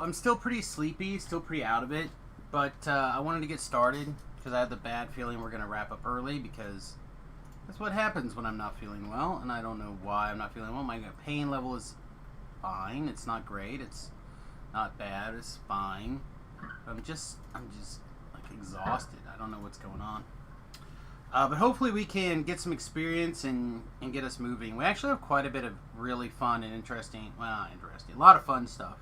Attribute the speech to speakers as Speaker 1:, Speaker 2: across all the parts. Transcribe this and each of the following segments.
Speaker 1: I'm still pretty sleepy, still pretty out of it, but I wanted to get started because I have the bad feeling we're going to wrap up early because that's what happens when I'm not feeling well, and I don't know why I'm not feeling well. My pain level is fine. It's not great. It's not bad. It's fine. I'm just like exhausted. I don't know what's going on. But hopefully we can get some experience and get us moving. We actually have quite a bit of really fun and interesting, well, not interesting, a lot of fun stuff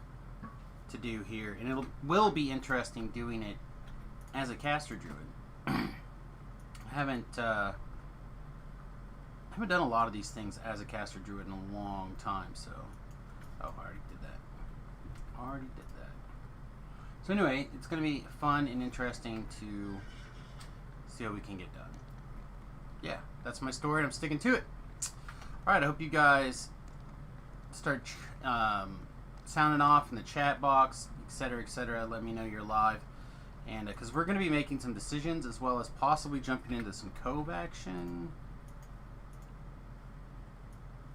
Speaker 1: to do here. And it will be interesting doing it as a caster druid. I haven't done a lot of these things as a caster druid in a long time, so... Oh, I already did that. So anyway, it's going to be fun and interesting to see how we can get done. Yeah, that's my story, and I'm sticking to it. Alright, I hope you guys start sounding off in the chat box, etc., etc. Let me know you're live. And because we're going to be making some decisions, as well as possibly jumping into some Cove action.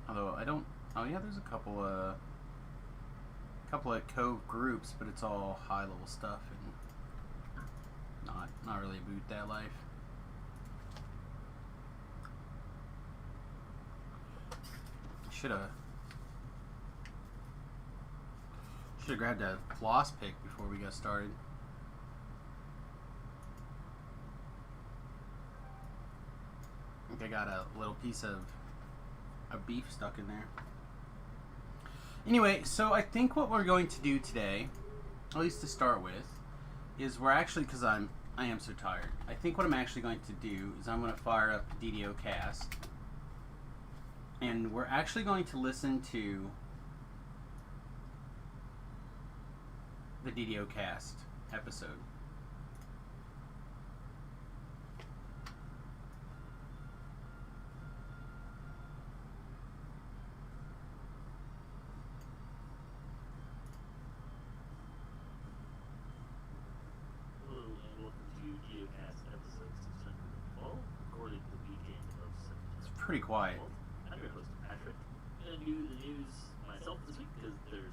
Speaker 1: Although, I don't... Oh, yeah, there's a couple of Cove groups, but it's all high-level stuff, and not really boot that life. Should have grabbed a floss pick before we got started. I think I got a little piece of beef stuck in there. Anyway, so I think what we're going to do today, at least to start with, is we're actually, because I am so tired, I think what I'm actually going to do is I'm going to fire up the DDO cast. And we're actually going to listen to the DDO cast episode.
Speaker 2: Hello and welcome to DDO cast episode 612, recorded the weekend of September.
Speaker 1: It's pretty quiet.
Speaker 2: I'm your host, Patrick. I'm going to do the news myself this week because there's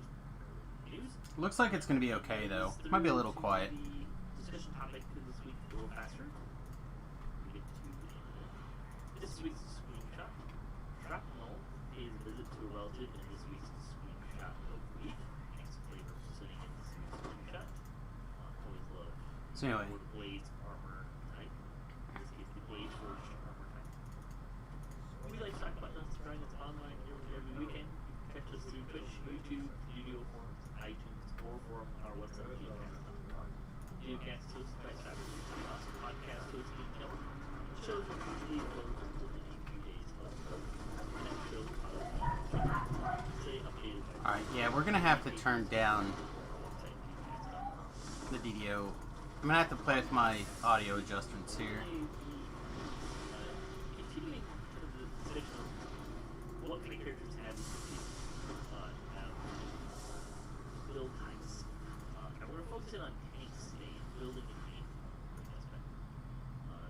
Speaker 2: news.
Speaker 1: Looks like it's going to be okay, though. It might be a little quiet.
Speaker 2: The discussion topic this week a little faster. We get to this week's screenshot. Shrapnel pays a visit to a relative in this week's screenshot of the week. Thanks to Flavor for sending in this week's screenshot. Always love.
Speaker 1: So anyway.
Speaker 2: Blades armor type. In this case, the Blade Forged armor type. We like to talk about Dungeons & Dragons online every weekend. You can catch us through Twitch, YouTube, video forums, iTunes, or from our website, geocast.com. Geocast is hosted by Cyber, also podcast hosting Killer. Shows are usually available within a few days of the next show. Stay updated.
Speaker 1: Alright, yeah, we're going to have to turn down the DDO. I'm going to have to play with my audio adjustments here.
Speaker 2: Continuing kind of the discussion of what kind of characters have build types. And we're focusing on tanks today, building a tank aspect.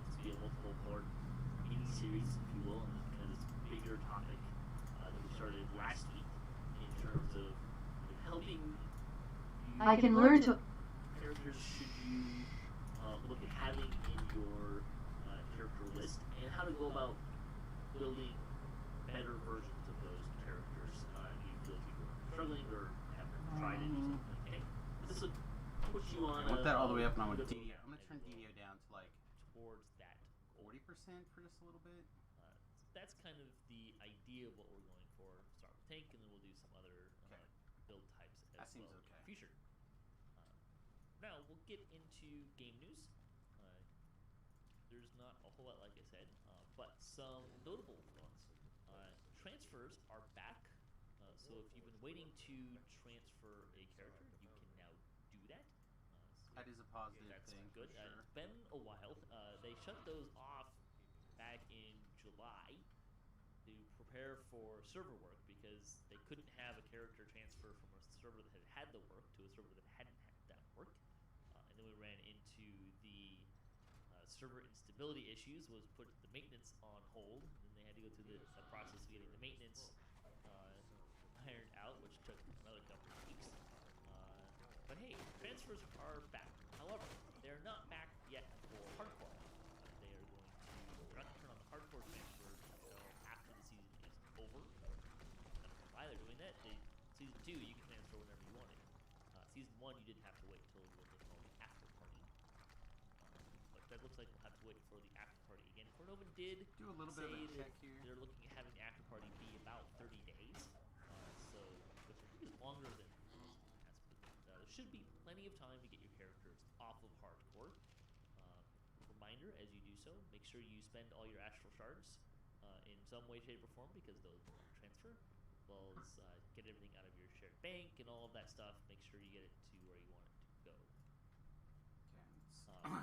Speaker 2: This will be a multiple part mini-series, if you will, and kind of this bigger topic that we started last week in terms of helping you.
Speaker 3: I can learn to.
Speaker 2: Characters should you look at having in your character list, and how to go about building better versions of those characters. You feel like you were struggling or haven't tried it or something. Okay, this would push you on.
Speaker 1: I want that all the way up, and I want DDO. I'm going to turn DDO down to like
Speaker 2: towards that
Speaker 1: 40% for just a little bit.
Speaker 2: That's kind of the idea of what we're going for. Start with tank, and then we'll do some other build types as
Speaker 1: That seems
Speaker 2: well
Speaker 1: okay.
Speaker 2: in the future. Now we'll get into game news. There's not a whole lot, like I said, but some notable ones. Transfers are back, so if you've been waiting to transfer a character, you can now do that.
Speaker 1: That is a positive
Speaker 2: That's
Speaker 1: thing.
Speaker 2: good.
Speaker 1: For sure.
Speaker 2: It's been a while. They shut those off back in July to prepare for server work because they couldn't have a character transfer from a server that had the work to a server that hadn't had that work. And then we ran into the server instability issues, was put the maintenance on hold, and then they had to go through the process of getting the maintenance ironed out, which took another couple of weeks. But hey, transfers are back. However, they're not back yet for hardcore. They're not going to turn on the hardcore transfer until after the season is over. Why they're doing that? Season 2, you can transfer whenever you want it. Season 1, you didn't have to wait until what they call the after party. But that looks like we'll have to wait for the after party again. Cordova did
Speaker 1: do a little bit of a check here.
Speaker 2: They're looking at having the after party be about 30 days. Which I think is longer than there should be plenty of time to get your characters off of hardcore. Reminder, as you do so, make sure you spend all your astral shards in some way, shape, or form, because those will transfer. As well as get everything out of your shared bank and all of that stuff. Make sure you get it to where you want it to go.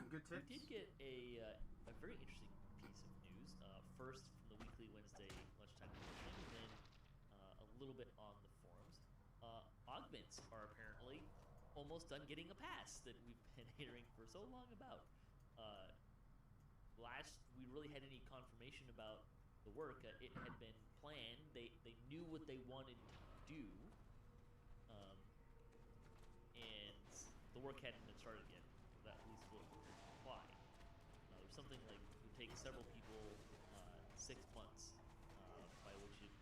Speaker 1: Good tips.
Speaker 2: We did get a very interesting piece of news. First from the weekly Wednesday lunchtime edition, and then a little bit on the forums. Augments are apparently almost done getting a pass that we've been hearing for so long about. Last we really had any confirmation about the work, it had been planned. They knew what they wanted to do, and the work hadn't been started yet. That at least what implied. There was something like it would take several people 6 months, by which it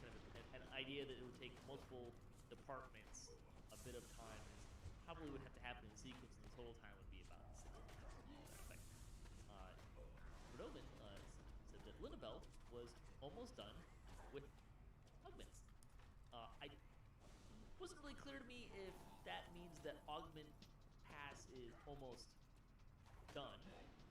Speaker 2: kind of an idea that it would take multiple departments a bit of time. Probably would have to happen in sequence, and the total time would be about 6 months. Rodovin said that Linabel was almost done with augments. I wasn't really clear to me if that means that Augment Pass is almost done,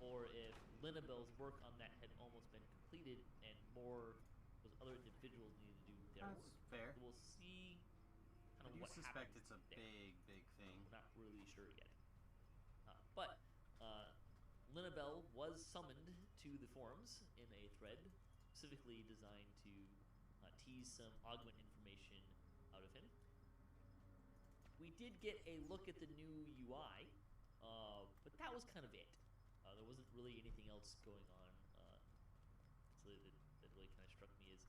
Speaker 2: or if Linabel's work on that had almost been completed and more those other individuals needed to do their work.
Speaker 1: That's fair.
Speaker 2: We'll see kind of
Speaker 1: I do
Speaker 2: what
Speaker 1: suspect
Speaker 2: happens
Speaker 1: it's a
Speaker 2: there.
Speaker 1: big thing.
Speaker 2: We're not really sure yet. But Linabel was summoned to the forums in a thread specifically designed to tease some augment information out of him. We did get a look at the new UI, but that was kind of it. There wasn't really anything else going on so that really kind of struck me as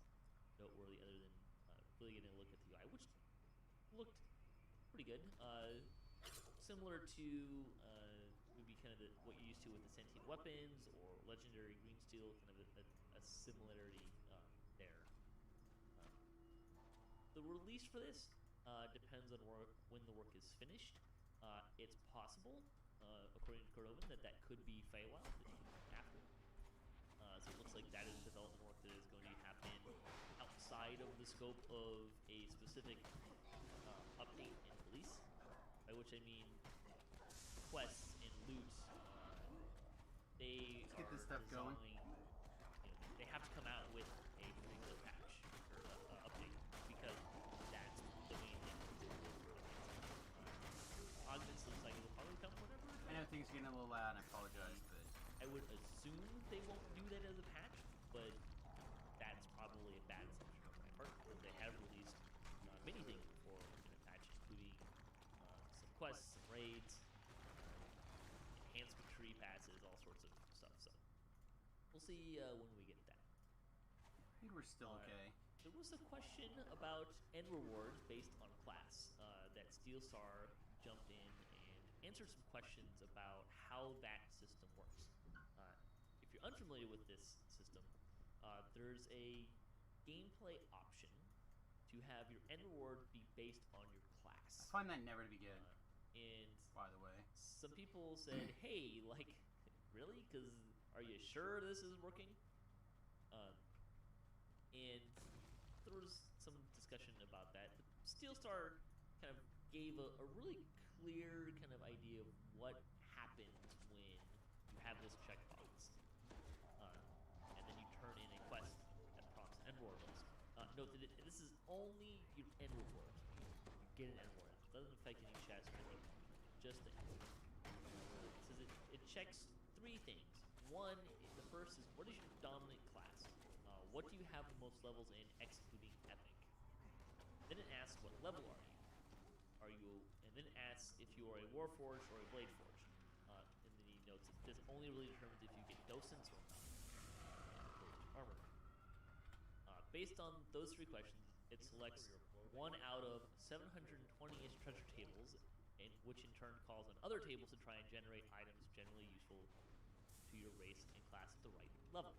Speaker 2: noteworthy, other than really getting a look at the UI, which looked pretty good. Similar to maybe kind of what you're used to with the sentient weapons or legendary green steel, kind of a similarity there. The release for this depends on when the work is finished. It's possible, according to Cordova, that could be Feywild after. So it looks like that is development work that is going to happen outside of the scope of a specific update in release, by which I mean quests and loot. Let's
Speaker 1: get this stuff going.
Speaker 2: They have to come out with a particular patch or update, because that's the main thing. Augments looks like it will probably come whenever.
Speaker 1: I know things are getting a little loud, and I apologize, but
Speaker 2: I would assume they won't do that as a patch, but that's probably a bad assumption on my part, because they have released many things before in a patch, including some quests, some raids, enhancement tree passes, all sorts of stuff. So we'll see when we get that.
Speaker 1: I think we're still okay.
Speaker 2: There was a question about end rewards based on class that Steelstar jumped in and answered some questions about how that system works. If you're unfamiliar with this system, there's a gameplay option to have your end reward be based on your class.
Speaker 1: I find that never to be good.
Speaker 2: And
Speaker 1: by the way,
Speaker 2: some people said, "Hey, like, really? Because are you sure this is working?" And there was some discussion about that. But Steelstar kind of gave a really clear kind of idea of what happens when you have this checkbox, and then you turn in a quest that prompts an end reward list. Note that this is only your end reward. You get an end reward. It doesn't affect any chats or anything. Just the end reward. It says it checks three things. One, the first is, what is your dominant class? What do you have the most levels in, excluding epic? Then it asks, what level are you? And then it asks if you are a Warforged or a Bladeforged. And then he notes that this only really determines if you get docents or not. Armor. Based on those three questions, it selects one out of 720-ish treasure tables and
Speaker 3: which in turn calls on other tables to try and generate items generally useful to your race and class at the right level.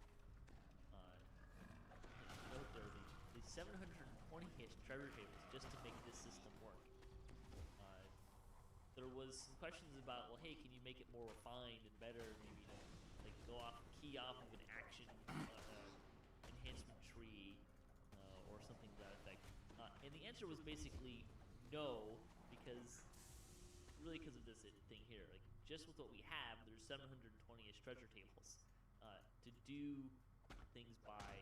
Speaker 3: Note there the 720-ish treasure tables just to make this system work. There was some questions about, well, hey, can you make it more refined and better? Maybe like key off of an action enhancement tree or something to that effect. And the answer was basically no, because of this thing here. Like, just with what we have, there's 720-ish treasure tables. To do things by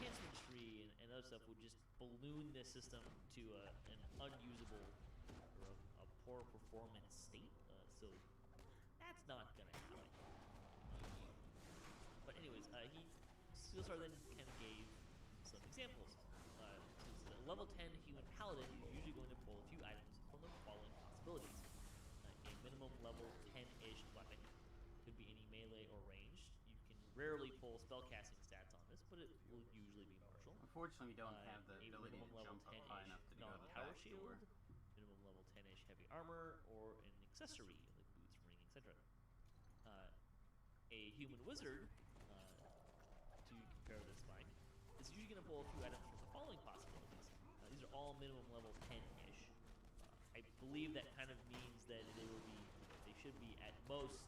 Speaker 3: enhancement tree and other stuff would just balloon this system to an unusable or a poor performance state. So that's not gonna happen. But anyways, Steelstar then kind of gave some examples. So a level 10 human paladin is usually going to pull a few items from the following possibilities. A minimum level 10-ish weapon. Could be any melee or ranged. You can rarely pull spellcasting stats on this, but it will usually be martial.
Speaker 1: Unfortunately, we don't have the ability to jump up high enough to go to the
Speaker 3: tower
Speaker 1: back
Speaker 3: shield,
Speaker 1: door.
Speaker 3: minimum level 10-ish heavy armor, or an accessory like boots, ring, etc. A human wizard, to compare this by, is usually going to pull a few items from the following possibilities. These are all minimum level 10-ish. I believe that kind of means that they should be at most.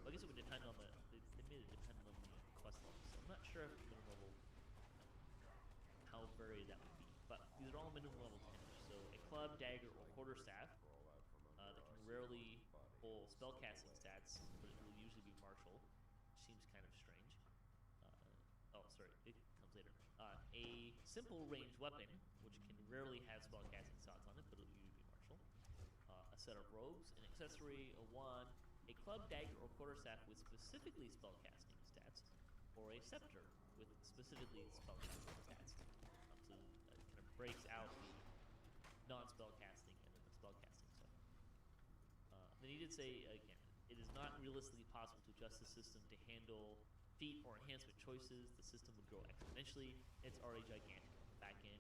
Speaker 3: I guess it would depend on they made it depend on the quest level, so I'm not sure if minimum level how varied that would be. But these are all minimum level 10-ish. So a club, dagger, or quarterstaff that can rarely pull spellcasting stats, but it will usually be martial, which seems kind of strange. Oh, sorry, it comes later. A simple ranged weapon, which can rarely have spellcasting stats on it, but it'll usually be martial. A set of robes, an accessory, a wand, a club, dagger, or quarterstaff with specifically spellcasting stats, or a scepter with specifically spellcasting stats. So it kind of breaks out the non-spellcasting and then the spellcasting stuff. Then he did say, again, it is not realistically possible to adjust the system to handle feat or enhancement choices. The system would grow exponentially. It's already gigantic. Back in,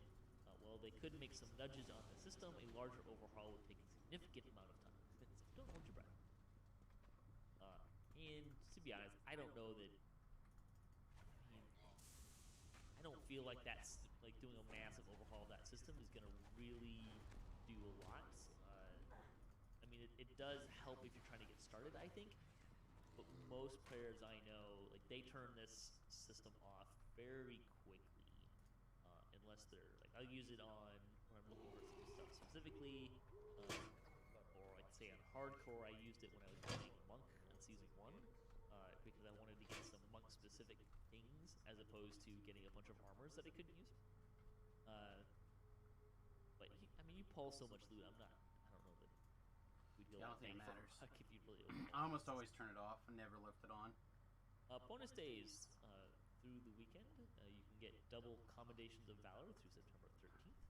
Speaker 3: well, they could make some nudges on the system. A larger overhaul would take a significant amount of time. So don't hold your breath. And to be honest, I don't know that. I don't feel like that's like doing a massive overhaul of that system is going to really do a lot. I mean, it does help if you're trying to get started, I think. But most players I know, like, they turn this system off very quickly, unless they're like, I'll use it on when I'm looking for some stuff specifically, or I'd say on hardcore. I used it when I was playing monk on season 1, because I wanted to get some monk-specific things as opposed to getting a bunch of armors that I couldn't use. But I mean, you pull so much loot. I don't know that.
Speaker 1: I don't think it matters.
Speaker 3: If you really
Speaker 1: I almost always turn it off and never left it on.
Speaker 3: Bonus days through the weekend. You can get double commendations of valor through September 13th.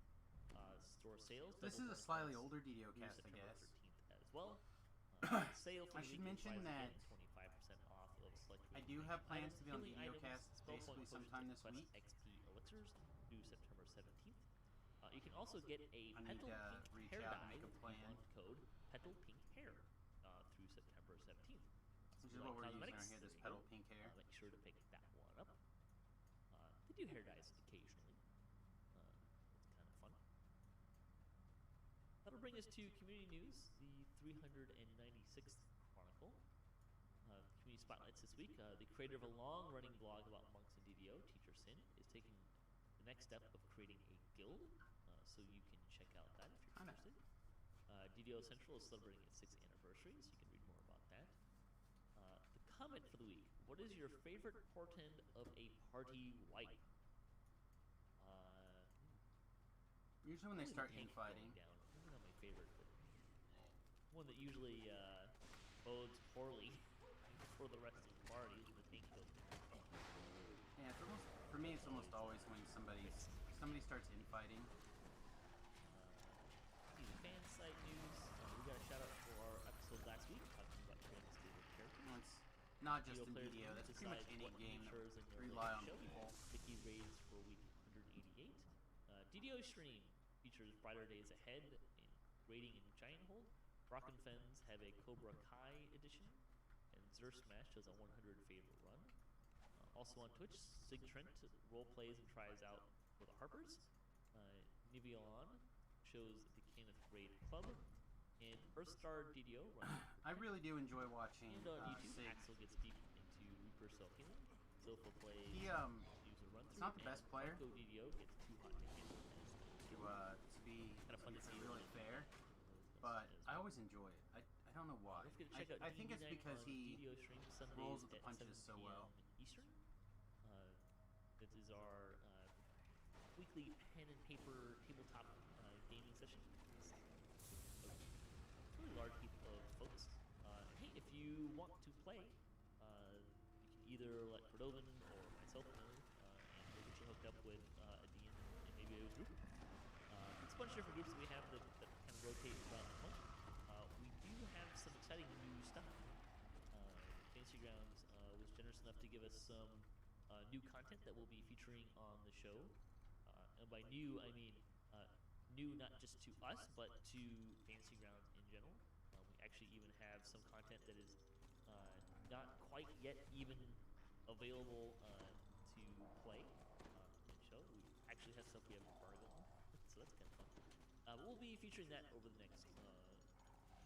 Speaker 3: Store sales.
Speaker 1: This is a slightly older DDO cast, I guess.
Speaker 3: 13th as well. Sale for
Speaker 1: I should mention that
Speaker 3: 25% off of select.
Speaker 1: I do have plans to be on
Speaker 3: healing
Speaker 1: DDO
Speaker 3: items,
Speaker 1: cast
Speaker 3: spell
Speaker 1: basically
Speaker 3: point
Speaker 1: sometime this
Speaker 3: quest
Speaker 1: week.
Speaker 3: XP elixirs through September 17th. You can also get a
Speaker 1: I need
Speaker 3: petal
Speaker 1: to
Speaker 3: pink
Speaker 1: reach
Speaker 3: hair
Speaker 1: out
Speaker 3: dye
Speaker 1: and make a
Speaker 3: with
Speaker 1: plan.
Speaker 3: coupon code petal pink hair through September 17th.
Speaker 1: Which
Speaker 3: So
Speaker 1: is what we're using
Speaker 3: cosmetics,
Speaker 1: right here, this
Speaker 3: there you
Speaker 1: petal
Speaker 3: go.
Speaker 1: pink hair.
Speaker 3: Make sure to pick that one up. They do hair dyes occasionally. It's kind of fun. That'll bring us to community news, the 396th Chronicle. Community spotlights this week. The creator of a long-running blog about monks and DDO, Teacher Sin, is taking the next step of creating a guild, so you can check out that if you're interested. DDO Central is celebrating its 6th anniversary, so you can read more about that. The comment for the week: what is your favorite portend of a party wipe?
Speaker 1: Usually when they start infighting.
Speaker 3: Maybe not my favorite, but one that usually bodes poorly for the rest of the party is the tank goes down.
Speaker 1: Yeah, it's almost, for me it's almost always when somebody starts infighting.
Speaker 3: Fan site news. We got a shout out for our episode last week talking about Twins' favorite character.
Speaker 1: Well, it's not just in
Speaker 3: players
Speaker 1: DDO, that's pretty much
Speaker 3: decide
Speaker 1: any
Speaker 3: what
Speaker 1: game
Speaker 3: features
Speaker 1: that
Speaker 3: in your
Speaker 1: rely on
Speaker 3: show.
Speaker 1: people.
Speaker 3: Sticky raids for week 188. DDO stream features brighter days ahead in raiding and Brockenfens have a Cobra Kai edition, and Zer Smash does a 100 favor run. Also on Twitch, Sig Trent role plays and tries out for the Harpers. Nivion shows the Kenneth Raid Club, and Earthstar DDO runs.
Speaker 1: I really do enjoy watching
Speaker 3: And on YouTube,
Speaker 1: Sig.
Speaker 3: Axel gets deep into Reaper Cell Healing. Zilpha plays.
Speaker 1: He
Speaker 3: user run
Speaker 1: it's not the best player.
Speaker 3: Funko DDO gets too hot to handle.
Speaker 1: To be
Speaker 3: Kind of fun to see.
Speaker 1: really fair, but I always enjoy it. I don't know why.
Speaker 3: Don't forget to check out
Speaker 1: I think it's
Speaker 3: DD
Speaker 1: because
Speaker 3: on
Speaker 1: he
Speaker 3: DDO stream Sundays
Speaker 1: rolls with the
Speaker 3: at
Speaker 1: punches
Speaker 3: 7
Speaker 1: so
Speaker 3: p.m.
Speaker 1: well.
Speaker 3: Eastern. That is our weekly pen and paper tabletop gaming session. It's a really large heap of folks. Hey, if you want to play, you can either let Cordovin or myself know, and we'll get you hooked up with a DM and maybe a group. It's a bunch of different groups that we have that kind of rotate throughout the month. We do have some exciting new stuff. Fantasy Grounds was generous enough to give us some new content that we'll be featuring on the show. And by new, I mean new not just to us, but to Fantasy Grounds in general. We actually even have some content that is not quite yet even available to play in the show. We actually have stuff we have embargo on, so that's kind of fun. But we'll be featuring that over the next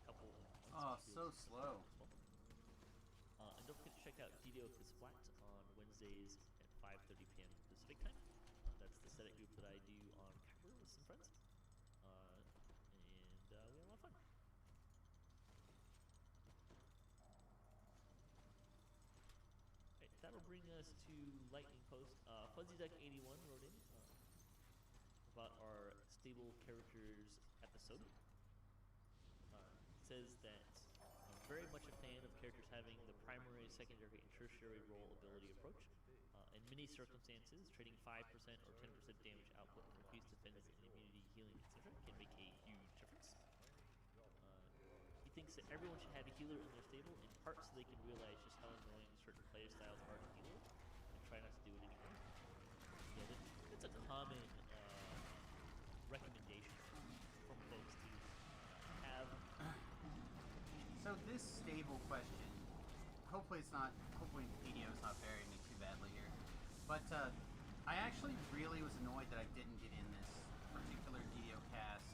Speaker 3: couple of months.
Speaker 1: Oh, so slow.
Speaker 3: And don't forget to check out DDO Splat on Wednesdays at 5:30 p.m. Pacific time. That's the Static group that I do on Kafir with some friends. And we have a lot of fun. Right, that'll bring us to Lightning Post. Fuzzy Duck 81 wrote in about our stable characters episode. It says that I'm very much a fan of characters having the primary, secondary, and tertiary role ability approach. In many circumstances, trading 5% or 10% damage output for increased defense and immunity, healing, etc. can make a huge difference. He thinks that everyone should have a healer in their stable, in part so they can realize just how annoying certain player styles are to heal and try not to do it anymore. Yeah, that's a common recommendation from folks to have.
Speaker 1: So this stable question, hopefully DDO is not burying me too badly here, but I actually really was annoyed that I didn't get in this particular DDO cast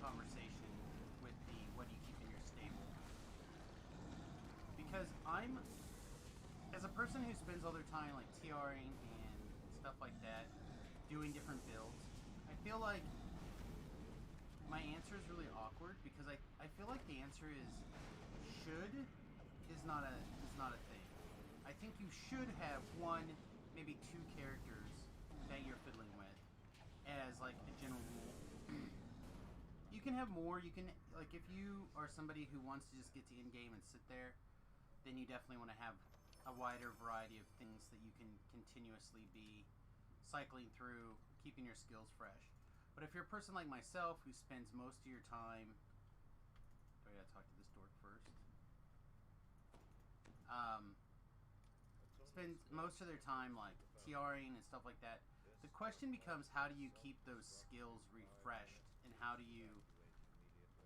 Speaker 1: conversation with the what do you keep in your stable, because I'm, as a person who spends all their time like TRing and stuff like that, doing different builds, I feel like my answer is really awkward because I feel like the answer is should is not a thing. I think you should have one, maybe two characters that you're fiddling with as like a general rule. You can have more. You can, like, if you are somebody who wants to just get to in-game and sit there, then you definitely want to have a wider variety of things that you can continuously be cycling through, keeping your skills fresh. But if you're a person like myself who spends most of your time... Do I gotta talk to this dork first? Spend most of their time like TRing and stuff like that. The question becomes, how do you keep those skills refreshed, and how do you...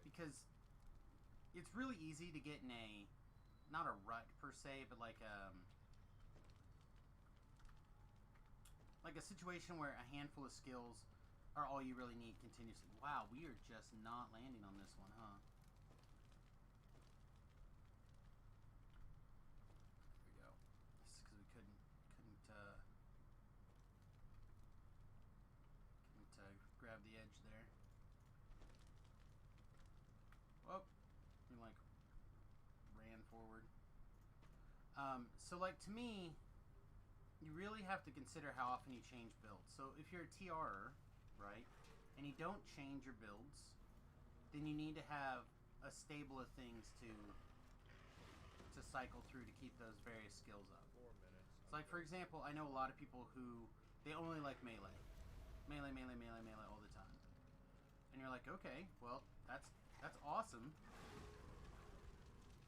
Speaker 1: Because it's really easy to get in a, not a rut per se, but like a situation where a handful of skills are all you really need continuously. Wow, we are just not landing on this one, huh? There we go. This is because we couldn't grab the edge there. Whoop. We like ran forward. So like to me, you really have to consider how often you change builds. So if you're a TRer, right, and you don't change your builds, then you need to have a stable of things to cycle through to keep those various skills up. So like for example, I know a lot of people who they only like melee all the time, and you're like, okay, well that's awesome,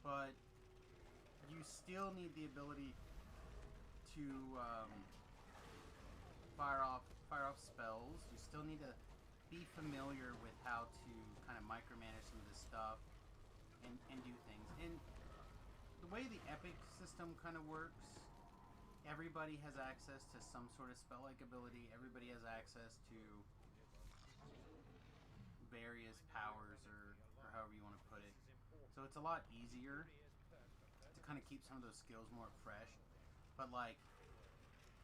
Speaker 1: but you still need the ability to fire off spells. You still need to be familiar with how to kind of micromanage some of this stuff and do things. And the way the epic system kind of works, everybody has access to some sort of spell-like ability. Everybody has access to various powers, or however you want to put it. So it's a lot easier to kind of keep some of those skills more fresh. But like,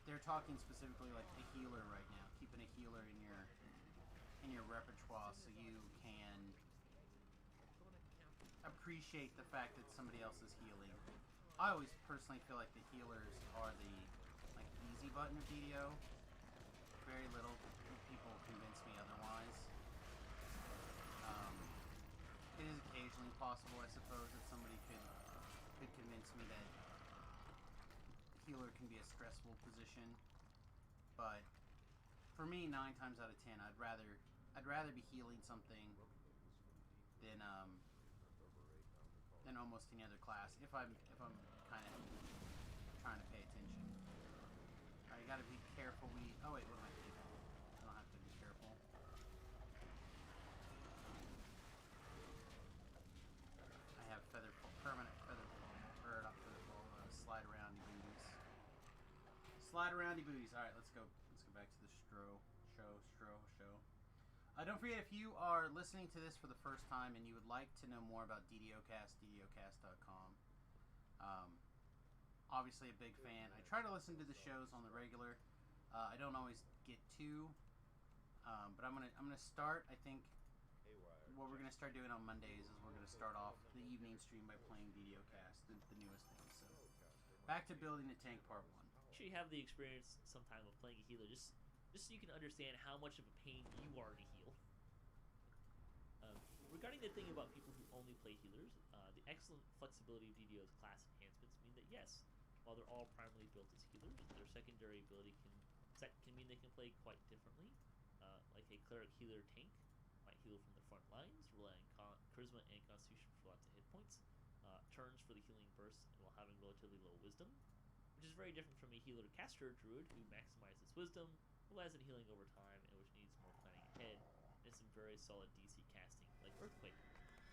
Speaker 1: they're talking specifically like a healer right now, keeping a healer in your repertoire so you can appreciate the fact that somebody else is healing. I always personally feel like the healers are the like easy button of DDO. Very little people convince me otherwise. It is occasionally possible, I suppose, that somebody could convince me that healer can be a stressful position, but for me, 9 times out of 10, I'd rather be healing something than almost any other class if I'm kind of trying to pay attention. Alright, you gotta be careful. Oh wait, what am I thinking? I don't have to be careful. I have permanent featherfall, or not featherfall, slide aroundy booties. Slide aroundy booties. Alright, let's go back to the show. Don't forget, if you are listening to this for the first time and you would like to know more about DDOcast, DDOcast.com. Obviously a big fan. I try to listen to the shows on the regular. I don't always get to, but I'm gonna start. I think what we're gonna start doing on Mondays is we're gonna start off the evening stream by playing DDOcast, the newest thing. So back to building a tank part 1.
Speaker 3: Sure, you have the experience sometime of playing a healer, just so you can understand how much of a pain you are to heal. Regarding the thing about people who only play healers, the excellent flexibility of DDO's class enhancements mean that yes, while they're all primarily built as healers, their secondary ability can mean they can play quite differently. Like a cleric healer tank might heal from the front lines, relying on charisma and constitution for lots of hit points, turns for the healing bursts while having relatively low wisdom, which is very different from a healer caster druid who maximizes wisdom, relies on healing over time, and which needs more planning ahead, and some very solid DC casting, like Earthquake,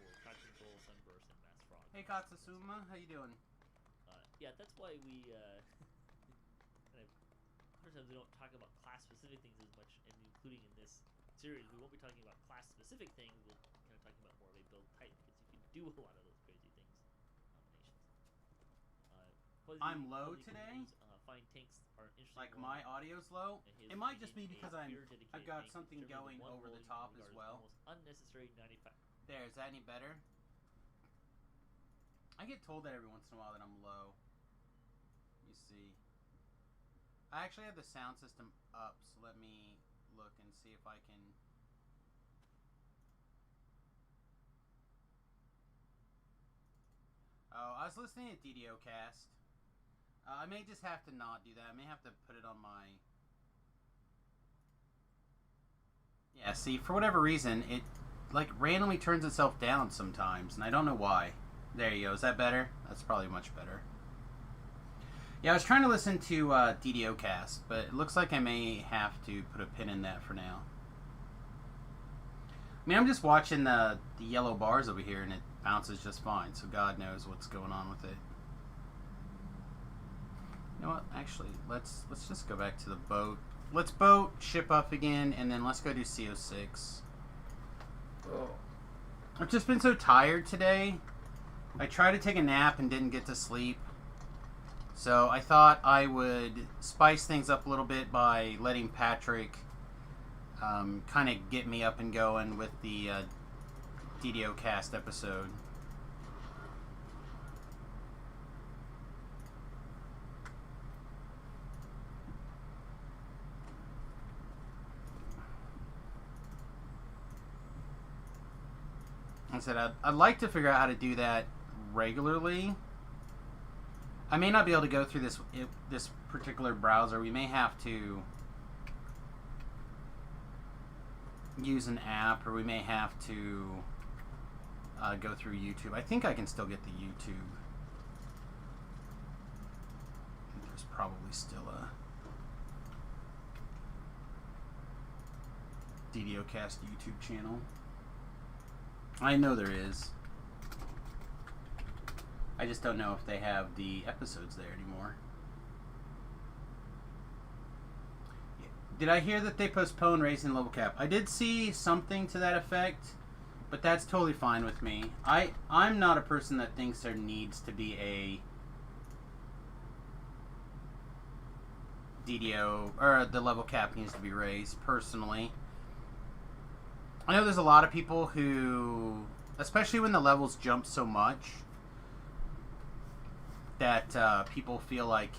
Speaker 3: or Crowd Control, Sunburst, and Mass Frog.
Speaker 1: Hey Katsasuma, how you doing?
Speaker 3: Yeah, that's why we, sometimes we don't talk about class-specific things as much, and including in this series, we won't be talking about class-specific things, we'll kind of talking about more of a build type, because you can do a lot of those crazy things.
Speaker 1: I'm low today.
Speaker 3: Fine tanks are interesting.
Speaker 1: Like my audio's low. It might just be because I've got something going over the top as well.
Speaker 3: Unnecessary 95.
Speaker 1: There, is that any better? I get told that every once in a while that I'm low. You see. I actually have the sound system up, so let me look and see if I can. Oh, I was listening to DDOcast. I may just have to not do that. I may have to put it on my... Yeah, see, for whatever reason, it like randomly turns itself down sometimes, and I don't know why. There you go. Is that better? That's probably much better. Yeah, I was trying to listen to DDOcast, but it looks like I may have to put a pin in that for now. I mean, I'm just watching the yellow bars over here, and it bounces just fine, so God knows what's going on with it. You know what? Actually, let's just go back to the boat. Let's boat, ship up again, and then let's go do CO6. Oh. I've just been so tired today. I tried to take a nap and didn't get to sleep. So I thought I would spice things up a little bit by letting Patrick kind of get me up and going with the DDOcast episode. I said I'd like to figure out how to do that regularly. I may not be able to go through this particular browser. We may have to use an app, or we may have to go through YouTube. I think I can still get the YouTube. There's probably still a DDOcast YouTube channel. I know there is. I just don't know if they have the episodes there anymore. Did I hear that they postponed raising the level cap? I did see something to that effect, but that's totally fine with me. I'm not a person that thinks there needs to be a DDO, or the level cap needs to be raised, personally. I know there's a lot of people who, especially when the levels jump so much, that people feel like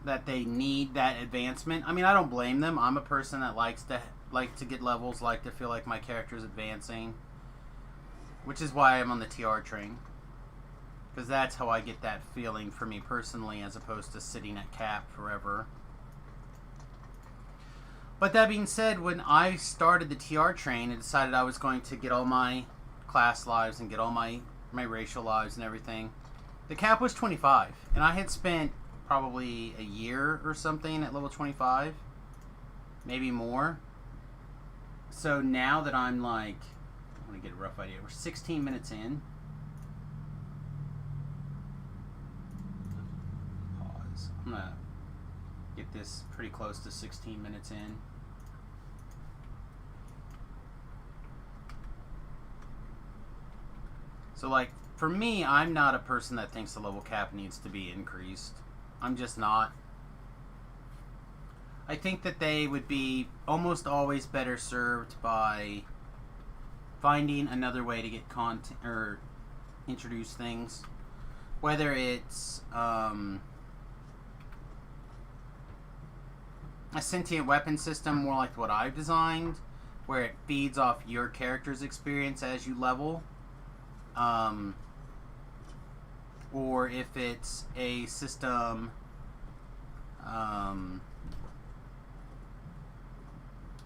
Speaker 1: that they need that advancement. I mean, I don't blame them. I'm a person that likes to get levels, like to feel like my character is advancing, which is why I'm on the TR train, because that's how I get that feeling for me personally, as opposed to sitting at cap forever. But that being said, when I started the TR train and decided I was going to get all my class lives and get all my racial lives and everything, the cap was 25, and I had spent probably a year or something at level 25, maybe more. So now that I'm like, I want to get a rough idea, we're 16 minutes in. Pause. I'm gonna get this pretty close to 16 minutes in. So like, for me, I'm not a person that thinks the level cap needs to be increased. I'm just not. I think that they would be almost always better served by finding another way to get content or introduce things. Whether it's a sentient weapon system more like what I've designed, where it feeds off your character's experience as you level. Or if it's a system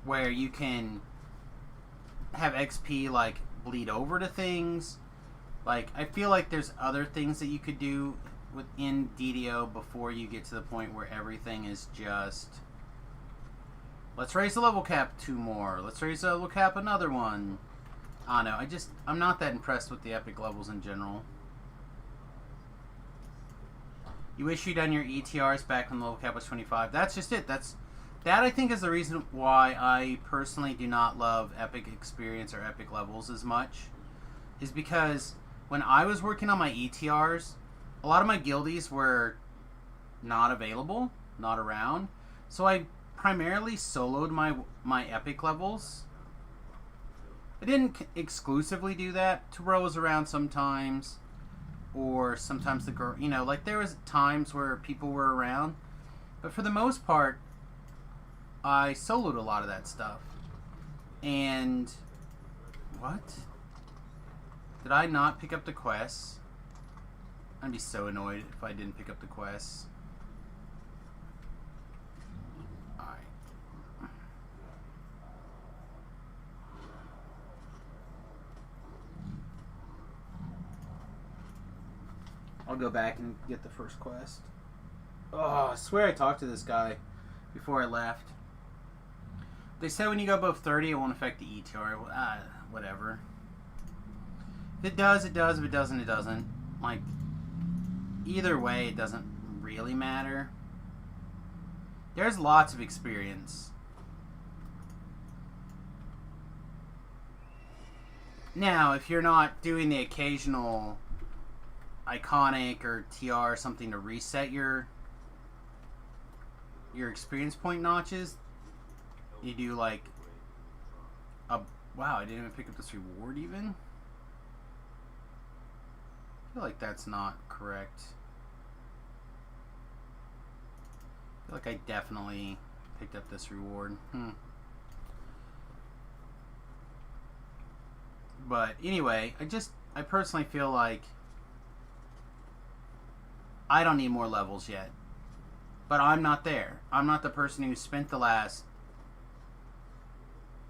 Speaker 1: where you can have XP like bleed over to things. Like, I feel like there's other things that you could do within DDO before you get to the point where everything is just, let's raise the level cap 2 more, let's raise the level cap another one. I don't know, I'm not that impressed with the epic levels in general. You wish you'd done your ETRs back when the level cap was 25. That's just it. That I think is the reason why I personally do not love epic experience or epic levels as much. Is because when I was working on my ETRs, a lot of my guildies were not available, not around. So I primarily soloed my epic levels. I didn't exclusively do that. Turo was around sometimes. Or sometimes the girl, like there was times where people were around, but for the most part, I soloed a lot of that stuff. And what? Did I not pick up the quests? I'd be so annoyed if I didn't pick up the quests. Alright. I'll go back and get the first quest. Oh, I swear I talked to this guy before I left. They said when you go above 30, it won't affect the ETR. Whatever. If it does, it does. If it doesn't, it doesn't. Like, either way, it doesn't really matter. There's lots of experience. Now, if you're not doing the occasional iconic or TR or something to reset your experience point notches, you do like a, wow, I didn't even pick up this reward even. I feel like that's not correct. I feel like I definitely picked up this reward. But anyway, I personally feel like I don't need more levels yet. But I'm not there. I'm not the person who spent the last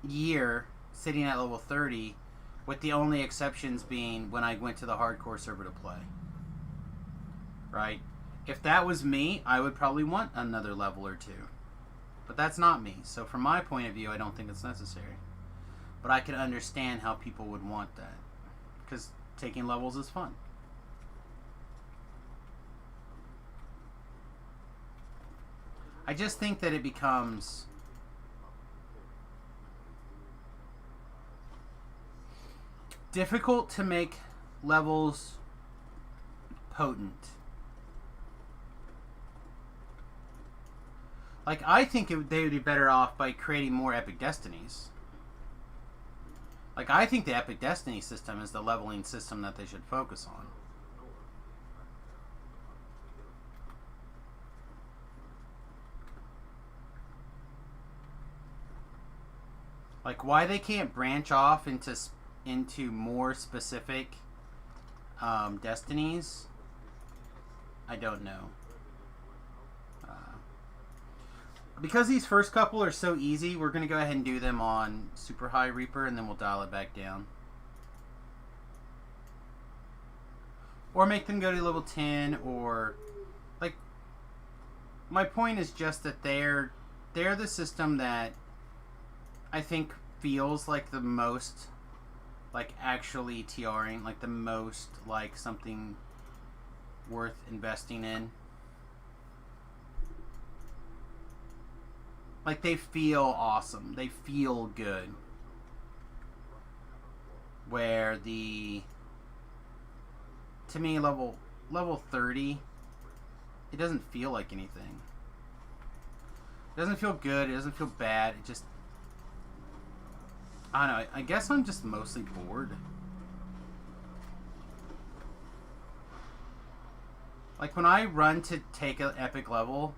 Speaker 1: year sitting at level 30, with the only exceptions being when I went to the hardcore server to play. Right? If that was me, I would probably want another level or two. But that's not me. So from my point of view, I don't think it's necessary. But I can understand how people would want that. Because taking levels is fun. I just think that it becomes difficult to make levels potent. Like, I think they would be better off by creating more Epic Destinies. Like, I think the Epic Destiny system is the leveling system that they should focus on. Like, why they can't branch off into more specific destinies, I don't know. Because these first couple are so easy, we're going to go ahead and do them on Super High Reaper, and then we'll dial it back down. Or make them go to level 10, or... Like, my point is just that they're the system that I think feels like the most, like, actually TRing, like the most, like, something worth investing in. Like, they feel awesome. They feel good. Where to me, level 30, it doesn't feel like anything. It doesn't feel good. It doesn't feel bad. It just, I don't know. I guess I'm just mostly bored. Like, when I run to take an epic level,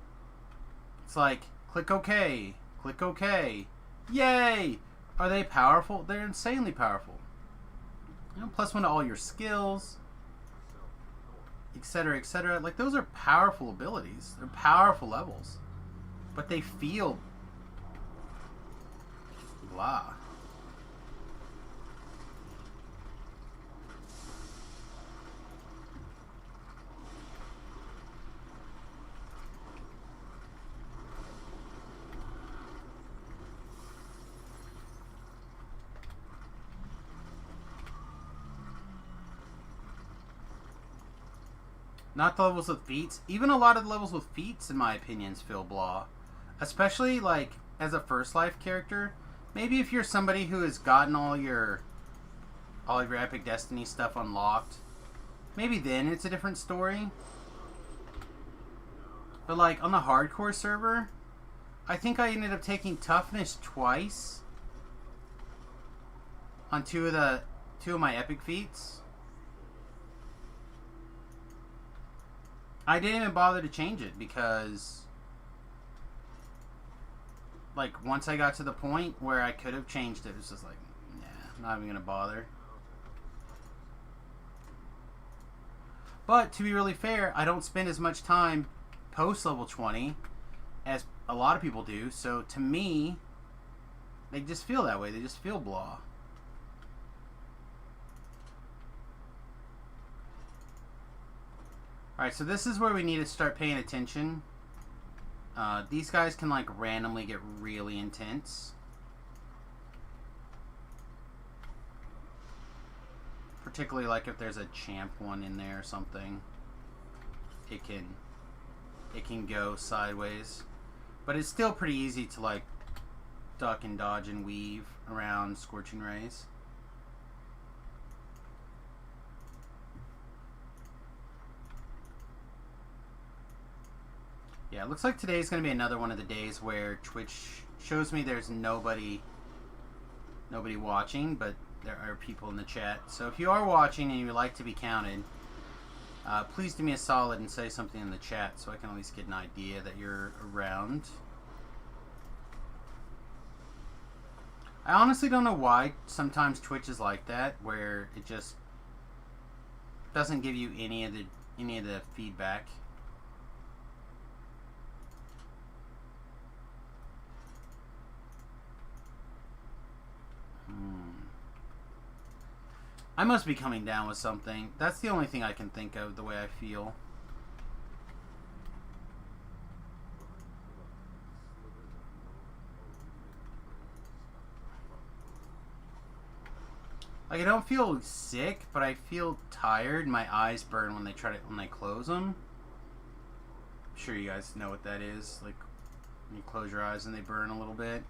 Speaker 1: it's like, click OK. Click OK. Yay! Are they powerful? They're insanely powerful. You know, +1 to all your skills, etc., etc. Like, those are powerful abilities. They're powerful levels. But they feel blah. Not the levels with feats. Even a lot of the levels with feats, in my opinions, feel blah. Especially, like, as a First Life character. Maybe if you're somebody who has gotten all of your Epic Destiny stuff unlocked, maybe then it's a different story. But, like, on the hardcore server, I think I ended up taking toughness twice on two of my epic feats. I didn't even bother to change it because, like, once I got to the point where I could have changed it, it was just like, nah, I'm not even going to bother. But, to be really fair, I don't spend as much time post-level 20 as a lot of people do, so to me, they just feel that way. They just feel blah. Alright, so this is where we need to start paying attention. These guys can, like, randomly get really intense. Particularly, like, if there's a champ one in there or something. It can go sideways. But it's still pretty easy to, like, duck and dodge and weave around Scorching Rays. Yeah, it looks like today's going to be another one of the days where Twitch shows me there's nobody watching, but there are people in the chat. So if you are watching and you would like to be counted, please do me a solid and say something in the chat so I can at least get an idea that you're around. I honestly don't know why sometimes Twitch is like that, where it just doesn't give you any of the feedback. I must be coming down with something. That's the only thing I can think of, the way I feel. Like, I don't feel sick, but I feel tired. My eyes burn when they close them. I'm sure you guys know what that is. Like, when you close your eyes and they burn a little bit.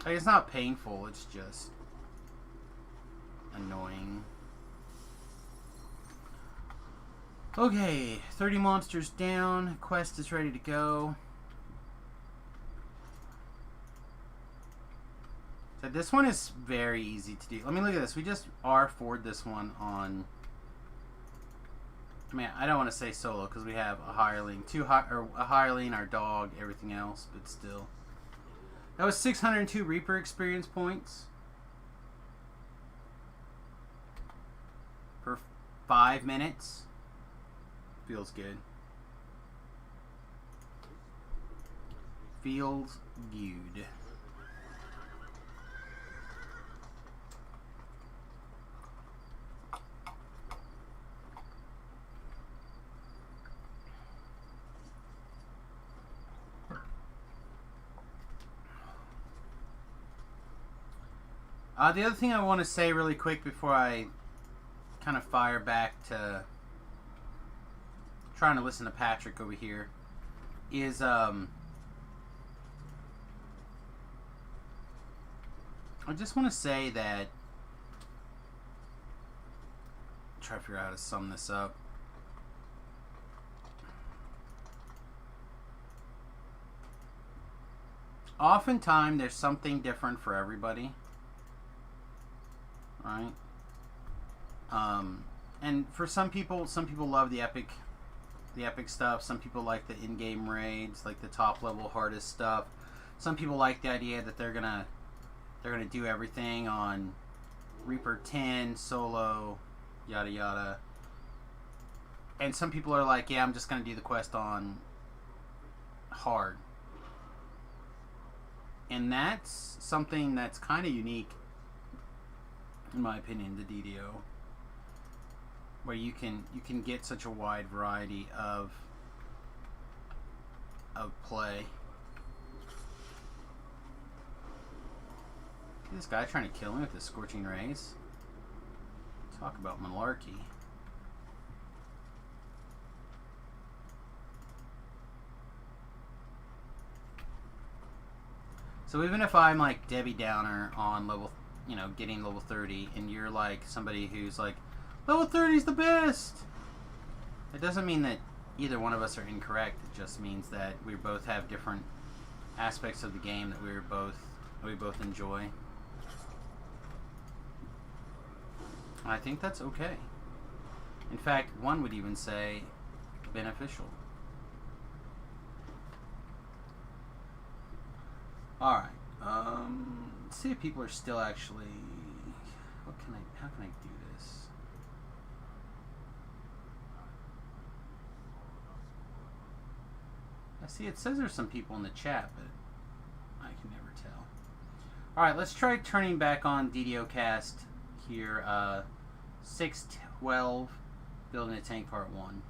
Speaker 1: Like, it's not painful, it's just annoying. Okay, 30 monsters down. Quest is ready to go. So this one is very easy to do. Let me look at this. We just R4'd this one on... I mean, I don't want to say solo because we have a hireling, a hireling, our dog, everything else, but still. That was 602 Reaper experience points. For 5 minutes. Feels good. Feels good. The other thing I want to say really quick before I kind of fire back to trying to listen to Patrick over here is I just want to say that try to figure out how to sum this up. Oftentimes there's something different for everybody. Right? And for some people love the epic stuff. Some people like the in-game raids, like the top level hardest stuff. Some people like the idea that they're gonna do everything on Reaper 10 solo, yada yada. And some people are like, yeah, I'm just gonna do the quest on hard. And that's something that's kind of unique, in my opinion, to DDO, where you can get such a wide variety of play. This guy trying to kill me with his scorching rays. Talk about malarkey. So even if I'm like Debbie Downer on level, getting level 30, and you're like somebody who's like, level 30 is the best, it doesn't mean that either one of us are incorrect. It just means that we both have different aspects of the game that we both enjoy. And I think that's okay. In fact, one would even say beneficial. Alright, let's see if people are still actually, how can I do this? I see it says there's some people in the chat, but I can never tell. Alright, let's try turning back on DDO Cast here, 612, Building a Tank Part 1.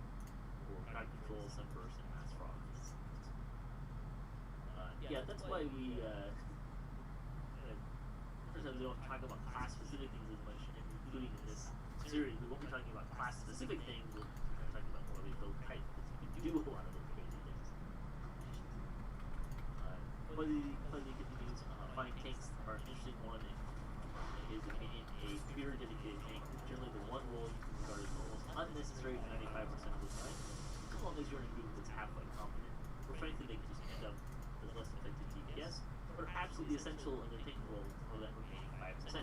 Speaker 2: Yeah, that's why we sometimes we don't talk about class-specific things as much, including in this series. We won't be talking about class-specific things. We'll be talking about more of a build type, because you can do a lot of those crazy things. Fuzzy continues. Finding tanks are an interesting one. In his opinion, a pure dedicated tank is generally the one role you can regard as almost unnecessary 95% of the time, as long as you're in a group that's halfway competent. Or frankly, they can just end up as less effective DPS, but are absolutely essential in the tank role for that remaining 5%.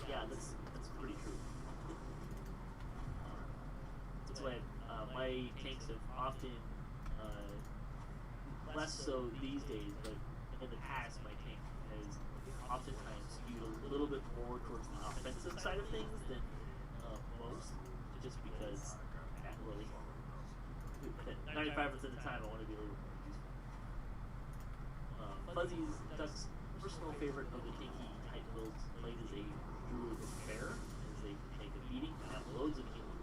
Speaker 2: Yeah, that's pretty true. That's why my tanks have often, less so these days, but in the past, my tank has oftentimes skewed a little bit more towards the offensive side of things than most, just because that really, 95% of the time I want to be a little more useful. Fuzzy's Duck's personal favorite of the tanky type builds played as a Druid Bear, as they can take a beating and have loads of healing,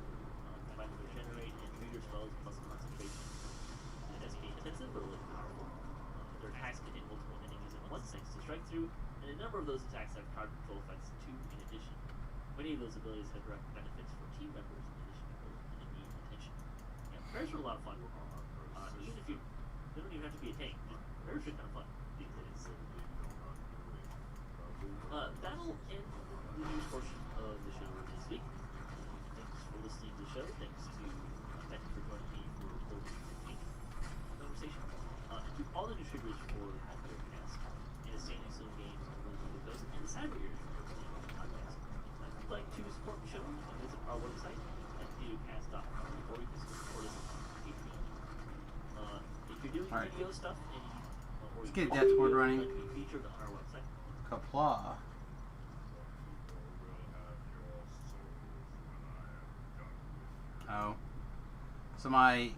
Speaker 2: combined with regenerate and treat your spells plus concentration. And as of those attacks have crowd control effects too. In addition, many of those abilities have direct benefits for team members in addition to enemy attention. Yeah, prayers are a lot of fun. Even if you don't even have to be a tank, prayers are kind of fun these days. That'll end the news portion of the show this week. Thanks for listening to the show. Thanks to Becky for joining me for holding the conversation. To all the distributors for the podcast, and the San Diego Games, and the Cyber Years podcast. If you'd like to support the show, visit our website at videocast.com, or you can support us on Patreon. If you're doing video stuff and
Speaker 1: let's get a death board running.
Speaker 2: Like to be featured on our website.
Speaker 1: Kapla. Oh. So my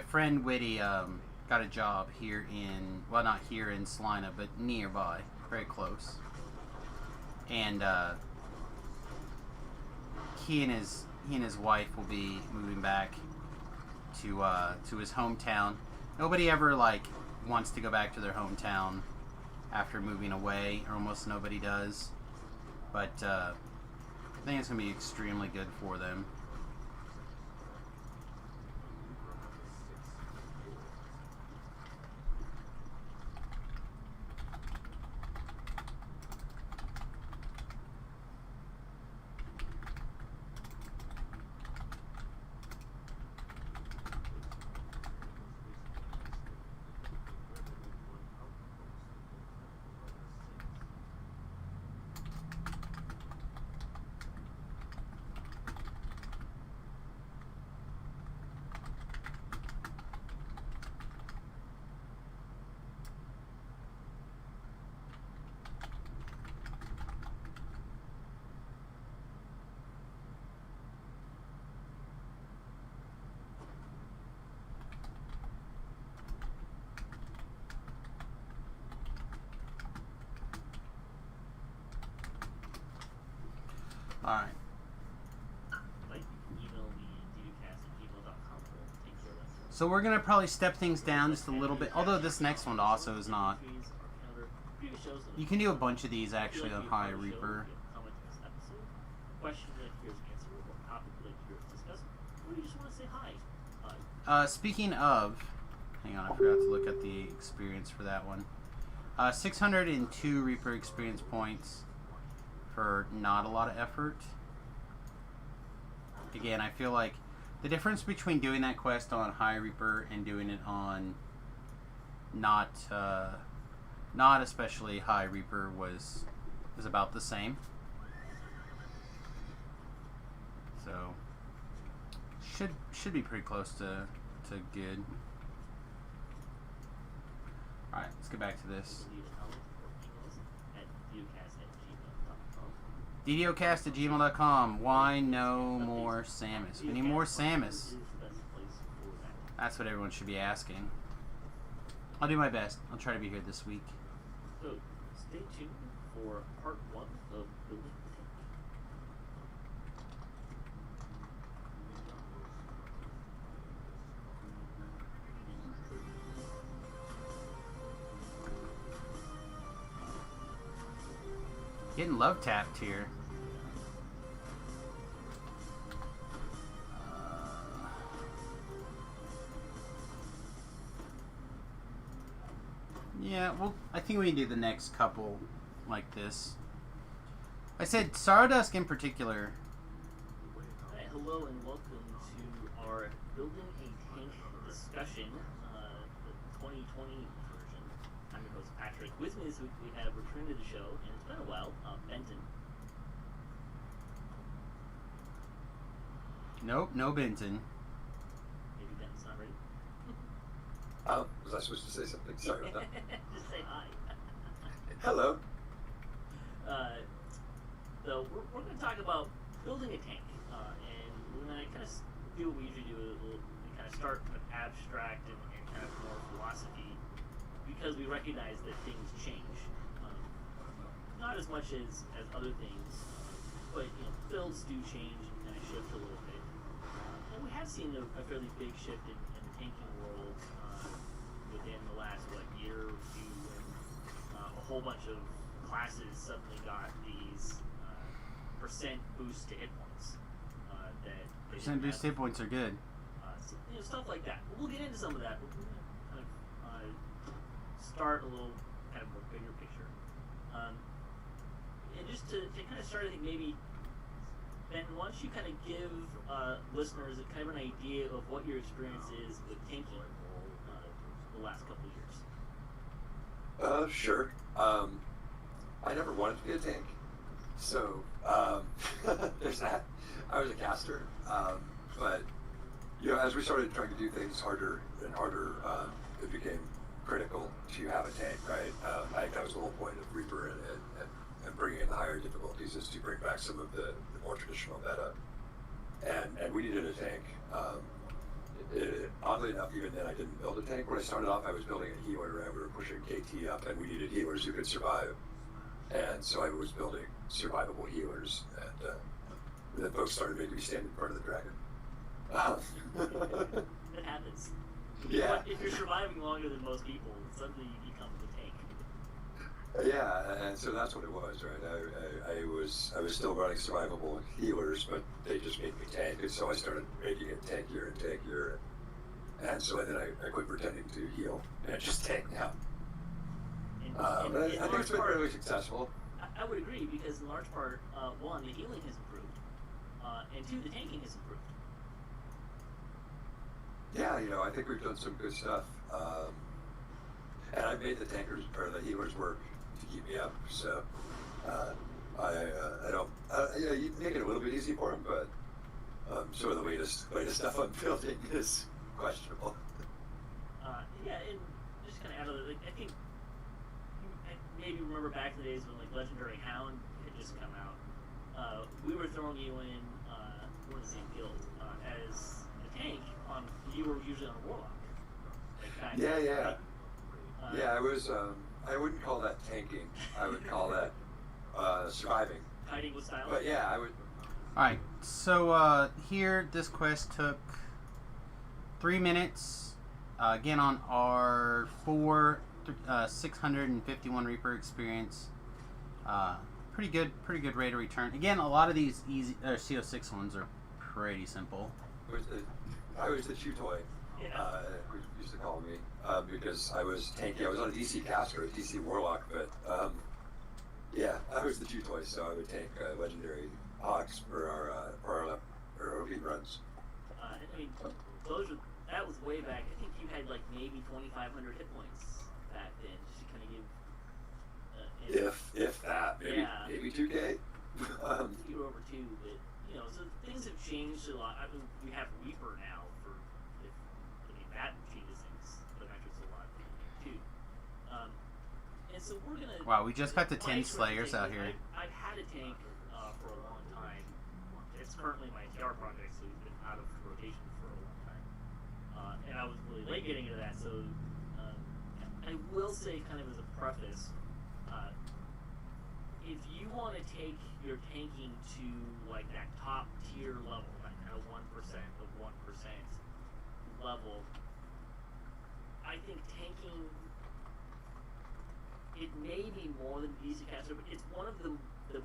Speaker 1: friend Whitty got a job here in, well, not here in Salina, but nearby, very close. And he and his wife will be moving back to his hometown. Nobody ever wants to go back to their hometown after moving away, or almost nobody does. But I think it's gonna be extremely good for them. Alright. So we're going to probably step things down just a little bit, although this next one also is not. You can do a bunch of these actually on High Reaper. Speaking of, hang on, I forgot to look at the experience for that one. 602 Reaper experience points for not a lot of effort. Again, I feel like the difference between doing that quest on High Reaper and doing it on not especially High Reaper was about the same. So should be pretty close to good. Alright, let's get back to this. DDOcast@gmail.com. Why no more Samus? We need more Samus. That's what everyone should be asking. I'll do my best. I'll try to be here this week.
Speaker 2: So, stay tuned for part 1 of Building the Tank.
Speaker 1: Getting love tapped here. Yeah, well, I think we can do the next couple like this. I said Stardust in particular.
Speaker 2: Hello and welcome to our Building a Tank discussion, the 2020 version. I'm your host Patrick. With me this week we have returned to the show, and it's been a while, Benton.
Speaker 1: Nope, no Benton.
Speaker 2: Maybe Benton's not ready.
Speaker 4: Oh, was I supposed to say something? Sorry about that.
Speaker 2: Just say hi.
Speaker 4: Hello.
Speaker 2: So we're going to talk about building a tank, and we're going to kind of do what we usually do. We'll kind of start with abstract and kind of more philosophy, because we recognize that things change. Not as much as other things, but builds do change and kind of shift a little bit. And we have seen a fairly big shift in the tanking world within the last year or two. And a whole bunch of classes suddenly got these percent boost to hit points. That
Speaker 1: Percent boost hit points are good.
Speaker 2: So, stuff like that. We'll get into some of that. But we're gonna kind of start a little kind of more bigger picture. And just to kind of start, I think maybe Ben, why don't you kind of give listeners a kind of an idea of what your experience is with tanking the last couple of years?
Speaker 4: Sure. I never wanted to be a tank, so there's that. I was a caster, but as we started trying to do things harder and harder, it became critical to have a tank, right? I think that was the whole point of Reaper and bringing in the higher difficulties is to bring back some of the more traditional meta, and we needed a tank. Oddly enough, even then I didn't build a tank. When I started off, I was building a healer, and we were pushing KT up, and we needed healers who could survive. And so I was building survivable healers, and then folks started making me stand in front of the dragon.
Speaker 2: It happens.
Speaker 4: Yeah.
Speaker 2: If you're surviving longer than most people, suddenly you become the tank.
Speaker 4: Yeah, and so that's what it was, right? I was still running survivable healers, but they just made me tank, and so I started making it tankier and tankier, and so then I quit pretending to heal and just tank now. But I think it's been really successful.
Speaker 2: I would agree, because in large part, one, the healing has improved, and two, the tanking has improved.
Speaker 4: Yeah, I think we've done some good stuff, and I made the tankers or the healers work to keep me up. So I don't. You make it a little bit easy for them, but some of the latest stuff I'm building is questionable.
Speaker 2: Yeah, and just kind of add a little, I think maybe remember back in the days when Legendary Hound had just come out. We were throwing you in. We're in the same guild as a tank. You were usually on a warlock.
Speaker 4: Yeah. I was. I wouldn't call that tanking. I would call that surviving.
Speaker 2: Hiding with style.
Speaker 4: But yeah, I would.
Speaker 1: All right. So here, this quest took 3 minutes. Again, on our 651 Reaper experience. Pretty good rate of return. Again, a lot of these easy CO6 ones are pretty simple.
Speaker 4: I was the chew toy, we used to call me, because I was tanky. I was on a DC caster, a DC warlock, but yeah, I was the chew toy, so I would tank legendary hawks for our OP runs.
Speaker 2: I mean, that was way back. I think you had maybe 2,500 hit points back then, just to kind of give.
Speaker 4: If that, maybe 2K.
Speaker 2: You were over 2, but so things have changed a lot. I mean, we have Reaper now. That changes things, but actually it's a lot too. And so we're gonna.
Speaker 1: Wow, we just got the 10 Slayers out here.
Speaker 2: I've had a tank for a long time. It's currently my TR project, so it's been out of rotation for a long time. And I was really late getting into that, so I will say, kind of as a preface, if you want to take your tanking to that top tier level, that kind of 1% of 1% level, I think tanking, it may be more than DC caster, but it's one of the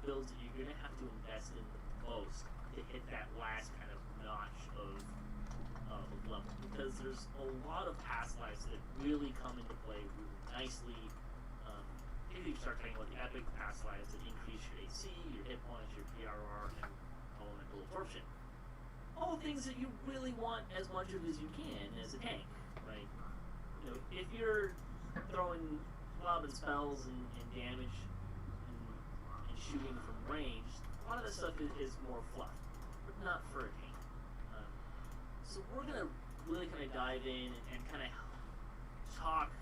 Speaker 2: builds that you're going to have to invest in the most to hit that last kind of notch of level, because there's a lot of past lives that really come into play really nicely. If you start talking about the epic past lives that increase your AC, your hit points, your PRR, and elemental absorption. All things that you really want as much of as you can as a tank, right? If you're throwing lobbing spells and damage and shooting from range, a lot of this stuff is more fluff, but not for a tank. So we're gonna really kind of dive in and kind of talk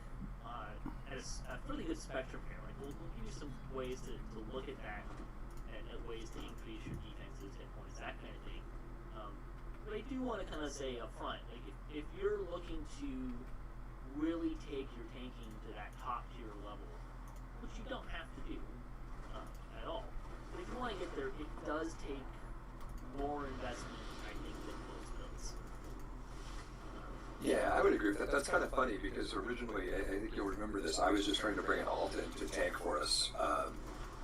Speaker 2: at a fairly good spectrum here. We'll give you some ways to look at that and ways to increase your defenses, hit points, that kind of thing. But I do want to kind of say up front, if you're looking to really take your tanking to that top tier level, which you don't have to do at all, but if you want to get there, it does take more investment, I think, than most builds.
Speaker 4: Yeah, I would agree with that. That's kind of funny because originally, I think you'll remember this, I was just trying to bring an alt in to tank for us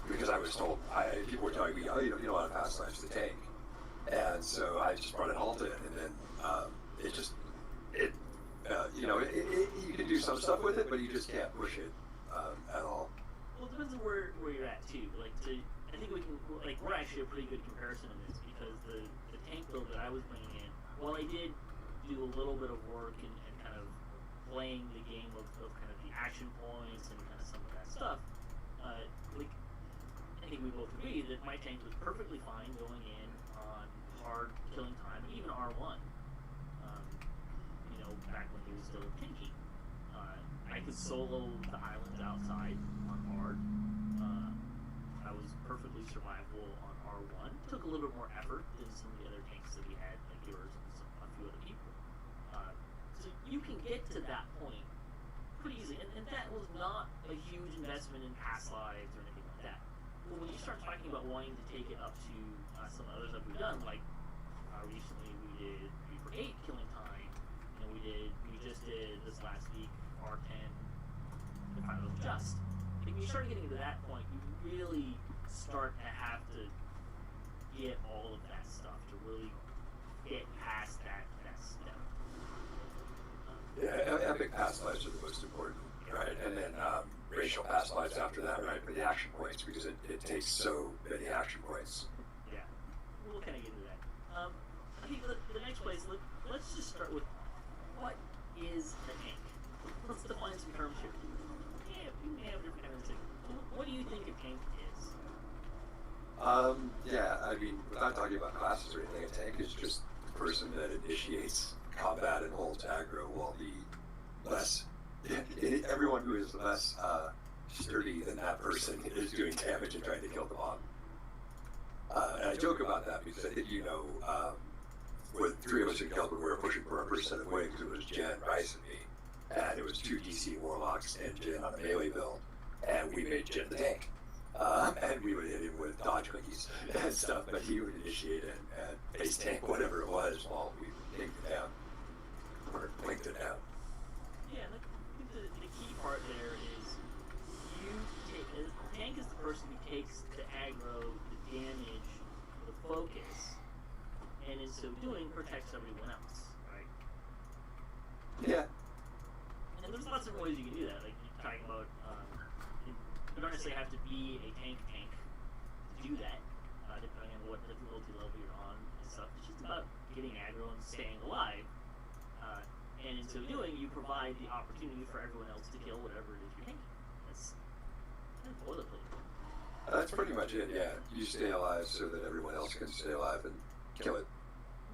Speaker 4: because I was told, people were telling me, oh, you don't want to pass lives to tank. And so I just brought an alt in, and then you can do some stuff with it, but you just can't push it at all.
Speaker 2: Well, it depends on where you're at too. I think we're actually a pretty good comparison in this because the tank build that I was bringing in, while I did do a little bit of work and kind of playing the game of kind of the action points and kind of some of that stuff, I think we both agree that my tank was perfectly fine going in on hard killing time, even R1. Back when he was still tanky. I could solo the islands outside on hard. I was perfectly survivable on R1. Took a little bit more effort than some of the other tanks that we had, like yours and a few other people. So you can get to that point pretty easily, and that was not a huge investment in past lives or anything like that. But when you start talking about wanting to take it up to some other stuff we've done, like recently we did 3 for 8 killing time. We just did this last week R10 the final just. If you start getting to that point, you really start to have to get all of that stuff to really get past that step.
Speaker 4: Yeah, epic past lives are the most important, right? And then racial past lives after that, right? For the action points, because it takes so many action points.
Speaker 2: Yeah, we'll kind of get into that. I think the next place, let's just start with what is a tank? Let's define some terms here. Yeah, we may have different terms here. What do you think a tank is?
Speaker 4: Yeah, I mean, without talking about classes or anything, a tank is just the person that initiates combat and holds aggro, while the less, everyone who is less sturdy than that person is doing damage and trying to kill the mob. And I joke about that because I think with 3 of us in Kelvin, we were pushing for a percent of wings. It was Jen, Rice, and me. And it was 2 DC Warlocks and Jen on a melee build. And we made Jen the tank. And we would hit him with dodge cookies and stuff, but he would initiate and base tank whatever it was while we blinked it down. Or blinked it down.
Speaker 2: Yeah, I think the key part there is a tank is the person who takes the aggro, the damage, the focus, and in so doing protects everyone else, right?
Speaker 4: Yeah.
Speaker 2: And there's lots of ways you can do that. Like you're talking about, you don't necessarily have to be a tank to do that, depending on what difficulty level you're on and stuff. It's just about getting aggro and staying alive. And in so doing, you provide the opportunity for everyone else to kill whatever it is you're tanking. That's kind of boilerplate.
Speaker 4: That's pretty much it, yeah. You stay alive so that everyone else can stay alive and kill it.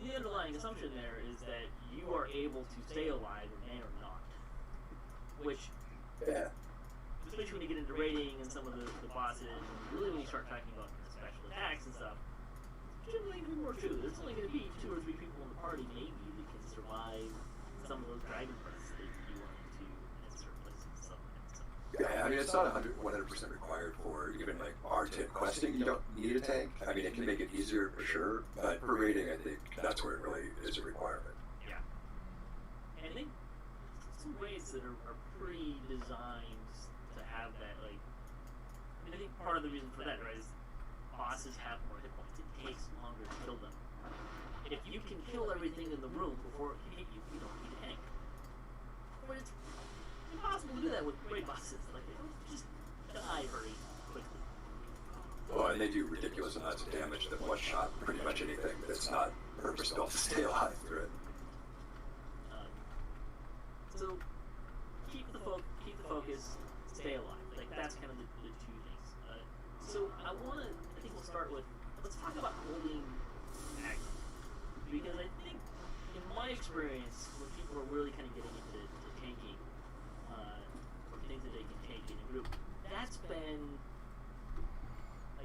Speaker 2: The underlying assumption there is that you are able to stay alive or may or not. Which,
Speaker 4: yeah,
Speaker 2: especially when you get into raiding and some of the bosses, and really when you start talking about special attacks and stuff, it's generally going to be more true. There's only going to be 2 or 3 people in the party maybe that can survive some of those dragon fights that you run into in certain places and stuff.
Speaker 4: Yeah, I mean, it's not 100% required for even like R10 questing. You don't need a tank. I mean, it can make it easier for sure, but for raiding, I think that's where it really is a requirement.
Speaker 2: Yeah. And I think some ways that are pre-designed to have that, like, I think part of the reason for that, right, is bosses have more hit points. It takes longer to kill them. If you can kill everything in the room before it can hit you, you don't need a tank. But it's impossible to do that with great bosses. Like, they don't just die very quickly.
Speaker 4: Oh, and they do ridiculous amounts of damage that one-shot pretty much anything that's not purpose-built to stay alive through it.
Speaker 2: So, keep the focus, stay alive. Like, that's kind of the 2 things. So, I think we'll start with, let's talk about holding aggro. Because I think, in my experience, when people are really kind of getting into tanking, or things that they can tank in a group, that's been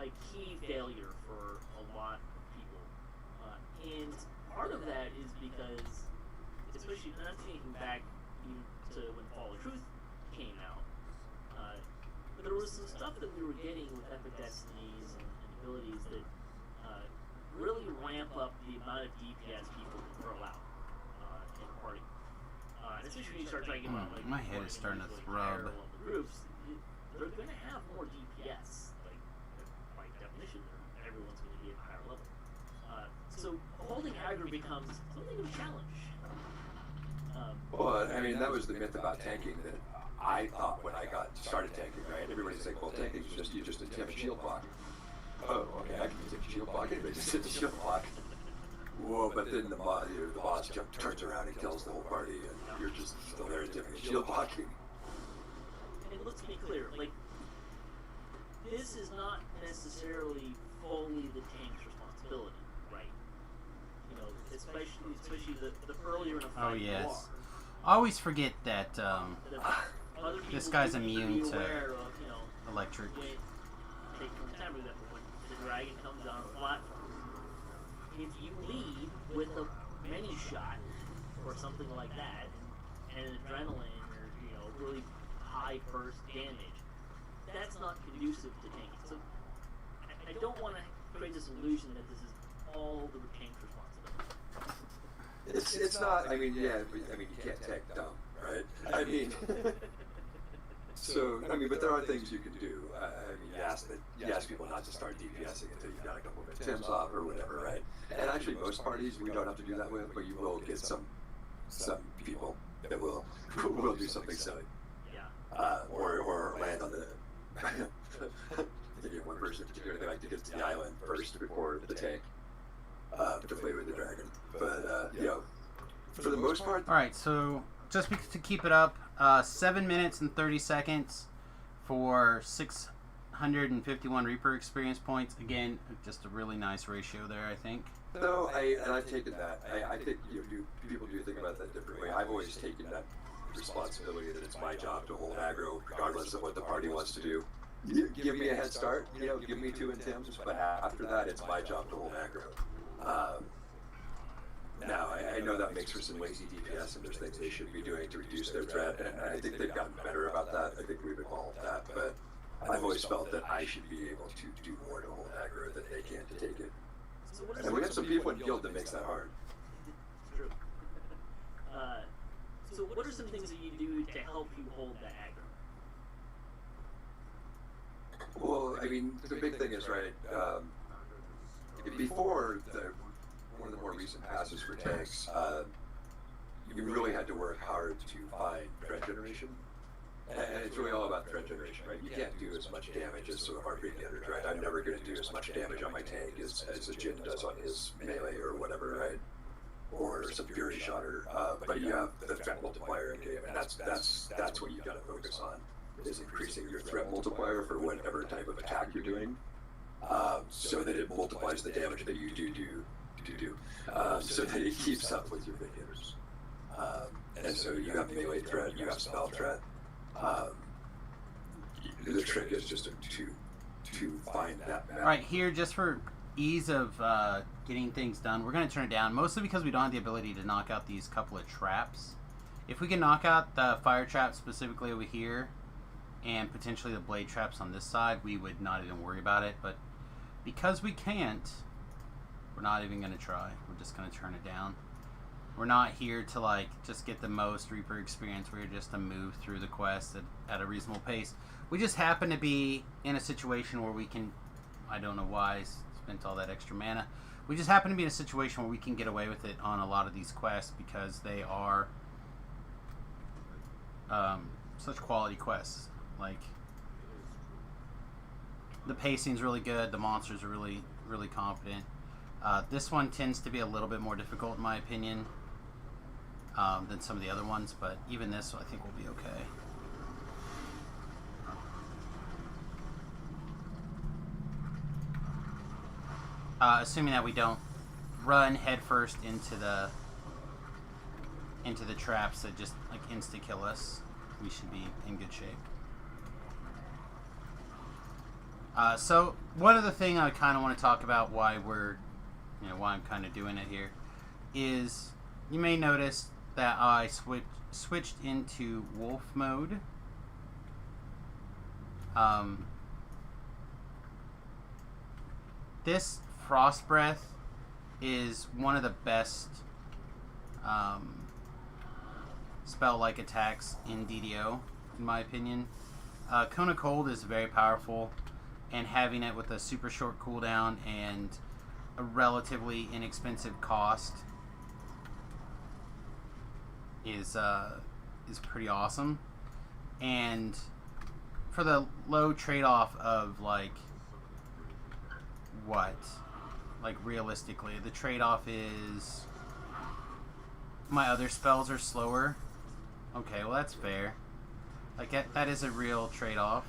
Speaker 2: a key failure for a lot of people. And part of that is because, especially not thinking back to when Fall of Truth came out, there was some stuff that we were getting with Epic Destinies and abilities that really ramp up the amount of DPS people can throw out in a party. And especially when you start talking about like
Speaker 1: my head is starting to throb.
Speaker 2: Groups, they're going to have more DPS. Like by definition, everyone's going to be at a higher level. So holding aggro becomes something of a challenge.
Speaker 4: Well, I mean, that was the myth about tanking that I thought when I got started tanking, right? Everybody's like, well, tanking is just, you just attempt a shield block. Oh, okay, I can attempt a shield block. Anybody just hit the shield block. Whoa, but then the boss turns around and kills the whole party, and you're just still there attempting shield blocking.
Speaker 2: And let's be clear, like, this is not necessarily fully the tank's responsibility, right? You know, especially the earlier in a fight you are.
Speaker 1: I always forget that
Speaker 2: Other
Speaker 1: this
Speaker 2: people
Speaker 1: guy's
Speaker 2: need
Speaker 1: immune
Speaker 2: be
Speaker 1: to
Speaker 2: aware of, you know,
Speaker 1: electric.
Speaker 2: take for example, when the dragon comes down on the platform, if you lead with a mini shot or something like that, and adrenaline or really high burst damage, that's not conducive to tanking. So I don't want to create this illusion that this is all the tank's responsibility.
Speaker 4: It's not. I mean, yeah. I mean, you can't tank dumb, right? I mean. So, I mean, but there are things you can do. I mean, you ask people not to start DPSing until you've got a couple of attempts off or whatever, right? And actually, most parties we don't have to do that with, but you will get some people that will do something silly.
Speaker 2: Yeah.
Speaker 4: Or land on the. I think one person in particular, they like to get to the island first before the tank to play with the dragon. But for the most part.
Speaker 1: All right, so just to keep it up, 7 minutes and 30 seconds for 651 Reaper experience points. Again, just a really nice ratio there, I think.
Speaker 4: No, I've taken that. I think people do think about that differently. I've always taken that responsibility that it's my job to hold aggro regardless of what the party wants to do. Give me a head start, give me 2 attempts, but after that, it's my job to hold aggro. Now, I know that makes for some lazy DPS, and there's things they should be doing to reduce their threat, and I think they've gotten better about that. I think we've evolved that, but I've always felt that I should be able to do more to hold aggro than they can to take it. And we have some people in guild that makes that hard.
Speaker 2: It's true. So what are some things that you do to help you hold that aggro?
Speaker 4: Well, I mean, the big thing is, right, before one of the more recent passes for tanks, you really had to work hard to find threat generation. And it's really all about threat generation, right? You can't do as much damage as some of our beginners, right? I'm never going to do as much damage on my tank as a Jin does on his melee or whatever, right? Or some Fury Shotter. But you have the threat multiplier in game, and that's what you've got to focus on, is increasing your threat multiplier for whatever type of attack you're doing, so that it multiplies the damage that you do, so that it keeps up with your beginners. And so you have melee threat, you have spell threat. The trick is just to find that balance.
Speaker 1: All right, here, just for ease of getting things done, we're going to turn it down, mostly because we don't have the ability to knock out these couple of traps. If we can knock out the fire trap specifically over here, and potentially the blade traps on this side, we would not even worry about it. But because we can't, we're not even going to try. We're just going to turn it down. We're not here to just get the most Reaper experience. We're here just to move through the quest at a reasonable pace. We just happen to be in a situation where we can, I don't know why I spent all that extra mana. We just happen to be in a situation where we can get away with it on a lot of these quests because they are such quality quests. Like, the pacing's really good. The monsters are really, really confident. This one tends to be a little bit more difficult in my opinion than some of the other ones, but even this I think will be okay. Assuming that we don't run headfirst into the traps that just insta kill us, we should be in good shape. So one other thing I kind of want to talk about why I'm kind of doing it here is you may notice that I switched into wolf mode. This Frost Breath is one of the best spell-like attacks in DDO, in my opinion. Cone of Cold is very powerful, and having it with a super short cooldown and a relatively inexpensive cost is pretty awesome. And for the low trade-off of like what? Like realistically, the trade-off is my other spells are slower. Okay, well that's fair. Like that is a real trade-off.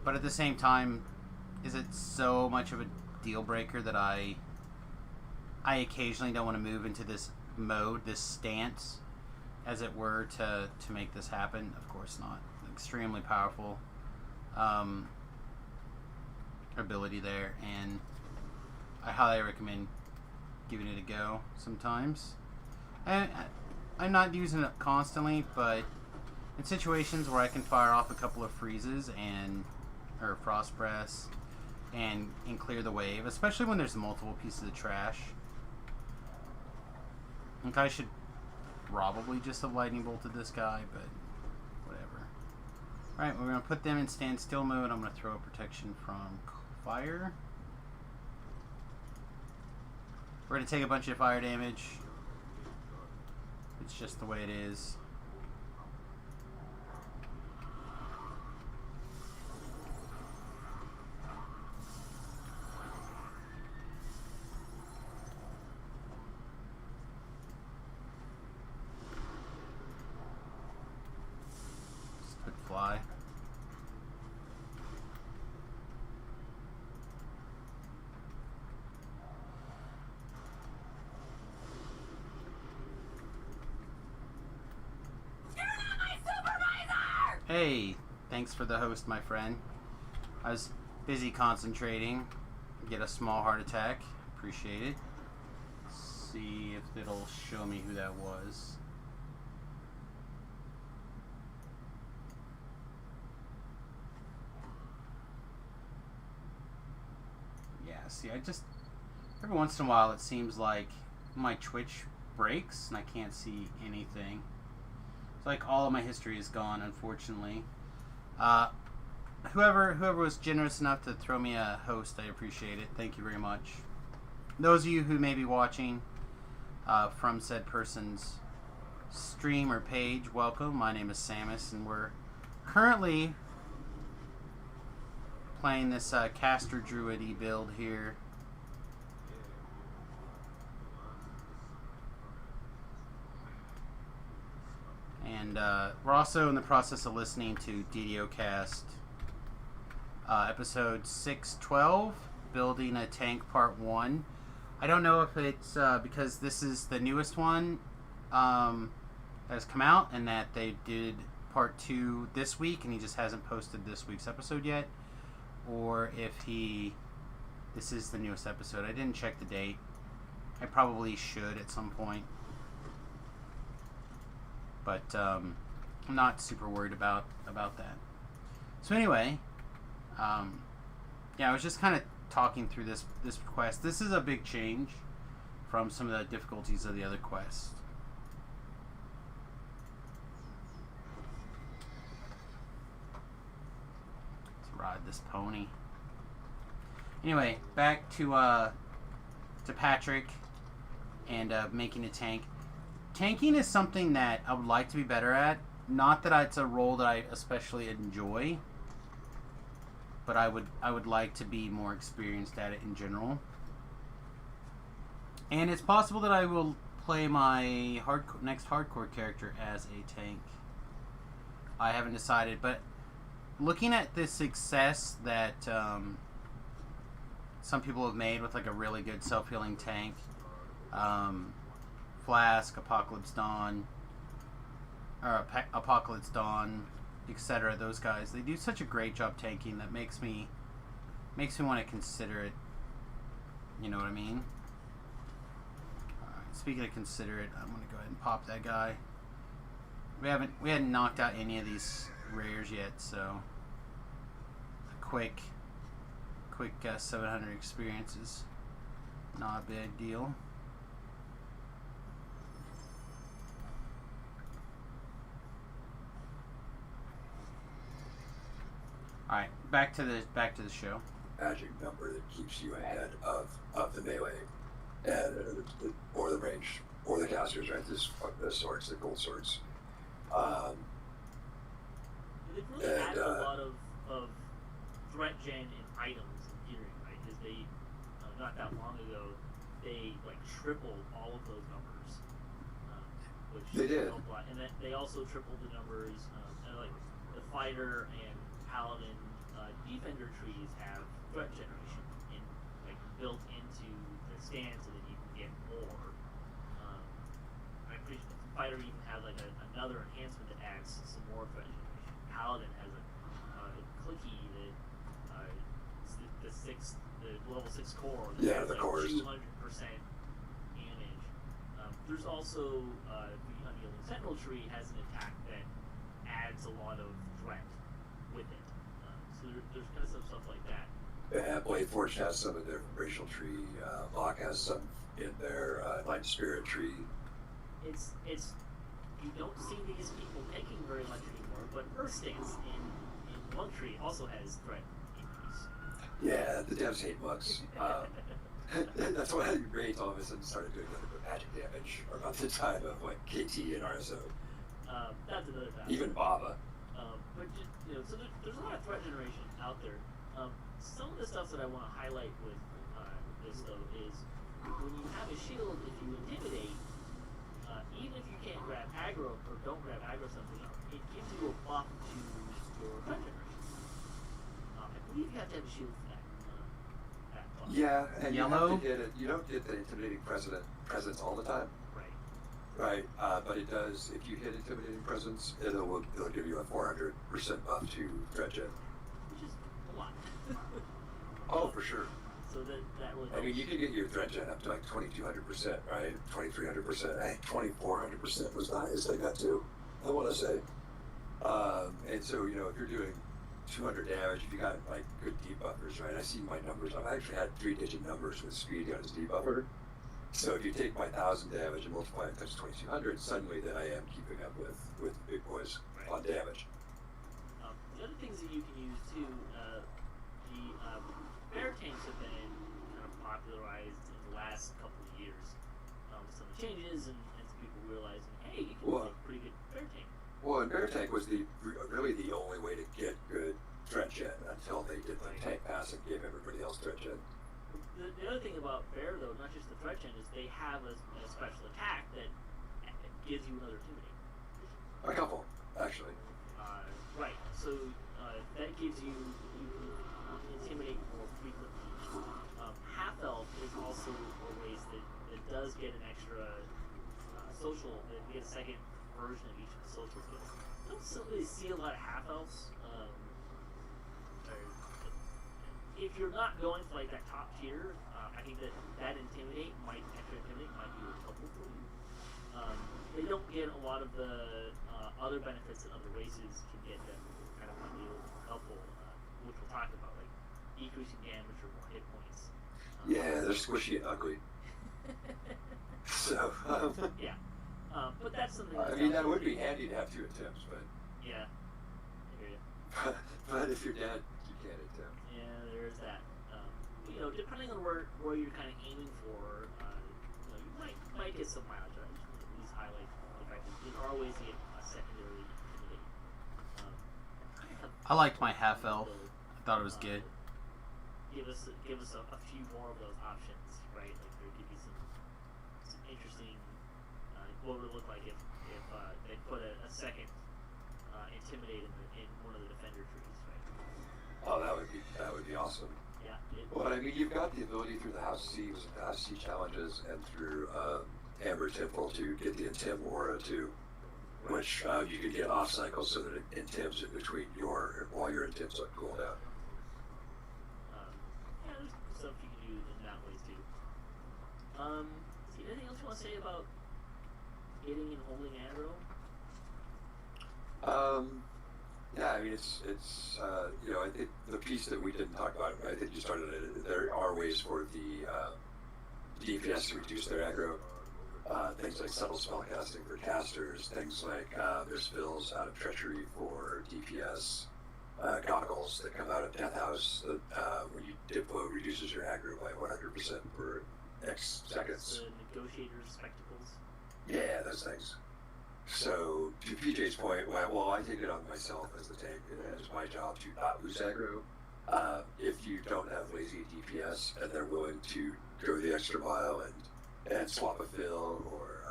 Speaker 1: But at the same time, is it so much of a deal breaker that I occasionally don't want to move into this mode, this stance, as it were, to make this happen? Of course not. Extremely powerful ability there, and I highly recommend giving it a go sometimes. I'm not using it constantly, but in situations where I can fire off a couple of freezes or frost breaths and clear the wave, especially when there's multiple pieces of trash. I think I should probably just have lightning bolted this guy, but whatever. Alright, we're going to put them in standstill mode. I'm going to throw a protection from fire. We're going to take a bunch of fire damage. It's just the way it is. Just could fly. Hey, thanks for the host, my friend. I was busy concentrating. Get a small heart attack. Appreciate it. Let's see if it'll show me who that was. Yeah, see, every once in a while it seems like my Twitch breaks and I can't see anything. Like all of my history is gone, unfortunately. Whoever was generous enough to throw me a host, I appreciate it. Thank you very much. Those of you who may be watching from said person's stream or page, welcome. My name is Samus, and we're currently playing this caster Druid build here. And we're also in the process of listening to DDO Cast episode 612, Building a Tank Part 1. I don't know if it's because this is the newest one that has come out and that they did Part 2 this week and he just hasn't posted this week's episode yet, or if this is the newest episode. I didn't check the date. I probably should at some point. But I'm not super worried about that. So anyway, yeah, I was just kind of talking through this quest. This is a big change from some of the difficulties of the other quests. Let's ride this pony. Anyway, back to Patrick and making a tank. Tanking is something that I would like to be better at. Not that it's a role that I especially enjoy, but I would like to be more experienced at it in general. And it's possible that I will play my next hardcore character as a tank. I haven't decided, but looking at the success that some people have made with like a really good self-healing tank, Flask, Apocalypse Dawn, etc. Those guys, they do such a great job tanking that makes me want to consider it. You know what I mean? Alright, speaking of consider it, I'm gonna go ahead and pop that guy. We hadn't knocked out any of these rares yet, so a quick 700 experience is not a big deal. All right, back to the show.
Speaker 4: magic number that keeps you ahead of the melee and or the range or the casters, right? The swords, the gold swords.
Speaker 2: They've really added a lot of threat gen and items in gearing, right? Because they not that long ago they like tripled all of those numbers, which
Speaker 4: They did.
Speaker 2: helped a lot. And then they also tripled the numbers. And like the fighter and paladin defender trees have threat generation in like built into the stand, so that you can get more. I'm pretty sure the fighter even has like another enhancement that adds some more threat generation. Paladin has a clicky that the level 6 core that has
Speaker 4: the
Speaker 2: like
Speaker 4: cores.
Speaker 2: 200% damage. There's also the Unyielding Sentinel tree has an attack that adds a lot of threat with it. So there's kind of some stuff like that.
Speaker 4: Yeah, Blade Forge has some in their racial tree. Locke has some in their Light Spirit tree.
Speaker 2: It's you don't see these people taking very much anymore, but Earth Stance in one tree also has threat increase.
Speaker 4: Yeah, the devs hate bugs. That's why Raids all of a sudden started doing nothing but magic damage around the time of like KT and RSO.
Speaker 2: That's another factor.
Speaker 4: Even Baba.
Speaker 2: But just, so there's a lot of threat generation out there. Some of the stuff that I want to highlight with this though is when you have a shield, if you intimidate, even if you can't grab aggro or don't grab aggro something, it gives you a buff to your threat generation. I believe you have to have a shield for that. That buff.
Speaker 4: Yeah, and
Speaker 1: Yellow?
Speaker 4: you have to get it. You don't get the intimidating presence all the time.
Speaker 2: Right.
Speaker 4: Right, but it does. If you hit intimidating presence, it'll give you a 400% buff to threat gen.
Speaker 2: Which is a lot.
Speaker 4: Oh, for sure.
Speaker 2: So that really helps.
Speaker 4: I mean, you can get your threat gen up to like 2,200%, right? 2,300%. I think 2,400% was the highest I got to. I want to say. And so if you're doing 200 damage, if you got like good debuffers, right? I see my numbers. I've actually had 3-digit numbers with speed on his debuffer. So if you take my 1,000 damage and multiply it times 2,200, suddenly then I am keeping up with the big boys on damage.
Speaker 2: The other things that you can use too, the bear tanks have been kind of popularized in the last couple of years. With some changes and some people realizing, hey, you can make a pretty good bear tank.
Speaker 4: Well, and bear tank was really the only way to get good threat gen until they did the tank pass and gave everybody else threat gen.
Speaker 2: The other thing about bear though, not just the threat gen, is they have a special attack that gives you another intimidate.
Speaker 4: A couple, actually.
Speaker 2: Right. So that gives you can intimidate more frequently. Half elf is also a race that does get an extra social. They get a second version of each of the social skills. I don't really see a lot of half elves. If you're not going for like that top tier, I think that intimidate might be helpful for you. They don't get a lot of the other benefits that other races can get that kind of might be helpful, which we'll talk about, like decreasing damage or more hit points.
Speaker 4: Yeah, they're squishy and ugly. So.
Speaker 2: Yeah. But that's something.
Speaker 4: I mean, that would be handy to have 2 attempts, but.
Speaker 2: Yeah. I hear you.
Speaker 4: But if you're dead, you can't attempt.
Speaker 2: Yeah, there's that. Depending on where you're kind of aiming for, you might get some mileage. I just want to at least highlight the fact that there are ways to get a secondary intimidate.
Speaker 1: I liked my half elf. I thought it was good.
Speaker 2: Give us a few more of those options, right? Like there could be some interesting. What would it look like if they put a second intimidate in one of the defender trees, right?
Speaker 4: Oh, that would be awesome.
Speaker 2: Yeah.
Speaker 4: Well, I mean, you've got the ability through the House C challenges and through Amber Temple to get the Intim Aura too, which you can get off cycle so that it intims in between while your intims on cooldown.
Speaker 2: Yeah, there's stuff you can do in that way too. Anything else you want to say about hitting and holding aggro?
Speaker 4: Yeah, I mean, it's I think the piece that we didn't talk about, I think you started it, there are ways for the DPS to reduce their aggro. Things like subtle spellcasting for casters, things like there's fills out of treachery for DPS. goggles that come out of Death House that when you dip low reduces your aggro by 100% for X seconds.
Speaker 2: The negotiator's spectacles.
Speaker 4: Yeah, those things. So, to PJ's point, well, I take it on myself as the tank, and it's my job to not lose aggro. If you don't have lazy DPS and they're willing to go the extra mile and swap a fill or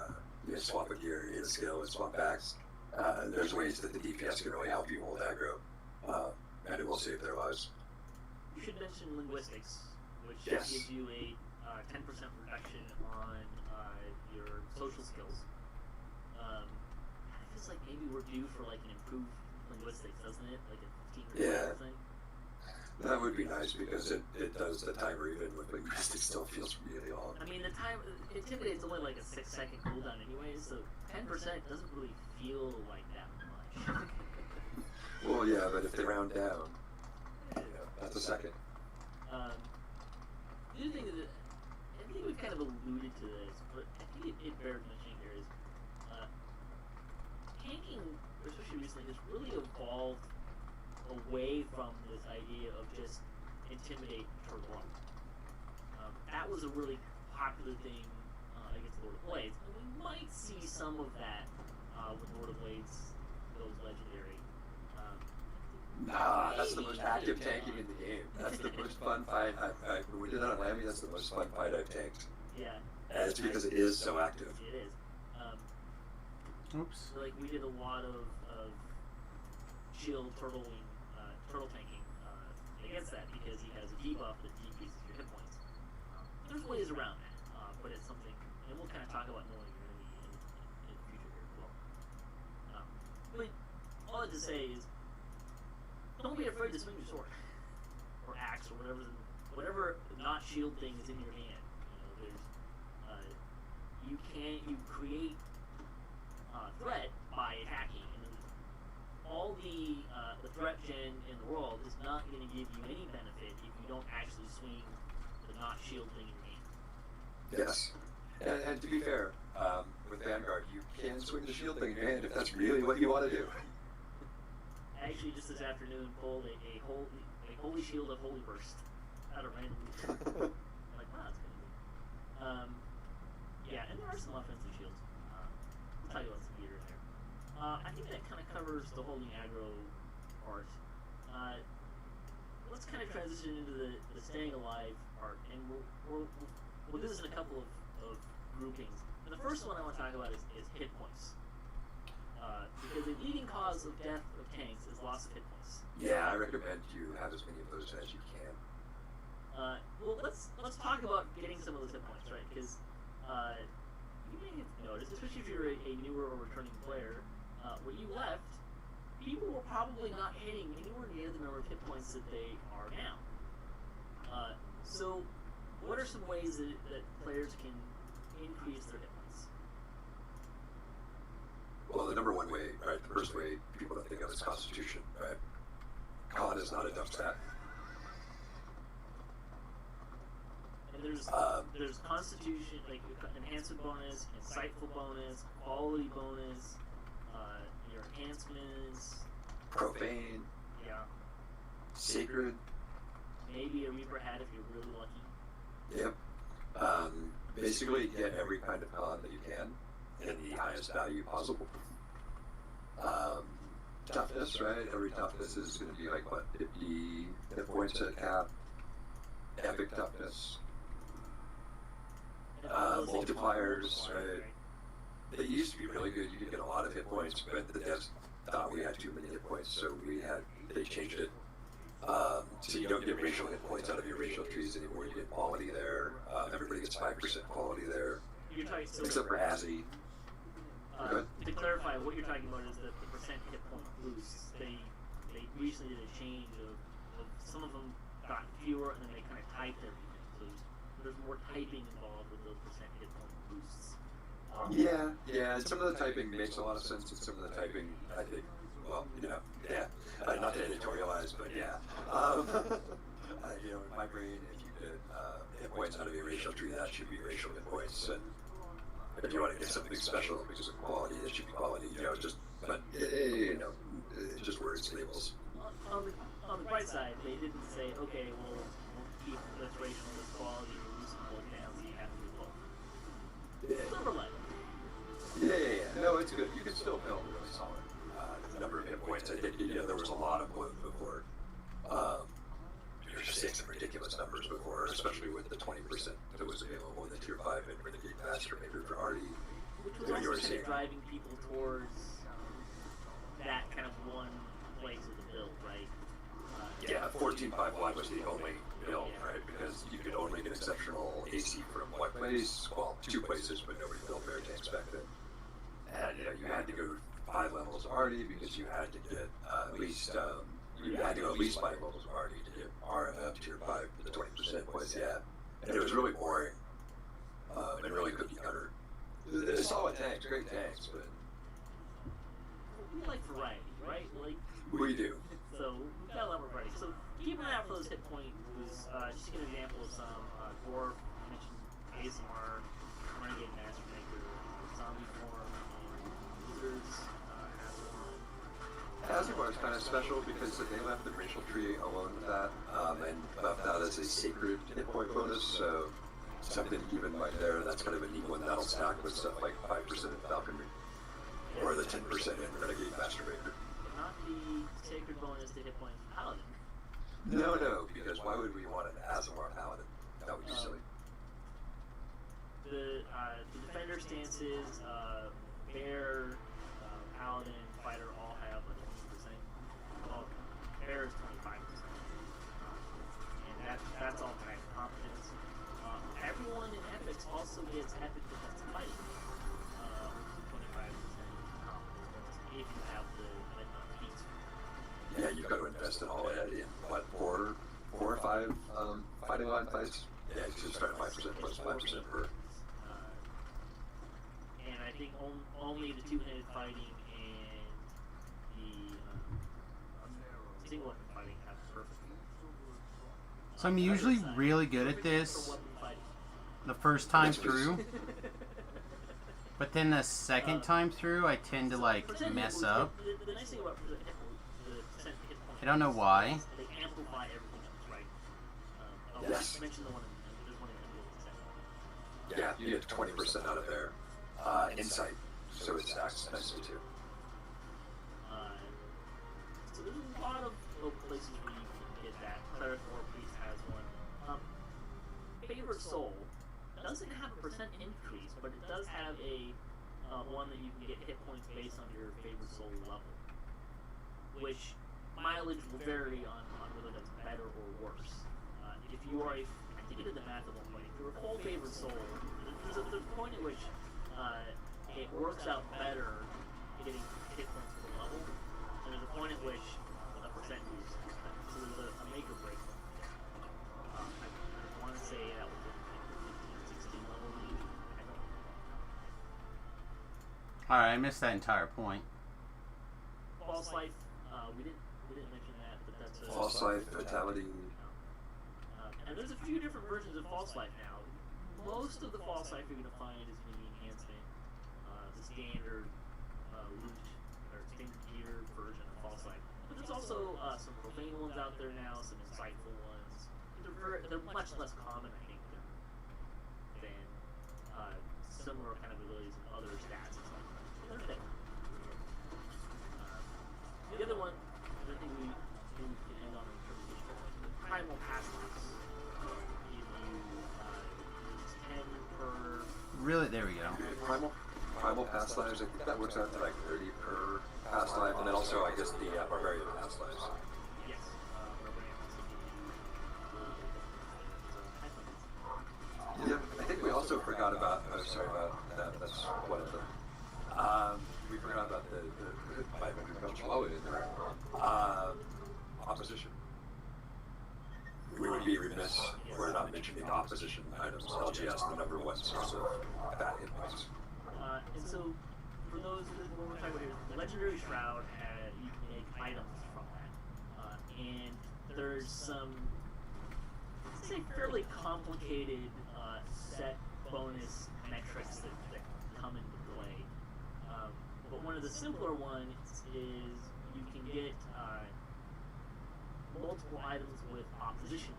Speaker 4: swap a gear, hit a skill, and swap backs, there's ways that the DPS can really help you hold aggro, and it will save their lives.
Speaker 2: You should mention linguistics, which
Speaker 4: Yes.
Speaker 2: gives you a 10% reduction on your social skills. It feels like maybe we're due for like an improved linguistics, doesn't it? Like a 15 or 20 thing.
Speaker 4: That would be nice because it does the timer even with linguistics still feels really long.
Speaker 2: I mean, the time Intimidate's only like a 6-second cooldown anyway, so 10% doesn't really feel like that much.
Speaker 4: Well, yeah, but if they round down, that's a second.
Speaker 2: The other thing that I think we've kind of alluded to this, but I think it bears mentioning here is tanking, especially recently, has really evolved away from this idea of just intimidate for one. That was a really popular thing against Lord of Blades, and we might see some of that with Lord of Blades goes legendary.
Speaker 4: Nah, that's the most active tanking in the game. That's the most fun fight. When we did that on Lammy, that's the most fun fight I've tanked.
Speaker 2: Yeah.
Speaker 4: And it's because it is so active.
Speaker 2: It is.
Speaker 1: Oops.
Speaker 2: Like we did a lot of shield turtle tanking against that because he has a debuff that decreases your hit points. There's ways around that, but it's something, and we'll kind of talk about knowing your enemy in the future here as well. But all I have to say is, don't be afraid to swing your sword or axe or whatever not shield thing is in your hand. You create threat by attacking, and all the threat gen in the world is not going to give you any benefit if you don't actually swing the not shield thing in your hand.
Speaker 4: Yes. And to be fair, with Vanguard, you can swing the shield thing in your hand if that's really what you want to do.
Speaker 2: I actually just this afternoon pulled a holy shield of holy burst out of random. I'm like, wow, that's kind of good. Yeah, and there are some offensive shields. I'll tell you about some gear there. I think that kind of covers the holding aggro part. Let's kind of transition into the staying alive part, and we'll do this in a couple of groupings. And the first one I want to talk about is hit points. Because a leading cause of death of tanks is loss of hit points.
Speaker 4: Yeah, I recommend you have as many of those as you can.
Speaker 2: Well, let's talk about getting some of those hit points, right? Because you may have noticed, especially if you're a newer or returning player, when you left, people were probably not hitting anywhere near the number of hit points that they are now. So, what are some ways that players can increase their hit points?
Speaker 4: Well, the number one way, right, the first way people don't think of is Constitution, right? Con is not a dump stat.
Speaker 2: And there's Constitution, like enhancement bonus, insightful bonus, quality bonus, your enhancements.
Speaker 4: Profane,
Speaker 2: Yeah.
Speaker 4: Sacred,
Speaker 2: Maybe a Reaper hat if you're really lucky.
Speaker 4: yep. Basically, get every kind of con that you can in the highest value possible. Toughness, right? Every toughness is going to be like, what, 50 hit points at cap. Epic toughness. Multipliers, right? They used to be really good. You could get a lot of hit points, but the devs thought we had too many hit points, so they changed it. So you don't get racial hit points out of your racial trees anymore. You get quality there. Everybody gets 5% quality there,
Speaker 2: You're talking, so,
Speaker 4: except for Azzy. Good.
Speaker 2: to clarify, what you're talking about is the percent hit point boosts. They recently did a change of some of them got fewer, and then they kind of typed everything. So there's more typing involved with those percent hit point boosts.
Speaker 4: Yeah, and some of the typing makes a lot of sense, and some of the typing, I think, well, not to editorialize, but yeah. In my brain, if you could hit points out of your racial tree, that should be racial hit points, and if you want to get something special because of quality, it should be quality, but, just words, labels.
Speaker 2: On
Speaker 4: it's good. You can still build really solid. The number of hit points, I think, there was a lot of bloat before. You're just seeing some ridiculous numbers before, especially with the 20% that was available in the Tier 5 and Renegade Master Maker for Artie.
Speaker 3: Which was also kind of driving people towards that kind of one place of the build, right?
Speaker 4: Yeah, 14.5.1 was the only build, right? Because you could only get exceptional AC from one place, well, 2 places, but nobody built bear tanks back then. And you had to go 5 levels of Artie because you had to get at least you had to go at least 5 levels of Artie to get up Tier 5 for the 20% points. Yeah, and it was really boring and really cookie cutter. They're solid tanks, great tanks, but
Speaker 3: We like variety, right? Like
Speaker 4: we do.
Speaker 3: so we've got a lot of variety. So keep an eye out for those hit points. Just to give an example of some Dwarf, I mentioned ASMR, Renegade Master Maker, Zombie Form, and Wizards has one.
Speaker 4: Azubar is kind of special because they left the racial tree alone with that, and left that as a sacred hit point bonus, so something even right there, that's kind of a neat one that'll stack with stuff like 5% in Falconry, or the 10% in Renegade Master Maker.
Speaker 3: Not the sacred bonus to hit points from Paladin.
Speaker 4: No, because why would we want an Azamar Paladin? That would be silly.
Speaker 3: The defender stances, Bear, Paladin, Fighter all have a 20%. Well, Bear is 25%. And that's all kind of competence. Everyone in Epics also gets Epic Defensive Fighting. 25% competence bonus if you have the enough feats.
Speaker 4: Yeah, you've got to invest in all that in, what, 4 or 5 fighting line fights? Yeah, you should start at 5% plus 5% per.
Speaker 3: And I think only the two-handed fighting and the single weapon fighting have perfect.
Speaker 1: So I'm usually really good at this the first time through, but then the second time through I tend to like mess up.
Speaker 3: The nice thing about the percent hit points,
Speaker 1: I don't know why.
Speaker 3: they amplify everything else, right?
Speaker 4: Yes.
Speaker 3: I mentioned the one in there's one in the
Speaker 4: Yeah, you get 20% out of their insight, so it stacks nicely too.
Speaker 3: So there's a lot of places where you can get that. Cleric or Priest has one. Favorite Soul doesn't have a percent increase, but it does have a one that you can get hit points based on your Favorite Soul level, which mileage will vary on whether that's better or worse. If you are I think you did the math at one point. If you're a full Favorite Soul, there's a point at which it works out better getting hit points per level, and there's a point at which a percent boost. So there's a make or break. I want to say that was in 16 level range. I don't know.
Speaker 1: Alright, I missed that entire point.
Speaker 3: False Life, we didn't mention that, but that's a
Speaker 4: False Life, Vitality.
Speaker 3: And there's a few different versions of False Life now. Most of the False Life you're going to find is going to be enhancement, the standard loot or standard gear version of False Life. But there's also some profane ones out there now, some insightful ones. They're much less common, I think, than similar kind of abilities and other stats and stuff. But they're there. The other one, I think we can end on in terms of the Primal Passives. Give you 10 per.
Speaker 1: Really, there we go.
Speaker 4: Primal past lives, I think that works out to like 30 per past life, and then also I guess the barbarian past lives.
Speaker 3: Yes.
Speaker 4: Yeah, I think we also forgot about. Oh, sorry about that. That's one of them. We forgot about the 500 belch load in there. Opposition. We would be remiss if we're not mentioning opposition items. LGS, the number one source of bad hit points.
Speaker 3: And so, for those when we're talking about here, the Legendary Shroud, you can make items from that. And there's some, let's say, fairly complicated set bonus metrics that come into play. But one of the simpler ones is you can get multiple items with opposition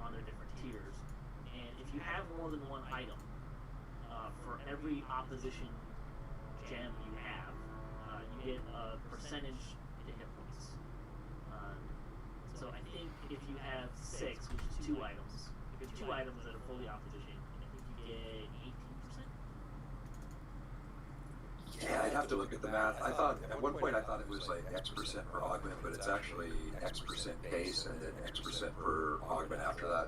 Speaker 3: on their different tiers. And if you have more than one item,
Speaker 2: for every opposition gem you have, you get a percentage to hit points. So I think if you have 6, which is 2 items, if you have 2 items that are fully opposition, I think you get 18%.
Speaker 4: Yeah, I'd have to look at the math. I thought at one point it was like X% per augment, but it's actually X% base and then X% per augment after that.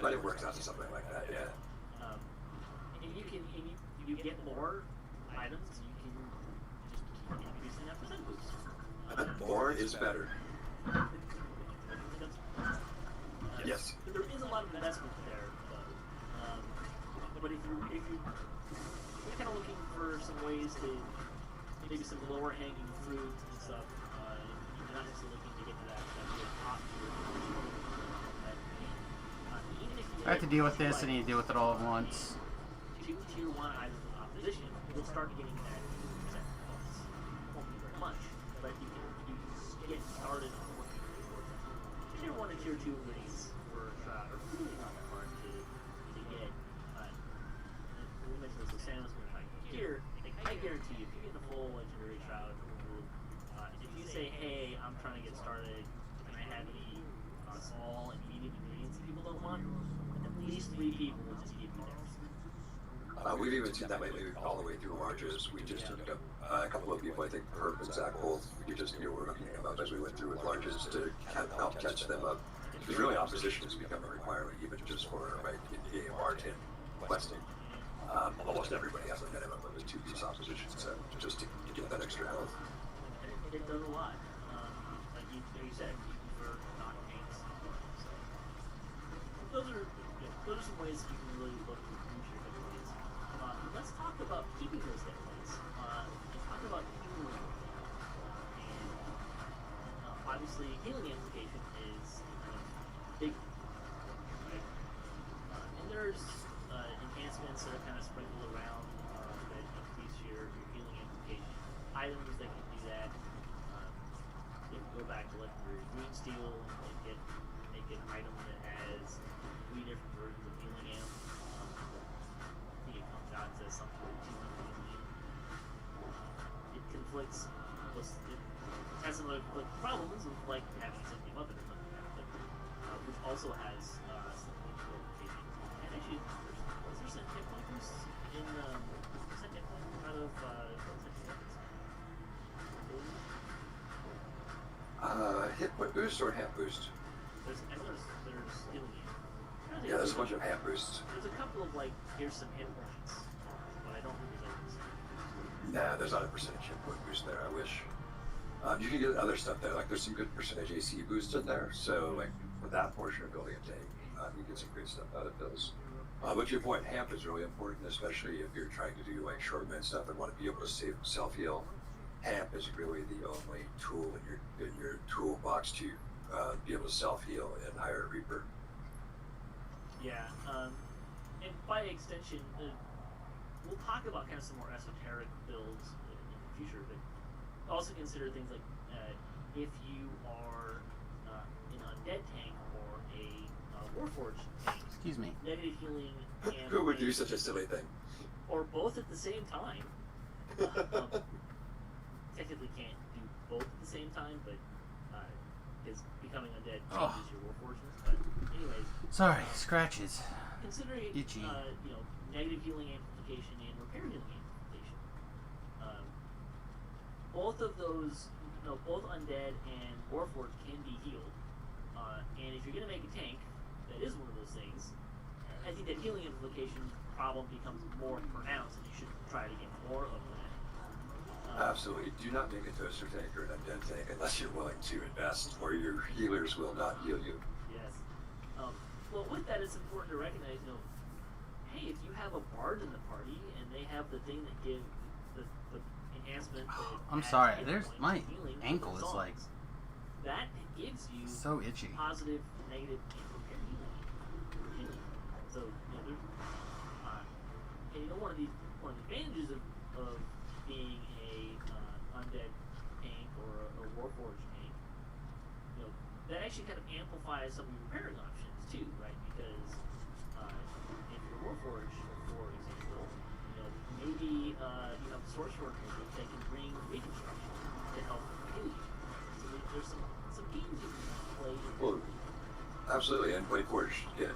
Speaker 4: But it works out to something like that, yeah.
Speaker 2: And you get more items, you can just keep increasing that percent boost.
Speaker 4: More is better. Yes.
Speaker 2: There is a lot of investment there, though. But if you're kind of looking for some ways to maybe some lower hanging fruit and stuff, you're not necessarily looking to get to that really top tier.
Speaker 1: I have to deal with this, and you deal with it all at once.
Speaker 2: 2 tier 1 items of opposition, you'll start getting that percent bonus. Won't be very much, but you can get started on working towards that. Tier 1 and tier 2 release for Shroud are really not that hard to get. We mentioned this with Samus when we were talking here. Like, I guarantee you, if you get the full legendary Shroud, if you say, hey, I'm trying to get started, can I have any small and medium ingredients that people don't want? At least 3 people will just give you theirs.
Speaker 4: We've even seen that lately all the way through larges. We just took up a couple of people, I think Herb and Zach both, we just were hooking them up as we went through with larges to help catch them up. Because really opposition has become a requirement even just for in-game R10 questing. Almost everybody has a minimum of a 2-piece opposition set just to get that extra health.
Speaker 2: It does a lot. Like you said, for non-tanks. So those are some ways you can really look to improve your hit points. Let's talk about keeping those hit points. Let's talk about healing. And obviously, healing implication is big, right? And there's enhancements that are kind of sprinkled around that increase your healing implication. Items that can do that. You can go back to legendary green steel and make an item that has 3 different versions of healing amp. I think it comes out to something like 200 million. It conflicts with it has some other problems with like having something up or something like that, which also has some implication. And actually, was there some hit point boost in some hit point out of
Speaker 4: Hit point boost or hand boost?
Speaker 2: there's healing amp.
Speaker 4: Yeah, there's a bunch of hand boosts.
Speaker 2: There's a couple of like, here's some hit points, but I don't think there's like
Speaker 4: Nah, there's not a percentage hit point boost there, I wish. You can get other stuff there, like there's some good percentage AC boosts in there, so like with that portion of building a tank, you get some good stuff out of those. But to your point, hamp is really important, especially if you're trying to do like short mid stuff and want to be able to self-heal. Hamp is really the only tool in your toolbox to be able to self-heal and hire a Reaper.
Speaker 2: Yeah, and by extension, we'll talk about kind of some more esoteric builds in the future, but also consider things like if you are an undead tank or a Warforged tank.
Speaker 1: Excuse me.
Speaker 2: Negative healing and
Speaker 4: Who would do such a silly thing?
Speaker 2: or both at the same time. Technically can't do both at the same time, but because becoming undead changes your Warforgedness. But anyways,
Speaker 1: Sorry, scratches.
Speaker 2: considering
Speaker 1: Itchy.
Speaker 2: Negative healing amplification and repair healing amplification, both of those, both undead and Warforged can be healed. And if you're gonna make a tank that is one of those things, I think that healing amplification problem becomes more pronounced, and you should try to get more of that.
Speaker 4: Absolutely. Do not make a toaster tank or an undead tank unless you're willing to invest, or your healers will not heal you.
Speaker 2: Yes. Well, with that, it's important to recognize, hey, if you have a bard in the party and they have the thing that gives the enhancement.
Speaker 1: I'm
Speaker 2: adds
Speaker 1: sorry.
Speaker 2: hit
Speaker 1: There's
Speaker 2: points
Speaker 1: my
Speaker 2: and healing to
Speaker 1: ankle
Speaker 2: the
Speaker 1: is like
Speaker 2: songs, that gives you
Speaker 1: so itchy.
Speaker 2: positive, negative, and repair healing. So there's and one of the advantages of being a undead tank or a Warforged tank, that actually kind of amplifies some of your repairing options too, right? Because if you're Warforged, for example, maybe you have source workers that can bring reconstruction to help heal you. So there's some games you can play.
Speaker 4: Well, absolutely, and Blade Forge get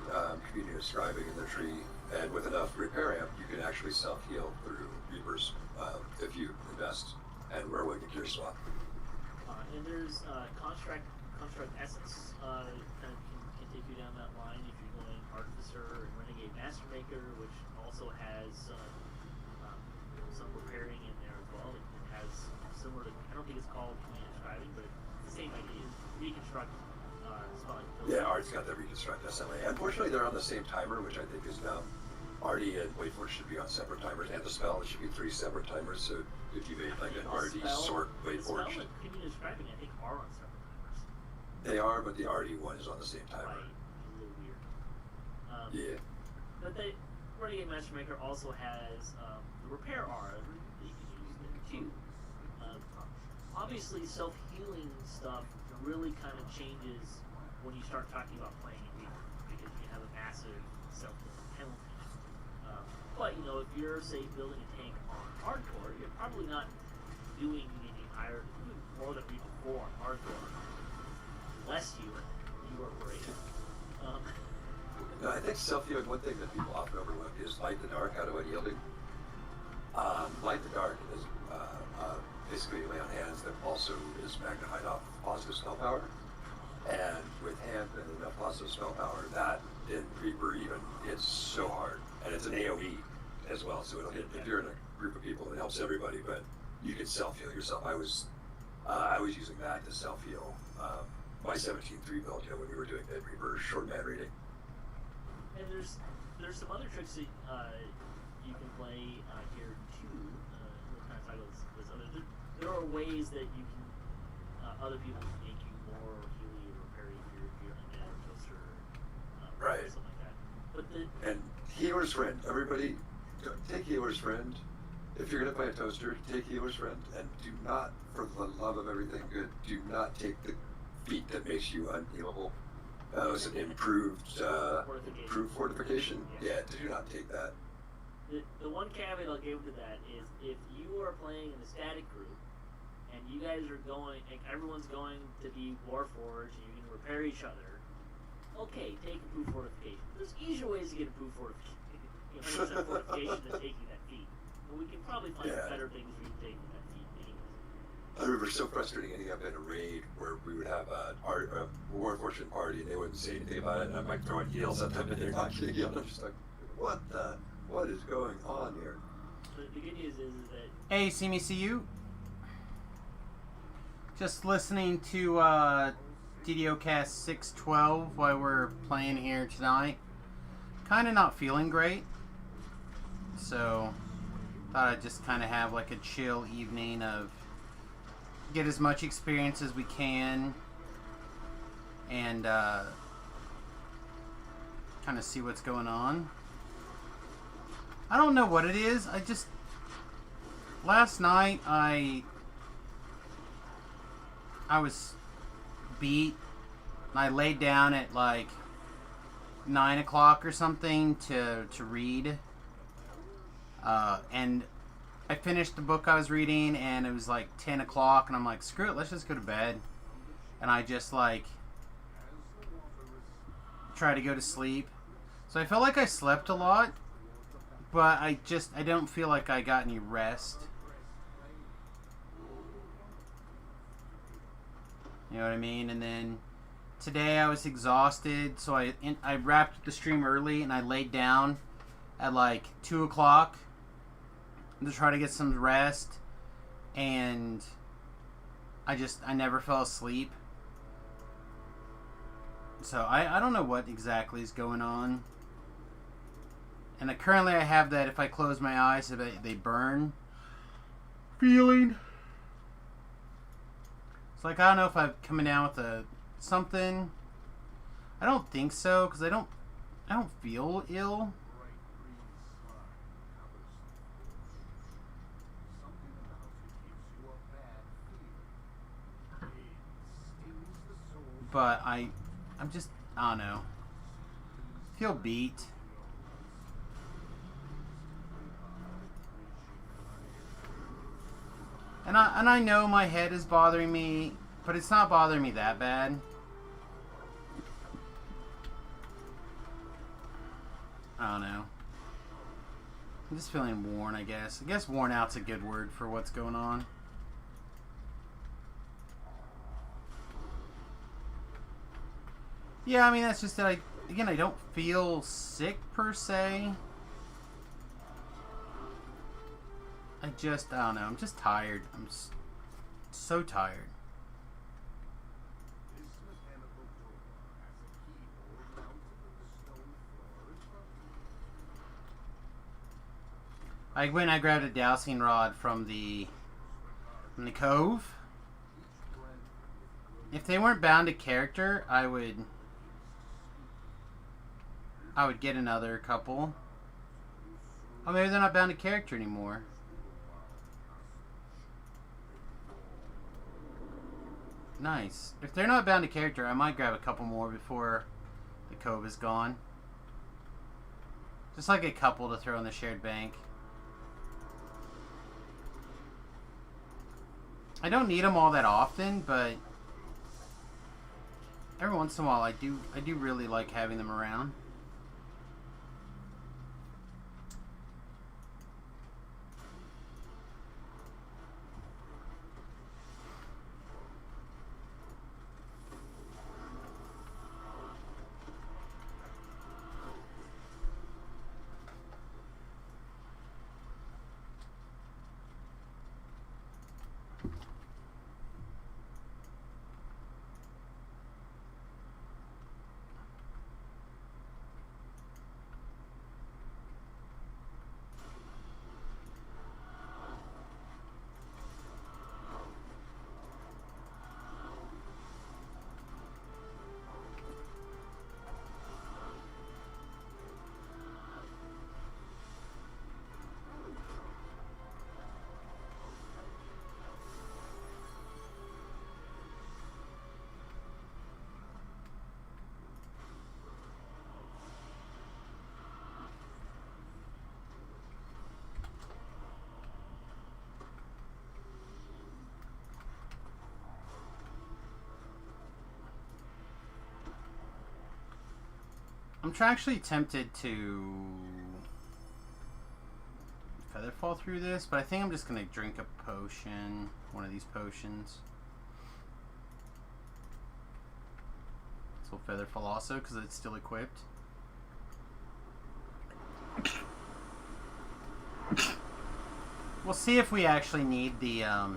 Speaker 4: community of scribing in the tree, and with enough repair amp, you can actually self-heal through Reapers if you invest and wear Wicked Gear Swap.
Speaker 2: And there's construct essence kind of can take you down that line if you're going Artificer and Renegade Master Maker, which also has some repairing in there as well. It has similar to, I don't think it's called community of scribing, but it's the same idea. Reconstruct spelling.
Speaker 4: Yeah, Art's got the Reconstruct SMA. Unfortunately, they're on the same timer, which I think is dumb. Artie and Blade Forge should be on separate timers, and the spell, it should be 3 separate timers. So if you made like an Artie sort Blade Forge,
Speaker 2: The spell and community of scribing, I think, are on separate timers.
Speaker 4: they are, but the Artie one is on the same timer.
Speaker 2: Right. A little weird.
Speaker 4: Yeah.
Speaker 2: But the Renegade Master Maker also has the repair aura that you can use there too. Obviously, self-healing stuff really kind of changes when you start talking about playing in Reaper, because you have a massive self-healing penalty. But you know, if you're say building a tank on hardcore, you're probably not doing anything higher, doing more than Reaper 4 on hardcore, unless you are brave.
Speaker 4: No, I think self-healing, one thing that people often overlook is Light the Dark out of unyielding. Light the Dark is basically lay on hands that also is magnified off positive spell power. And with hand and enough positive spell power, that in Reaper even hits so hard. And it's an AoE as well, so it'll hit, if you're in a group of people, it helps everybody, but you can self-heal yourself. I was using that to self-heal my 17-3 build, you know, when we were doing Dead Reaper short man reading.
Speaker 2: And there's some other tricks that you can play here too. We're kind of talking about this other. There are ways that you can other people can make you more healy or repair if you're undead or toaster,
Speaker 4: Right.
Speaker 2: something like that. But
Speaker 4: And Healer's Friend. Everybody, take Healer's Friend. If you're going to play a toaster, take Healer's Friend. And do not, for the love of everything good, do not take the feat that makes you unhealable. That was an improved fortification. Yeah, do not take that.
Speaker 2: The one caveat I'll give to that is if you are playing in a static group and you guys are going, like everyone's going to be Warforged and you're going to repair each other, okay, take improved fortification. There's easier ways to get improved fortification, 100% fortification than taking that feat. But we can probably find better things for you taking that feat anyways.
Speaker 4: I remember so frustrating ending up in a raid where we would have a War Fortune party and they wouldn't say anything about it, and I'm like throwing heals at them and they're not getting healed. I'm just like, what is going on here?
Speaker 2: The good news is that...
Speaker 1: Hey, see me, see you. Just listening to DDOcast 612 while we're playing here tonight. Kind of not feeling great. So, thought I'd just kind of have like a chill evening of get as much experience as we can and kind of see what's going on. I don't know what it is. Last night I was beat. I laid down at like 9 o'clock or something to read. And I finished the book I was reading and it was like 10 o'clock and I'm like, screw it, let's just go to bed. And I just like try to go to sleep. So I felt like I slept a lot, but I don't feel like I got any rest. You know what I mean? And then today I was exhausted, so I wrapped the stream early and I laid down at like 2 o'clock to try to get some rest, and I never fell asleep. So I don't know what exactly is going on. And currently I have that if I close my eyes they burn feeling. It's like I don't know if I'm coming down with something. I don't think so because I don't feel ill. But I'm just, I don't know. Feel beat. And I know my head is bothering me, but it's not bothering me that bad. I don't know. I'm just feeling worn, I guess. I guess worn out's a good word for what's going on. Yeah, I mean, that's just that I don't feel sick per se. I don't know. I'm just tired. I'm so tired. I went and I grabbed a dowsing rod from the cove. If they weren't bound to character, I would get another couple. Oh, maybe they're not bound to character anymore. Nice. If they're not bound to character, I might grab a couple more before the cove is gone. Just like a couple to throw in the shared bank. I don't need them all that often, but every once in a while I do really like having them around. I'm actually tempted to feather fall through this, but I think I'm just gonna drink a potion, one of these potions. So feather fall also, because it's still equipped. We'll see if we actually need the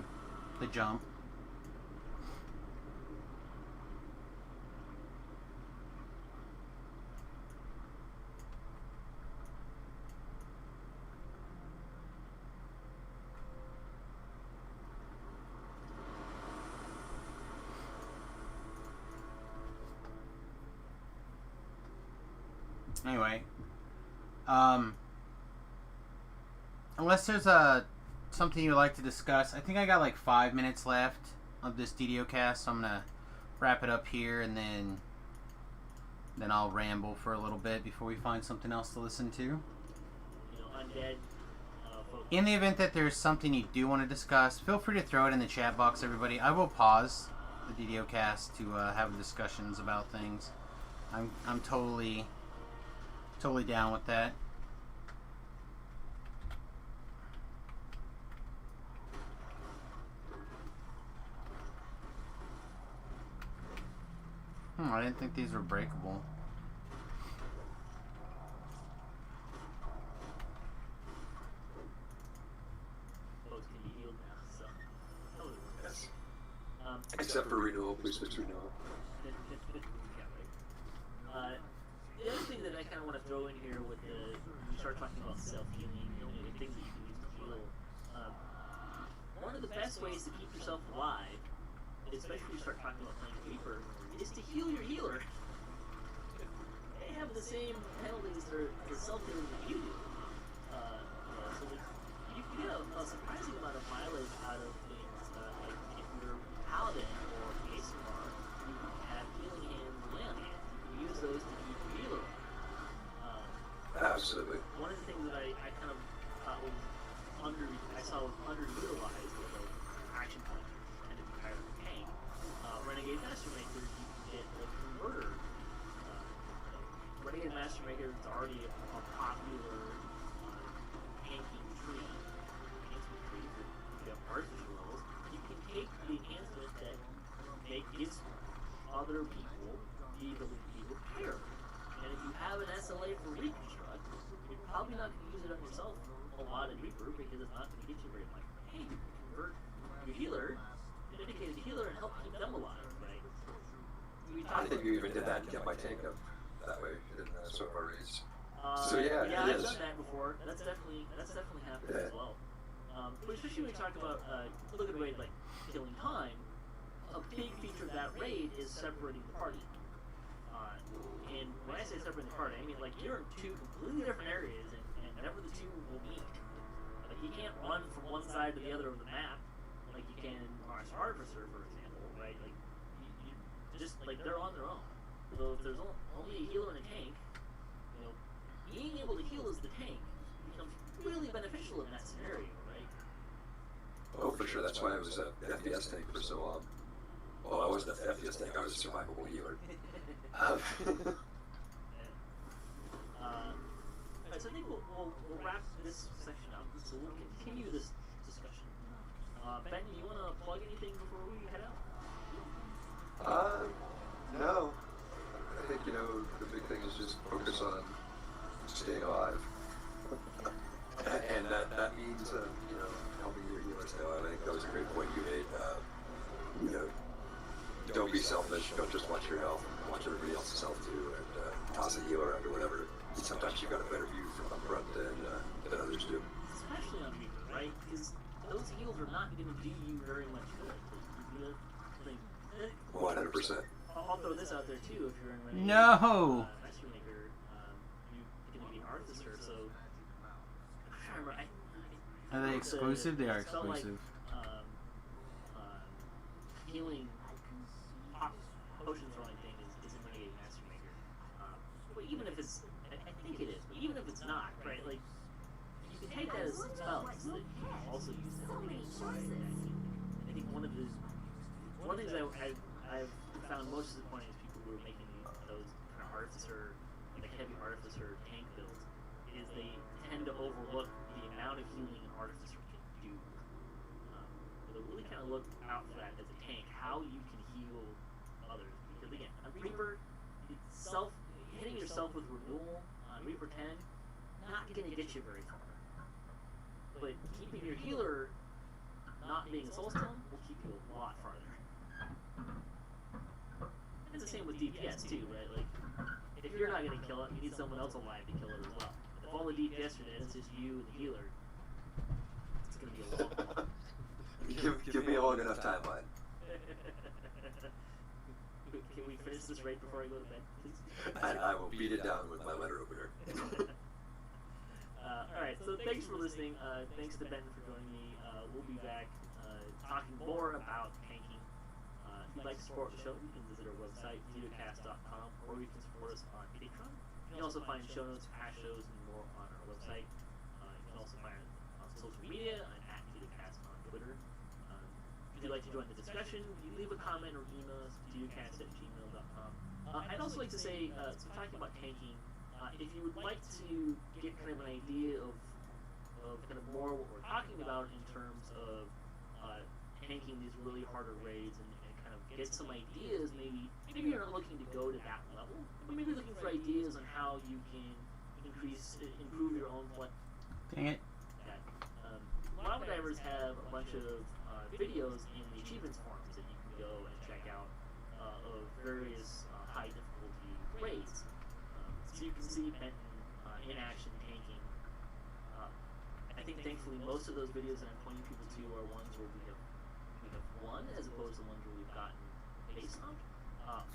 Speaker 1: jump. Anyway, unless there's something you'd like to discuss, I think I got like 5 minutes left of this DDO cast, so I'm gonna wrap it up here, and then I'll ramble for a little bit before we find something else to listen to.
Speaker 2: You know, undead.
Speaker 1: In the event that there's something you do want to discuss, feel free to throw it in the chat box, everybody. I will pause the DDO cast to have discussions about things. I'm totally down with that. I didn't think these were breakable.
Speaker 2: Both can be healed now, so that would work.
Speaker 4: Yes. Except for renewal, please switch to renewal.
Speaker 2: The other thing that I kind of want to throw in here with you start talking about self-healing and things that you can use to heal. One of the best ways to keep yourself alive, especially when you start talking about playing Reaper, is to heal your healer. They have the same penalties for self-healing that you do. So you can get a surprising amount of mileage out of things. Like if you're Paladin or Aesir, you have healing hands and lay on hands. You can use those to keep your healer alive.
Speaker 4: Absolutely.
Speaker 2: One of the things that I kind of thought was underutilized was Master Maker is already a popular tanking tree, enhancement tree for if you have artificial levels, you can take the enhancement that gives other people the ability to be repaired. And if you have an SLA for Reconstruct, you're probably not going to use it on yourself a lot in Reaper because it's not going to get you very much. Hey, you can convert your healer, dedicated healer, and help keep them alive, right?
Speaker 4: I think you even did that and kept my tank up that way in sort of our raids.
Speaker 2: Yeah,
Speaker 4: it
Speaker 2: I've
Speaker 4: is.
Speaker 2: done that before. That's definitely happened as well. But especially when you talk about look at a raid like Killing Time, a big feature of that raid is separating the party. And when I say separating the party, I mean like you're in two completely different areas, and never the two will meet. Like you can't run from one side to the other of the map like you can in Mars Artificer, for example, right? Like you just like they're on their own. So if there's only a healer and a tank, you know, being able to heal as the tank becomes really beneficial in that scenario, right?
Speaker 4: Oh, for sure. That's why I was a FPS tank for so long. Well, I wasn't a FPS tank. I was a survivable healer.
Speaker 2: Alright, so I think we'll wrap this section up. So we'll continue this discussion. Ben, do you want to plug anything before we head out?
Speaker 4: No. I think, the big thing is just focus on staying alive. And that means, helping your healer stay alive. I think that was a great point you made. Don't be selfish. Don't just watch your health. Watch everybody else's health too, and toss a healer out or whatever. Sometimes you've got a better view from up front than others do.
Speaker 2: Especially on Reaper, right? Because those heals are not going to do you very much good.
Speaker 4: 100%.
Speaker 2: I'll throw this out there too. If you're in Renegade,
Speaker 1: No.
Speaker 2: Master Maker, you're going to be an artificer. So I'm trying to remember.
Speaker 1: Are they exclusive? They are
Speaker 2: felt like,
Speaker 1: exclusive.
Speaker 2: Healing potion throwing thing is in Renegade Master Maker. But even if it's, I think it is. But even if it's not, right? Like you can take that as spells that you can also use that. I think one of the things I've found most disappointing is people who are making those kind of artificer, like heavy artificer tank builds, is they tend to overlook the amount of healing an artificer can do. So really kind of look out for that as a tank, how you can heal others. Because again, on Reaper, hitting yourself with renewal on Reaper 10, not going to get you very far. But keeping your healer not being a soulstone will keep you a lot farther. It's the same with DPS too, right? Like, if you're not going to kill it, you need someone else alive to kill it as well. If all the DPS are dead, it's just you and the healer, it's going to be a long one.
Speaker 4: Give me a long enough timeline.
Speaker 2: Can we finish this right before I go to bed, please?
Speaker 4: I will beat it down with my letter opener.
Speaker 2: Alright, so thanks for listening. Thanks to Ben for joining me. We'll be back talking more about tanking. If you'd like to support the show, you can visit our website, videocast.com, or you can support us on Patreon. You can also find show notes, past shows, and more on our website. You can also find it on social media. I'm at videocast on Twitter. If you'd like to join the discussion, you leave a comment or email us to videocast@gmail.com. I'd also like to say, so talking about tanking, if you would like to get kind of an idea of kind of more what we're talking about in terms of tanking these really harder raids and kind of get some ideas, maybe you're not looking to go to that level, but maybe looking for ideas on how you can improve your own play.
Speaker 1: Dang it.
Speaker 2: Lava Divers have a bunch of videos in the achievements forums that you can go and check out of various high difficulty raids. So you can see Benton in action tanking. I think thankfully most of those videos that I'm pointing people to are ones where we have won as opposed to ones where we've gotten face knocked.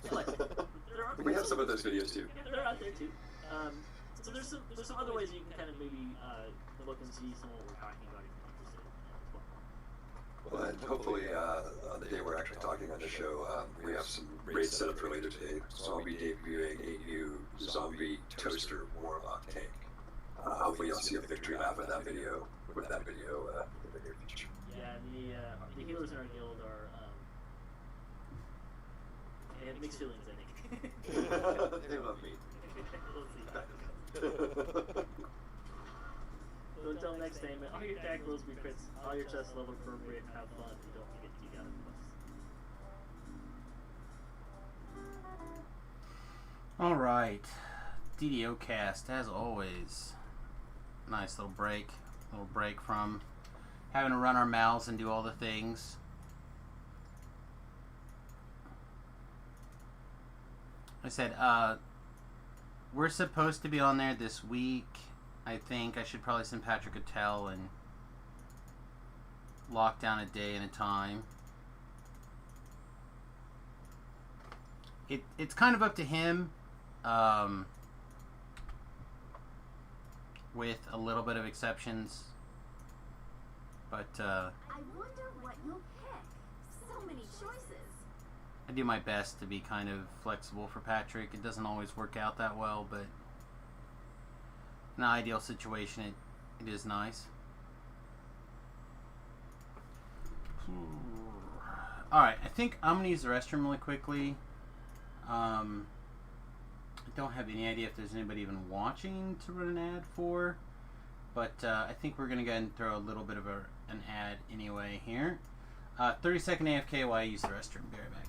Speaker 2: But there are
Speaker 4: We have some of those videos too.
Speaker 2: Yeah, they're out there too. So there's some other ways that you can kind of maybe look and see some of what we're talking about if you're interested in that as well.
Speaker 4: Well, and hopefully on the day we're actually talking on the show, we have some raids set up for later today. So I'll be debuting a new zombie toaster warlock tank. Hopefully you'll see a victory lap with that video in the near future.
Speaker 2: Yeah, the healers in our guild are they have mixed feelings, I think.
Speaker 4: They love me.
Speaker 2: So until next time, all your attack rolls be crits, all your chest level appropriate, have fun, and don't forget to gather plus.
Speaker 1: All right, DDO cast as always. Nice little break from having to run our mouths and do all the things. I said, we're supposed to be on there this week. I think I should probably send Patrick a tell and lock down a day and a time. It's kind of up to him, with a little bit of exceptions. But
Speaker 5: I wonder what you'll pick. So many choices.
Speaker 1: I do my best to be kind of flexible for Patrick. It doesn't always work out that well, but in an ideal situation, it is nice. Alright, I think I'm going to use the restroom really quickly. I don't have any idea if there's anybody even watching to run an ad for, but I think we're going to go ahead and throw a little bit of an ad anyway here. 30-second AFK while I use the restroom. Be right back.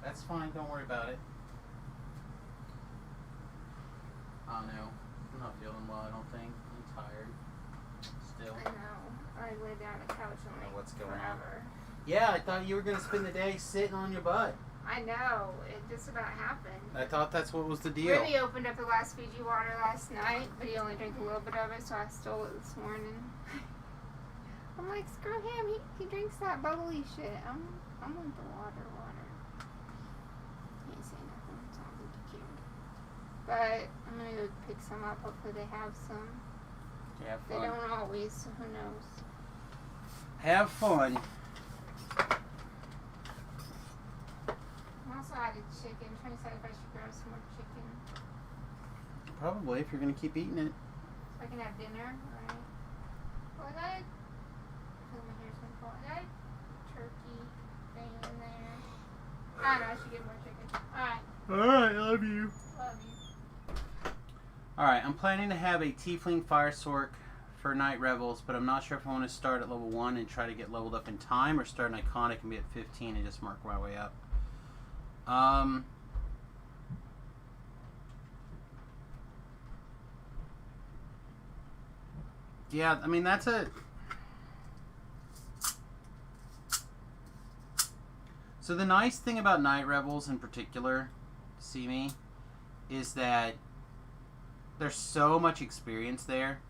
Speaker 1: That's fine, don't worry about it. Oh no, I'm not feeling well, I don't think. I'm tired. Still.
Speaker 6: I know. I lay down on the couch and like
Speaker 1: What's going
Speaker 6: forever.
Speaker 1: Yeah, I thought you were going to spend the day sitting on your butt.
Speaker 6: I know. It just about happened.
Speaker 1: I thought that's what was the deal.
Speaker 6: Ruby opened up the last Fiji water last night, but he only drank a little bit of it, so I stole it this morning. I'm like, screw him. He drinks that bubbly shit. I'm with the water. Can't say nothing. Sounds like you cute. But I'm gonna go pick some up. Hopefully they have some.
Speaker 1: Have
Speaker 6: They
Speaker 1: fun.
Speaker 6: don't always, so who knows?
Speaker 1: Have fun.
Speaker 6: I'm also out of chicken. I'm trying to decide if I should grab some more chicken
Speaker 1: Probably, if you're going to keep eating it.
Speaker 6: so I can have dinner. Right? Well, I got a. Oh, my hair's gonna fall. I got a turkey thing in there. I don't know. I should get more chicken. Alright.
Speaker 1: Alright, love you.
Speaker 6: Love you.
Speaker 1: Alright, I'm planning to have a Tiefling Fire Sork for Night Revels, but I'm not sure if I want to start at level 1 and try to get leveled up in time, or start an Iconic and be at 15 and just mark my way up. Yeah, I mean, that's a... So the nice thing about Night Rebels in particular, see me, is that there's so much experience there.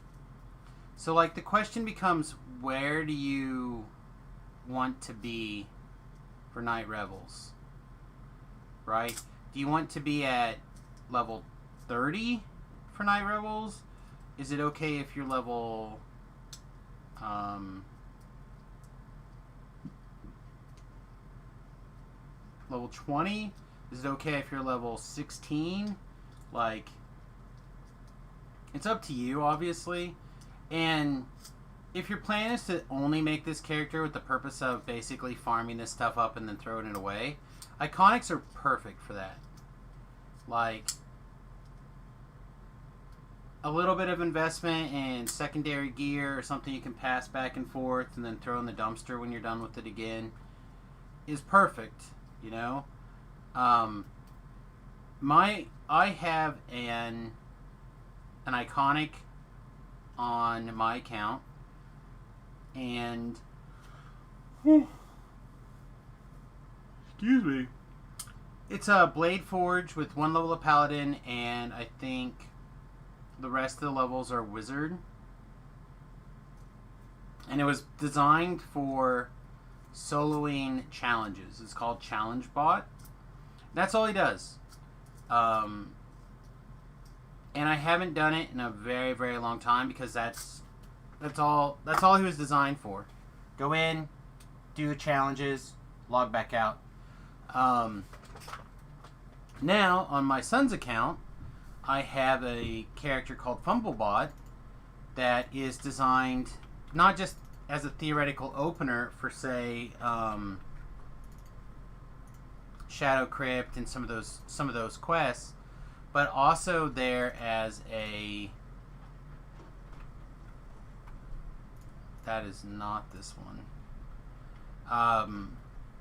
Speaker 1: So like the question becomes, where do you want to be for Night Rebels? Right? Do you want to be at level 30 for Night Rebels? Is it okay if you're level level 20? Is it okay if you're level 16? Like, it's up to you, obviously. And if your plan is to only make this character with the purpose of basically farming this stuff up and then throwing it away, Iconics are perfect for that. Like, a little bit of investment in secondary gear or something you can pass back and forth and then throw in the dumpster when you're done with it again is perfect, you know? I have an iconic on my account, and excuse me, it's a Blade Forge with 1 level of Paladin, and I think the rest of the levels are Wizard. And it was designed for soloing challenges. It's called Challenge Bot. That's all he does. And I haven't done it in a very, very long time because that's all he was designed for. Go in, do the challenges, log back out. Now, on my son's account, I have a character called Fumblebot that is designed not just as a theoretical opener for, say, Shadow Crypt and some of those quests, but also there as a... That is not this one.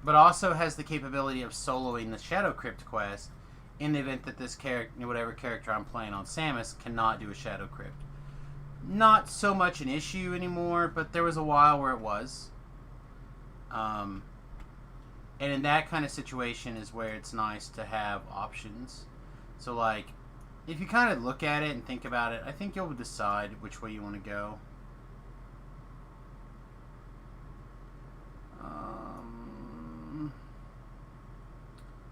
Speaker 1: But also has the capability of soloing the Shadow Crypt quest in the event that this character, whatever character I'm playing on Samus, cannot do a Shadow Crypt. Not so much an issue anymore, but there was a while where it was. And in that kind of situation is where it's nice to have options. So, like, if you kind of look at it and think about it, I think you'll decide which way you want to go.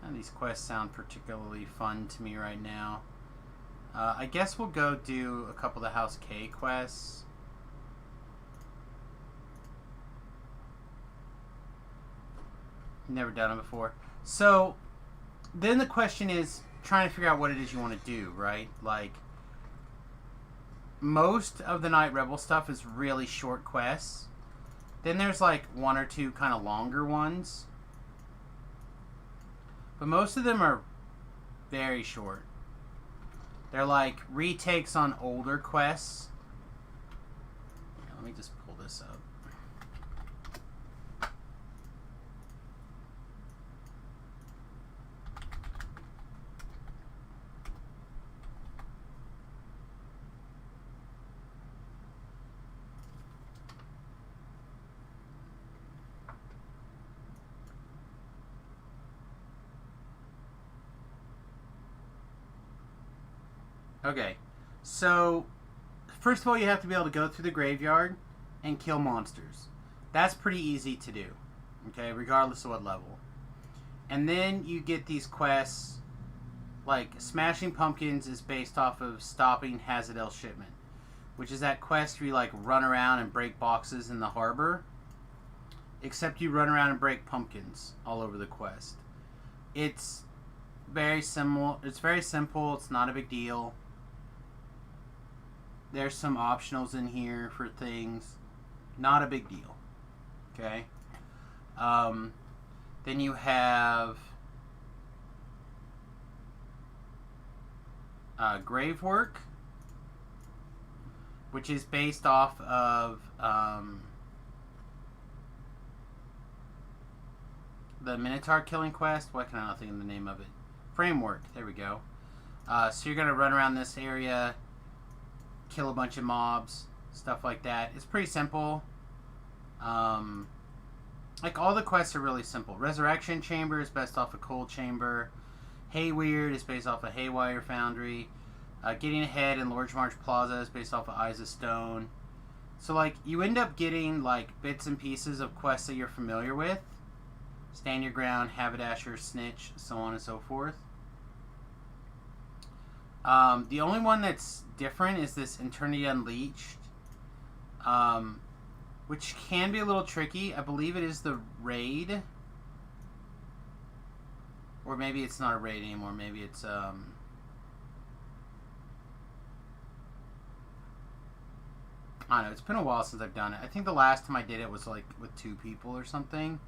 Speaker 1: And these quests sound particularly fun to me right now. I guess we'll go do a couple of the House K quests. Never done them before. So, then the question is trying to figure out what it is you want to do, right? Like, most of the Night Rebel stuff is really short quests. Then there's like 1 or 2 kind of longer ones. But most of them are very short. They're like retakes on older quests. Let me just pull this up. Okay, so first of all, you have to be able to go through the graveyard and kill monsters. That's pretty easy to do, okay, regardless of what level. And then you get these quests, like Smashing Pumpkins is based off of stopping Hazadel Shipment, which is that quest where you like run around and break boxes in the harbor, except you run around and break pumpkins all over the quest. It's very simple. It's not a big deal. There's some optionals in here for things. Not a big deal. Okay? Then you have Grave Work, which is based off of the Minotaur killing quest. Why can I not think of the name of it? Framework. There we go. So you're going to run around this area, kill a bunch of mobs, stuff like that. It's pretty simple. like, all the quests are really simple. Resurrection Chamber is based off of Cold Chamber. Hayweird is based off of Haywire Foundry. Getting Ahead in Lord's March Plaza is based off of Eyes of Stone. So, like, you end up getting, like, bits and pieces of quests that you're familiar with. Stand Your Ground, Haberdasher, Snitch, so on and so forth. The only one that's different is this Eternity Unleashed. Which can be a little tricky. I believe it is the raid. Or maybe it's not a raid anymore. Maybe it's, I don't know. It's been a while since I've done it. I think the last time I did it was, like, with 2 people or something.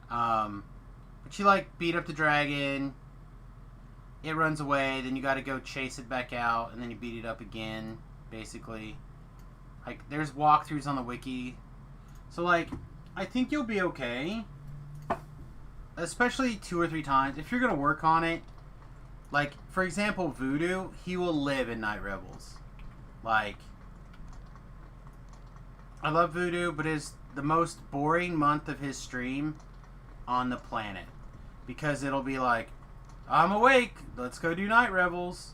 Speaker 1: But you, like, beat up the dragon. It runs away. Then you gotta go chase it back out. And then you beat it up again, basically. Like, there's walkthroughs on the wiki. So, like, I think you'll be okay. Especially 2 or 3 times. If you're going to work on it, like, for example, Voodoo, he will live in Night Rebels. Like, I love Voodoo, but it's the most boring month of his stream on the planet. Because it'll be like, I'm awake, let's go do Night Rebels.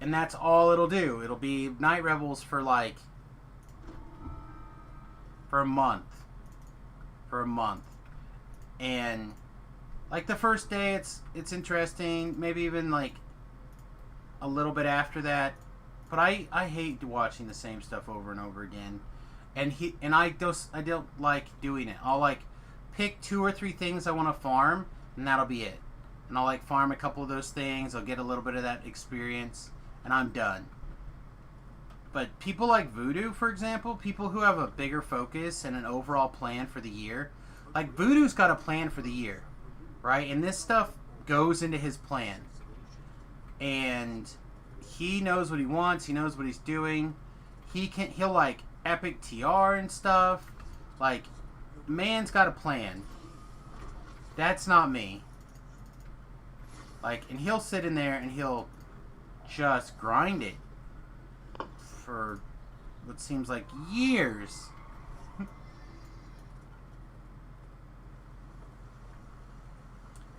Speaker 1: And that's all it'll do. It'll be Night Rebels for, like, for a month. And, like, the first day it's interesting, maybe even, like, a little bit after that. But I hate watching the same stuff over and over again. And I don't like doing it. I'll, like, pick 2 or 3 things I want to farm, and that'll be it. And I'll, like, farm a couple of those things, I'll get a little bit of that experience, and I'm done. But people like Voodoo, for example, people who have a bigger focus and an overall plan for the year, like, Voodoo's got a plan for the year, right? And this stuff goes into his plan. And he knows what he wants, he knows what he's doing. He'll, like, epic TR and stuff. Like, man's got a plan. That's not me. Like, and he'll sit in there and he'll just grind it for what seems like years.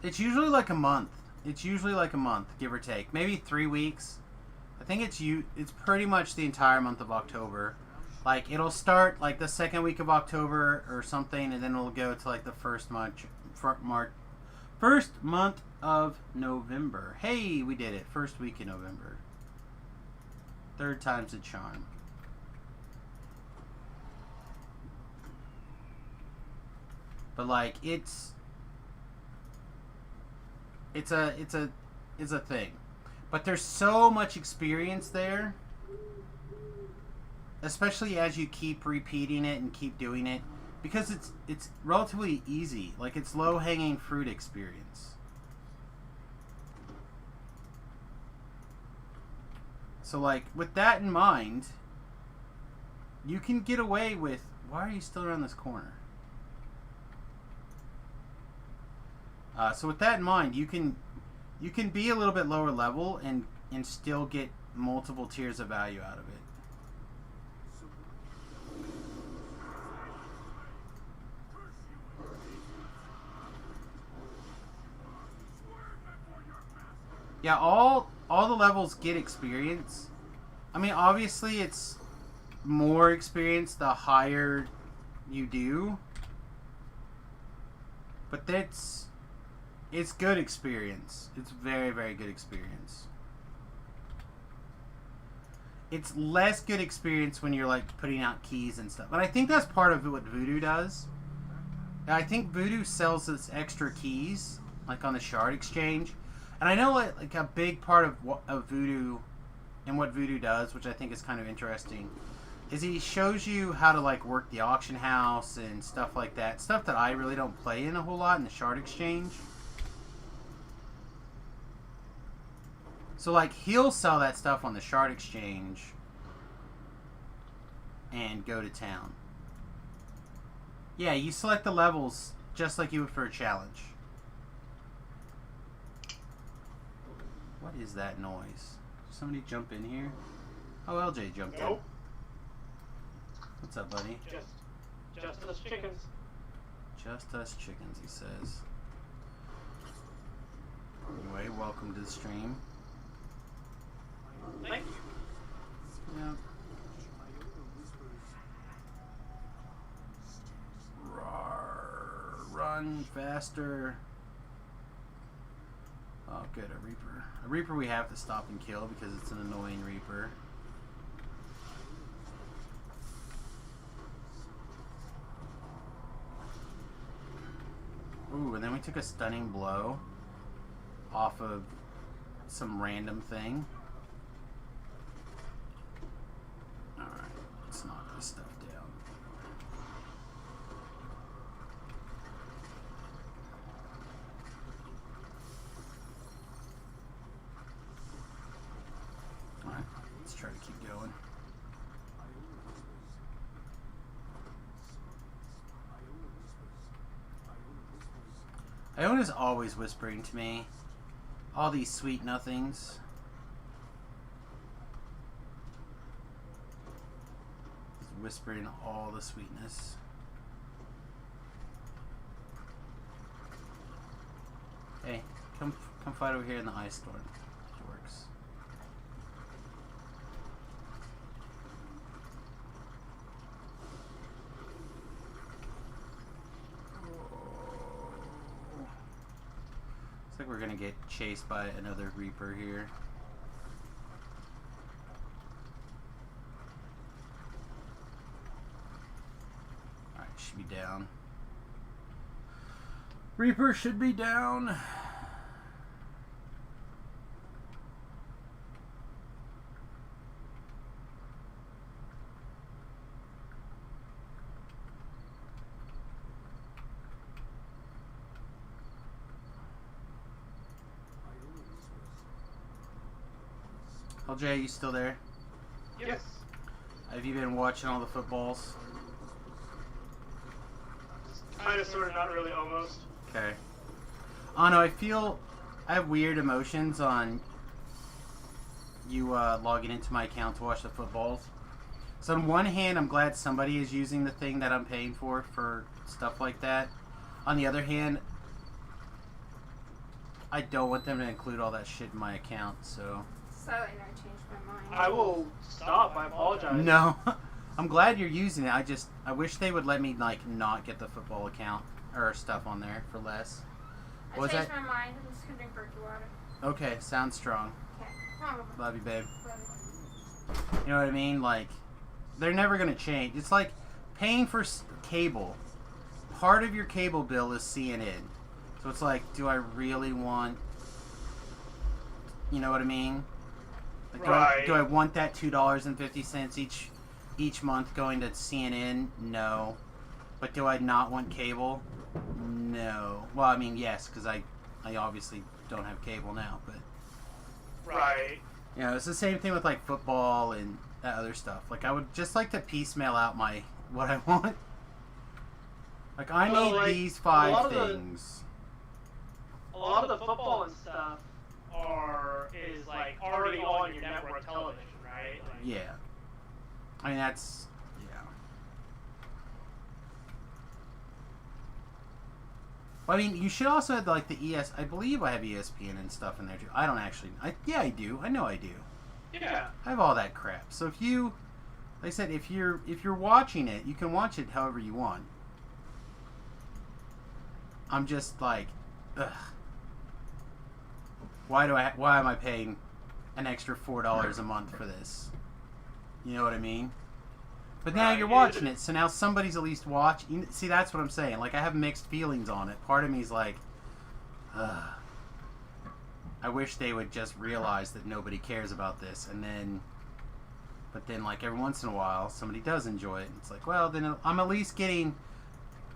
Speaker 1: It's usually like a month. Give or take. Maybe 3 weeks. I think it's pretty much the entire month of October. Like, it'll start, like, the second week of October or something, and then it'll go to, like, the first month of November. Hey, we did it. First week in November. 3rd time's a charm. But, like, it's a thing. But there's so much experience there, especially as you keep repeating it and keep doing it, because it's relatively easy. Like, it's low-hanging fruit experience. So, like, with that in mind, you can get away with... Why are you still around this corner? So with that in mind, you can be a little bit lower level and still get multiple tiers of value out of it. Yeah, all the levels get experience. I mean, obviously it's more experience the higher you do. But it's good experience. It's very, very good experience. It's less good experience when you're, like, putting out keys and stuff. But I think that's part of what Voodoo does. I think Voodoo sells its extra keys, like on the Shard Exchange. And I know, like a big part of Voodoo and what Voodoo does, which I think is kind of interesting, is he shows you how to, like, work the auction house and stuff like that. Stuff that I really don't play in a whole lot in the Shard Exchange. So, like, he'll sell that stuff on the Shard Exchange and go to town. Yeah, you select the levels just like you would for a challenge. What is that noise? Did somebody jump in here? Oh, LJ jumped in. What's up, buddy?
Speaker 7: Just us chickens.
Speaker 1: Just us chickens, he says. Anyway, welcome to the stream.
Speaker 2: Thank you.
Speaker 1: Yeah. Roar, run faster. Oh, good, a Reaper. A Reaper we have to stop and kill because it's an annoying Reaper. Ooh, and then we took a stunning blow off of some random thing. Alright, let's knock this stuff down. Alright, let's try to keep going. Iona's always whispering to me all these sweet nothings. He's whispering all the sweetness. Hey, come fight over here in the ice storm. It works. Looks like we're gonna get chased by another Reaper here. Alright, should be down. Reaper should be down. LJ, you still there?
Speaker 2: Yes.
Speaker 1: Have you been watching all the footballs?
Speaker 2: Kind of, sort of, not really, almost.
Speaker 1: Okay. Oh no, I have weird emotions on you logging into my account to watch the footballs. So on one hand, I'm glad somebody is using the thing that I'm paying for stuff like that. On the other hand, I don't want them to include all that shit in my account, so...
Speaker 6: Sorry, I changed my mind.
Speaker 2: I will stop. I apologize.
Speaker 1: No. I'm glad you're using it. I wish they would let me, like, not get the football account or stuff on there for less.
Speaker 6: I changed my mind. I'm just gonna drink Berkey water.
Speaker 1: Okay, sounds strong.
Speaker 6: Okay. Come on,
Speaker 1: Love you, babe.
Speaker 6: Love you.
Speaker 1: You know what I mean? Like, they're never going to change. It's like paying for cable. Part of your cable bill is CNN. So it's like, do I really want... You know what I mean? Like,
Speaker 2: Right.
Speaker 1: do I want that $2.50 each month going to CNN? No. But do I not want cable? No. Well, I mean, yes, because I obviously don't have cable now, but...
Speaker 2: Right.
Speaker 1: You know, it's the same thing with, like, football and that other stuff. Like, I would just like to piecemeal out what I want. Like, I
Speaker 2: Well,
Speaker 1: need
Speaker 2: like,
Speaker 1: these
Speaker 2: a
Speaker 1: 5
Speaker 2: lot of
Speaker 1: things.
Speaker 2: A lot of the football and stuff is like already on your network television, right? Like,
Speaker 1: Yeah. I mean, that's... Yeah. Well, I mean, you should also have, like, the I believe I have ESPN and stuff in there, too. I don't actually... Yeah, I do. I know I do.
Speaker 2: Yeah.
Speaker 1: I have all that crap. So if you... Like I said, if you're watching it, you can watch it however you want. I'm just like... Ugh. Why am I paying an extra $4 a month for this? You know what I mean? But now
Speaker 2: Right.
Speaker 1: you're watching it, so now somebody's at least watching. See, that's what I'm saying. Like, I have mixed feelings on it. Part of me is like, ugh. I wish they would just realize that nobody cares about this, but then, like, every once in a while, somebody does enjoy it. And it's like, well, then I'm at least getting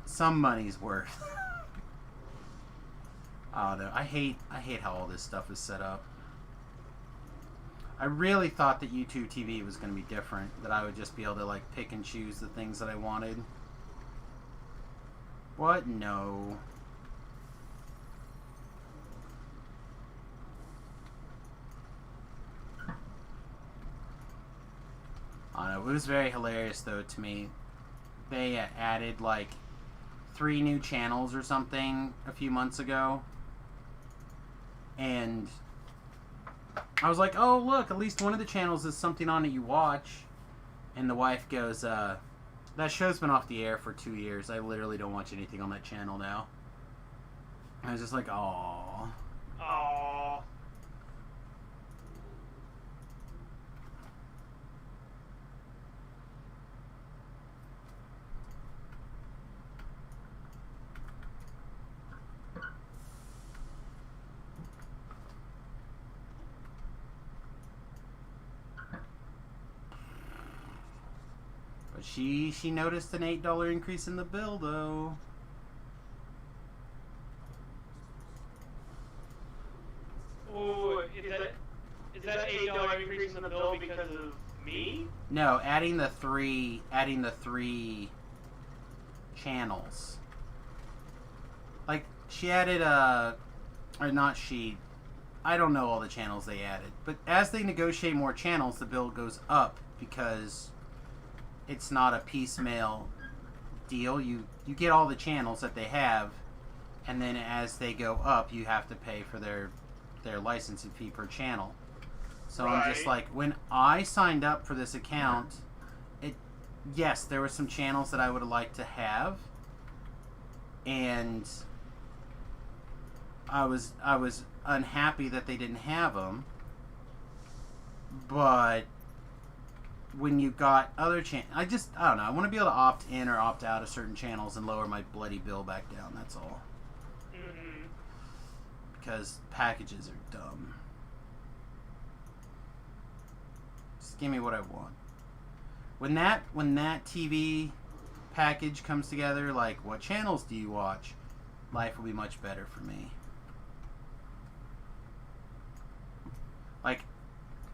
Speaker 1: some money's worth. I don't know. I hate how all this stuff is set up. I really thought that YouTube TV was going to be different. That I would just be able to, like, pick and choose the things that I wanted. What? No. I don't know. It was very hilarious, though, to me. They added, like, 3 new channels or something a few months ago. And I was like, oh, look, at least one of the channels is something on it you watch. And the wife goes, that show's been off the air for 2 years. I literally don't watch anything on that channel now. I was just like, aww.
Speaker 7: Aww.
Speaker 1: But she noticed an $8 increase in the bill, though.
Speaker 7: Ooh, is that an $8 increase in the bill because of me?
Speaker 1: No, adding the three channels. Like, she added or not she, I don't know all the channels they added, but as they negotiate more channels, the bill goes up because it's not a piecemeal deal. You get all the channels that they have, and then as they go up, you have to pay for their licensing fee per channel. So I'm just like, when I signed up for this account, yes, there were some channels that I would have liked to have, and I was unhappy that they didn't have them. But when you got other channels, I don't know. I want to be able to opt in or opt out of certain channels and lower my bloody bill back down. That's all.
Speaker 7: Mm-hmm.
Speaker 1: Because packages are dumb. Just give me what I want. When that TV package comes together, like, what channels do you watch? Life will be much better for me. Like,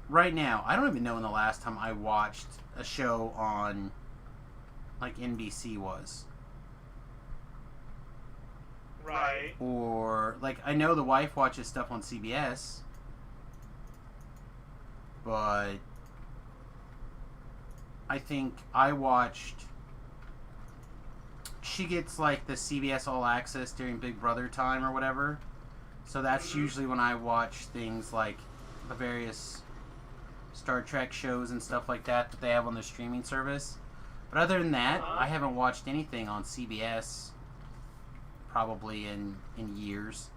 Speaker 1: right now, I don't even know when the last time I watched a show on, like, NBC was.
Speaker 7: Right.
Speaker 1: Or, like, I know the wife watches stuff on CBS, but I think I watched, she gets, like, the CBS All Access during Big Brother time or whatever, so that's usually when I watch things like the various Star Trek shows and stuff like that they have on their streaming service. But other than that, I haven't watched anything on CBS probably in years.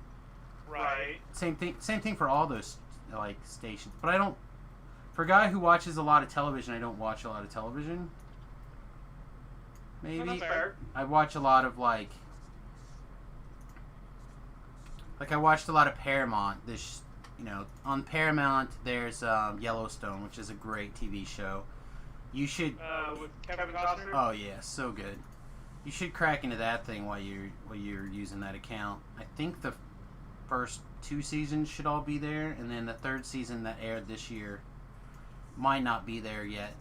Speaker 7: Right.
Speaker 1: Same thing for all those, like, stations. But I don't, for a guy who watches a lot of television, I don't watch a lot of television. Maybe.
Speaker 7: That's fair.
Speaker 1: I watch a lot of, like I watched a lot of Paramount. On Paramount, there's Yellowstone, which is a great TV show. You should.
Speaker 7: With Kevin Costner?
Speaker 1: Oh yeah, so good. You should crack into that thing while you're using that account. I think the first 2 seasons should all be there, and then the 3rd season that aired this year might not be there yet.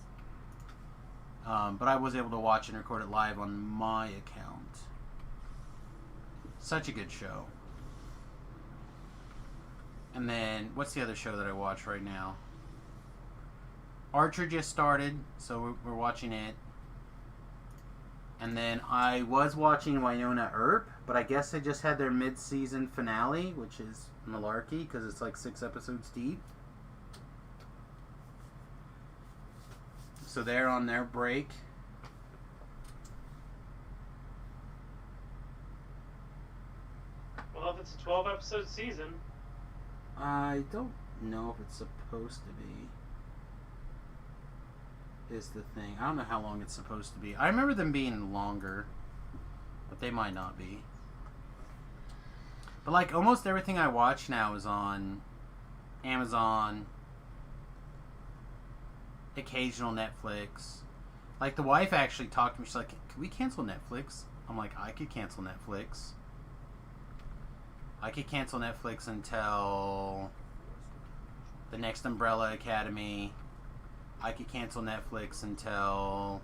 Speaker 1: But I was able to watch and record it live on my account. Such a good show. And then, what's the other show that I watch right now? Archer just started, so we're watching it. And then I was watching Winona Earp, but I guess they just had their mid-season finale, which is malarkey, because it's like 6 episodes deep. So they're on their break.
Speaker 7: Well, if it's a 12-episode season.
Speaker 1: I don't know if it's supposed to be. Is the thing. I don't know how long it's supposed to be. I remember them being longer, but they might not be. But, like, almost everything I watch now is on Amazon, occasional Netflix. Like, the wife actually talked to me. She's like, "Can we cancel Netflix?" I'm like, I could cancel Netflix. I could cancel Netflix until the next Umbrella Academy. I could cancel Netflix until...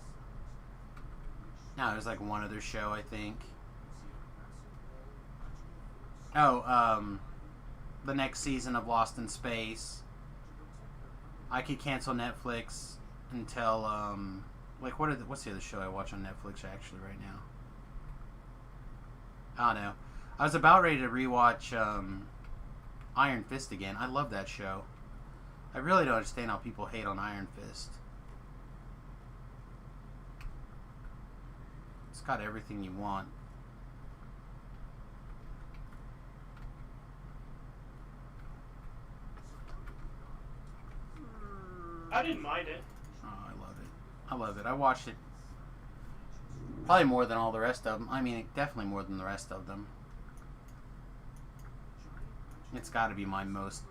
Speaker 1: No, there's like one other show, I think. Oh, the next season of Lost in Space. I could cancel Netflix until, like, what's the other show I watch on Netflix actually right now? I don't know. I was about ready to rewatch Iron Fist again. I love that show. I really don't understand how people hate on Iron Fist. It's got everything you want.
Speaker 7: I didn't mind it.
Speaker 1: Oh, I love it. I love it. I watched it probably more than all the rest of them. I mean, definitely more than the rest of them. It's got to be my most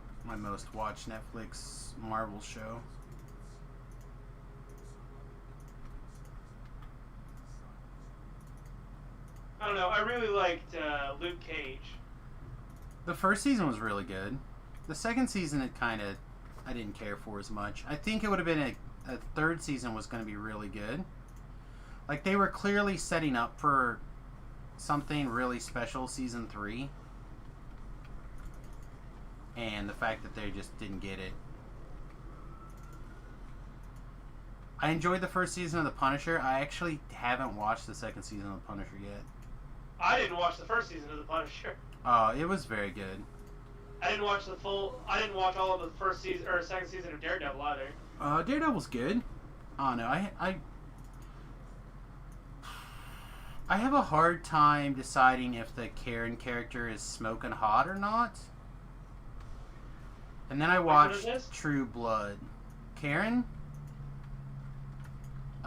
Speaker 1: watched Netflix Marvel show.
Speaker 7: I don't know. I really liked Luke Cage.
Speaker 1: The first season was really good. The second season, I didn't care for as much. I think it would have been a third season was going to be really good. Like, they were clearly setting up for something really special season 3. And the fact that they just didn't get it. I enjoyed the first season of The Punisher. I actually haven't watched the second season of The Punisher yet.
Speaker 7: I didn't watch the first season of The Punisher.
Speaker 1: It was very good.
Speaker 7: I didn't watch all of the first season or second season of Daredevil either.
Speaker 1: Daredevil's good. I don't know. I have a hard time deciding if the Karen character is smoking hot or not. And then I watched True Blood. Karen?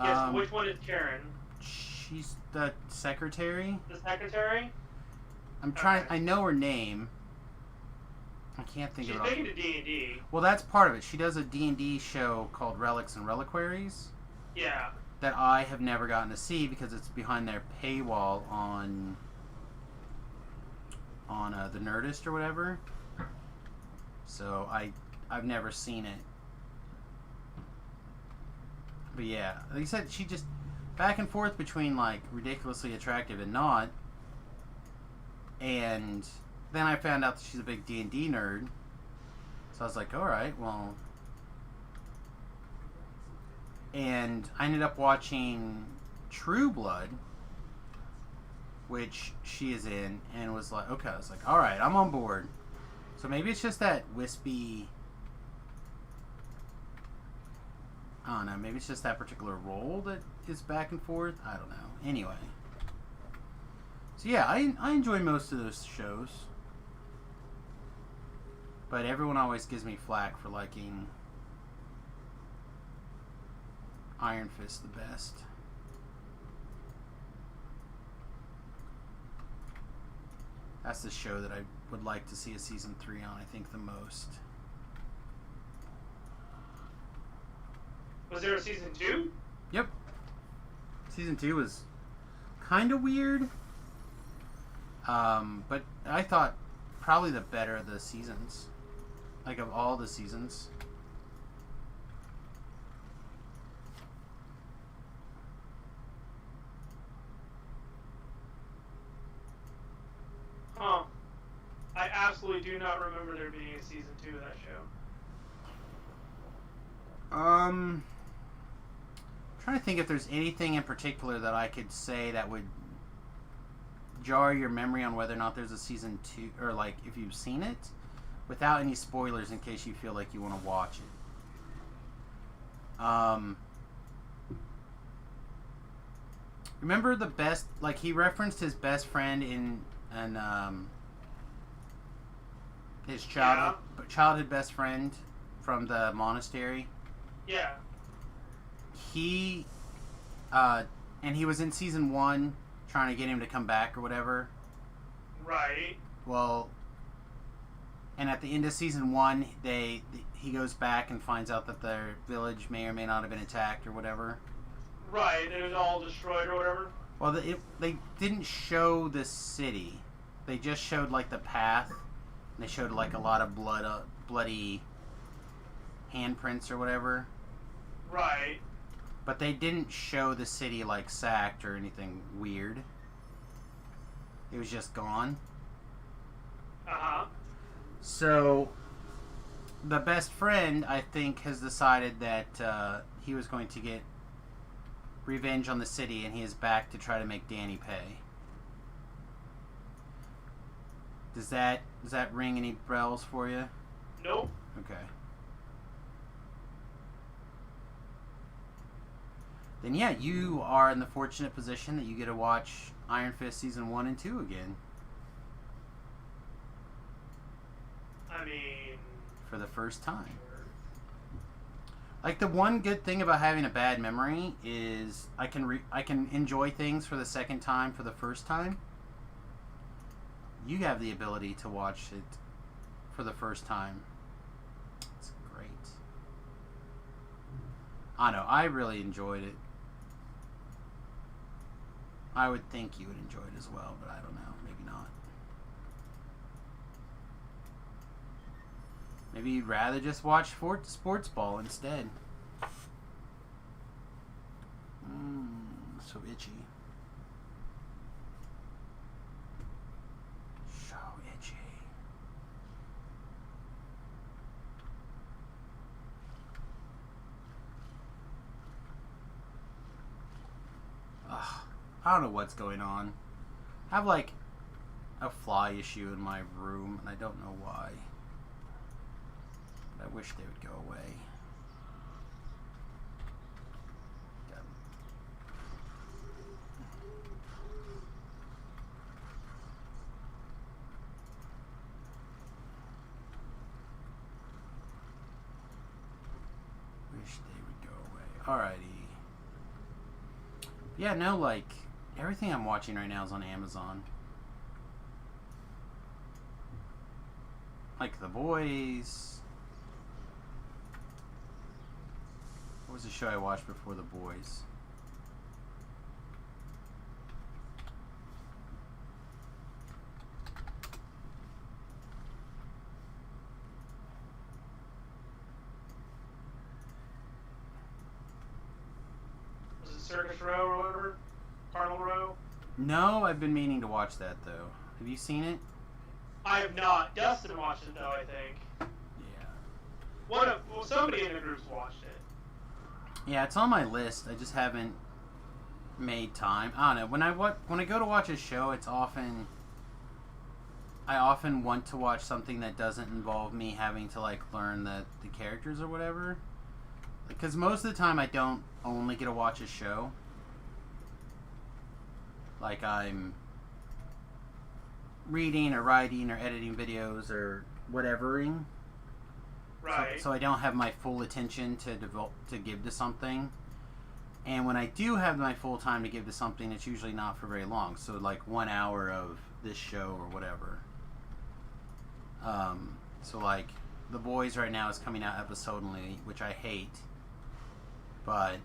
Speaker 7: Yes, which one is Karen?
Speaker 1: She's the secretary.
Speaker 7: The secretary?
Speaker 1: I'm trying. Okay. I know her name. I can't think of it.
Speaker 7: She's big into D&D.
Speaker 1: Well, that's part of it. She does a D&D show called Relics and Reliquaries.
Speaker 7: Yeah.
Speaker 1: That I have never gotten to see because it's behind their paywall on the Nerdist or whatever. So I've never seen it. But yeah, like I said, she just back and forth between like ridiculously attractive and not. And then I found out that she's a big D&D nerd. So I was like, all right, well. And I ended up watching True Blood, which she is in, and was like, okay, I was like, all right, I'm on board. So maybe it's just that wispy, I don't know, maybe it's just that particular role that is back and forth. I don't know. Anyway. So yeah, I enjoy most of those shows. But everyone always gives me flack for liking Iron Fist the best. That's the show that I would like to see a season 3 on, I think, the most.
Speaker 7: Was there a season 2?
Speaker 1: Yep. Season 2 was kind of weird. But I thought probably the better of the seasons. Like, of all the seasons.
Speaker 7: Huh. I absolutely do not remember there being a season 2 of that show.
Speaker 1: Trying to think if there's anything in particular that I could say that would jar your memory on whether or not there's a season 2, or like if you've seen it, without any spoilers in case you feel like you want to watch it. Remember the best, like he referenced his best friend in his childhood best friend from the monastery.
Speaker 7: Yeah.
Speaker 1: He and he was in season 1 trying to get him to come back or whatever.
Speaker 7: Right.
Speaker 1: Well, and at the end of season 1, he goes back and finds out that their village may or may not have been attacked or whatever.
Speaker 7: Right, it was all destroyed or whatever.
Speaker 1: Well, they didn't show the city. They just showed like the path. And they showed like a lot of bloody handprints or whatever.
Speaker 7: Right.
Speaker 1: But they didn't show the city like sacked or anything weird. It was just gone.
Speaker 7: Uh-huh.
Speaker 1: So, the best friend, I think, has decided that he was going to get revenge on the city, and he is back to try to make Danny pay. Does that ring any bells for you?
Speaker 7: Nope.
Speaker 1: Okay. Then yeah, you are in the fortunate position that you get to watch Iron Fist season 1 and 2 again
Speaker 7: I mean,
Speaker 1: for the first time. Like, the one good thing about having a bad memory is I can enjoy things for the second time for the first time. You have the ability to watch it for the first time. It's great. I know, I really enjoyed it. I would think you would enjoy it as well, but I don't know. Maybe not. Maybe you'd rather just watch sports ball instead. So itchy. So itchy. Ugh. I don't know what's going on. I have like a fly issue in my room, and I don't know why. But I wish they would go away. Got- Wish they would go away. Alrighty. Yeah, no, like, everything I'm watching right now is on Amazon. Like The Boys. What was the show I watched before The Boys?
Speaker 7: was it Circus Row or whatever? Carnival Row?
Speaker 1: No, I've been meaning to watch that, though. Have you seen it?
Speaker 7: I have not. Dustin watched it though, I think.
Speaker 1: Yeah.
Speaker 7: Somebody in the group's watched it.
Speaker 1: Yeah, it's on my list. I just haven't made time. I don't know. When I go to watch a show, I often want to watch something that doesn't involve me having to like learn the characters or whatever. Because most of the time I don't only get to watch a show. Like I'm reading or writing or editing videos or whatevering.
Speaker 7: Right.
Speaker 1: So I don't have my full attention to give to something. And when I do have my full time to give to something, it's usually not for very long. So like 1 hour of this show or whatever. So like The Boys right now is coming out episodally, which I hate. But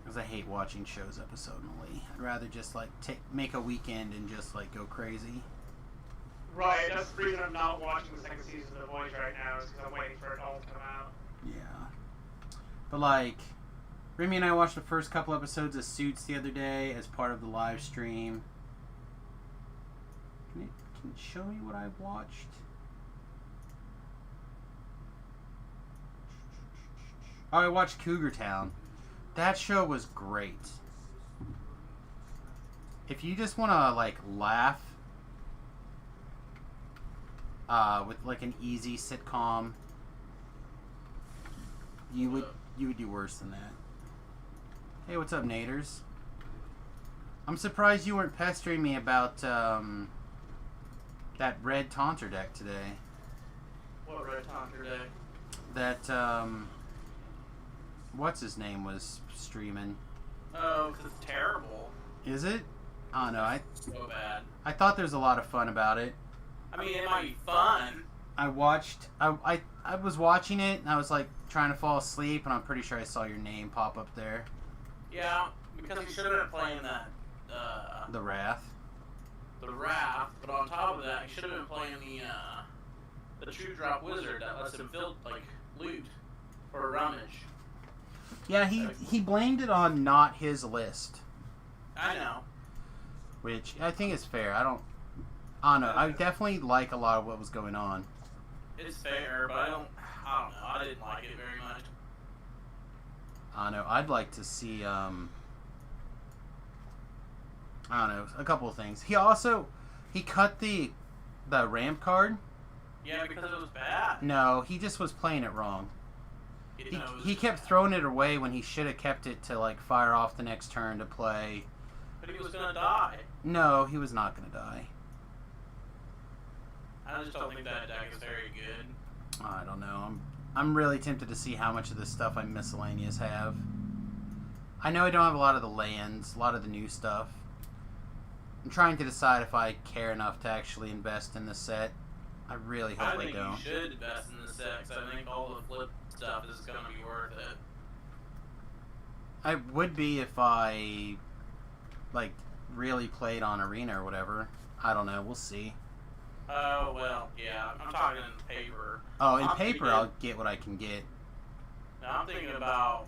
Speaker 1: because I hate watching shows episodally, I'd rather just like make a weekend and just like go crazy.
Speaker 7: Right, that's the reason I'm not watching the second season of The Boys right now, is because I'm waiting for it all to come out.
Speaker 1: Yeah. But like, Remy and I watched the first couple episodes of Suits the other day as part of the live stream. Can it show me what I've watched? Oh, I watched Cougar Town. That show was great. If you just want to like laugh with like an easy sitcom, you would do worse than that. Hey, what's up, Naders? I'm surprised you weren't pestering me about that red Taunter deck today.
Speaker 7: What Red Taunter Day?
Speaker 1: That what's his name was streaming.
Speaker 8: Oh, because it's terrible.
Speaker 1: Is it? I don't know.
Speaker 8: So bad.
Speaker 1: I thought there was a lot of fun about it.
Speaker 8: I mean, it might be fun.
Speaker 1: I was watching it and I was like trying to fall asleep and I'm pretty sure I saw your name pop up there.
Speaker 8: Yeah, because he should have been playing that,
Speaker 1: The Wrath.
Speaker 8: the Wrath, but on top of that, he should have been playing the True Drop Wizard that lets him build, like, loot for rummage.
Speaker 1: Yeah, he blamed it on not his list,
Speaker 8: I know.
Speaker 1: which I think is fair. I don't know. I definitely like a lot of what was going on.
Speaker 8: It's fair, but I don't know. I didn't like it very much.
Speaker 1: I don't know. I'd like to see I don't know, a couple of things. He cut the The ramp card?
Speaker 8: Yeah, because it was bad.
Speaker 1: No, he just was playing it wrong. He kept throwing it away when he should have kept it to like fire off the next turn to play.
Speaker 8: But he was gonna die.
Speaker 1: No, he was not gonna die.
Speaker 8: I just don't think that deck is very good.
Speaker 1: I don't know. I'm really tempted to see how much of this stuff I miscellaneous have. I know I don't have a lot of the lands, a lot of the new stuff. I'm trying to decide if I care enough to actually invest in the set. I really hope I
Speaker 8: think
Speaker 1: don't.
Speaker 8: you should invest in the set, because I think all the flip stuff is going to be worth it.
Speaker 1: I would be if I, like, really played on Arena or whatever. I don't know. We'll see.
Speaker 8: Oh, well, yeah. I'm talking in paper.
Speaker 1: Oh, in paper, I'll get what I can get.
Speaker 8: Now, I'm thinking about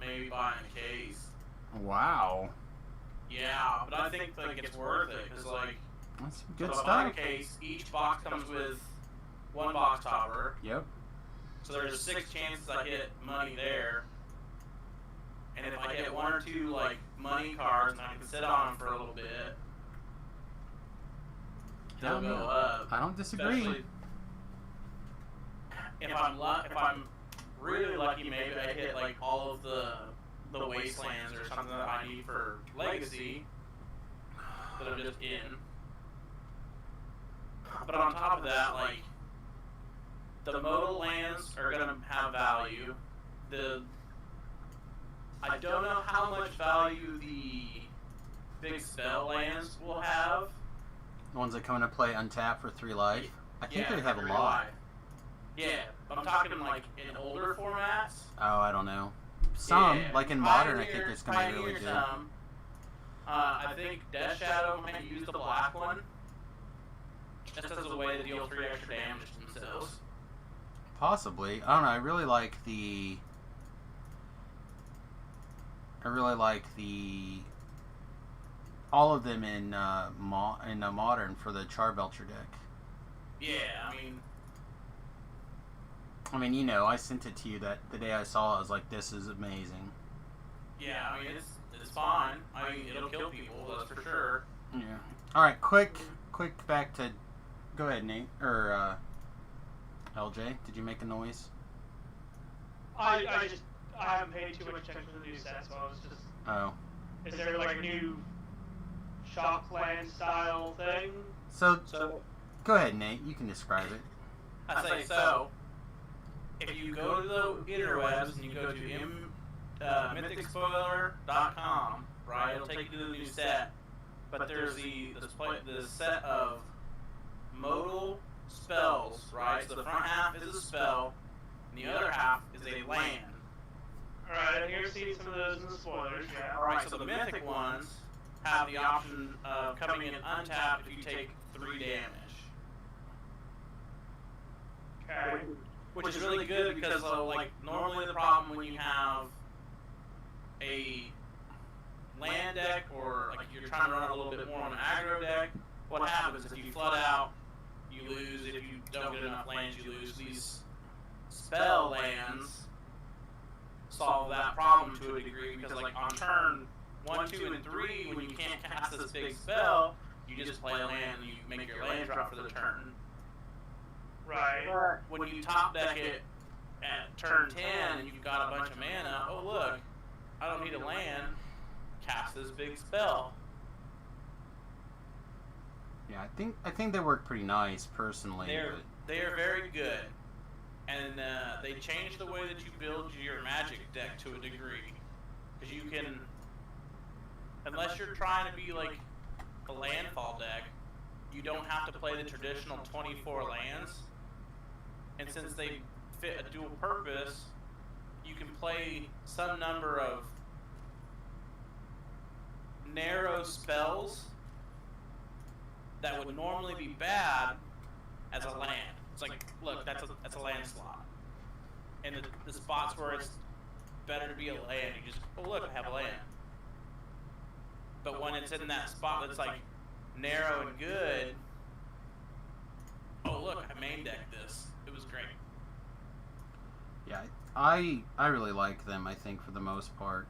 Speaker 8: maybe buying a case.
Speaker 1: Wow.
Speaker 8: Yeah, but I think like it's worth it, because, like,
Speaker 1: That's some good
Speaker 8: so if I buy a
Speaker 1: stuff.
Speaker 8: case, each box comes with one box topper.
Speaker 1: Yep.
Speaker 8: So there's 6 chances I hit money there. And if I hit 1 or 2 like money cards and I can sit on them for a little bit, they'll go up.
Speaker 1: I don't disagree.
Speaker 8: Especially if I'm really lucky, maybe I hit like all of the wastelands or something that I need for legacy that I'm just in. But on top of that, like, the modal lands are gonna have value. I don't know how much value the big spell lands will have.
Speaker 1: The ones that come into play untapped for 3 life. I think they have a
Speaker 8: for
Speaker 1: lot.
Speaker 8: life. Yeah, I'm talking like in older formats.
Speaker 1: Oh, I don't know. Some,
Speaker 8: Yeah,
Speaker 1: like in Modern, I think
Speaker 8: Pioneer-
Speaker 1: it's going to be really
Speaker 8: Pioneer
Speaker 1: good.
Speaker 8: some. I think Death Shadow might use the black one, just as a way to deal 3 extra damage to themselves.
Speaker 1: Possibly. I don't know. I really like the all of them in Modern for the Charbelcher deck.
Speaker 8: Yeah,
Speaker 1: I mean, you know, I sent it to you that the day I saw it. I was like, "This is amazing."
Speaker 8: it's fine. I mean, it'll kill people, that's for sure.
Speaker 1: Yeah. All right. Quick back to. Go ahead, Nate or LJ. Did you make a noise?
Speaker 7: I haven't paid too much attention to the new set, so I was just.
Speaker 1: Oh.
Speaker 7: Is there like a new Shockland style thing?
Speaker 1: So
Speaker 8: So,
Speaker 1: go ahead, Nate. You can describe it.
Speaker 8: I say so. If you go to the interwebs and you go to mythicspoiler.com, right, it'll take you to the new set. But there's the set of modal spells, right? So the front half is a spell, and the other half is a land.
Speaker 7: Alright, I've never seen some of those in the spoilers, yeah.
Speaker 8: Alright, so the mythic ones have the option of coming in untapped if you take 3 damage.
Speaker 7: Okay.
Speaker 8: Which is really good because, like, normally the problem when you have a land deck or, like, you're trying to run a little bit more on an aggro deck, what happens if you flood out, you lose. If you don't get enough lands, you lose. These spell lands solve that problem to a degree because, like, on turn 1, 2, and 3, when you can't cast this big spell, you just play a land and you make your land drop for the turn.
Speaker 7: Right.
Speaker 8: When you top deck it at turn 10 and you've got a bunch of mana, oh look, I don't need a land, cast this big spell.
Speaker 1: Yeah, I think they work pretty nice personally.
Speaker 8: They are very good, and they change the way that you build your Magic deck to a degree, because you can, unless you're trying to be like a landfall deck, you don't have to play the traditional 24 lands. And since they fit a dual purpose, you can play some number of narrow spells that would normally be bad as a land. It's like, look, that's a land slot. And the spots where it's better to be a land, you just, oh look, I have a land. But when it's in that spot that's like narrow and good, oh look, I main decked this. It was great.
Speaker 1: Yeah, I really like them. I think for the most part,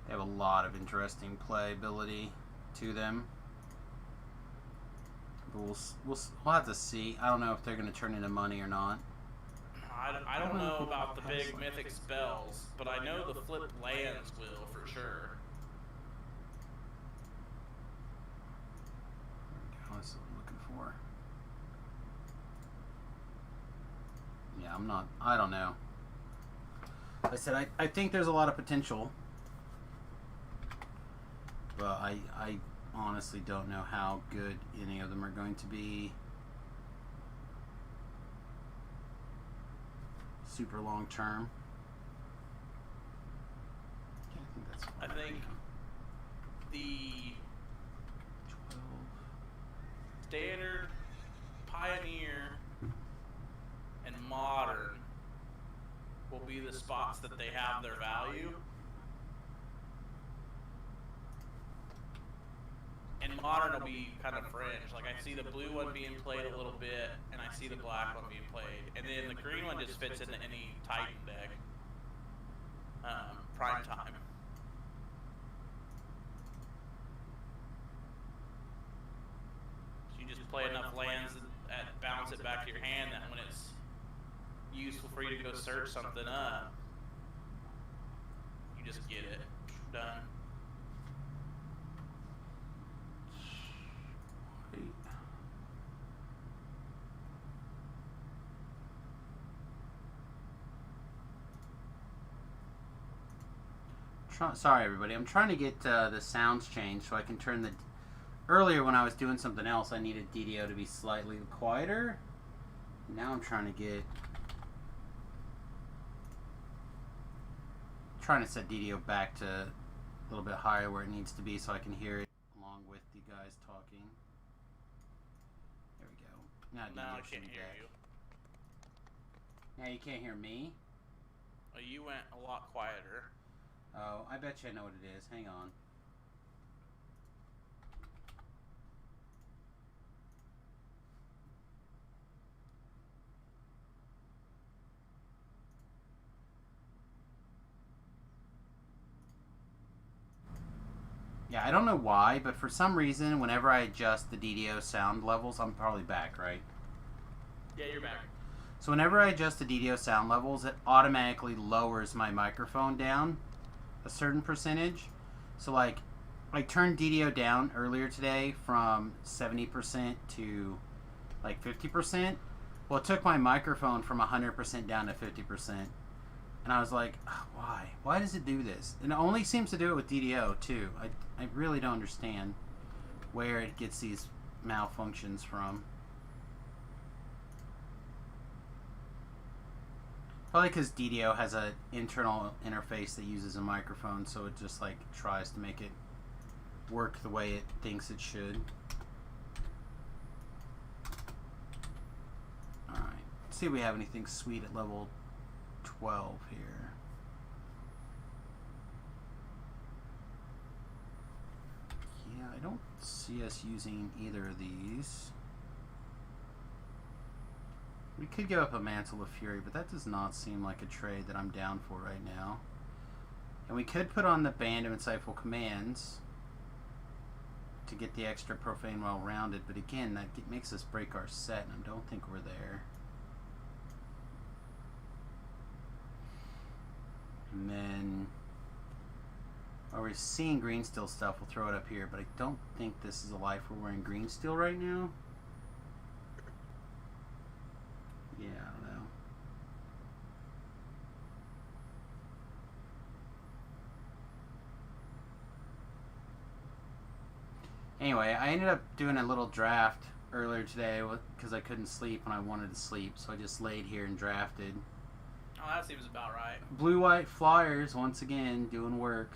Speaker 1: They have a lot of interesting playability to them. But we'll have to see. I don't know if they're going to turn into money or not.
Speaker 8: I don't know about the big mythic spells, but I know the flip lands will for sure.
Speaker 1: That's what I'm looking for. Yeah, I don't know. Like I said, I think there's a lot of potential. But I honestly don't know how good any of them are going to be. Super long term.
Speaker 8: I think the
Speaker 1: 12.
Speaker 8: standard, pioneer, and modern will be the spots that they have their value. And modern will be kind of fringe. Like I see the blue one being played a little bit, and I see the black one being played, and then the green one just fits into any Titan deck. Prime time. So you just play enough lands and bounce it back to your hand that when it's useful for you to go search something up, you just get it done.
Speaker 1: Sorry everybody, I'm trying to get the sounds changed so I can turn the... Earlier when I was doing something else I needed DDO to be slightly quieter. Now I'm trying to set DDO back to a little bit higher where it needs to be so I can hear it along with you guys talking. There we go. Now
Speaker 8: No, I
Speaker 1: DDO should
Speaker 8: can't
Speaker 1: be
Speaker 8: hear
Speaker 1: back.
Speaker 8: you.
Speaker 1: Now you can't hear me?
Speaker 8: Oh, you went a lot quieter.
Speaker 1: Oh, I bet you I know what it is. Hang on. Yeah, I don't know why, but for some reason, whenever I adjust the DDO sound levels, I'm probably back, right?
Speaker 8: Yeah, you're back.
Speaker 1: So whenever I adjust the DDO sound levels, it automatically lowers my microphone down a certain percentage. So like, I turned DDO down earlier today from 70% to like 50%. Well, it took my microphone from 100% down to 50%. And I was like, oh, why? Why does it do this? And it only seems to do it with DDO too. I really don't understand where it gets these malfunctions from. Probably because DDO has an internal interface that uses a microphone, so it just like tries to make it work the way it thinks it should. Alright, let's see if we have anything sweet at level 12 here. Yeah, I don't see us using either of these. We could give up a Mantle of Fury, but that does not seem like a trade that I'm down for right now. And we could put on the Band of Insightful Commands to get the extra Profane Well-Rounded, but again, that makes us break our set, and I don't think we're there. And then, while we're seeing green steel stuff, we'll throw it up here, but I don't think this is a life we're wearing green steel right now. Yeah, I don't know. Anyway, I ended up doing a little draft earlier today because I couldn't sleep and I wanted to sleep, so I just laid here and drafted.
Speaker 8: Oh, that seems about right.
Speaker 1: Blue-white Flyers, once again, doing work.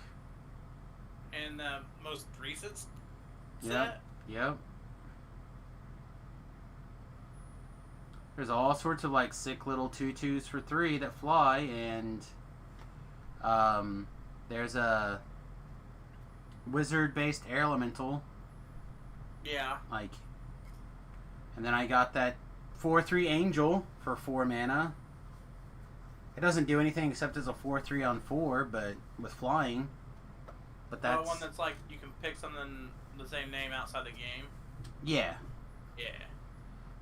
Speaker 8: And the most recent set?
Speaker 1: Yep. Yep. There's all sorts of like sick little 2/2s for 3 that fly, and there's a wizard-based air elemental.
Speaker 8: Yeah.
Speaker 1: Like, and then I got that 4/3 angel for 4 mana. It doesn't do anything except as a 4/3 on 4, but with flying. But that's
Speaker 8: one that's like you can pick something the same name outside the game.
Speaker 1: yeah.
Speaker 8: Yeah.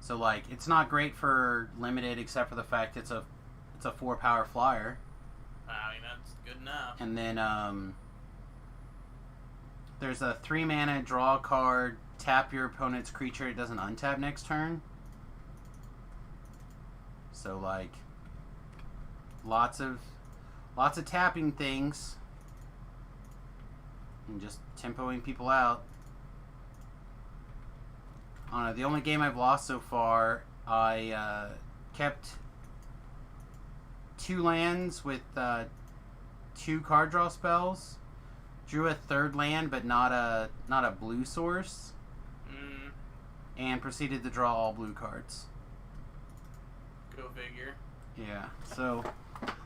Speaker 1: So like it's not great for limited except for the fact it's a 4-power flyer.
Speaker 8: I mean that's good enough.
Speaker 1: And then there's a 3-mana draw card, tap your opponent's creature, it doesn't untap next turn. So like lots of tapping things and just tempoing people out. I don't know, the only game I've lost so far, I kept 2 lands with 2 card draw spells, drew a 3rd land but not a blue source, and proceeded to draw all blue cards.
Speaker 8: Go figure.
Speaker 1: Yeah, so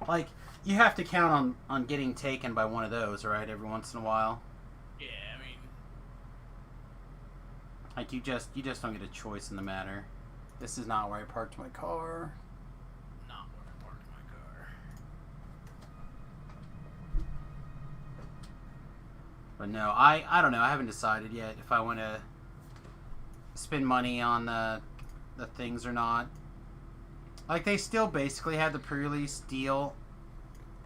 Speaker 1: like you have to count on getting taken by one of those, right, every once in a while.
Speaker 8: Yeah, I mean,
Speaker 1: like you just don't get a choice in the matter. This is not where I parked my car.
Speaker 8: not where I parked my car.
Speaker 1: But no, I don't know. I haven't decided yet if I want to spend money on the things or not. Like they still basically have the pre-release deal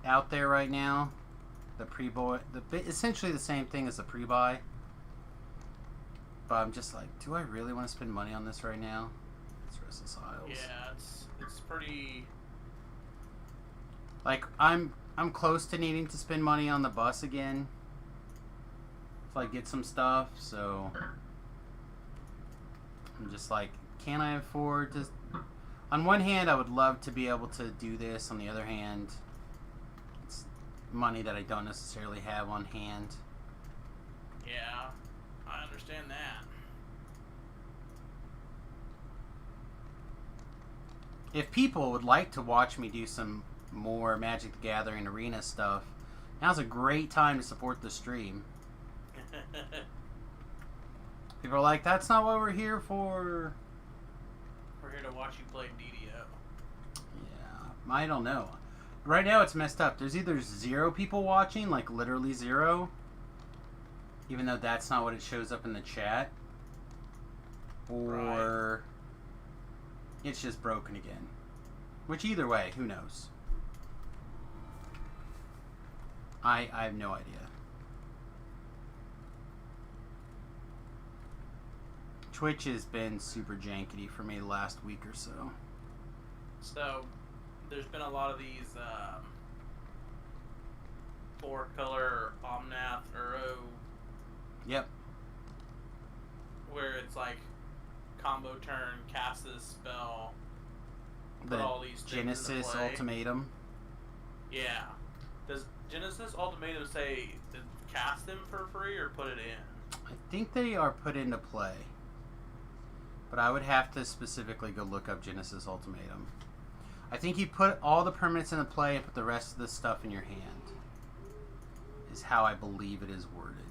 Speaker 1: out there right now. The pre-buy, essentially the same thing as the pre-buy. But I'm just like, do I really want to spend money on this right now? It's Restless Isles.
Speaker 8: Yeah, it's pretty.
Speaker 1: Like I'm close to needing to spend money on the bus again. If I get some stuff, so I'm just like, can I afford to? On one hand, I would love to be able to do this. On the other hand, it's money that I don't necessarily have on hand.
Speaker 8: Yeah, I understand that.
Speaker 1: If people would like to watch me do some more Magic the Gathering arena stuff, now's a great time to support the stream. People are like, that's not what we're here for.
Speaker 8: We're here to watch you play DDO.
Speaker 1: Yeah, I don't know. Right now it's messed up. There's either 0 people watching, like literally 0, even though that's not what it shows up in the chat, or it's just broken again. Which either way, who knows? I have no idea. Twitch has been super jankety for me the last week or so.
Speaker 8: So, there's been a lot of these 4-color Omnath Uro.
Speaker 1: Yep.
Speaker 8: Where it's like combo turn, cast this spell, put
Speaker 1: The
Speaker 8: all these things into
Speaker 1: Genesis
Speaker 8: play.
Speaker 1: Ultimatum.
Speaker 8: Yeah. Does Genesis Ultimatum say to cast them for free or put it in?
Speaker 1: I think they are put into play. But I would have to specifically go look up Genesis Ultimatum. I think you put all the permanents into play and put the rest of the stuff in your hand. Is how I believe it is worded.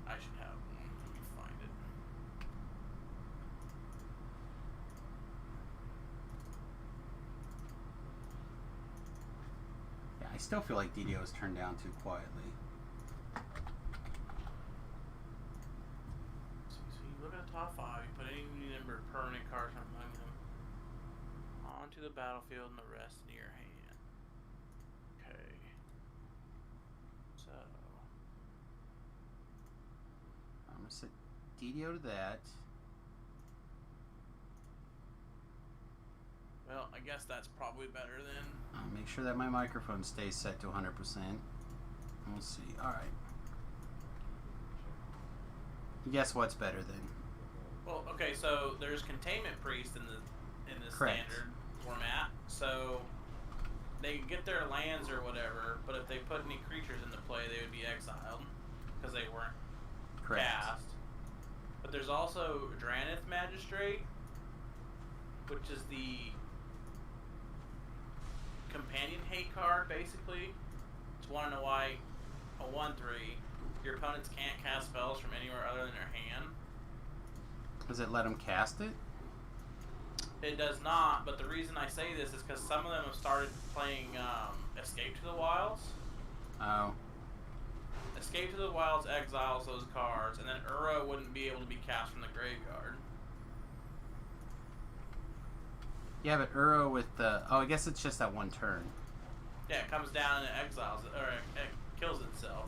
Speaker 8: I should have one. Let me find it.
Speaker 1: Yeah, I still feel like DDO is turned down too quietly.
Speaker 8: So you look at the top 5, you put any number of permanent cards among them onto the battlefield and the rest in your hand. Okay. So
Speaker 1: I'm going to set DDO to that.
Speaker 8: well, I guess that's probably better then.
Speaker 1: I'll make sure that my microphone stays set to 100%. We'll see. Alright. Guess what's better then?
Speaker 8: Well, okay, so there's Containment Priest in the
Speaker 1: Correct.
Speaker 8: standard format, so they can get their lands or whatever, but if they put any creatures into play, they would be exiled because they weren't
Speaker 1: Correct.
Speaker 8: cast. But there's also Dranith Magistrate, which is the companion hate card, basically. Just want to know why a 1/3, your opponents can't cast spells from anywhere other than their hand.
Speaker 1: Does it let them cast it?
Speaker 8: It does not, but the reason I say this is because some of them have started playing Escape to the Wilds.
Speaker 1: Oh.
Speaker 8: Escape to the Wilds exiles those cards, and then Uro wouldn't be able to be cast from the graveyard.
Speaker 1: Yeah, but Uro with the... Oh, I guess it's just that one turn.
Speaker 8: Yeah, it comes down and it exiles it, or it kills itself.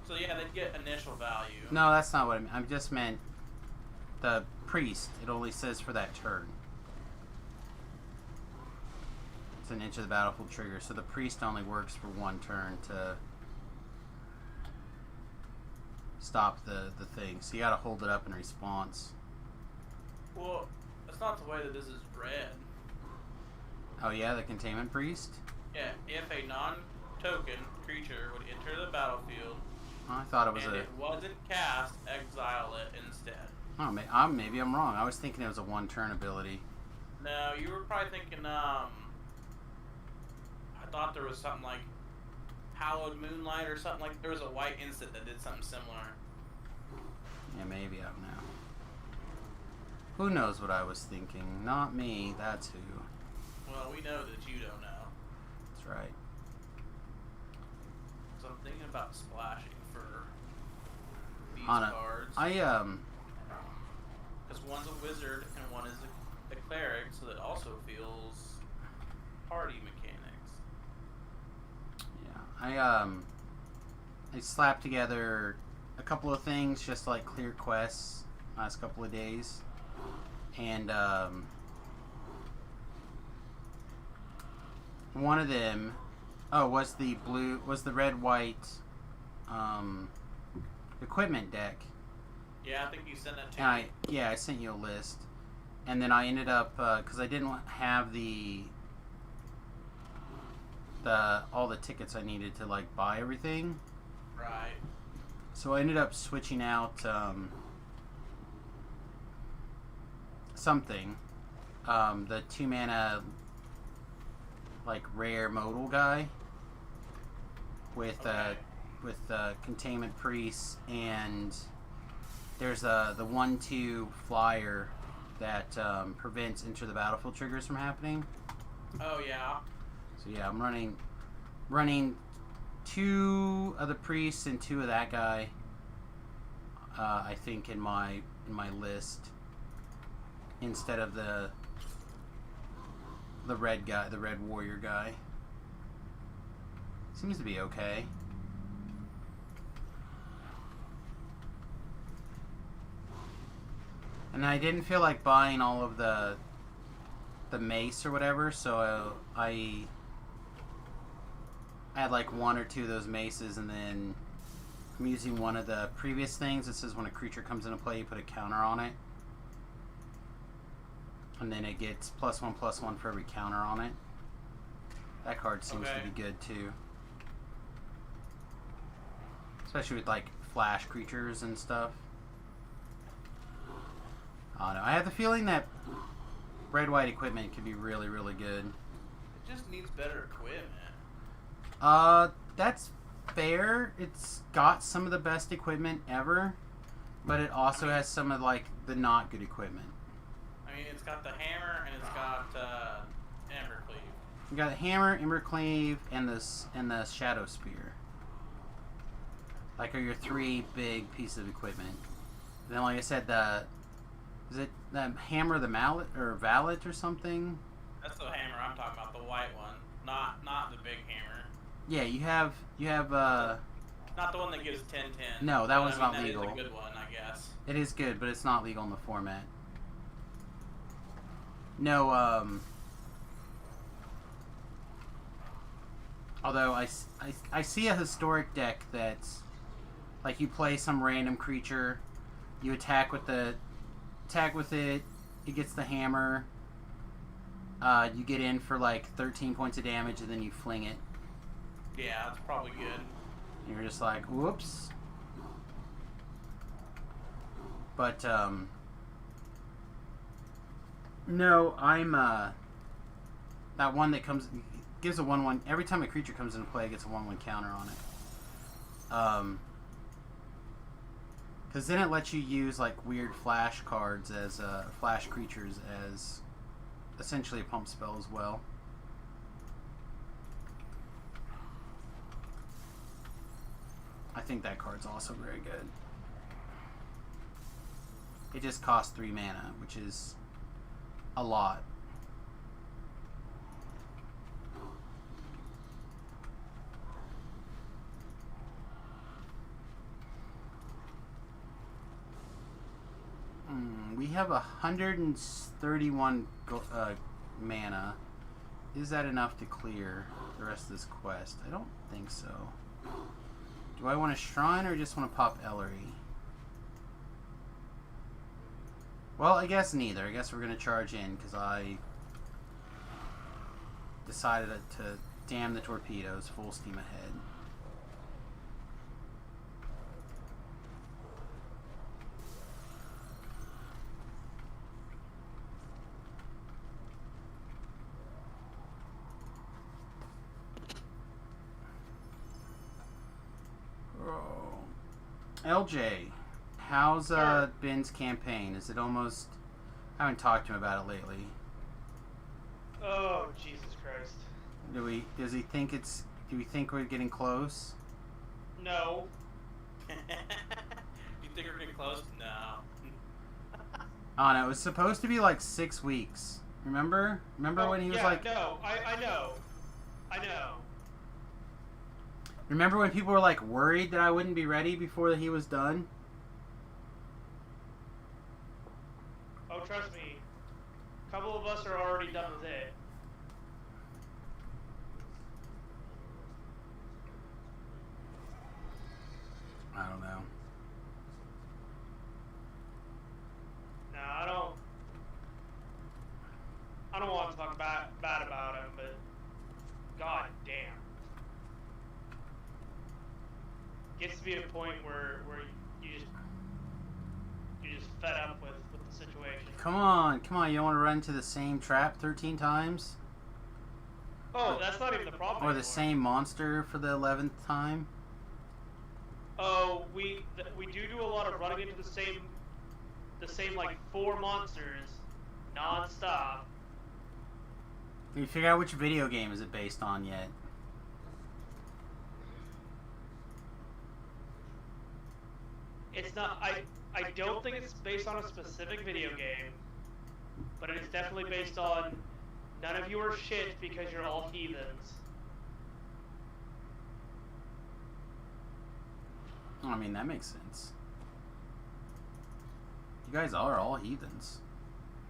Speaker 8: So yeah, they'd get initial value.
Speaker 1: No, that's not what I meant. I just meant the priest. It only says for that turn. It's an inch of the battlefield trigger, so the priest only works for one turn to stop the thing. So you gotta hold it up in response.
Speaker 8: Well, that's not the way that this is read.
Speaker 1: Oh yeah, the containment priest?
Speaker 8: Yeah, if a non-token creature would enter the battlefield
Speaker 1: Oh, I thought it was
Speaker 8: and
Speaker 1: a...
Speaker 8: it wasn't cast, exile it instead.
Speaker 1: Oh, maybe I'm wrong. I was thinking it was a one-turn ability.
Speaker 8: No, you were probably thinking, I thought there was something like Hallowed Moonlight or something like... There was a white instant that did something similar.
Speaker 1: Yeah, maybe, I don't know. Who knows what I was thinking? Not me, that's who.
Speaker 8: Well, we know that you don't know.
Speaker 1: That's right.
Speaker 8: So I'm thinking about splashing for these
Speaker 1: On a,
Speaker 8: cards. Because one's a wizard and one is a cleric, so that also feels party mechanics.
Speaker 1: Yeah, I slapped together a couple of things just like clear quests last couple of days, and one of them was the red white equipment deck.
Speaker 8: Yeah, I think you sent that to
Speaker 1: And
Speaker 8: me.
Speaker 1: I sent you a list, and then I ended up because I didn't have the all the tickets I needed to like buy everything.
Speaker 8: Right.
Speaker 1: So I ended up switching out something, the 2-mana like rare modal guy with containment priests, and there's the 1/2 flyer that prevents enter the battlefield triggers from happening.
Speaker 8: Oh yeah.
Speaker 1: So yeah, I'm running 2 of the priests and 2 of that guy. I think in my list instead of the red guy, the red warrior guy. Seems to be okay. And I didn't feel like buying all of the mace or whatever, so I had like 1 or 2 of those maces, and then I'm using one of the previous things that says when a creature comes into play, you put a counter on it. And then it gets +1/+1 for every counter on it. That card seems to be good too. Especially with like flash creatures and stuff. I don't know. I have the feeling that red-white equipment could be really, really good.
Speaker 8: It just needs better equipment.
Speaker 1: That's fair. It's got some of the best equipment ever, but it also has some of like the not good equipment.
Speaker 8: I mean, it's got the hammer and it's got Embercleave.
Speaker 1: You got a hammer, Embercleave, and the Shadow Spear. Like are your 3 big pieces of equipment. And then, like I said, is it the hammer, the mallet or valet or something?
Speaker 8: That's the hammer I'm talking about, the white one, not the big hammer.
Speaker 1: Yeah, you have
Speaker 8: Not the one that gives 10/10.
Speaker 1: No, that one's not
Speaker 8: that
Speaker 1: legal.
Speaker 8: Is a good one, I guess.
Speaker 1: It is good, but it's not legal in the format. No, although I see a historic deck that's like you play some random creature, you attack with it, it gets the hammer, you get in for like 13 points of damage, and then you fling it.
Speaker 8: Yeah, that's probably good.
Speaker 1: And you're just like, whoops. But, no, I'm, that one that gives a 1/1, every time a creature comes into play, it gets a 1/1 counter on it. Because then it lets you use, like, weird flash cards as, flash creatures as essentially a pump spell as well. I think that card's also very good. It just costs 3 mana, which is a lot. We have 131 mana. Is that enough to clear the rest of this quest? I don't think so. Do I want a shrine or just want to pop Ellery? Well, I guess neither. I guess we're going to charge in because I decided to damn the torpedoes, full steam ahead. LJ, how's Ben's campaign? Is it almost... I haven't talked to him about it lately.
Speaker 7: Oh, Jesus Christ.
Speaker 1: Does he think it's... Do we think we're getting close?
Speaker 7: No.
Speaker 8: You think we're getting close? No.
Speaker 1: Oh no, it was supposed to be like 6 weeks. Remember? Remember when he was like...
Speaker 7: No, I know. I know.
Speaker 1: Remember when people were like worried that I wouldn't be ready before he was done?
Speaker 7: Oh, trust me. A couple of us are already done with it.
Speaker 1: I don't know.
Speaker 7: No, I don't want to talk bad about him, but god damn. Gets to be a point where you're just fed up with the situation.
Speaker 1: Come on, you don't want to run into the same trap 13 times?
Speaker 7: Oh, that's not even the problem.
Speaker 1: Or the
Speaker 7: anymore.
Speaker 1: same monster for the 11th time?
Speaker 7: Oh, we do a lot of running into the same like 4 monsters non-stop.
Speaker 1: Did you figure out which video game is it based on yet?
Speaker 7: It's not. I don't think it's based on a specific video game, but it is definitely based on none of you are shit because you're all heathens.
Speaker 1: I mean, that makes sense. You guys are all heathens.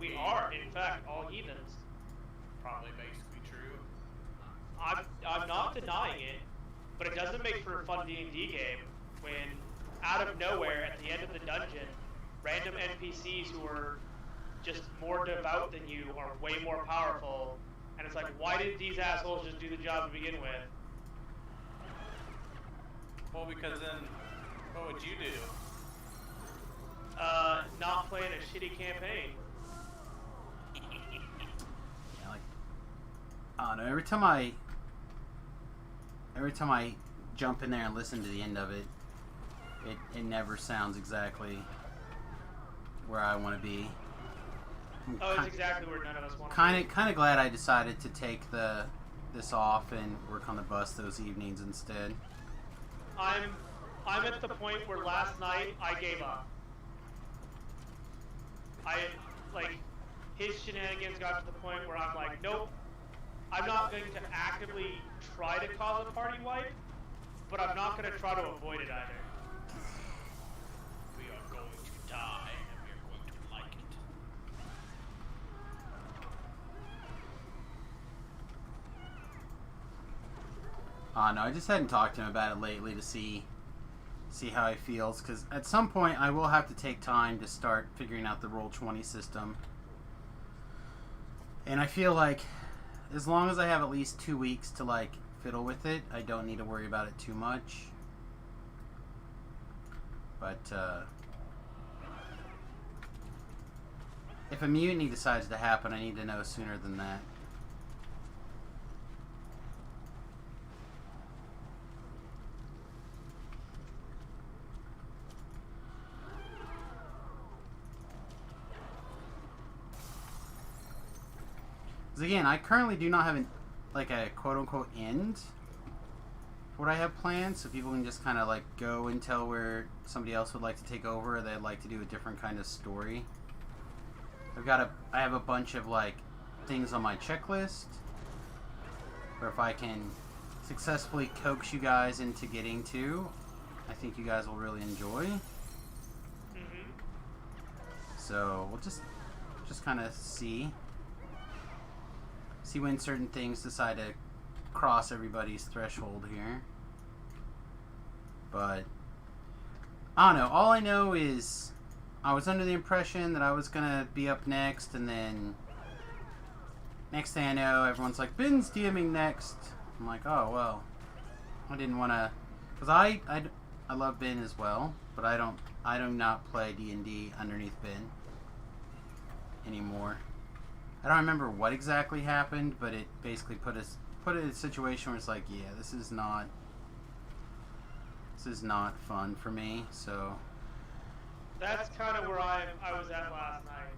Speaker 7: We are, in fact, all heathens.
Speaker 8: Probably basically true.
Speaker 7: I'm not denying it, but it doesn't make for a fun D&D game when, out of nowhere, at the end of the dungeon, random NPCs who are just more devout than you are way more powerful, and it's like, why did these assholes just do the job to begin with?
Speaker 8: Well, because then, what would you do?
Speaker 7: Not playing a shitty campaign.
Speaker 1: Yeah, like, I don't know. Every time I jump in there and listen to the end of it, it never sounds exactly where I want to be.
Speaker 7: Oh, it's exactly where none of us want to
Speaker 1: Kind of glad I decided to take this off and work on the bus those evenings instead.
Speaker 7: I'm at the point where last night I gave up. His shenanigans got to the point where I'm like, nope, I'm not going to actively try to cause a party wipe, but I'm not going to try to avoid it either.
Speaker 8: We are going to die, and we are going to like it.
Speaker 1: No, I just hadn't talked to him about it lately to see how he feels, because at some point I will have to take time to start figuring out the Roll20 system. And I feel like as long as I have at least 2 weeks to like fiddle with it, I don't need to worry about it too much. But if a mutiny decides to happen, I need to know sooner than that. Because again, I currently do not have a quote-unquote end what I have planned, so people can just kind of like go and tell where somebody else would like to take over, or they'd like to do a different kind of story. I have a bunch of like things on my checklist, where if I can successfully coax you guys into getting to, I think you guys will really enjoy. So we'll just kind of see when certain things decide to cross everybody's threshold here. But I don't know. All I know is I was under the impression that I was gonna be up next, and then next thing I know, everyone's like, Ben's DMing next. I'm like, oh well, I didn't want to, because I love Ben as well, but I do not play D&D underneath Ben anymore. I don't remember what exactly happened, but it basically put it in a situation where it's like, yeah, this is not fun for me. So
Speaker 7: That's kind of where I was at last night.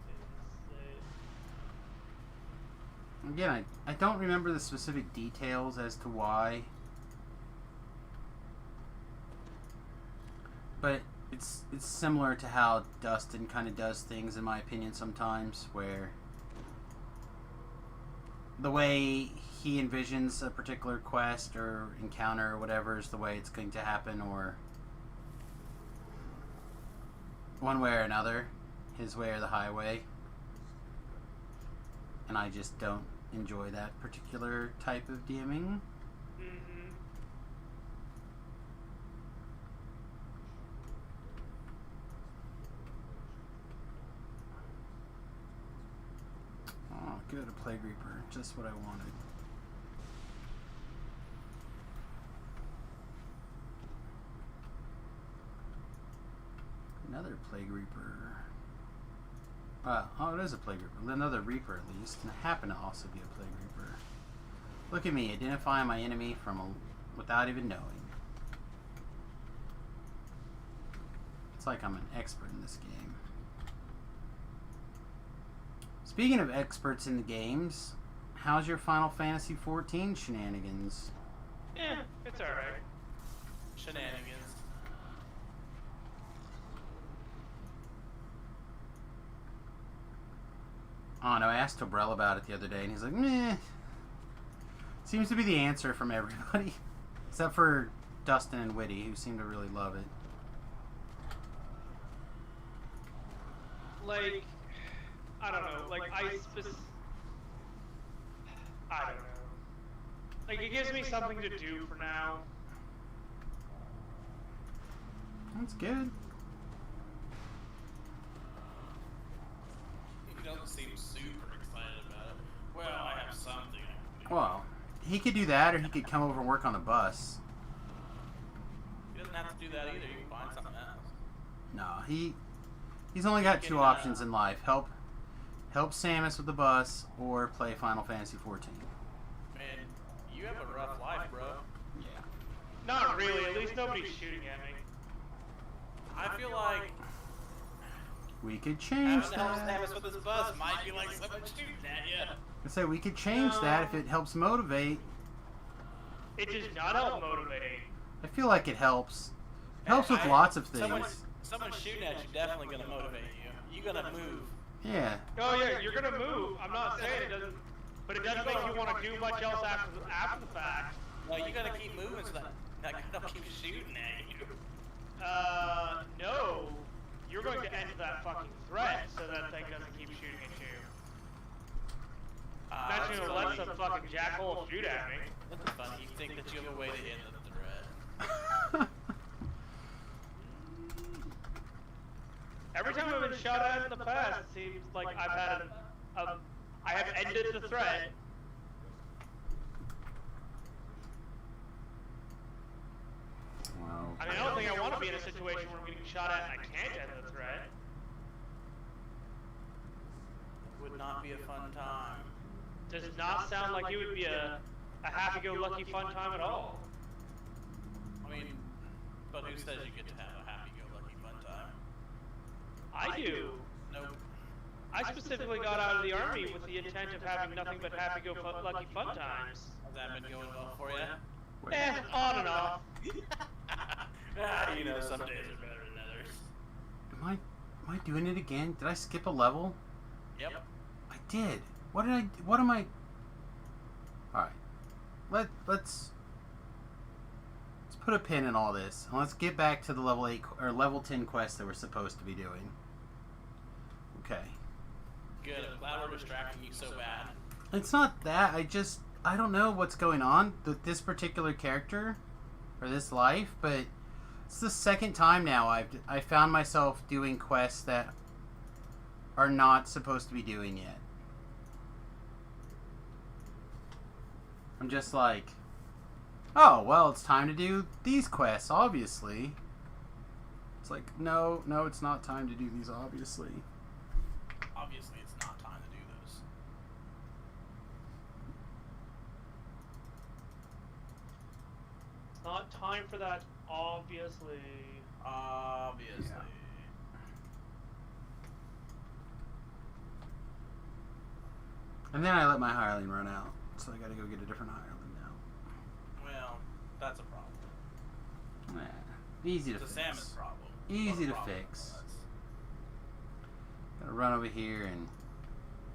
Speaker 1: again, I don't remember the specific details as to why, but it's similar to how Dustin kind of does things, in my opinion, sometimes, where the way he envisions a particular quest or encounter or whatever is the way it's going to happen, or one way or another, his way or the highway. And I just don't enjoy that particular type of DMing. Oh, good, a Plague Reaper. Just what I wanted. Another Plague Reaper. Oh, it is a Plague Reaper. Another Reaper, at least. And I happen to also be a Plague Reaper. Look at me, identifying my enemy without even knowing. It's like I'm an expert in this game. Speaking of experts in the games, how's your Final Fantasy XIV shenanigans?
Speaker 7: Yeah, it's alright.
Speaker 8: Shenanigans.
Speaker 1: I don't know, I asked Tobrell about it the other day, and he's like, meh. Seems to be the answer from everybody. Except for Dustin and Whitty, who seem to really love it.
Speaker 7: Like, I don't know, like, I don't know. Like, it gives me something to do for now.
Speaker 1: That's good.
Speaker 8: He doesn't seem super excited about it. Well, I have something I can do.
Speaker 1: Well, he could do that, or he could come over and work on the bus.
Speaker 8: He doesn't have to do that either. You can find something else.
Speaker 1: No, he's only got two options in life. Help Samus with the bus, or play Final Fantasy XIV.
Speaker 8: Man, you have a rough life, bro.
Speaker 1: Yeah.
Speaker 7: Not really, at least nobody's shooting at me.
Speaker 8: I feel like
Speaker 1: We could change
Speaker 8: having to help
Speaker 1: that.
Speaker 8: Samus with this bus might be like someone shooting at you.
Speaker 1: I say we could change that if it helps motivate.
Speaker 7: It does not help motivate.
Speaker 1: I feel like it helps. It helps with lots of things.
Speaker 8: Someone shooting at you definitely gonna motivate you. You gonna move.
Speaker 1: Yeah.
Speaker 7: Oh yeah, you're gonna move. I'm not saying it doesn't, but it doesn't make you want to do much else after the fact.
Speaker 8: No, you gotta keep moving so that guy don't keep shooting at you.
Speaker 7: No. You're going to end that fucking threat so that thing doesn't keep shooting at you. Not you gonna let some fucking jackhole shoot at me.
Speaker 8: That's funny. You think that you have a way to end the threat.
Speaker 7: Every time I've been shot at in the past, it seems like I've had I have ended the threat.
Speaker 1: Wow.
Speaker 7: I mean, I don't think I want to be in a situation where I'm getting shot at and I can't end the threat.
Speaker 8: Would not be a fun time.
Speaker 7: Does not sound like it would be a happy-go-lucky fun time at all.
Speaker 8: I mean, but who says you get to have a happy-go-lucky fun time?
Speaker 7: I do.
Speaker 8: Nope.
Speaker 7: I specifically got out of the army with the intent of having nothing but happy-go-lucky fun times.
Speaker 8: Has that been going well for you?
Speaker 1: Wait.
Speaker 7: On and off.
Speaker 8: You know, some days are better than others.
Speaker 1: Am I doing it again? Did I skip a level?
Speaker 8: Yep.
Speaker 1: I did. What am I? Alright. Let's put a pin in all this. And let's get back to the level 8 or level 10 quest that we're supposed to be doing. Okay.
Speaker 8: Good. I'm glad we're distracting you so bad.
Speaker 1: It's not that. I don't know what's going on with this particular character or this life, but it's the second time now I found myself doing quests that are not supposed to be doing yet. I'm just like, oh, well, it's time to do these quests, obviously. It's like, no, it's not time to do these, obviously.
Speaker 8: Obviously, it's not time to do those.
Speaker 7: It's not time for that, obviously.
Speaker 8: Obviously.
Speaker 1: Yeah. And then I let my hireling run out, so I gotta go get a different hireling now.
Speaker 8: Well, that's a problem.
Speaker 1: Nah, easy to
Speaker 8: It's a
Speaker 1: fix.
Speaker 8: salmon problem.
Speaker 1: Easy
Speaker 8: What a
Speaker 1: to
Speaker 8: problem
Speaker 1: fix.
Speaker 8: was.
Speaker 1: Gotta run over here and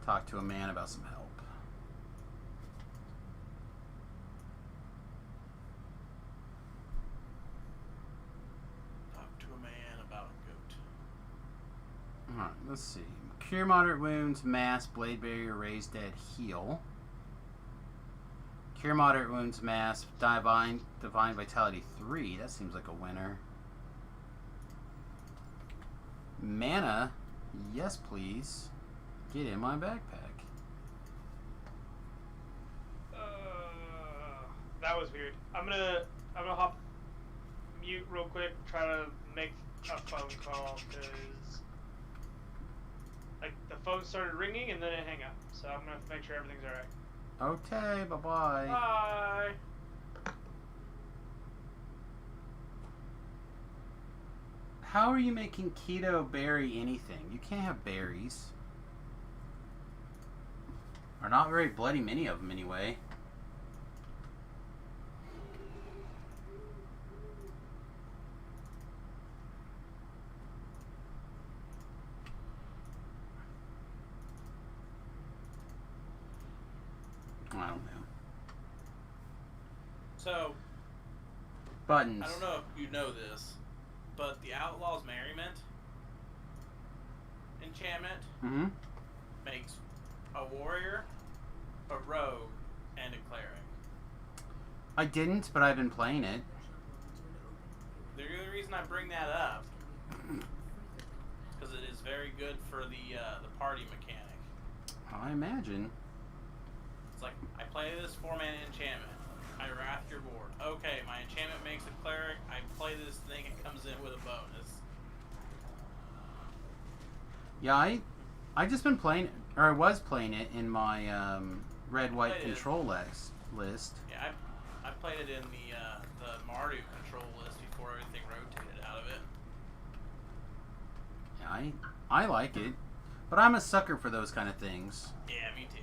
Speaker 1: talk to a man about some help.
Speaker 8: Talk to a man about a goat.
Speaker 1: Alright, let's see. Cure moderate wounds, mass, blade barrier, raise dead, heal. Cure moderate wounds, mass, divine vitality 3. That seems like a winner. Mana, yes please. Get in my backpack.
Speaker 7: That was weird. I'm gonna hop mute real quick. Try to make a phone call because like the phone started ringing and then it hung up. So I'm gonna have to make sure everything's all right.
Speaker 1: Okay, bye-bye.
Speaker 7: Bye.
Speaker 1: How are you making keto berry anything? You can't have berries. Or not very bloody many of them anyway. I don't know.
Speaker 8: So,
Speaker 1: Buttons.
Speaker 8: I don't know if you know this, but the Outlaw's Merriment enchantment
Speaker 1: Mm-hmm.
Speaker 8: makes a warrior, a rogue, and a cleric.
Speaker 1: I didn't, but I've been playing it.
Speaker 8: The only reason I bring that up because it is very good for the party mechanic.
Speaker 1: I imagine.
Speaker 8: It's like, I play this 4-mana enchantment. I wrath your board. Okay, my enchantment makes a cleric. I play this thing, it comes in with a bonus.
Speaker 1: Yeah, I just been playing, or I was playing it in my red-white
Speaker 8: Played it.
Speaker 1: control list.
Speaker 8: Yeah, I played it in the Mardu control list before everything rotated out of it.
Speaker 1: Yeah, I like it, but I'm a sucker for those kind of things.
Speaker 8: Yeah, me too.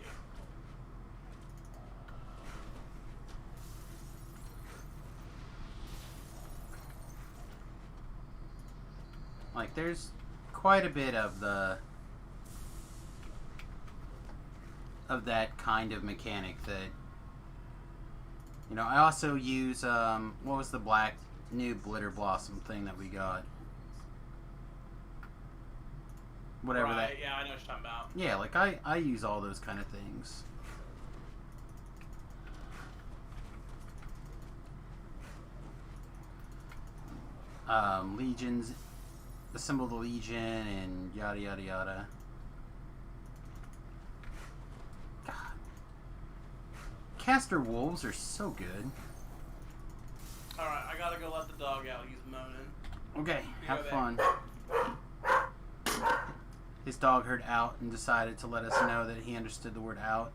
Speaker 1: Like, there's quite a bit of that kind of mechanic that, you know, I also use, what was the black new Blitter Blossom thing that we got? Whatever
Speaker 8: right,
Speaker 1: that.
Speaker 8: yeah, I know what you're talking about.
Speaker 1: Yeah, like, I use all those kind of things. Legions, assemble the Legion, and yada yada yada. God. Caster Wolves are so good.
Speaker 8: Alright, I gotta go let the dog out. He's moaning.
Speaker 1: Okay,
Speaker 8: You
Speaker 1: have
Speaker 8: go
Speaker 1: fun. His dog heard out and decided to let us know that he understood the word out.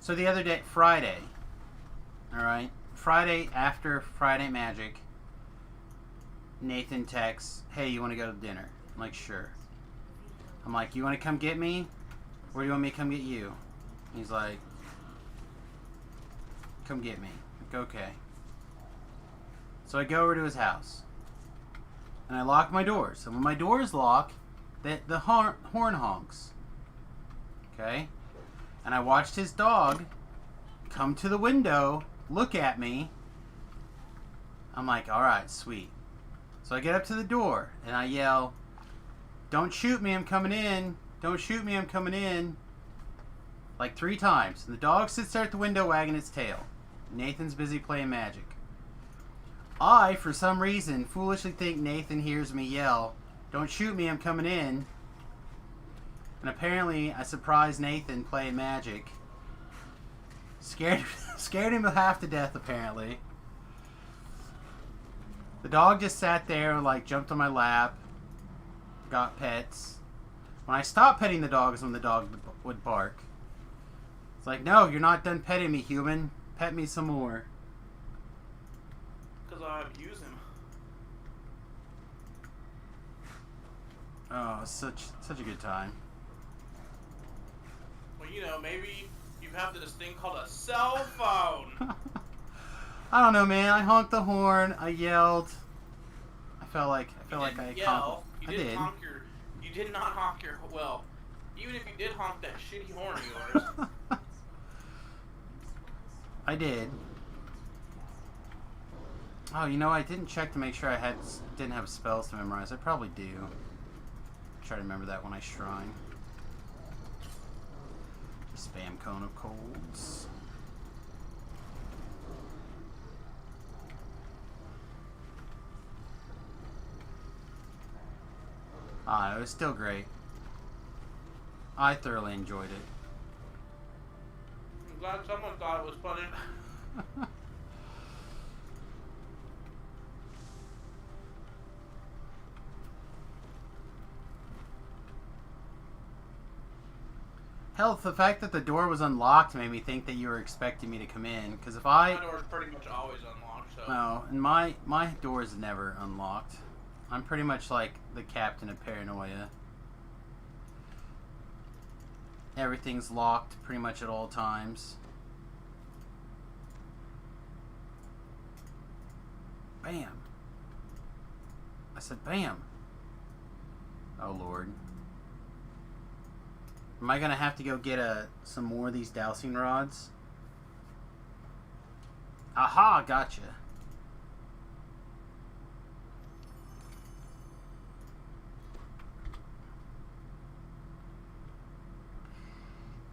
Speaker 1: So the other day, Friday, alright, Friday after Friday Magic, Nathan texts, hey, you want to go to dinner? I'm like, sure. I'm like, you want to come get me? Or do you want me to come get you? He's like, come get me. Like, okay. So I go over to his house. And I lock my doors. And when my doors lock, the horn honks. Okay? And I watched his dog come to the window, look at me. I'm like, alright, sweet. So I get up to the door and I yell, don't shoot me, I'm coming in. Don't shoot me, I'm coming in. Like 3 times. And the dog sits there at the window wagging its tail. Nathan's busy playing magic. I, for some reason, foolishly think Nathan hears me yell, don't shoot me, I'm coming in. And apparently I surprised Nathan playing magic. Scared him half to death, apparently. The dog just sat there and like jumped on my lap. Got pets. When I stopped petting the dog is when the dog would bark. It's like, no, you're not done petting me, human. Pet me some more.
Speaker 8: Because I abuse him.
Speaker 1: Oh, such a good time.
Speaker 8: Well, you know, maybe you have this thing called a cell phone.
Speaker 1: I don't know, man. I honked the horn. I yelled. I felt like I
Speaker 8: yell.
Speaker 1: I did.
Speaker 8: You did not honk your. Well, even if you did honk that shitty horn of yours.
Speaker 1: I did. Oh, you know, I didn't check to make sure I didn't have spells to memorize. I probably do. Try to remember that when I shrine. Spam cone of colds. It was still great. I thoroughly enjoyed it.
Speaker 8: I'm glad someone thought it was funny.
Speaker 1: Hell, the fact that the door was unlocked made me think that you were expecting me to come in. Because if I...
Speaker 8: My door's pretty much always unlocked, so...
Speaker 1: No, and my door is never unlocked. I'm pretty much like the captain of paranoia. Everything's locked pretty much at all times. Bam. I said bam. Oh Lord. Am I gonna have to go get some more of these dowsing rods? Aha, gotcha.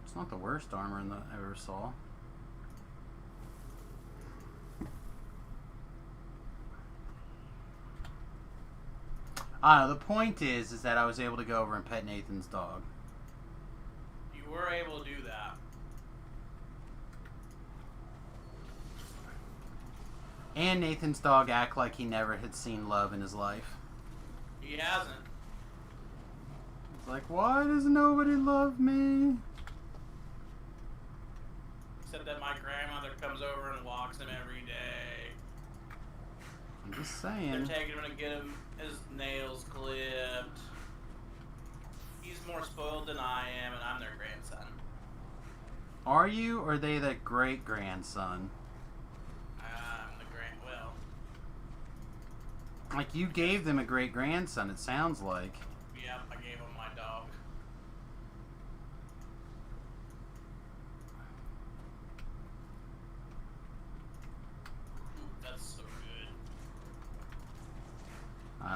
Speaker 1: It's not the worst armor I ever saw. The point is that I was able to go over and pet Nathan's dog.
Speaker 8: You were able to do that.
Speaker 1: And Nathan's dog act like he never had seen love in his life.
Speaker 8: He hasn't.
Speaker 1: It's like, why does nobody love me?
Speaker 8: Except that my grandmother comes over and walks him every day.
Speaker 1: I'm just
Speaker 8: They're
Speaker 1: saying.
Speaker 8: taking him to get him his nails clipped. He's more spoiled than I am, and I'm their grandson.
Speaker 1: Are you, or are they the great-grandson?
Speaker 8: I'm the well.
Speaker 1: Like, you gave them a great-grandson, it sounds like.
Speaker 8: Yep, I gave him my dog. Ooh, that's so good.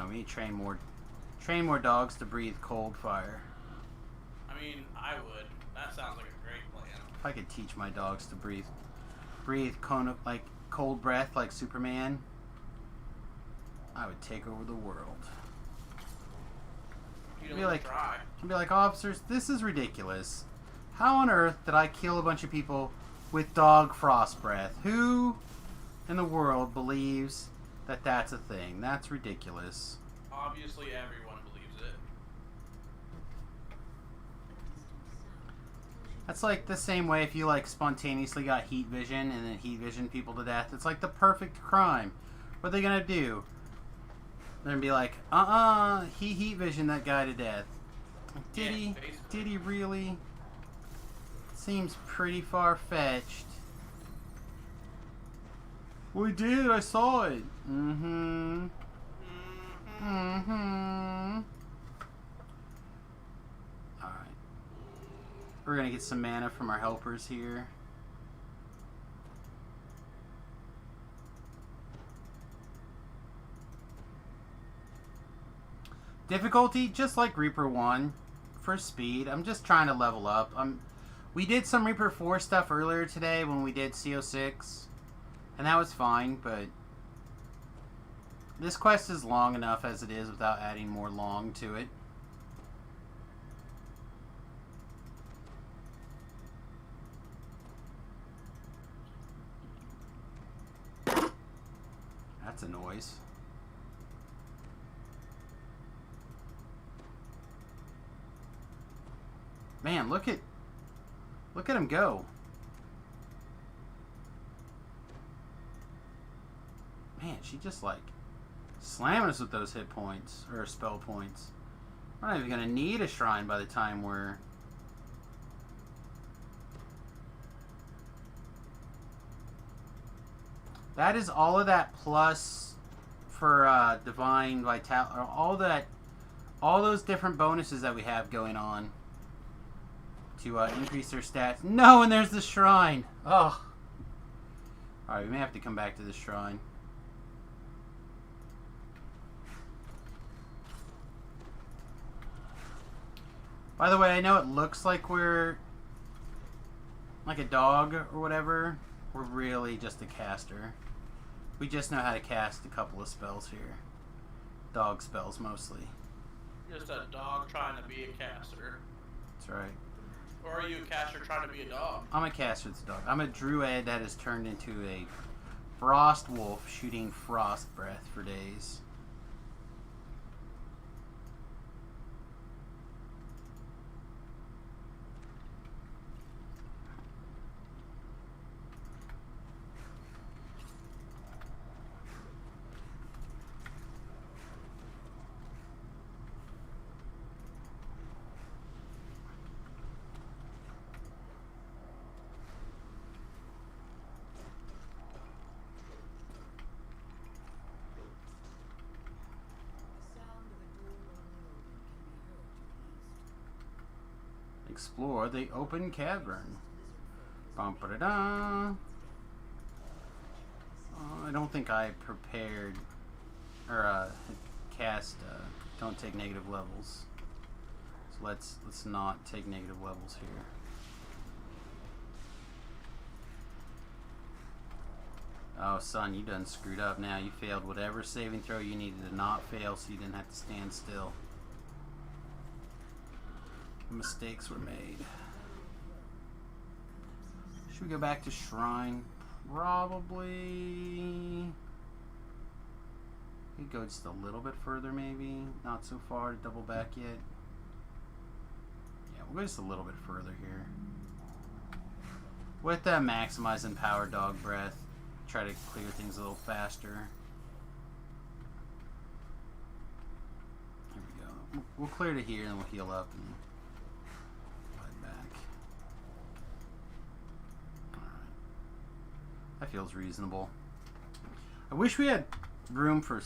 Speaker 1: We need to train more dogs to breathe cold fire.
Speaker 8: I mean, I would. That sounds like a great plan.
Speaker 1: If I could teach my dogs to breathe cold breath like Superman, I would take over the world.
Speaker 8: You
Speaker 1: Be
Speaker 8: don't
Speaker 1: like-
Speaker 8: try.
Speaker 1: I'd be like, officers, this is ridiculous. How on earth did I kill a bunch of people with dog frost breath? Who in the world believes that that's a thing? That's ridiculous.
Speaker 8: Obviously, everyone believes it.
Speaker 1: That's like the same way if you like spontaneously got heat vision and then heat vision people to death. It's like the perfect crime. What are they gonna do? They're gonna be like, he heat visioned that guy to death. Did he?
Speaker 8: basically.
Speaker 1: Did he really? Seems pretty far-fetched. We did. I saw it. Mm-hmm. Mm-hmm. Alright. We're gonna get some mana from our helpers here. Difficulty, just like Reaper 1. For speed. I'm just trying to level up. We did some Reaper 4 stuff earlier today when we did CO6. And that was fine, but this quest is long enough as it is without adding more long to it. That's a noise. Man, look at him go. Man, she just like slamming us with those hit points or spell points. We're not even gonna need a shrine by the time we're. That is all of that plus for divine vital, or all those different bonuses that we have going on to increase their stats. No, and there's the shrine. Oh. Alright, we may have to come back to the shrine. By the way, I know it looks like we're like a dog or whatever. We're really just a caster. We just know how to cast a couple of spells here. Dog spells mostly.
Speaker 8: Just a dog trying to be a caster.
Speaker 1: That's right.
Speaker 8: Or are you a caster trying to be a dog?
Speaker 1: I'm a caster that's a dog. I'm a druid that has turned into a frost wolf shooting frost breath for days. Explore the open cavern. Bum-ba-da-da. I don't think I prepared or cast don't take negative levels. So let's not take negative levels here. Oh, son, you done screwed up now. You failed whatever saving throw you needed to not fail, so you didn't have to stand still. Mistakes were made. Should we go back to Shrine? Probably. We could go just a little bit further, maybe. Not so far to double back yet. Yeah, we'll go just a little bit further here. With that maximizing power dog breath, try to clear things a little faster. There we go. We'll clear to here and we'll heal up and head back. Alright. That feels reasonable. I wish we had room for,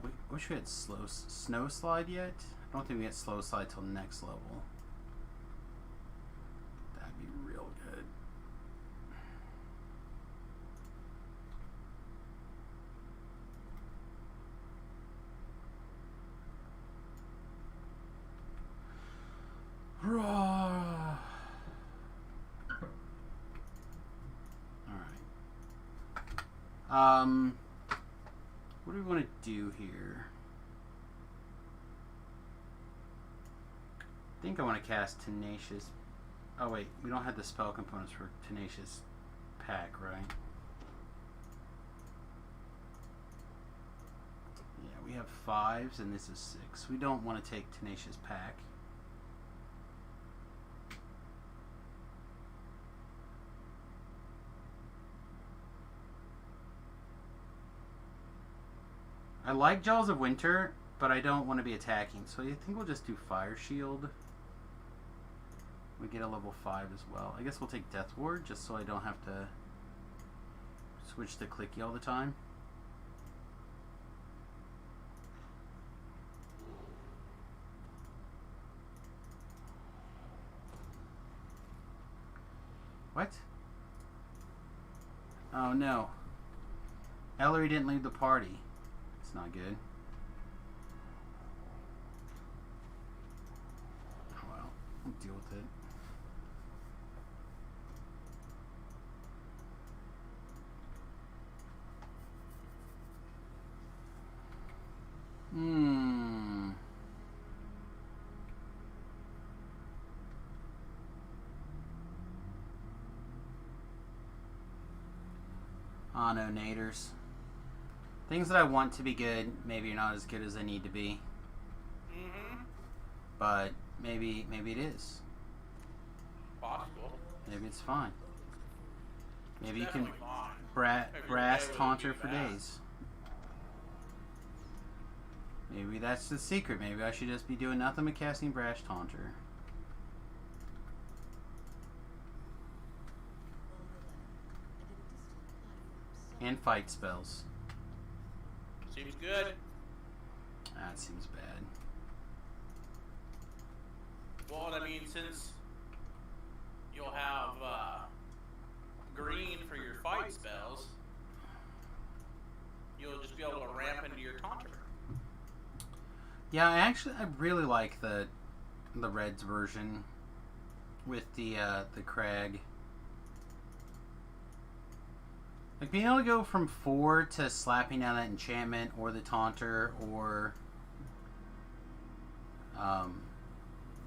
Speaker 1: we wish we had snow slide yet. I don't think we get slow slide till next level. That'd be real good. Alright. What do we want to do here? I think I want to cast Tenacious. Oh wait, we don't have the spell components for Tenacious Pack, right? Yeah, we have 5s and this is 6. We don't want to take Tenacious Pack. I like Jaws of Winter. But I don't want to be attacking, so I think we'll just do Fire Shield. We get a level 5 as well. I guess we'll take Death Ward just so I don't have to switch to clicky all the time. What? Oh no. Ellery didn't leave the party. It's not good. Oh well, I'll deal with it. Oh no, naders. Things that I want to be good, maybe are not as good as they need to be. But maybe it is.
Speaker 8: Possible.
Speaker 1: Maybe it's fine. Maybe
Speaker 8: It's
Speaker 1: you can
Speaker 8: definitely fine.
Speaker 1: brass
Speaker 8: Every day
Speaker 1: taunter
Speaker 8: would be
Speaker 1: for
Speaker 8: bad.
Speaker 1: days. Maybe that's the secret. Maybe I should just be doing nothing but casting brash taunter. And fight spells.
Speaker 8: Seems good.
Speaker 1: That seems bad.
Speaker 8: Well, I mean, since you'll have green for your fight spells, you'll just be able to ramp into your taunter.
Speaker 1: Yeah, I really like the Reds version with the Crag. Like being able to go from 4 to slapping down that enchantment or the taunter or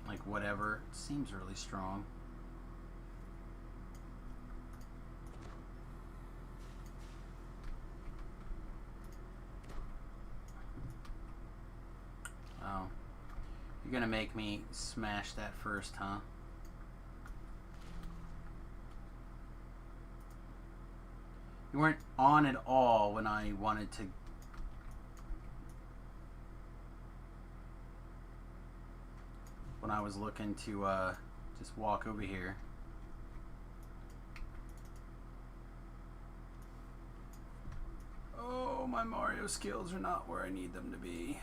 Speaker 1: like whatever seems really strong. Oh, you're gonna make me smash that first, huh? You weren't on at all when I wanted to. When I was looking to just walk over here. Oh, my Mario skills are not where I need them to be.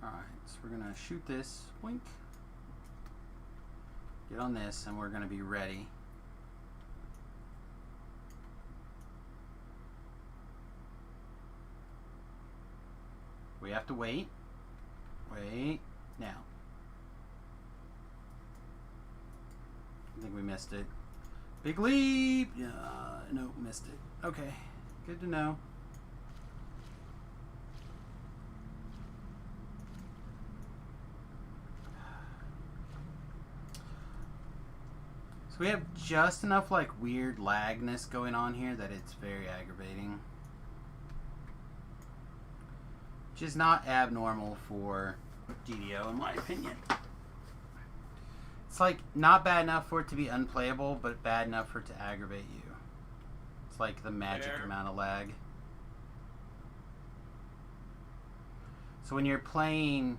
Speaker 1: Alright, so we're going to shoot this. Wink. Get on this, and we're going to be ready. We have to wait. Wait. Now. I think we missed it. Big leap! Yeah, no, missed it. Okay, good to know. So we have just enough like weird lagness going on here that it's very aggravating. Which is not abnormal for DDO in my opinion. It's like not bad enough for it to be unplayable, but bad enough for it to aggravate you. It's like the magic
Speaker 8: Fair.
Speaker 1: amount of lag. So when you're playing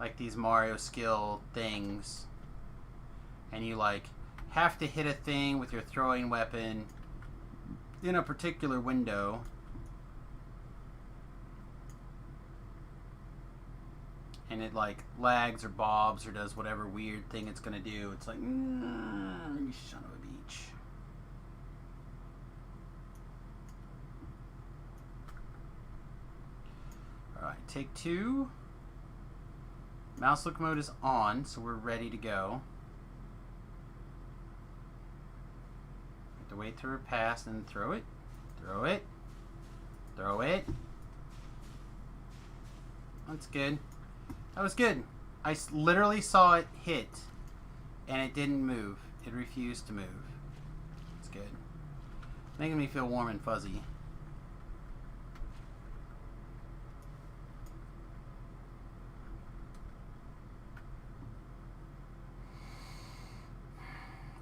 Speaker 1: like these Mario skill things and you like have to hit a thing with your throwing weapon in a particular window, and it like lags or bobs or does whatever weird thing it's gonna do, it's like, you son of a beach. Alright, take 2. Mouse look mode is on, so we're ready to go. Have to wait till we're past and throw it. Throw it. Throw it. That's good. That was good. I literally saw it hit, and it didn't move. It refused to move. It's good. Making me feel warm and fuzzy.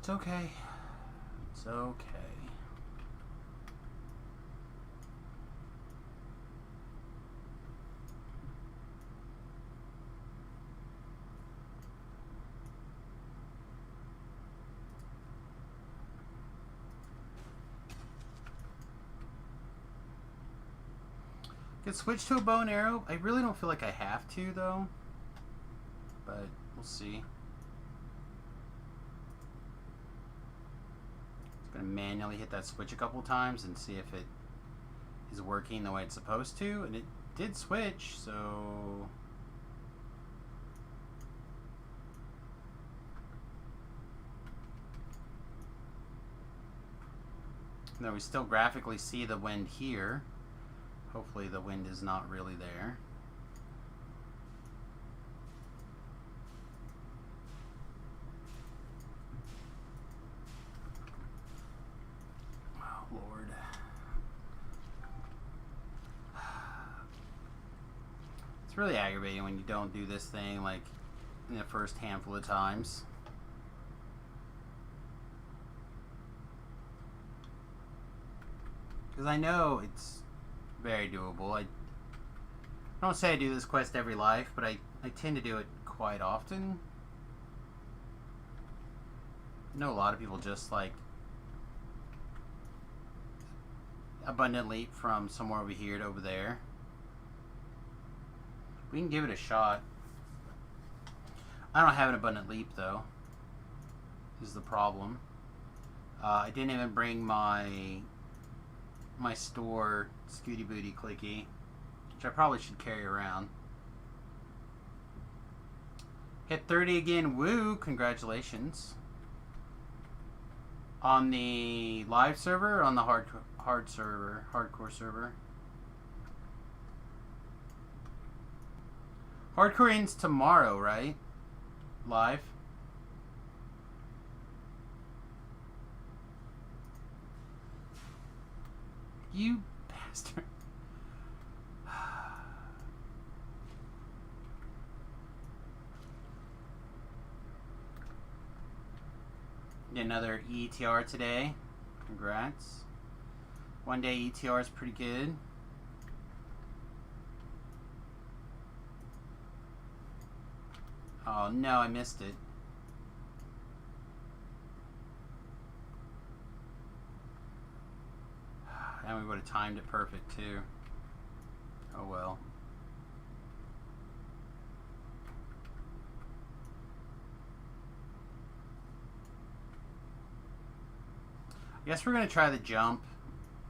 Speaker 1: It's okay. It's okay. Could switch to a bow and arrow. I really don't feel like I have to, though. But we'll see. Just gonna manually hit that switch a couple times and see if it is working the way it's supposed to. And it did switch, so... Now we still graphically see the wind here. Hopefully the wind is not really there. Oh, Lord. It's really aggravating when you don't do this thing like in the first handful of times. Because I know it's very doable. I don't say I do this quest every life, but I tend to do it quite often. I know a lot of people just like abundant leap from somewhere over here to over there. We can give it a shot. I don't have an abundant leap though. This is the problem. I didn't even bring my store Scooty Booty Clicky, which I probably should carry around. Hit 30 again, woo, congratulations. On the live server or on the hardcore server? Hardcore ends tomorrow, right? Live? You bastard. Another ETR today. Congrats. One day ETR is pretty good. Oh no, I missed it. And we would have timed it perfect too. Oh well. I guess we're gonna try the jump.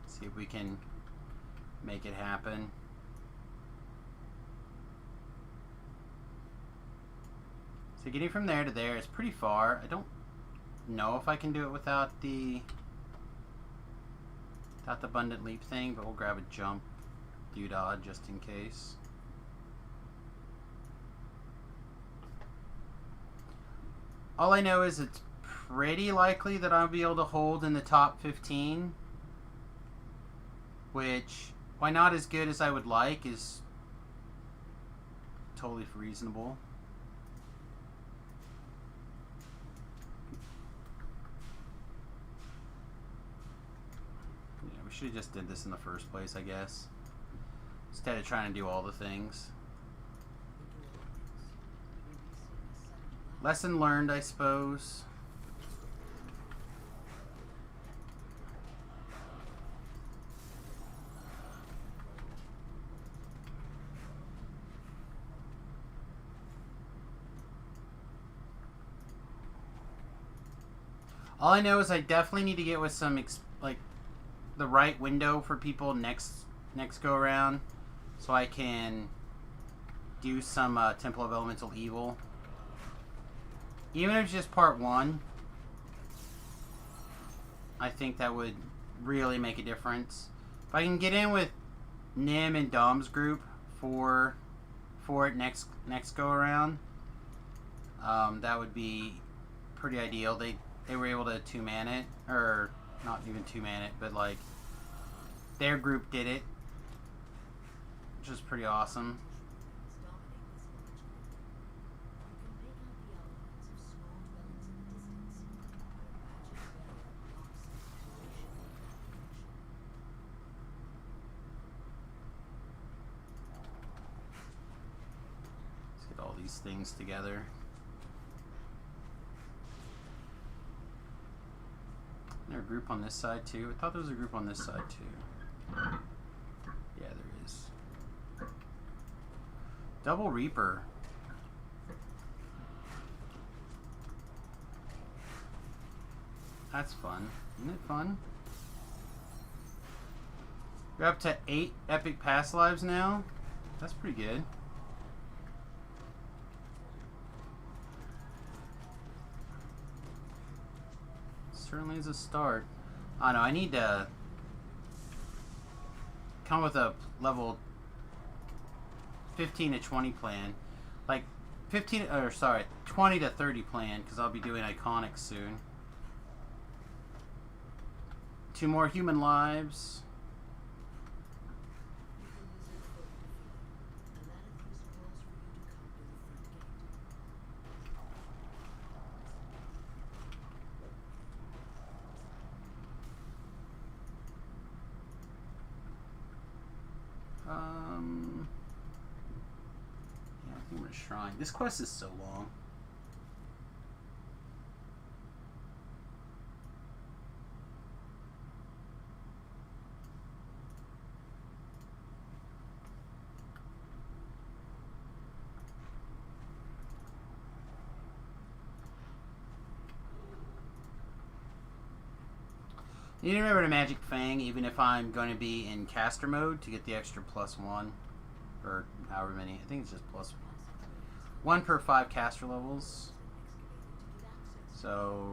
Speaker 1: See if we can make it happen. So getting from there to there is pretty far. I don't know if I can do it without the abundant leap thing, but we'll grab a jump doodad just in case. All I know is it's pretty likely that I'll be able to hold in the top 15, which, while not as good as I would like, is totally reasonable. Yeah, we should have just did this in the first place, I guess, instead of trying to do all the things. Lesson learned, I suppose. All I know is I definitely need to get with some like the right window for people next go around, so I can do some Temple of Elemental Evil. Even if it's just part 1, I think that would really make a difference. If I can get in with Nim and Dom's group for it next go around, that would be pretty ideal. They were able to 2-man it, or not even 2-man it, but like their group did it, which is pretty awesome. these things together. Is there a group on this side too? I thought there was a group on this side too. Yeah, there is. Double Reaper. That's fun. Isn't it fun? You're up to 8 epic pass lives now. That's pretty good. Certainly is a start. I know I need to come with a level 15 to 20 plan, like 20 to 30 plan, because I'll be doing iconics soon. 2 more human lives. Yeah, I think we're shrine. This quest is so long. You need to remember to Magic Fang, even if I'm going to be in caster mode, to get the extra +1, or however many. I think it's just +1. 1 per 5 caster levels. So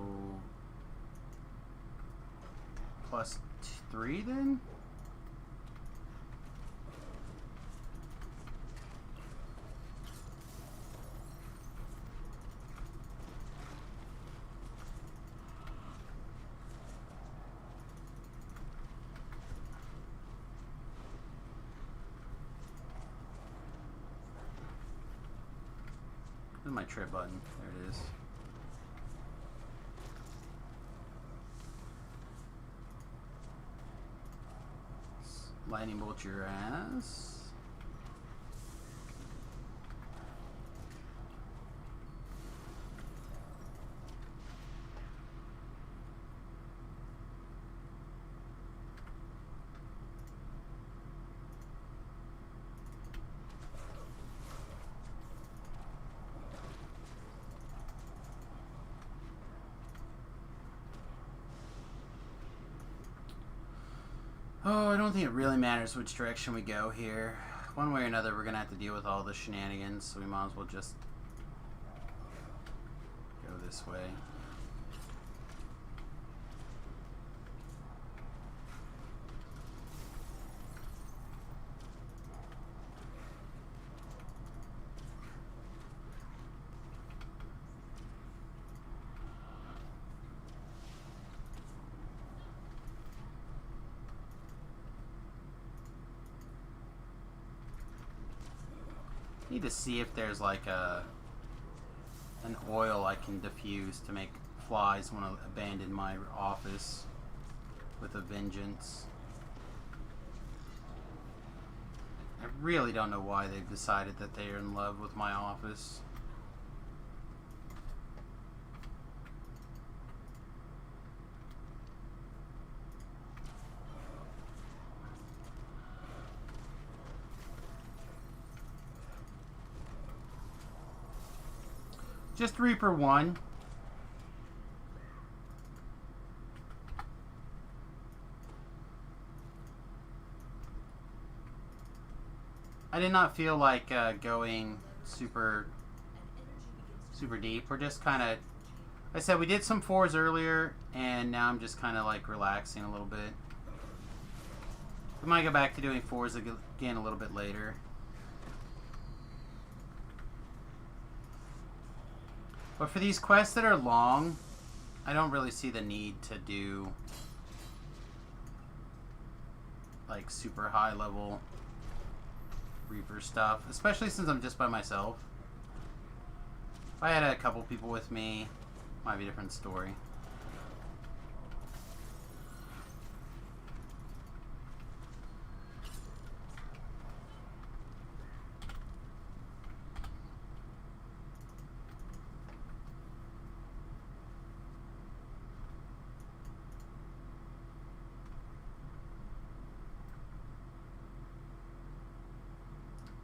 Speaker 1: +3 then? There's my trip button. There it is. Lightning bolt your ass. Oh, I don't think it really matters which direction we go here. One way or another, we're going to have to deal with all the shenanigans, so we might as well just go this way. Need to see if there's like an oil I can diffuse to make flies want to abandon my office with a vengeance. I really don't know why they've decided that they are in love with my office. Just Reaper 1. I did not feel like going super deep. We're just kind of, like I said, we did some 4s earlier, and now I'm just kind of like relaxing a little bit. We might go back to doing 4s again a little bit later. But for these quests that are long, I don't really see the need to do like super high level Reaper stuff, especially since I'm just by myself. If I had a couple people with me, might be a different story.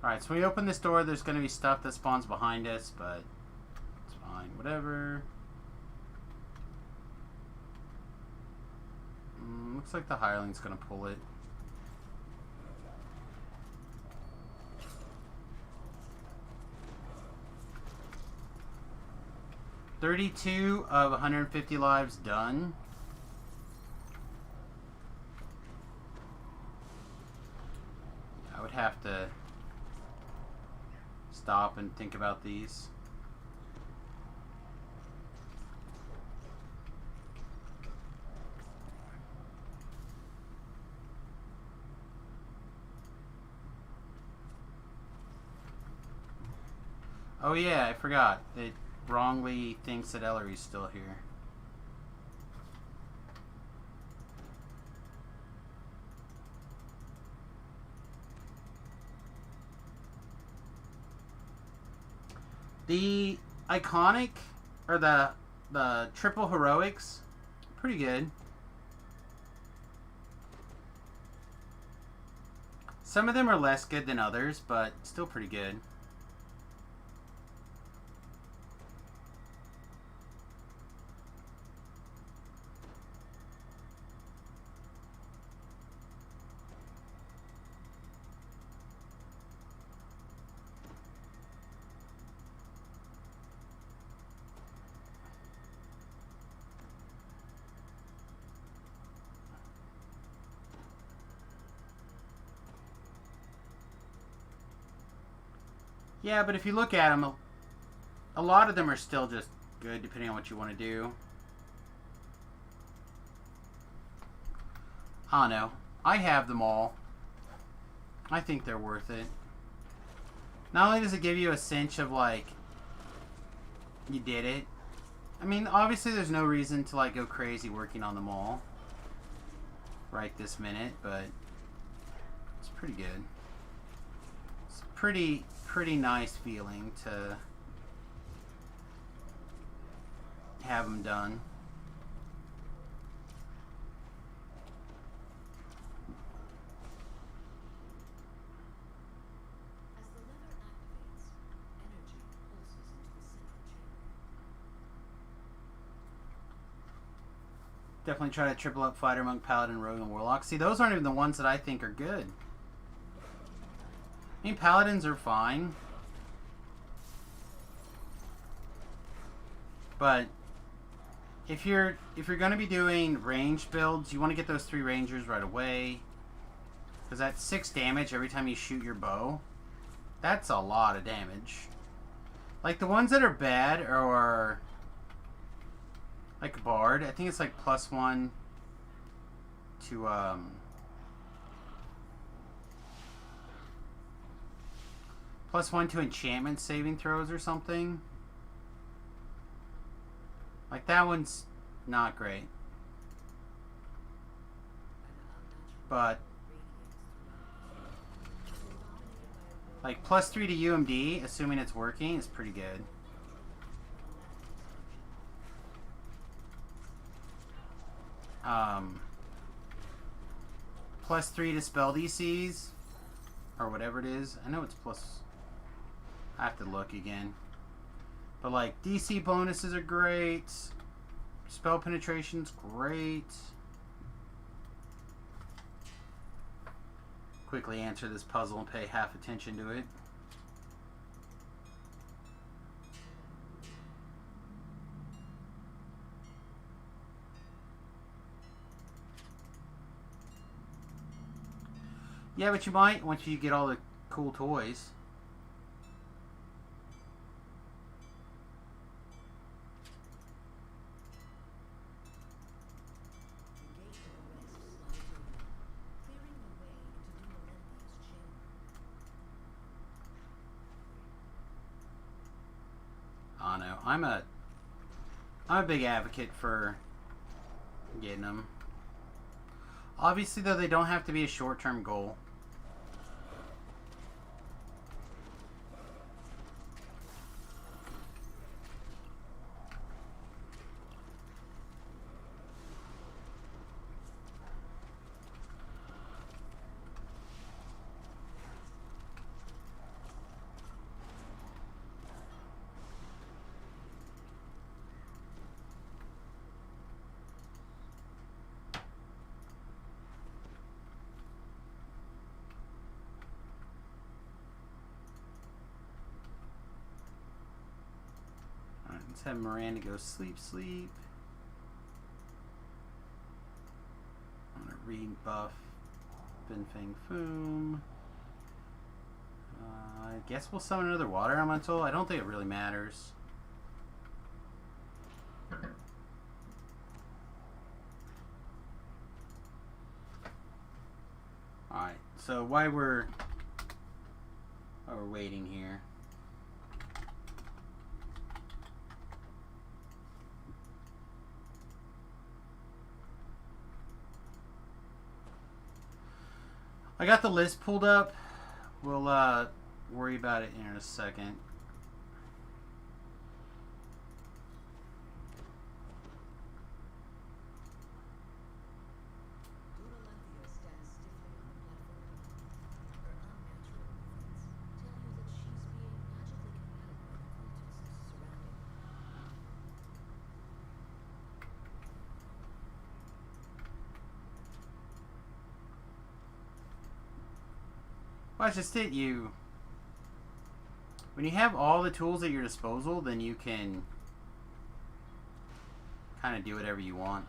Speaker 1: Alright, so when we open this door, there's going to be stuff that spawns behind us, but it's fine. Whatever. Looks like the hireling's going to pull it. $32 of 150 lives done. I would have to stop and think about these. Oh yeah, I forgot. It wrongly thinks that Ellery's still here. The iconic, or the triple heroics, pretty good. Some of them are less good than others, but still pretty good. Yeah, but if you look at them, a lot of them are still just good depending on what you want to do. I don't know. I have them all. I think they're worth it. Not only does it give you a cinch of, like, you did it. I mean, obviously there's no reason to, like, go crazy working on them all right this minute, but it's pretty good. It's pretty nice feeling to have them done.
Speaker 9: As the lever activates, energy pulses into the central chamber.
Speaker 1: Definitely try to triple up Fighter, Monk, Paladin, Rogue, and Warlock. See, those aren't even the ones that I think are good. I mean, Paladins are fine. But if you're going to be doing range builds, you want to get those 3 Rangers right away. Because that's 6 damage every time you shoot your bow. That's a lot of damage. Like, the ones that are bad are like Bard. I think it's like +1 to +1 to enchantment saving throws or something. Like, that one's not great. But like +3 to UMD, assuming it's working, is pretty good. +3 to spell DCs, or whatever it is. I know it's plus. I have to look again. But like, DC bonuses are great. Spell penetration's great. Quickly answer this puzzle and pay half attention to it. Yeah, but you might once you get all the cool toys. I know. I'm a big advocate for getting them. Obviously, though, they don't have to be a short-term goal. Let's have Miranda go sleep. I'm gonna read buff Bin Fang Foom. I guess we'll summon another water elemental. I don't think it really matters. Alright, so while we're waiting here. I got the list pulled up. We'll worry about it in a second.
Speaker 9: Dunalanthia stands stiffly on the platform. Her unnatural movements tell you that she's being magically compelled by the cultists surrounding her.
Speaker 1: Well, that's just it. When you have all the tools at your disposal, then you can kind of do whatever you want.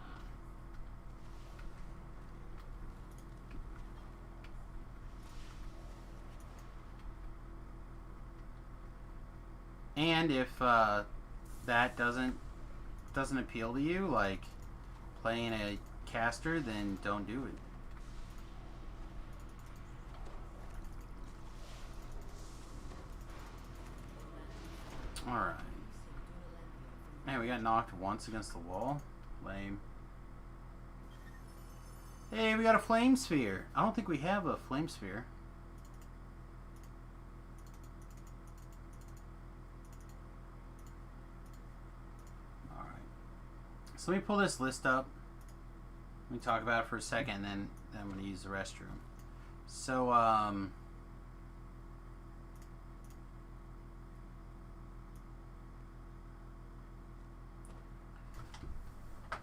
Speaker 1: And if that doesn't appeal to you, like playing a caster, then don't do it. Alright. Man, we got knocked once against the wall. Lame. Hey, we got a flame sphere. I don't think we have a flame sphere. Alright. So let me pull this list up. Let me talk about it for a second, and then I'm going to use the restroom. So,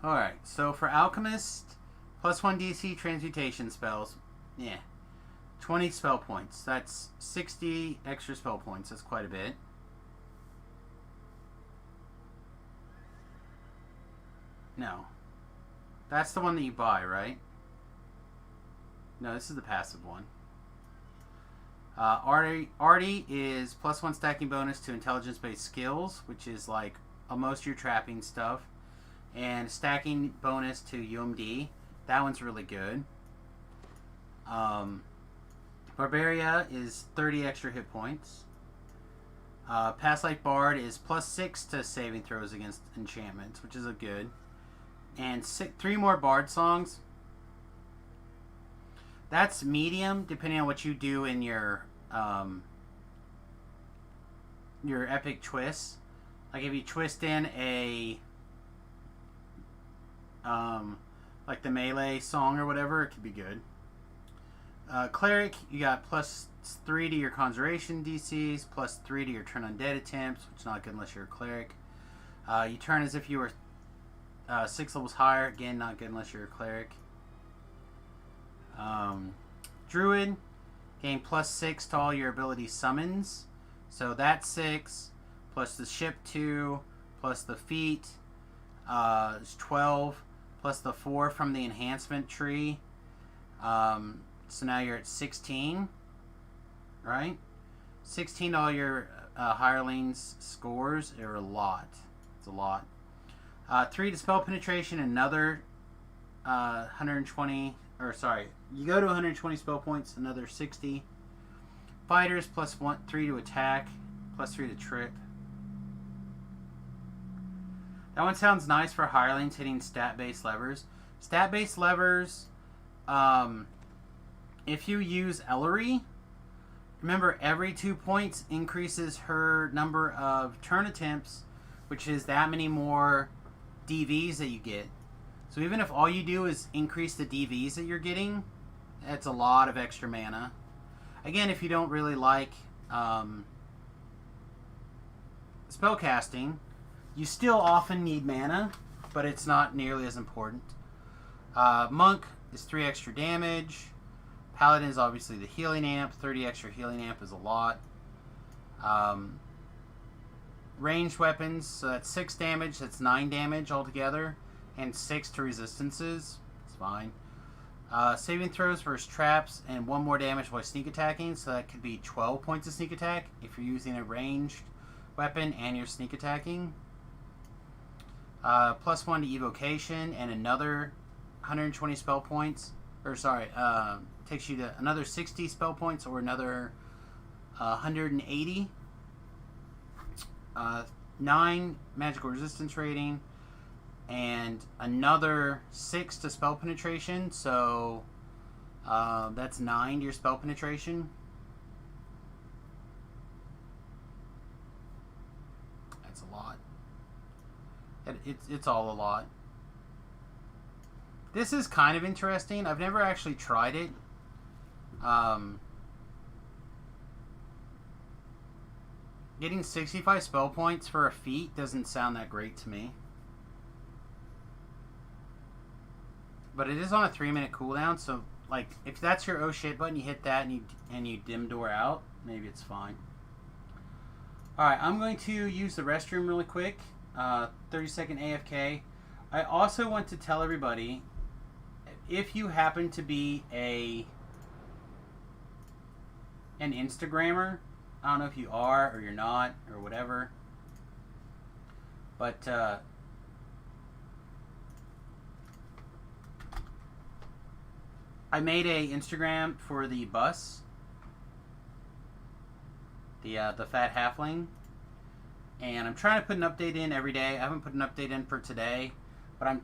Speaker 1: alright, so for Alchemist, +1 DC transmutation spells, yeah, 20 spell points. That's 60 extra spell points. That's quite a bit. No. That's the one that you buy, right? No, this is the passive one. Artie is +1 stacking bonus to intelligence-based skills, which is like most of your trapping stuff. And stacking bonus to UMD. That one's really good. Barbaria is 30 extra hit points. Past Life Bard is +6 to saving throws against enchantments, which is a good. And 3 more Bard songs. That's medium, depending on what you do in your epic twists. Like if you twist in a like the melee song or whatever, it could be good. Cleric, you got +3 to your conjuration DCs, +3 to your turn undead attempts, which is not good unless you're a cleric. You turn as if you were 6 levels higher, again not good unless you're a cleric. Druid, gain +6 to all your ability summons, so that's 6 plus the ship 2 plus the feat is 12 plus the 4 from the enhancement tree. So now you're at 16, right? 16 to all your hirelings scores are a lot. It's a lot. 3 to spell penetration, another 120, or sorry, you go to 120 spell points, another 60. Fighters +3 to attack, +3 to trip. That one sounds nice for hirelings hitting stat-based levers. Stat-based levers, if you use Ellery, remember every 2 points increases her number of turn attempts, which is that many more DVs that you get. So even if all you do is increase the DVs that you're getting, that's a lot of extra mana. Again, if you don't really like spellcasting, you still often need mana, but it's not nearly as important. Monk is 3 extra damage. Paladin is obviously the healing amp. 30 extra healing amp is a lot. ranged weapons, so that's 6 damage, that's 9 damage altogether, and 6 to resistances. It's fine. Saving throws versus traps, and 1 more damage while sneak attacking, so that could be 12 points of sneak attack if you're using a ranged weapon and you're sneak attacking. +1 to evocation, and another 120 spell points. Or sorry, takes you to another 60 spell points or another 180. 9 magical resistance rating, and another 6 to spell penetration, so that's 9 to your spell penetration. That's a lot. It's all a lot. This is kind of interesting. I've never actually tried it. Getting 65 spell points for a feat doesn't sound that great to me. But it is on a 3-minute cooldown, so like if that's your oh shit button, you hit that and you dim door out, maybe it's fine. Alright, I'm going to use the restroom really quick. 30-second AFK. I also want to tell everybody, if you happen to be an Instagrammer, I don't know if you are or you're not or whatever, but I made a Instagram for the bus, the fat halfling, and I'm trying to put an update in every day. I haven't put an update in for today, but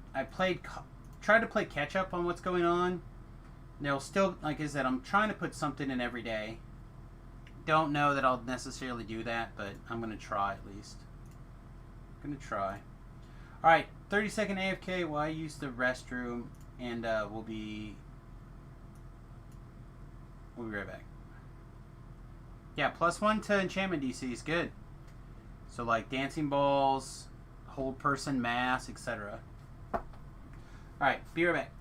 Speaker 1: tried to play catch up on what's going on. There'll still, like I said, I'm trying to put something in every day. Don't know that I'll necessarily do that, but I'm going to try at least. I'm going to try. Alright, 30-second AFK while I use the restroom, and we'll be right back. Yeah, +1 to enchantment DC is good. So like dancing balls, hold person, mass, etc. Alright, be right back.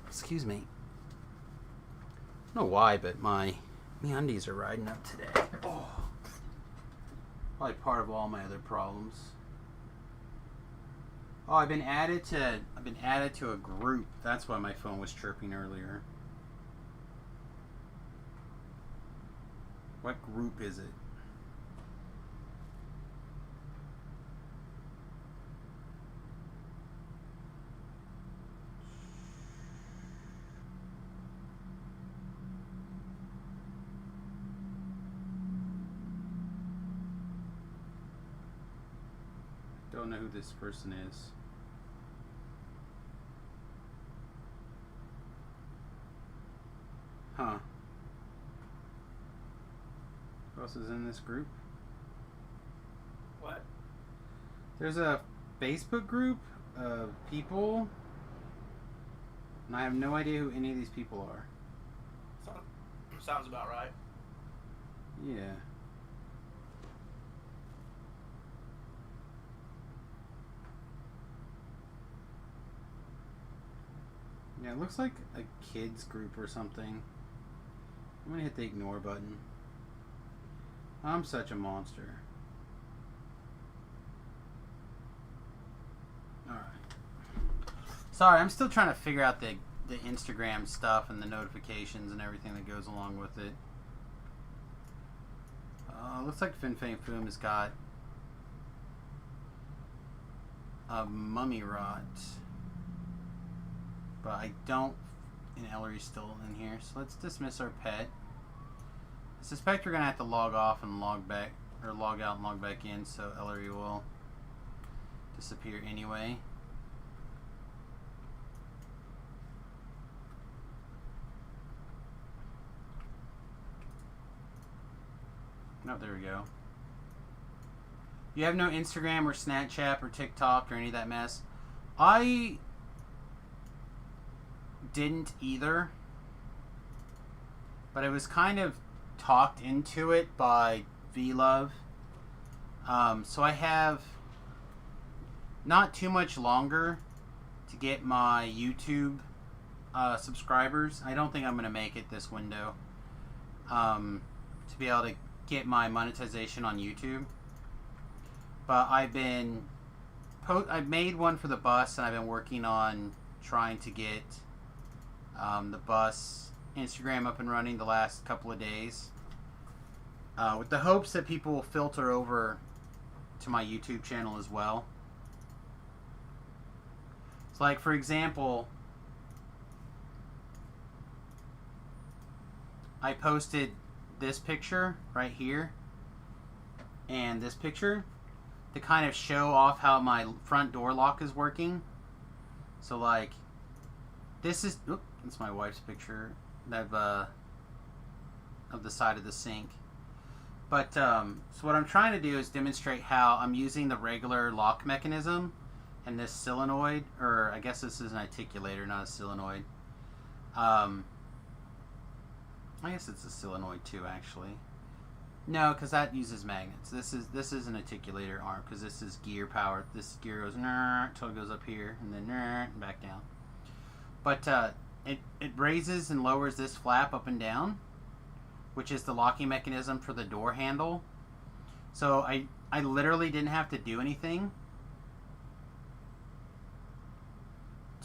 Speaker 1: Excuse me. I don't know why, but my MeUndies are riding up today. Oh. Probably part of all my other problems. Oh, I've been added to a group. That's why my phone was chirping earlier. What group is it? Don't know who this person is. Huh. Who else is in this group?
Speaker 8: What?
Speaker 1: There's a Facebook group of people, and I have no idea who any of these people are.
Speaker 8: Sounds about right.
Speaker 1: Yeah. Yeah, it looks like a kids group or something. I'm gonna hit the ignore button. I'm such a monster. Alright. Sorry, I'm still trying to figure out the Instagram stuff and the notifications and everything that goes along with it. Looks like Fin Fang Foom has got a mummy rot. But I don't... And Ellery's still in here. So let's dismiss our pet. I suspect we're going to have to log off and log back... Or log out and log back in. So Ellery will disappear anyway. Oh, there we go. You have no Instagram or Snapchat or TikTok or any of that mess? I didn't either. But I was kind of talked into it by VLove. So I have not too much longer to get my YouTube subscribers. I don't think I'm going to make it this window. To be able to get my monetization on YouTube. But I've made one for the bus, and I've been working on trying to get the bus Instagram up and running the last couple of days, with the hopes that people will filter over to my YouTube channel as well. So, like, for example, I posted this picture right here and this picture to kind of show off how my front door lock is working. So, like, this is... Oop, that's my wife's picture of the side of the sink. But, so what I'm trying to do is demonstrate how I'm using the regular lock mechanism and this solenoid, or I guess this is an articulator, not a solenoid. I guess it's a solenoid too, actually. No, because that uses magnets. This is an articulator arm, because this is gear power. This gear goes until it goes up here, and then and back down. But it raises and lowers this flap up and down, which is the locking mechanism for the door handle. So I literally didn't have to do anything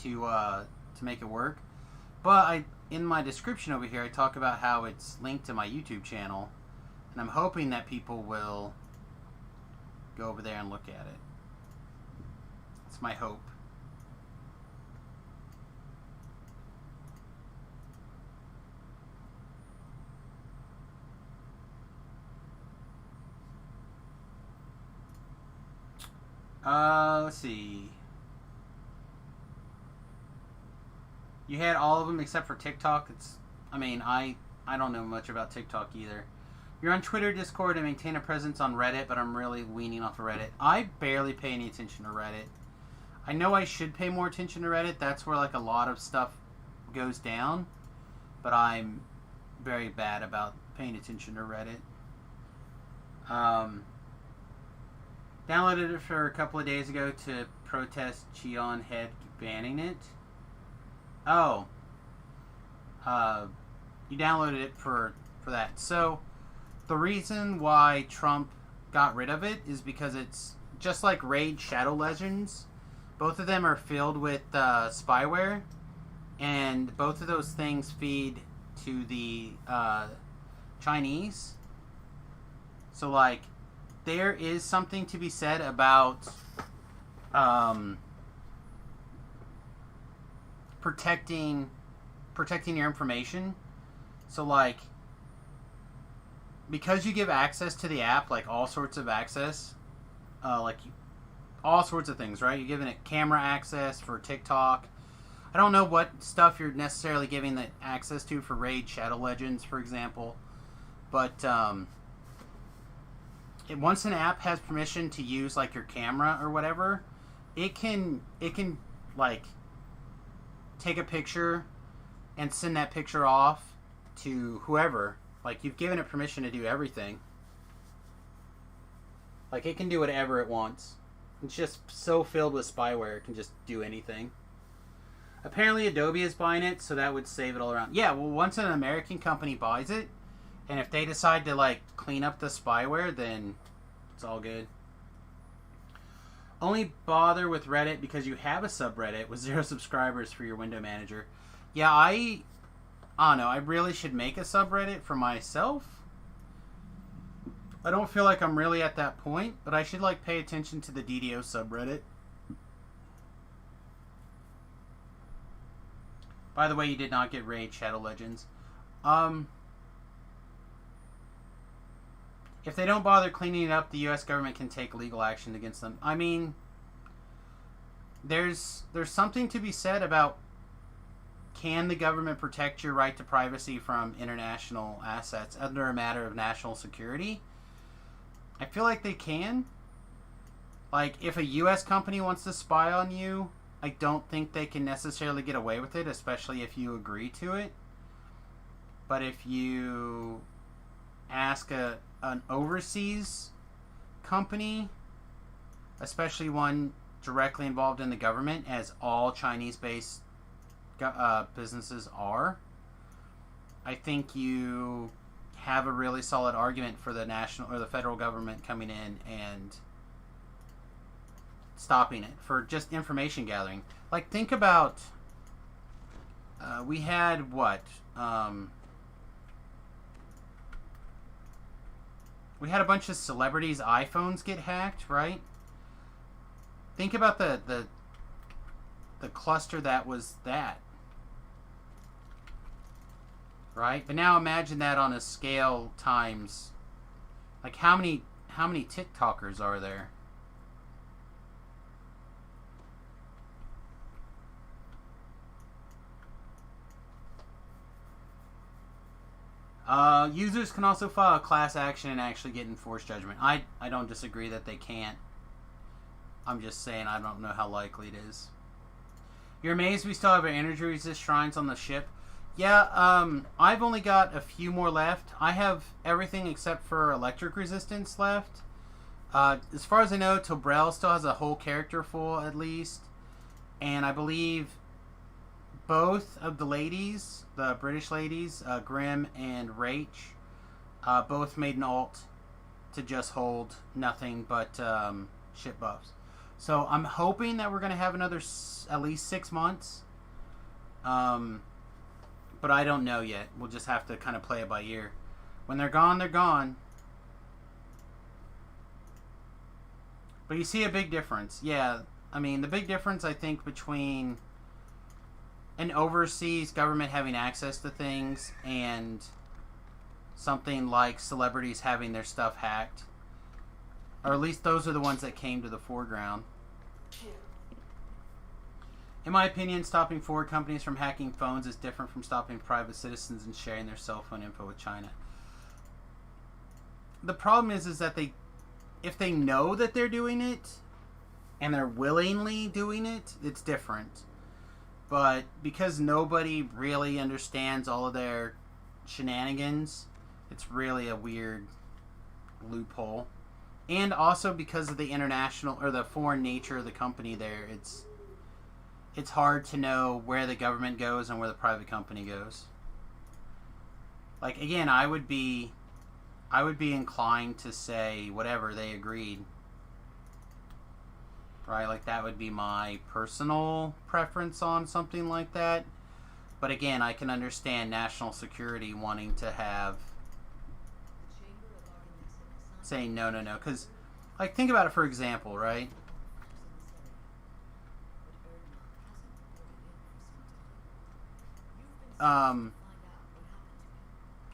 Speaker 1: to make it work. But in my description over here, I talk about how it's linked to my YouTube channel, and I'm hoping that people will go over there and look at it. That's my hope. Let's see. You had all of them except for TikTok. I don't know much about TikTok either. You're on Twitter, Discord, and maintain a presence on Reddit, but I'm really weaning off of Reddit. I barely pay any attention to Reddit. I know I should pay more attention to Reddit. That's where, like, a lot of stuff goes down. But I'm very bad about paying attention to Reddit. Downloaded it for a couple of days ago to protest Cheon Head banning it. Oh. You downloaded it for that. So, the reason why Trump got rid of it is because it's just like Raid Shadow Legends. Both of them are filled with spyware, and both of those things feed to the Chinese. So, like, there is something to be said about protecting your information. So, like, because you give access to the app, like all sorts of access, all sorts of things, right? You're giving it camera access for TikTok. I don't know what stuff you're necessarily giving the access to for Raid Shadow Legends, for example, but once an app has permission to use, like, your camera or whatever, it can like take a picture and send that picture off to whoever. Like, you've given it permission to do everything. Like, it can do whatever it wants. It's just so filled with spyware, it can just do anything. Apparently Adobe is buying it, so that would save it all around. Yeah, well, once an American company buys it, and if they decide to, like, clean up the spyware, then it's all good. Only bother with Reddit because you have a subreddit with 0 subscribers for your window manager. Yeah, I don't know. I really should make a subreddit for myself. I don't feel like I'm really at that point, but I should like pay attention to the DDO subreddit. By the way, you did not get Raid Shadow Legends. If they don't bother cleaning it up, the U.S. government can take legal action against them. I mean, there's something to be said about, can the government protect your right to privacy from international assets under a matter of national security? I feel like they can. Like, if a U.S. company wants to spy on you, I don't think they can necessarily get away with it, especially if you agree to it. But if you ask an overseas company, especially one directly involved in the government, as all Chinese-based businesses are, I think you have a really solid argument for the national or the federal government coming in and stopping it for just information gathering. Like, think about we had what we had a bunch of celebrities' iPhones get hacked, right? Think about the cluster that was that, right? But now imagine that on a scale times, like, how many TikTokers are there? Users can also file a class action and actually get enforced judgment. I don't disagree that they can't. I'm just saying I don't know how likely it is. You're amazed we still have our energy resist shrines on the ship? Yeah, I've only got a few more left. I have everything except for electric resistance left. As far as I know, Tobrel still has a whole character full at least. And I believe both of the ladies, the British ladies, Grimm and Rach, both made an alt to just hold nothing but ship buffs. So I'm hoping that we're going to have another at least 6 months. But I don't know yet. We'll just have to kind of play it by ear. When they're gone, they're gone. But you see a big difference. Yeah, I mean, the big difference, I think, between an overseas government having access to things and something like celebrities having their stuff hacked, or at least those are the ones that came to the foreground. In my opinion, stopping foreign companies from hacking phones is different from stopping private citizens and sharing their cell phone info with China. The problem is that if they know that they're doing it and they're willingly doing it, it's different. But because nobody really understands all of their shenanigans, it's really a weird loophole. And also because of the international or the foreign nature of the company there, it's hard to know where the government goes and where the private company goes. Like, again, I would be inclined to say whatever they agreed. Right? Like, that would be my personal preference on something like that. But again, I can understand national security wanting to have saying no. Because, like, think about it for example, right? Oh,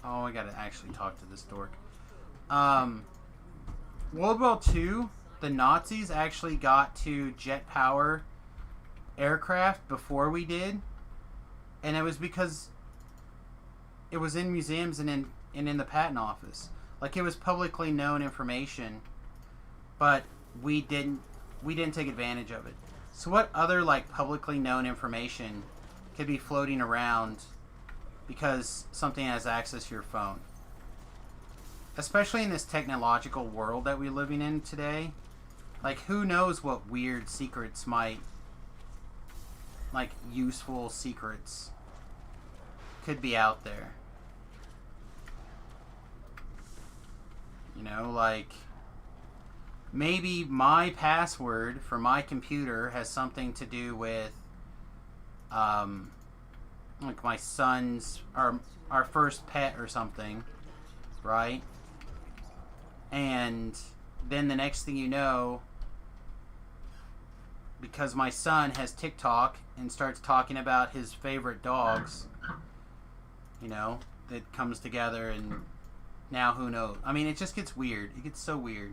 Speaker 1: I gotta actually talk to this dork. World War II, the Nazis actually got to jet power aircraft before we did, and it was because it was in museums and in the patent office. Like, it was publicly known information, but we didn't take advantage of it. So what other, like, publicly known information could be floating around because something has access to your phone? Especially in this technological world that we're living in today. Like, who knows what weird secrets might, like, useful secrets could be out there. You know, like, maybe my password for my computer has something to do with like my son's our first pet or something, right? And then the next thing you know, because my son has TikTok and starts talking about his favorite dogs, you know, it comes together, and now who knows? I mean, it just gets weird. It gets so weird.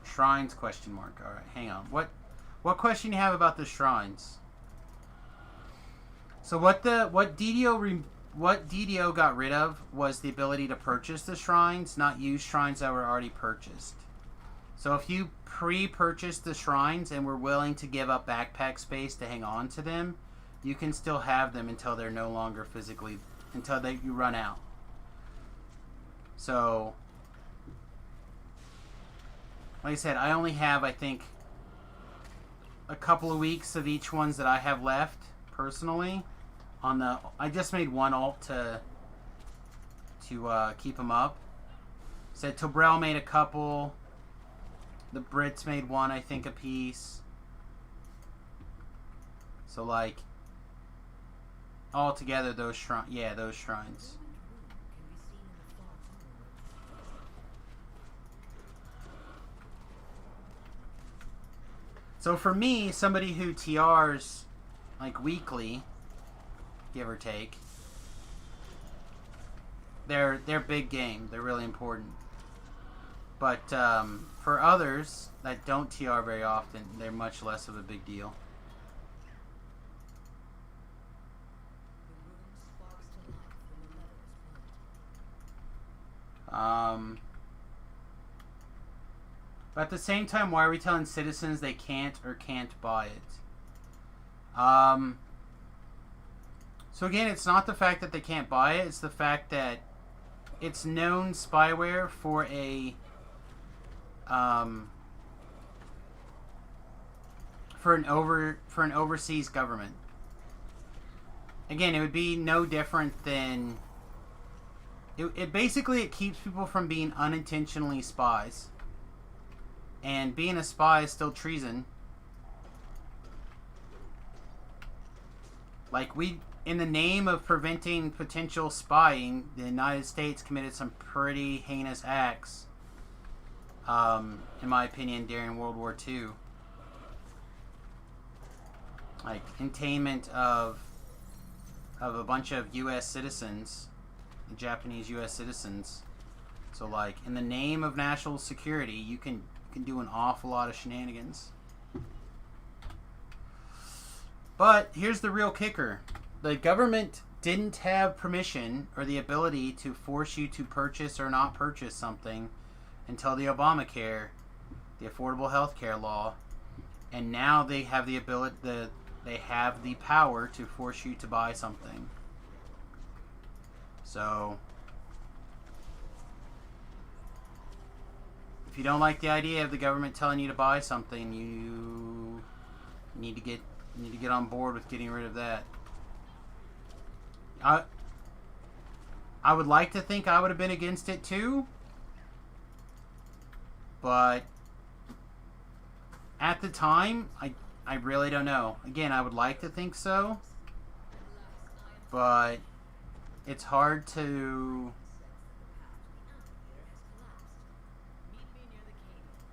Speaker 1: Shrines question mark. All right, hang on. What question you have about the shrines? So what DDO got rid of was the ability to purchase the shrines, not use shrines that were already purchased. So if you pre-purchased the shrines and were willing to give up backpack space to hang on to them, you can still have them until they're no longer physically, until you run out. So, like I said, I only have, I think, a couple of weeks of each ones that I have left, personally. I just made one alt to keep them up. Said Tobrel made a couple. The Brits made one, I think, a piece. So, like, all together, those shrines. Yeah, those shrines. So for me, somebody who TRs like weekly, give or take, they're big game. They're really important. But for others that don't TR very often, they're much less of a big deal. But at the same time, why are we telling citizens they can't or can't buy it? So again, it's not the fact that they can't buy it, it's the fact that it's known spyware for an overseas government. Again, it would be no different than it basically it keeps people from being unintentionally spies. And being a spy is still treason. Like, in the name of preventing potential spying, the United States committed some pretty heinous acts, in my opinion, during World War II. Like, entainment of a bunch of U.S. citizens, Japanese U.S. citizens. So, like, in the name of national security, you can do an awful lot of shenanigans. But here's the real kicker. The government didn't have permission or the ability to force you to purchase or not purchase something until the Obamacare, the Affordable Health Care law, and now they have the ability, they have the power to force you to buy something. So, if you don't like the idea of the government telling you to buy something, you need to get on board with getting rid of that. I would like to think I would have been against it too, but at the time, I really don't know. Again, I would like to think so, but it's hard to...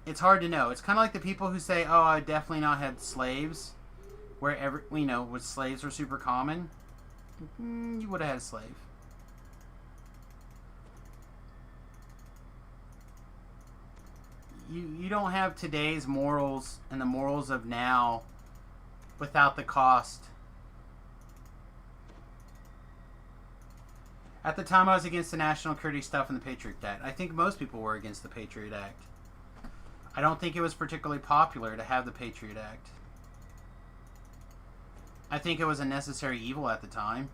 Speaker 1: It's hard to know. It's kind of like the people who say, "Oh, I definitely not had slaves," where when slaves were super common. You would have had a slave. You don't have today's morals and the morals of now without the cost. At the time, I was against the national security stuff and the Patriot Act. I think most people were against the Patriot Act. I don't think it was particularly popular to have the Patriot Act. I think it was a necessary evil at the time.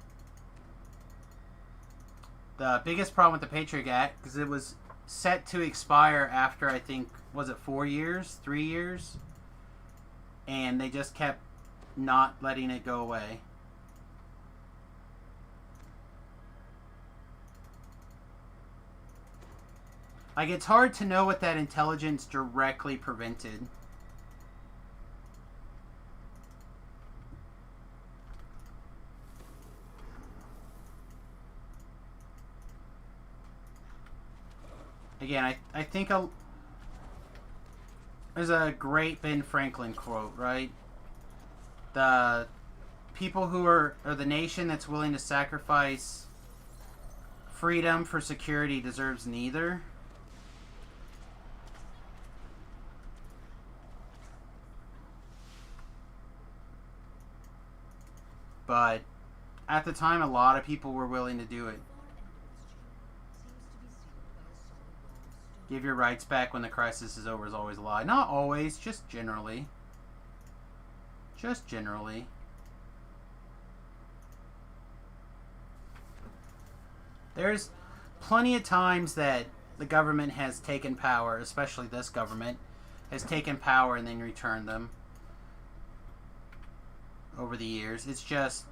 Speaker 1: The biggest problem with the Patriot Act, because it was set to expire after, I think, was it 4 years? 3 years? And they just kept not letting it go away. Like, it's hard to know what that intelligence directly prevented. Again, I think there's a great Ben Franklin quote, right? The people who are the nation that's willing to sacrifice freedom for security deserves neither. But at the time, a lot of people were willing to do it. Give your rights back when the crisis is over is always a lie. Not always, just generally. Just generally. There's plenty of times that the government has taken power, especially this government, has taken power and then returned them over the years. It's just,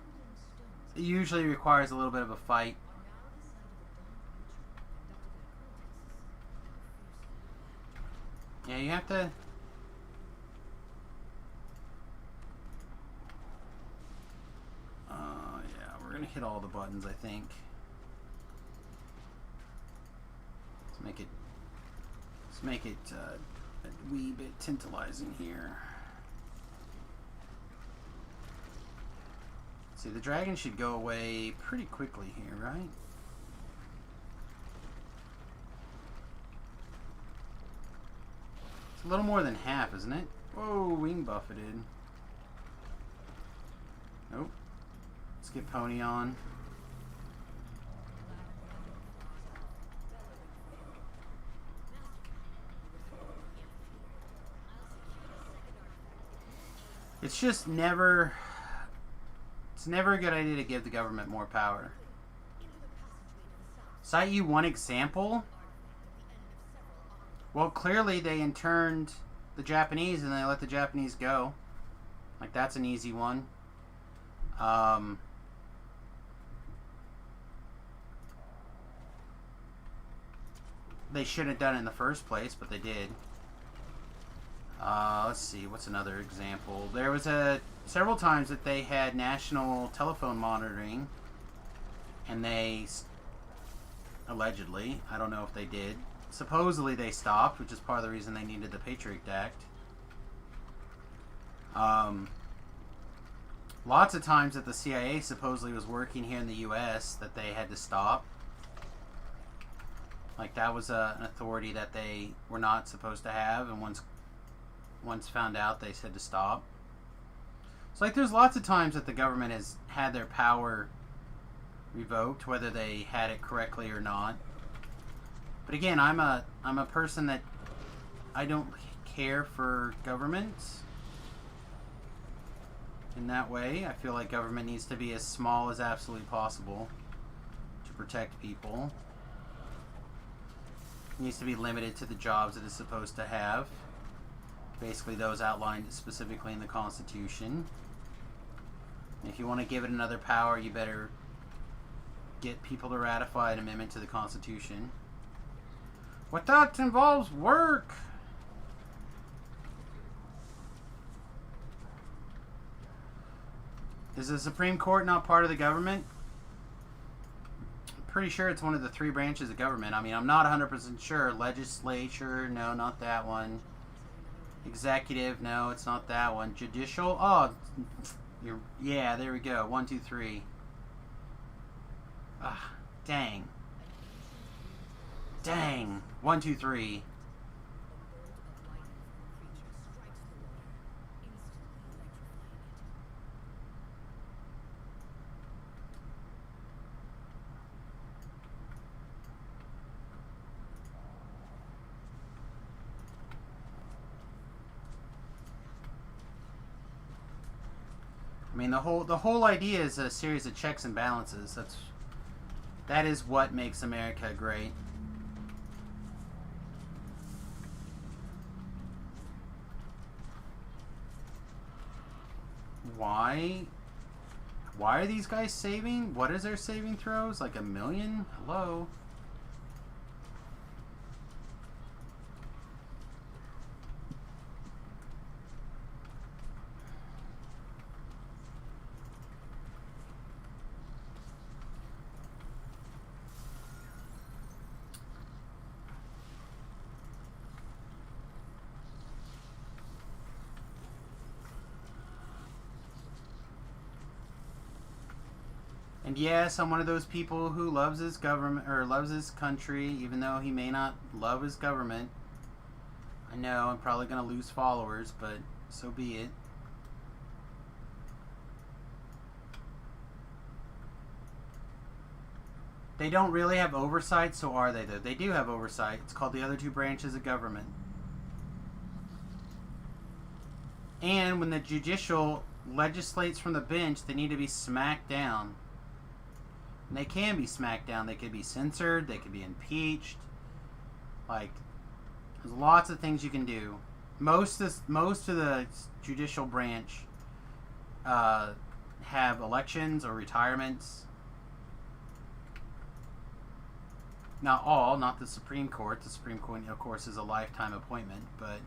Speaker 1: it usually requires a little bit of a fight. Yeah, you have to... yeah, we're gonna hit all the buttons, I think. Let's make it a wee bit tantalizing here. See, the dragon should go away pretty quickly here, right? It's a little more than half, isn't it? Whoa, wing buffeted. Nope. Let's get Pony on. It's just never... It's never a good idea to give the government more power. Cite you one example? Well, clearly they interned the Japanese and they let the Japanese go. Like, that's an easy one. They shouldn't have done it in the first place, but they did. Let's see, what's another example? There was several times that they had national telephone monitoring, and they, allegedly, I don't know if they did, supposedly they stopped, which is part of the reason they needed the Patriot Act. Lots of times that the CIA supposedly was working here in the U.S. that they had to stop. Like, that was an authority that they were not supposed to have, and once found out, they said to stop. So, like, there's lots of times that the government has had their power revoked, whether they had it correctly or not. But again, I'm a person that I don't care for government in that way. I feel like government needs to be as small as absolutely possible to protect people. It needs to be limited to the jobs it is supposed to have. Basically those outlined specifically in the Constitution. And if you want to give it another power, you better get people to ratify an amendment to the Constitution. What that involves work! Is the Supreme Court not part of the government? I'm pretty sure it's one of the three branches of government. I mean, I'm not 100% sure. Legislature, no, not that one. Executive, no, it's not that one. Judicial, oh, yeah, there we go. 1, 2, 3. Ah, dang. Dang. 1, 2, 3. I mean, the whole idea is a series of checks and balances. That is what makes America great. Why are these guys saving? What is their saving throws? Like 1 million? Hello? And yes, I'm one of those people who loves his government, or loves his country, even though he may not love his government. I know I'm probably going to lose followers, but so be it. They don't really have oversight, so are they, though? They do have oversight. It's called the other two branches of government. And when the judicial legislates from the bench, they need to be smacked down. And they can be smacked down. They could be censored. They could be impeached. Like, there's lots of things you can do. Most of the judicial branch have elections or retirements. Not all, not the Supreme Court. The Supreme Court, of course, is a lifetime appointment, but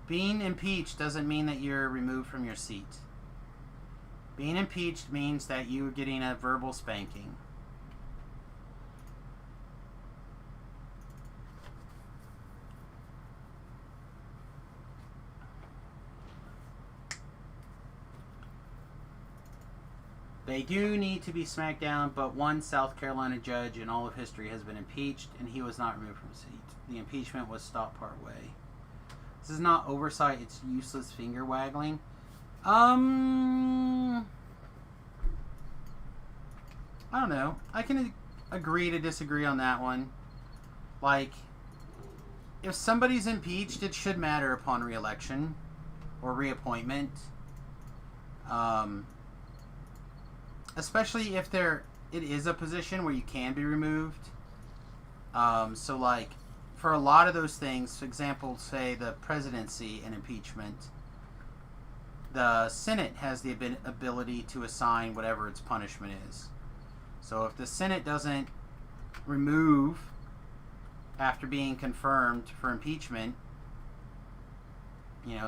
Speaker 1: being impeached doesn't mean that you're removed from your seat. Being impeached means that you're getting a verbal spanking. They do need to be smacked down, but one South Carolina judge in all of history has been impeached, and he was not removed from his seat. The impeachment was stopped partway. This is not oversight, it's useless finger waggling. I don't know. I can agree to disagree on that one. Like, if somebody's impeached, it should matter upon re-election or reappointment. Especially if it is a position where you can be removed. So, like, for a lot of those things, for example, say the presidency and impeachment, the Senate has the ability to assign whatever its punishment is. So if the Senate doesn't remove after being confirmed for impeachment,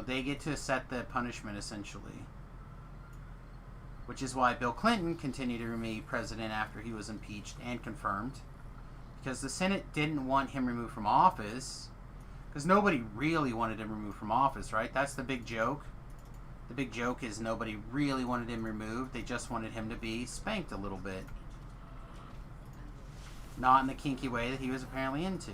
Speaker 1: they get to set the punishment essentially. Which is why Bill Clinton continued to remain president after he was impeached and confirmed. Because the Senate didn't want him removed from office. Because nobody really wanted him removed from office, right? That's the big joke. The big joke is nobody really wanted him removed. They just wanted him to be spanked a little bit. Not in the kinky way that he was apparently into.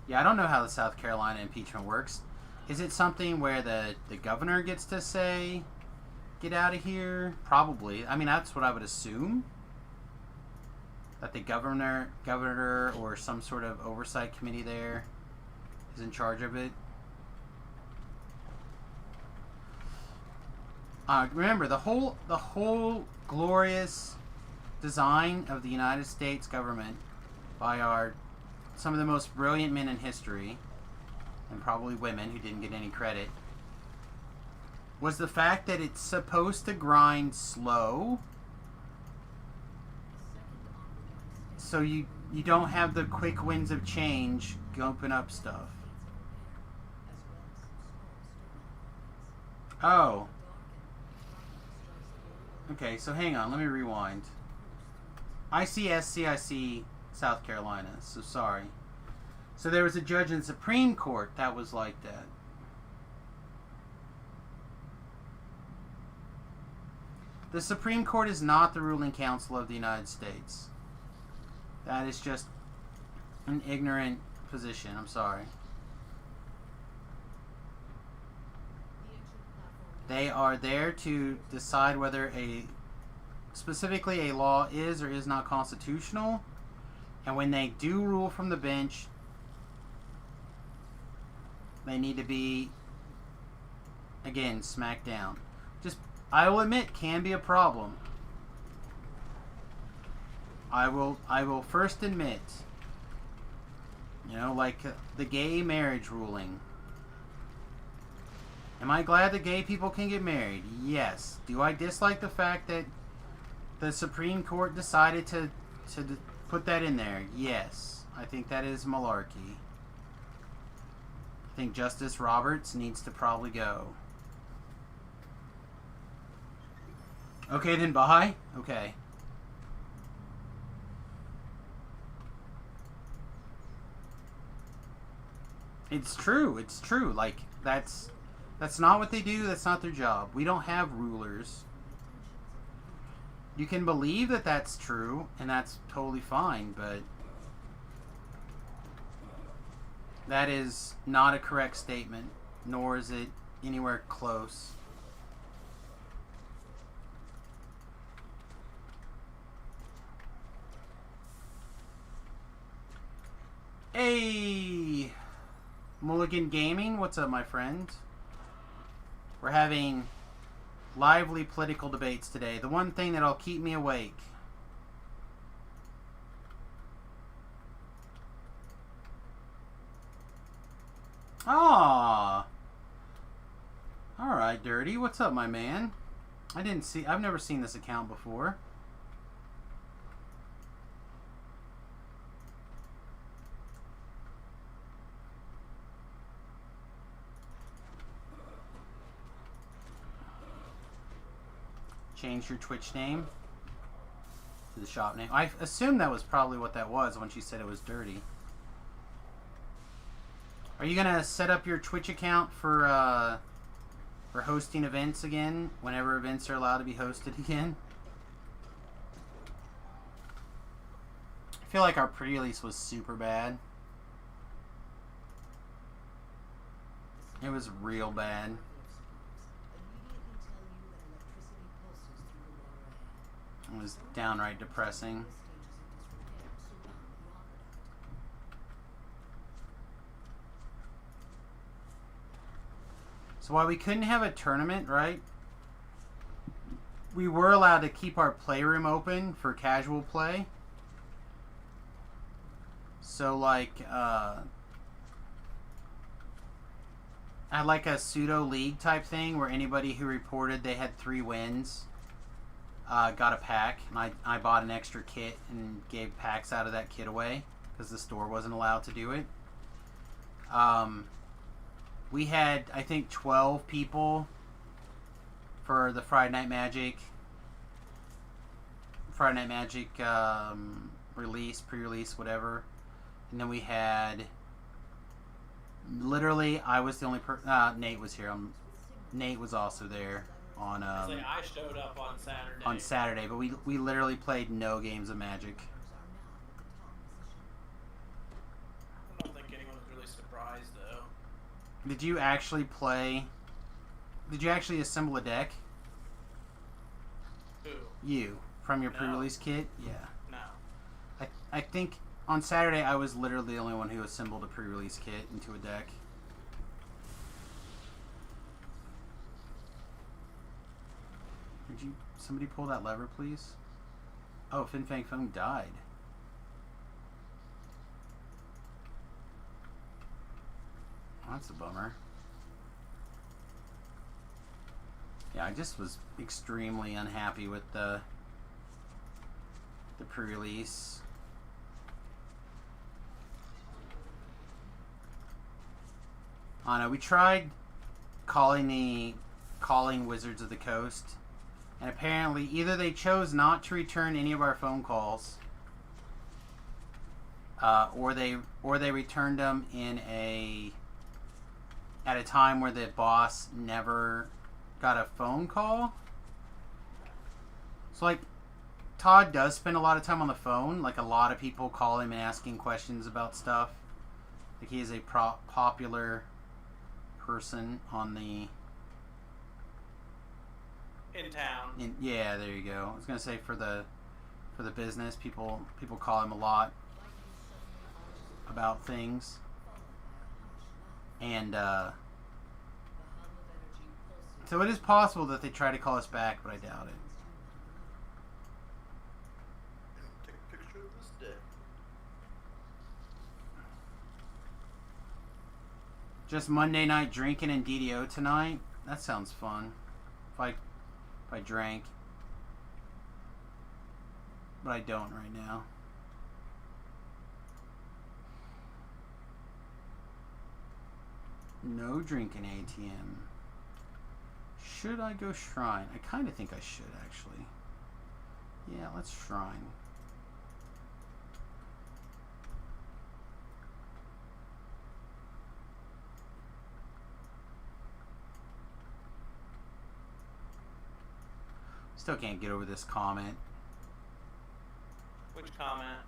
Speaker 1: Yeah, I don't know how the South Carolina impeachment works. Is it something where the governor gets to say, get out of here? Probably. I mean, that's what I would assume. That the governor or some sort of oversight committee there is in charge of it. Remember, the whole glorious design of the United States government by some of the most brilliant men in history, and probably women who didn't get any credit, was the fact that it's supposed to grind slow, so you don't have the quick winds of change gooping up stuff. Oh. Okay, so hang on, let me rewind. ICSCIC South Carolina, so sorry. So there was a judge in the Supreme Court that was like that. The Supreme Court is not the ruling council of the United States. That is just an ignorant position. I'm sorry. They are there to decide whether specifically a law is or is not constitutional. And when they do rule from the bench, they need to be, again, smacked down. I will admit, can be a problem. I will first admit, like the gay marriage ruling. Am I glad that gay people can get married? Yes. Do I dislike the fact that the Supreme Court decided to put that in there? Yes. I think that is malarkey. I think Justice Roberts needs to probably go. Okay, then bye. Okay. It's true. It's true. Like that's not what they do. That's not their job. We don't have rulers. You can believe that that's true, and that's totally fine, but that is not a correct statement, nor is it anywhere close. Hey, Mulligan Gaming, what's up, my friend? We're having lively political debates today. The one thing that'll keep me awake. Ah, all right, Dirty. What's up, my man? I've never seen this account before. Change your Twitch name to the shop name. I assumed that was probably what that was when she said it was Dirty. Are you gonna set up your Twitch account for hosting events again whenever events are allowed to be hosted again? I feel like our pre-release was super bad. It was real bad. It was downright depressing. So while we couldn't have a tournament, right? We were allowed to keep our playroom open for casual play. So like, I had like a pseudo league type thing where anybody who reported they had 3 wins got a pack, and I bought an extra kit and gave packs out of that kit away because the store wasn't allowed to do it. We had, I think, 12 people for the Friday Night Magic release, pre-release, whatever. And then we had, literally, I was the only person, Nate was here. Nate was also there on,
Speaker 8: I showed up on Saturday.
Speaker 1: On Saturday, but we literally played no games of Magic.
Speaker 8: I don't think anyone was really surprised, though.
Speaker 1: Did you actually play? Did you actually assemble a deck?
Speaker 8: Who?
Speaker 1: You. From your
Speaker 8: No.
Speaker 1: pre-release kit? Yeah.
Speaker 8: No.
Speaker 1: I think on Saturday I was literally the only one who assembled a pre-release kit into a deck. Did somebody pull that lever, please? Oh, Fin Fang Foam died. That's a bummer. Yeah, I just was extremely unhappy with the pre-release. I know we tried calling Wizards of the Coast, and apparently either they chose not to return any of our phone calls, or they returned them at a time where the boss never got a phone call. So like, Todd does spend a lot of time on the phone. Like, a lot of people call him and asking questions about stuff. Like, he is a popular person on the...
Speaker 8: In town.
Speaker 1: Yeah, there you go. I was gonna say for the business, people call him a lot about things. And so it is possible that they try to call us back, but I doubt it.
Speaker 8: Take a picture of this deck.
Speaker 1: Just Monday night drinking and DDO tonight? That sounds fun. If I drank. But I don't right now. No drinking ATM. Should I go shrine? I kind of think I should, actually. Yeah, let's shrine. Still can't get over this comment.
Speaker 8: Which comment?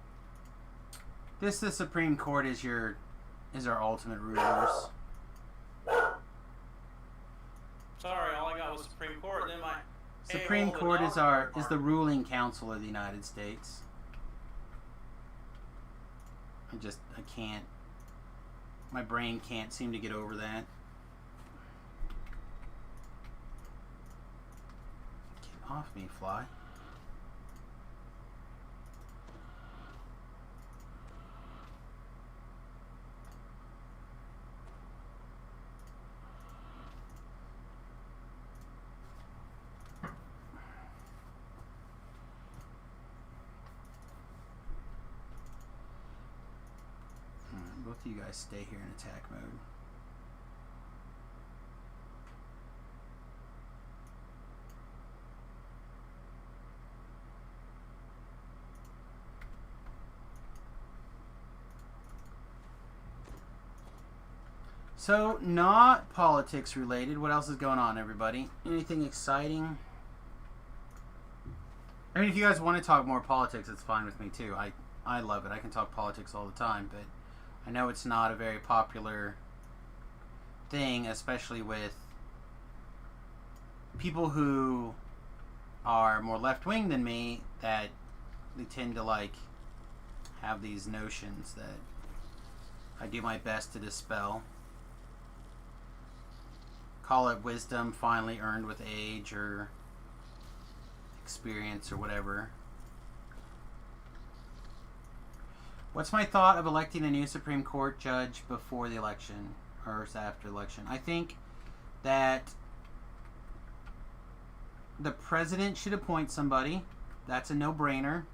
Speaker 1: The Supreme Court is our ultimate rulers.
Speaker 8: Sorry, all I got was Supreme Court. Then my
Speaker 1: Supreme Court is the ruling council of the United States. I can't. My brain can't seem to get over that. Get off me, fly. Both of you guys stay here in attack mode. So, not politics related. What else is going on, everybody? Anything exciting? I mean, if you guys want to talk more politics, it's fine with me too. I love it. I can talk politics all the time, but I know it's not a very popular thing, especially with people who are more left-wing than me, that they tend to like have these notions that I do my best to dispel. Call it wisdom finally earned with age or experience or whatever. What's my thought of electing a new Supreme Court judge before the election or after the election? I think that the president should appoint somebody. That's a no-brainer.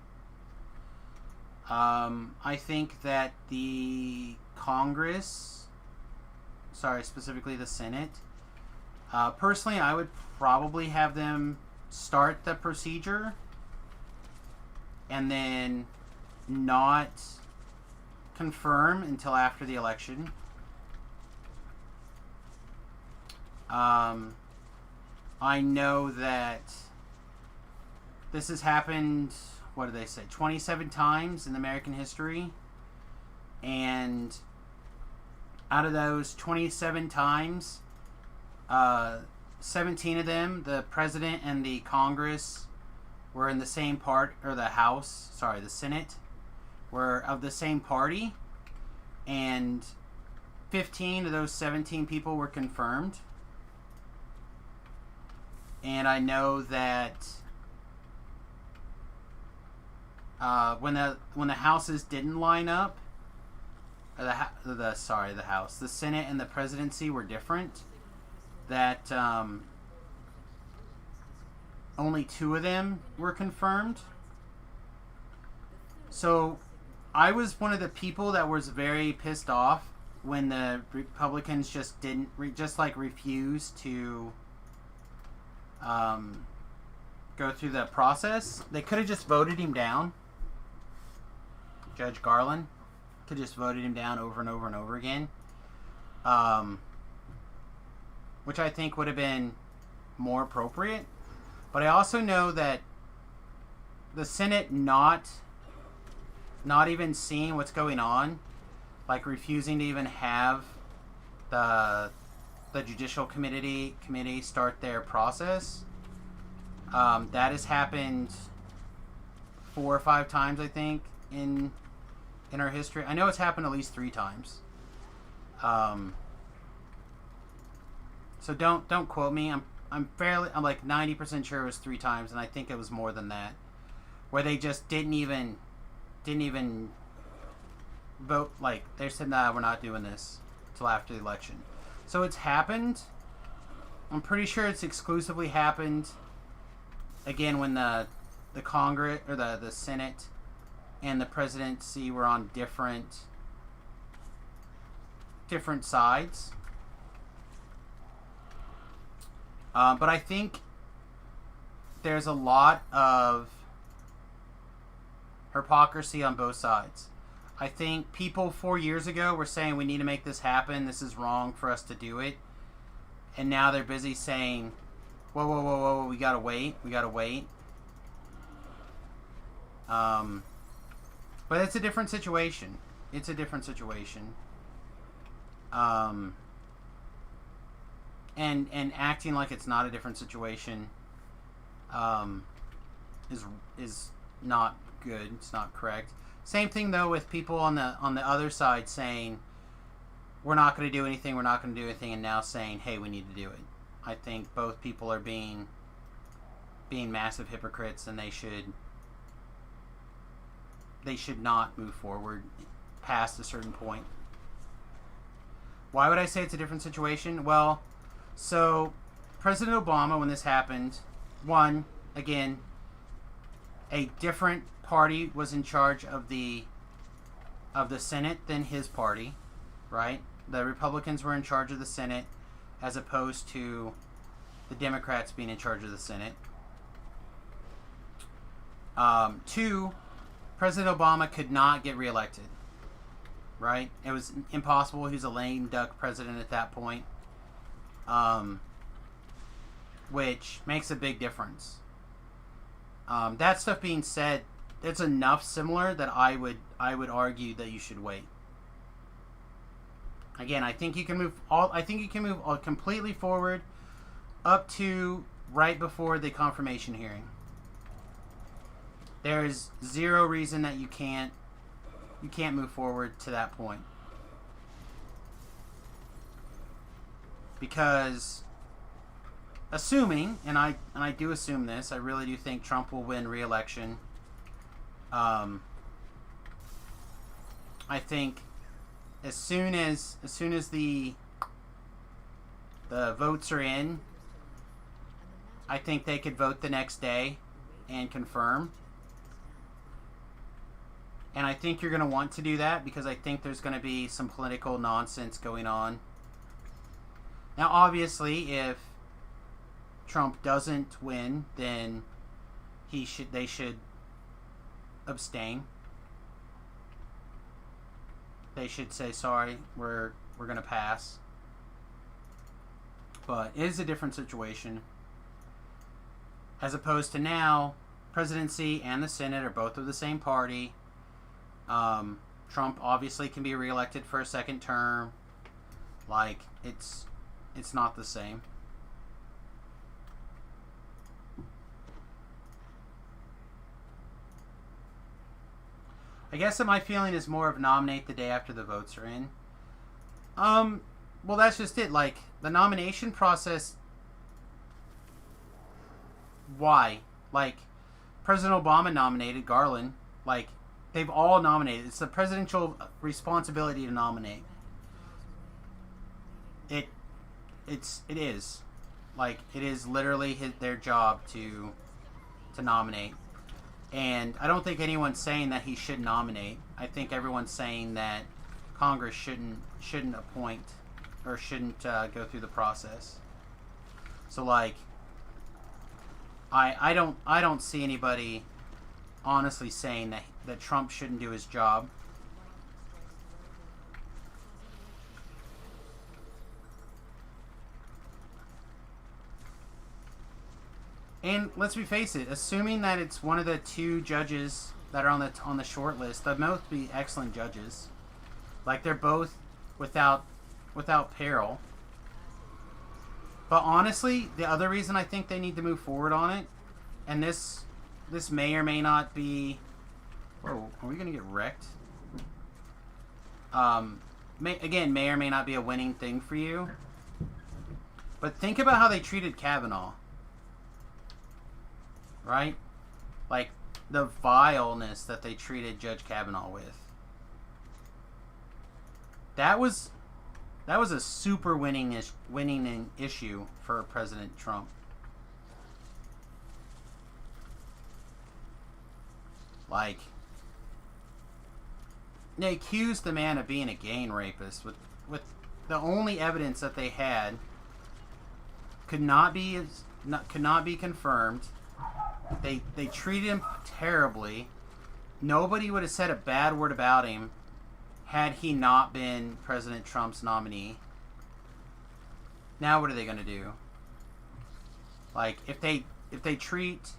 Speaker 1: I think that the Congress, specifically the Senate, personally, I would probably have them start the procedure and then not confirm until after the election. I know that this has happened, what do they say, 27 times in American history, and out of those 27 times, 17 of them, the president and the Congress were in the same part, or the Senate were of the same party, and 15 of those 17 people were confirmed. And I know that when the houses didn't line up, the Senate and the presidency were different, that only 2 of them were confirmed. So I was one of the people that was very pissed off when the Republicans just refused to go through the process. They could have just voted him down. Judge Garland could just voted him down over and over and over again, which I think would have been more appropriate. But I also know that the Senate not even seeing what's going on, like refusing to even have the Judicial Committee start their process. That has happened 4 or 5 times, I think, in our history. I know it's happened at least 3 times. So don't quote me. I'm like 90% sure it was 3 times, and I think it was more than that, where they just didn't even vote. Like, they said, nah, we're not doing this till after the election. So it's happened. I'm pretty sure it's exclusively happened again when the Congress or the Senate and the presidency were on different sides. But I think there's a lot of hypocrisy on both sides. I think people 4 years ago were saying we need to make this happen. This is wrong for us to do it. And now they're busy saying, whoa, whoa, whoa, whoa, we gotta wait. We gotta wait. But it's a different situation. It's a different situation. And acting like it's not a different situation is not good. It's not correct. Same thing though with people on the other side saying we're not going to do anything, and now saying, hey, we need to do it. I think both people are being massive hypocrites, and they should not move forward past a certain point. Why would I say it's a different situation? Well, so President Obama, when this happened, one, again, a different party was in charge of the Senate than his party, right? The Republicans were in charge of the Senate as opposed to the Democrats being in charge of the Senate. Two, President Obama could not get reelected, right? It was impossible. He was a lame duck president at that point, which makes a big difference. That stuff being said, it's enough similar that I would argue that you should wait. Again, I think you can move completely forward up to right before the confirmation hearing. There is zero reason that you can't move forward to that point. Because assuming, and I do assume this, I really do think Trump will win re-election. I think as soon as the votes are in, I think they could vote the next day and confirm. And I think you're going to want to do that because I think there's going to be some political nonsense going on. Now, obviously, if Trump doesn't win, then they should abstain. They should say, sorry, we're going to pass. But it is a different situation. As opposed to now, presidency and the Senate are both of the same party. Trump obviously can be reelected for a second term. Like, it's not the same. I guess that my feeling is more of nominate the day after the votes are in. Well, that's just it. Like, the nomination process, why? Like, President Obama nominated Garland. Like, they've all nominated. It's the presidential responsibility to nominate. It is. Like, it is literally their job to nominate. And I don't think anyone's saying that he should nominate. I think everyone's saying that Congress shouldn't appoint or shouldn't go through the process. So, like, I don't see anybody honestly saying that Trump shouldn't do his job. And let's face it, assuming that it's one of the two judges that are on the short list, they'll both be excellent judges. Like, they're both without peril. But honestly, the other reason I think they need to move forward on it, and this may or may not be... Whoa, are we going to get wrecked? May or may not be a winning thing for you. But think about how they treated Kavanaugh. Right? Like, the vileness that they treated Judge Kavanaugh with. That was a super winning issue for President Trump. Like, they accused the man of being a gang rapist with the only evidence that they had could not be confirmed. They treated him terribly. Nobody would have said a bad word about him had he not been President Trump's nominee. Now what are they going to do? Like, if they treat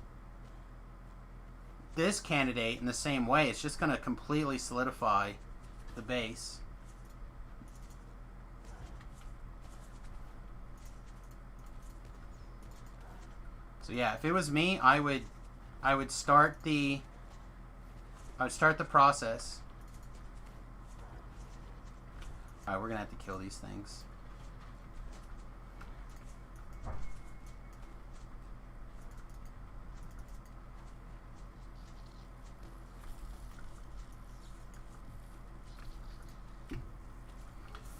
Speaker 1: this candidate in the same way, it's just going to completely solidify the base. So yeah, if it was me, I would start the process. Alright, we're gonna have to kill these things.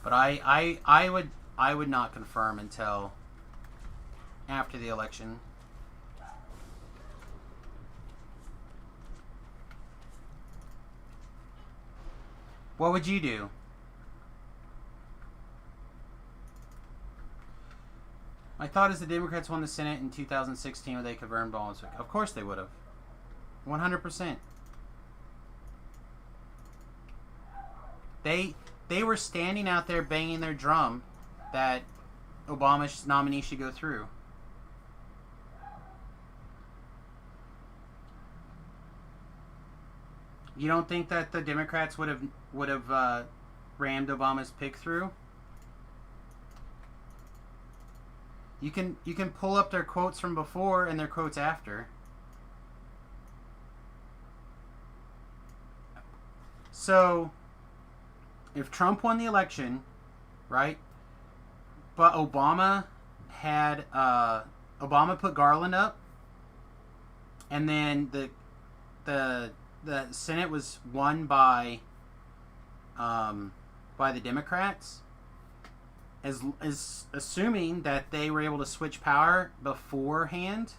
Speaker 1: But I would not confirm until after the election. What would you do? My thought is the Democrats won the Senate in 2016 where they confirmed balls. Of course they would have. 100%. They were standing out there banging their drum that Obama's nominee should go through. You don't think that the Democrats would have rammed Obama's pick through? You can pull up their quotes from before and their quotes after. So, if Trump won the election, right? But Obama put Garland up, and then the Senate was won by the Democrats, as assuming that they were able to switch power beforehand.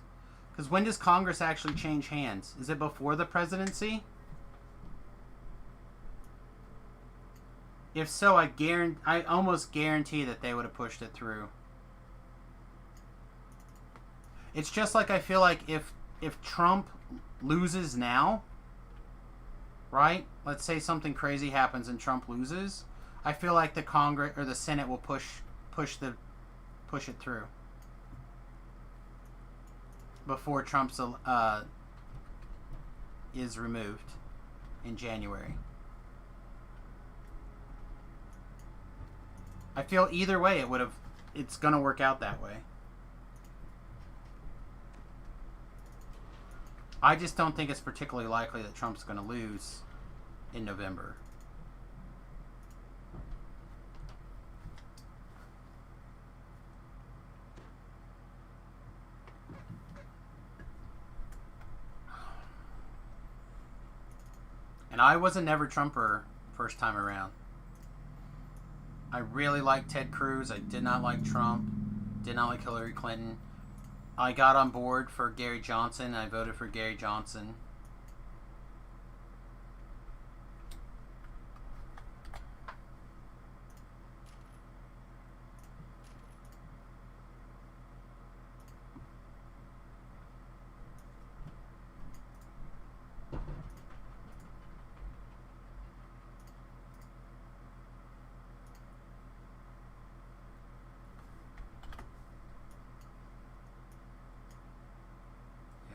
Speaker 1: Because when does Congress actually change hands? Is it before the presidency? If so, I almost guarantee that they would have pushed it through. It's just like I feel like if Trump loses now, right? Let's say something crazy happens and Trump loses. I feel like the Congress or the Senate will push it through before Trump's is removed in January. I feel either way it's going to work out that way. I just don't think it's particularly likely that Trump's going to lose in November. And I was a never Trumper first time around. I really liked Ted Cruz. I did not like Trump. Did not like Hillary Clinton. I got on board for Gary Johnson. I voted for Gary Johnson.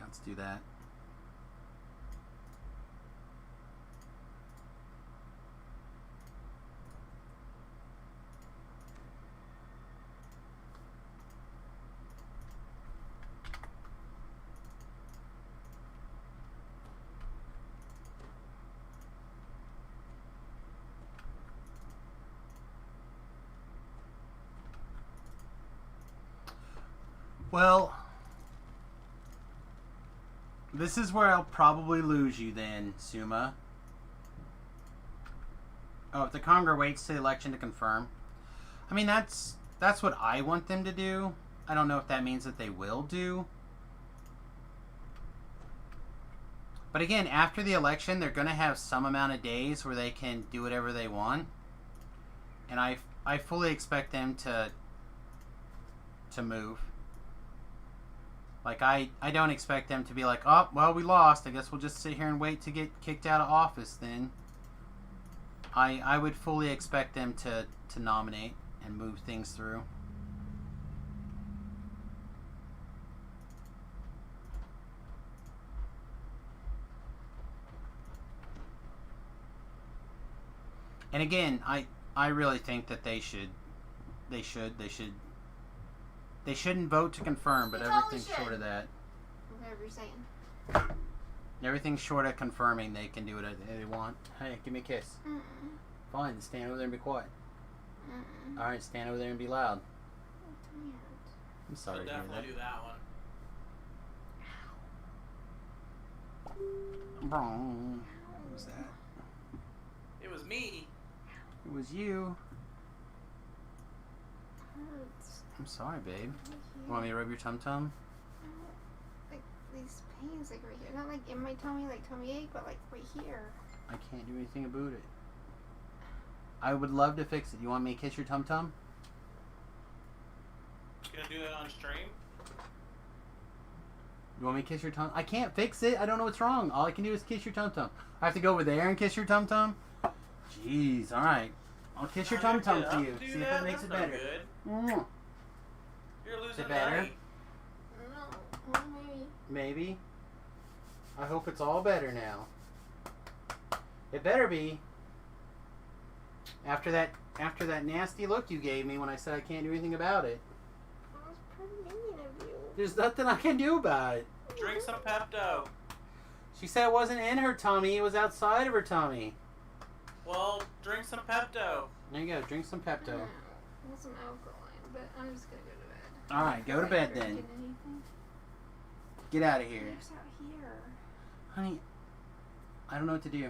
Speaker 1: Let's do that. Well, this is where I'll probably lose you then, Suma. Oh, if the Congress waits to the election to confirm. I mean, that's what I want them to do. I don't know if that means that they will do. But again, after the election, they're going to have some amount of days where they can do whatever they want. And I fully expect them to move. Like, I don't expect them to be like, oh, well, we lost. I guess we'll just sit here and wait to get kicked out of office then. I would fully expect them to nominate and move things through. And again, I really think that they shouldn't vote to confirm, but
Speaker 6: They totally
Speaker 1: everything
Speaker 6: should.
Speaker 1: short of that.
Speaker 6: Whatever you're saying.
Speaker 1: Everything short of confirming, they can do whatever they want. Hey, give me a kiss.
Speaker 6: Mm-mm.
Speaker 1: Fine, then stand over there and be quiet.
Speaker 6: Mm-mm.
Speaker 1: Alright, stand over there and be loud.
Speaker 6: I'm tired.
Speaker 1: I'm sorry
Speaker 8: I'll
Speaker 1: to hear
Speaker 8: definitely
Speaker 1: that.
Speaker 8: do that one.
Speaker 1: Wrong. What was that?
Speaker 8: It was me.
Speaker 1: It was you.
Speaker 6: Hurts.
Speaker 1: I'm sorry, babe.
Speaker 6: Right
Speaker 1: You want me to rub your tum-tum?
Speaker 6: Like these pains, like right here. Not like in my tummy, like tummy ache, but like right here.
Speaker 1: I can't do anything about it. I would love to fix it. You want me to kiss your tum-tum?
Speaker 8: Gonna do that on stream?
Speaker 1: You want me to kiss your tum? I can't fix it. I don't know what's wrong. All I can do is kiss your tum-tum. I have to go over there and kiss your tum-tum? Jeez, alright. I'll kiss your
Speaker 8: Now you're
Speaker 1: tum-tum
Speaker 8: good.
Speaker 1: to
Speaker 8: I'll
Speaker 1: you.
Speaker 8: do
Speaker 1: See if
Speaker 8: that.
Speaker 1: it makes
Speaker 8: That's
Speaker 1: it
Speaker 8: no
Speaker 1: better.
Speaker 8: good.
Speaker 1: Mwah.
Speaker 8: You're losing
Speaker 1: it better?
Speaker 8: money.
Speaker 6: No, well, maybe.
Speaker 1: Maybe. I hope it's all better now. It better be. After that nasty look you gave me when I said I can't do anything about it.
Speaker 6: That was pretty mean of you.
Speaker 1: There's nothing I can do about it.
Speaker 8: Drink some Pepto.
Speaker 1: She said it wasn't in her tummy, it was outside of her tummy.
Speaker 8: Well, drink some Pepto.
Speaker 1: There you go, drink some Pepto.
Speaker 6: No, well, some alkaline, but I'm just gonna go to bed.
Speaker 1: Alright, go to bed then.
Speaker 6: Drinking anything?
Speaker 1: Get out of here.
Speaker 6: There's out here.
Speaker 1: Honey, I don't know what to do.
Speaker 6: I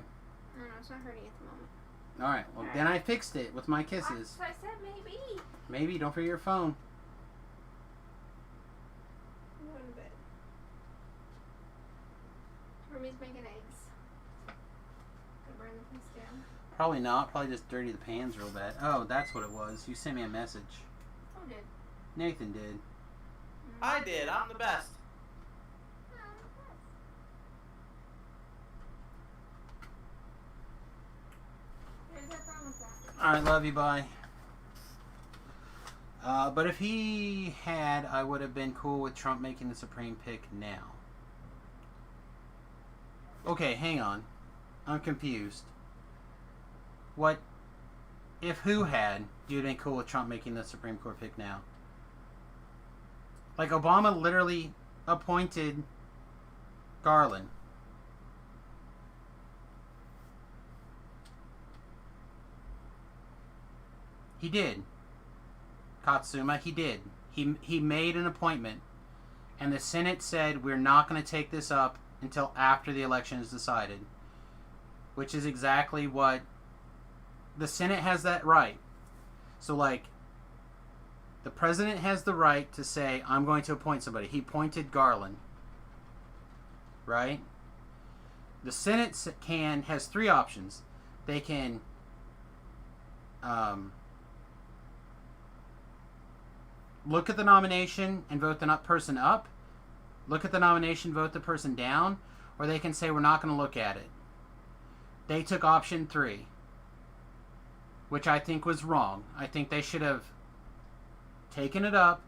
Speaker 6: don't know, it's not hurting at the moment.
Speaker 1: Alright, well then I fixed it with my kisses.
Speaker 6: That's what I said, maybe.
Speaker 1: Maybe, don't forget your phone.
Speaker 6: I'm going to bed. Rumi's making eggs. Gonna burn the place down.
Speaker 1: Probably not, probably just dirty the pans real bad. Oh, that's what it was. You sent me a message.
Speaker 6: Who did?
Speaker 1: Nathan did.
Speaker 8: I did. I'm the best.
Speaker 6: There's that wrong with that.
Speaker 1: Alright, love you, bye. But if he had, I would have been cool with Trump making the Supreme pick now. Okay, hang on. I'm confused. What if who had, you'd have been cool with Trump making the Supreme Court pick now? Like, Obama literally appointed Garland. He did. Katsuma, he did. He made an appointment. And the Senate said, we're not going to take this up until after the election is decided. Which is exactly what... The Senate has that right. So, like, the president has the right to say, I'm going to appoint somebody. He appointed Garland. Right? The Senate has three options. They can... look at the nomination and vote the person up, look at the nomination, vote the person down, or they can say we're not going to look at it. They took option 3, which I think was wrong. I think they should have taken it up,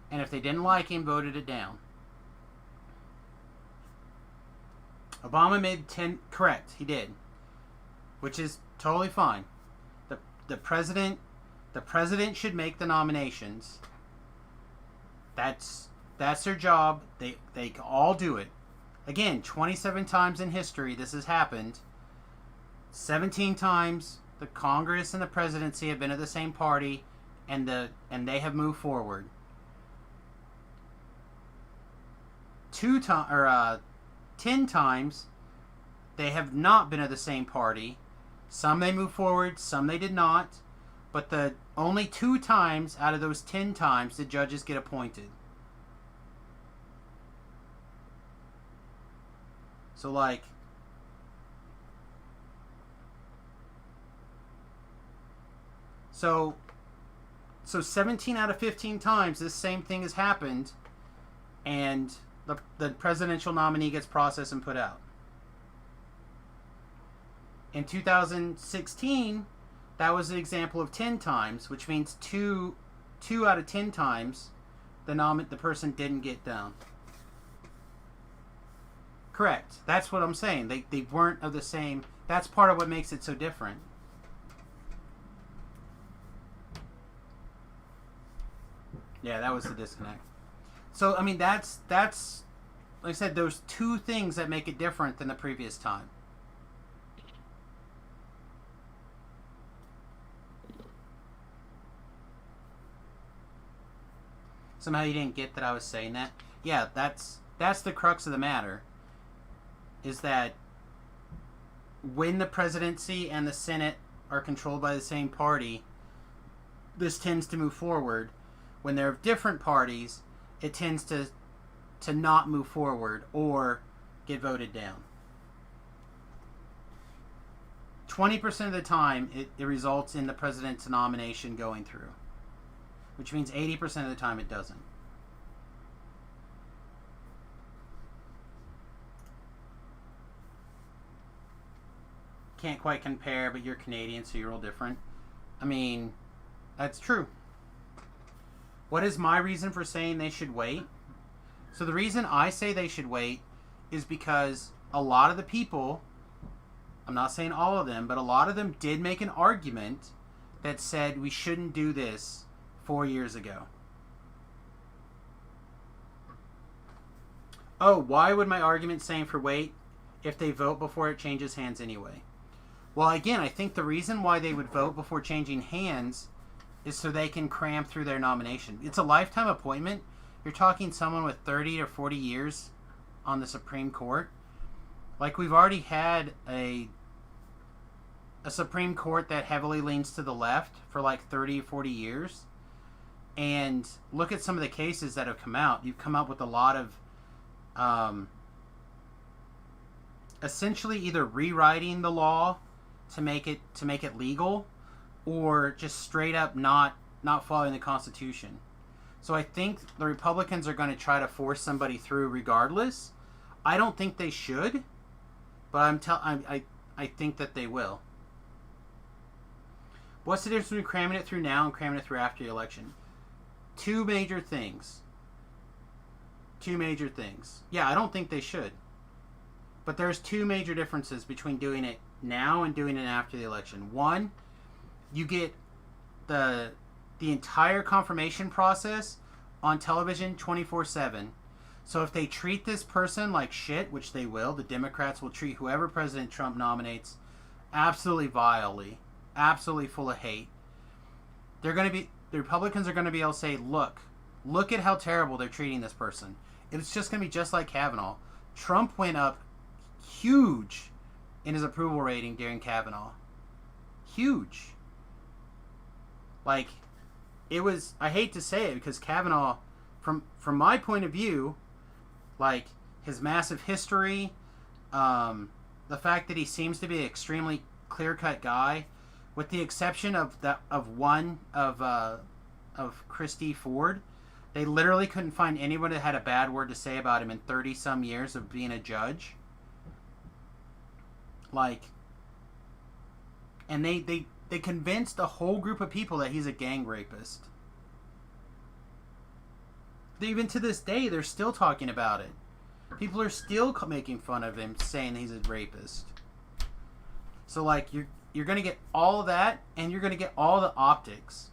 Speaker 1: and if they didn't like him, voted it down. Obama made 10 correct. He did, which is totally fine. The president should make the nominations. That's their job. They can all do it. Again, 27 times in history this has happened. 17 times the Congress and the presidency have been of the same party, and they have moved forward. 10 times they have not been of the same party. Some they moved forward, some they did not. But the only 2 times out of those 10 times did judges get appointed. So, like, so 17 out of 15 times this same thing has happened, and the presidential nominee gets processed and put out. In 2016, that was an example of 10 times, which means two out of 10 times the person didn't get down. Correct. That's what I'm saying. They weren't of the same. That's part of what makes it so different. Yeah, that was the disconnect. So, I mean, that's like I said, those two things that make it different than the previous time. Somehow you didn't get that I was saying that. Yeah, that's the crux of the matter. Is that when the presidency and the Senate are controlled by the same party, this tends to move forward. When they're of different parties, it tends to not move forward or get voted down. 20% of the time, it results in the president's nomination going through. Which means 80% of the time it doesn't. Can't quite compare, but you're Canadian, so you're all different. I mean, that's true. What is my reason for saying they should wait? So the reason I say they should wait is because a lot of the people, I'm not saying all of them, but a lot of them did make an argument that said we shouldn't do this 4 years ago. Oh, why would my argument saying for wait if they vote before it changes hands anyway? Well, again, I think the reason why they would vote before changing hands is so they can cram through their nomination. It's a lifetime appointment. You're talking someone with 30 or 40 years on the Supreme Court. Like, we've already had a Supreme Court that heavily leans to the left for like 30 or 40 years. And look at some of the cases that have come out. You've come up with a lot of essentially either rewriting the law to make it legal, or just straight up not following the Constitution. So I think the Republicans are going to try to force somebody through regardless. I don't think they should, but I think that they will. What's the difference between cramming it through now and cramming it through after the election? Two major things. Yeah, I don't think they should. But there's two major differences between doing it now and doing it after the election. One, you get the entire confirmation process on television 24/7. So if they treat this person like shit, which they will, the Democrats will treat whoever President Trump nominates absolutely vilely, absolutely full of hate. The Republicans are going to be able to say, look at how terrible they're treating this person. It's just going to be just like Kavanaugh. Trump went up huge in his approval rating during Kavanaugh. Huge. Like, it was, I hate to say it because Kavanaugh, from my point of view, like, his massive history, the fact that he seems to be an extremely clear-cut guy, with the exception of Christy Ford, they literally couldn't find anyone that had a bad word to say about him in 30-some years of being a judge. Like, and they convinced a whole group of people that he's a gang rapist. Even to this day, they're still talking about it. People are still making fun of him, saying he's a rapist. So, like, you're going to get all of that, and you're going to get all the optics.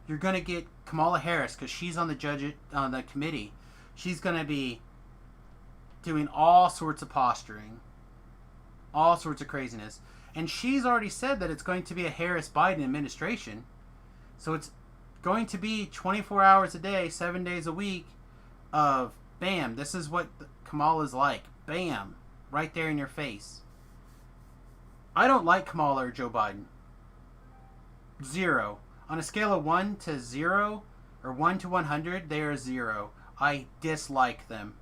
Speaker 1: You're going to get Kamala Harris, because she's on the committee. She's going to be doing all sorts of posturing. All sorts of craziness. And she's already said that it's going to be a Harris-Biden administration. So it's going to be 24 hours a day, 7 days a week of, bam, this is what Kamala's like. Bam. Right there in your face. I don't like Kamala or Joe Biden. 0. On a scale of 1 to 0, or 1 to 100, they are 0. I dislike them.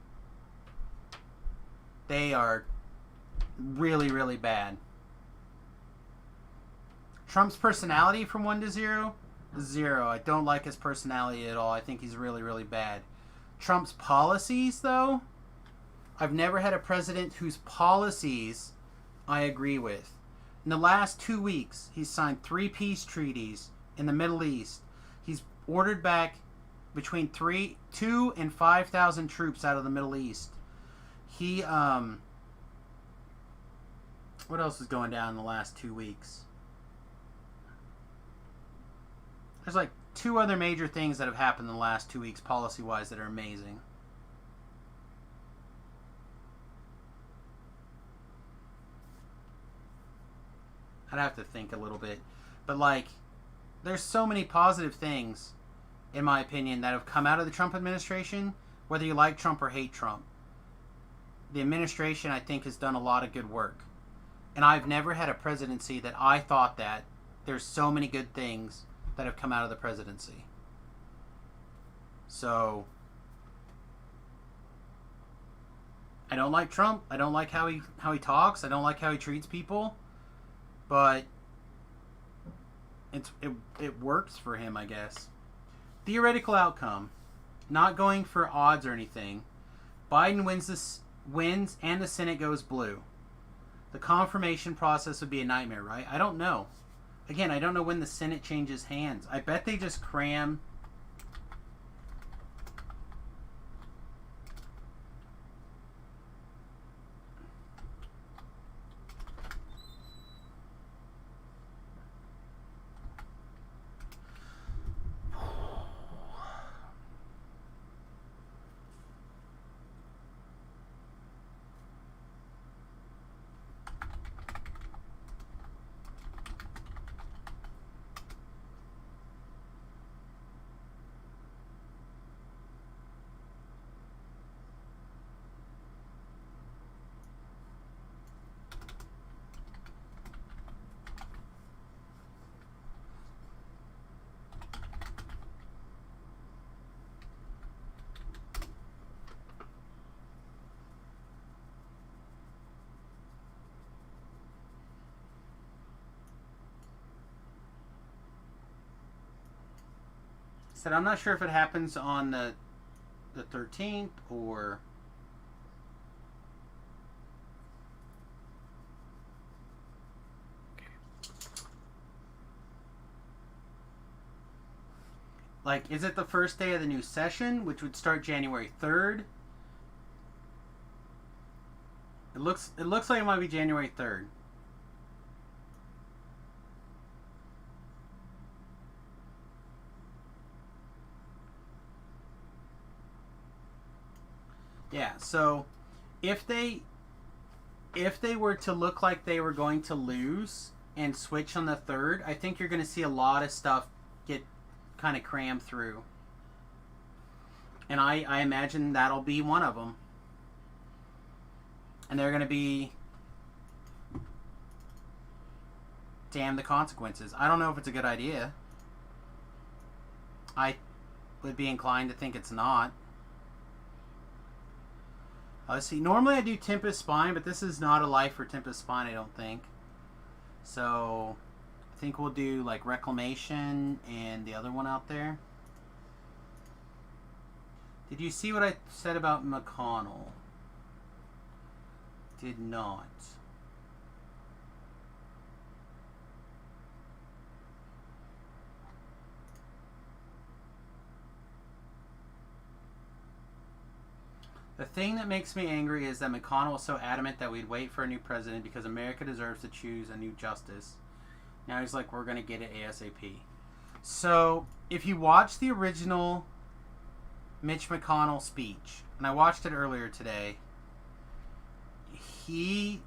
Speaker 1: They are really, really bad. Trump's personality from 1 to 0? 0. I don't like his personality at all. I think he's really, really bad. Trump's policies, though? I've never had a president whose policies I agree with. In the last 2 weeks, he's signed 3 peace treaties in the Middle East. He's ordered back between 2 and 5,000 troops out of the Middle East. He, what else is going down in the last 2 weeks? There's like 2 other major things that have happened in the last 2 weeks, policy-wise, that are amazing. I'd have to think a little bit. But, like, there's so many positive things, in my opinion, that have come out of the Trump administration, whether you like Trump or hate Trump. The administration, I think, has done a lot of good work. And I've never had a presidency that I thought that there's so many good things that have come out of the presidency. So, I don't like Trump. I don't like how he talks. I don't like how he treats people. But it works for him, I guess. Theoretical outcome. Not going for odds or anything. Biden wins and the Senate goes blue. The confirmation process would be a nightmare, right? I don't know. Again, I don't know when the Senate changes hands. I bet they just cram... Said I'm not sure if it happens on the 13th or... Like, is it the first day of the new session, which would start January 3rd? It looks like it might be January 3rd. Yeah, so if they were to look like they were going to lose and switch on the 3rd, I think you're going to see a lot of stuff get kind of crammed through. And I imagine that'll be one of them. And they're going to be... Damn the consequences. I don't know if it's a good idea. I would be inclined to think it's not. Let's see. Normally I do Tempest Spine, but this is not a life for Tempest Spine, I don't think. So, I think we'll do, like, Reclamation and the other one out there. Did you see what I said about McConnell? Did not. The thing that makes me angry is that McConnell was so adamant that we'd wait for a new president because America deserves to choose a new justice. Now he's like, we're going to get it ASAP. So, if you watch the original Mitch McConnell speech, and I watched it earlier today, I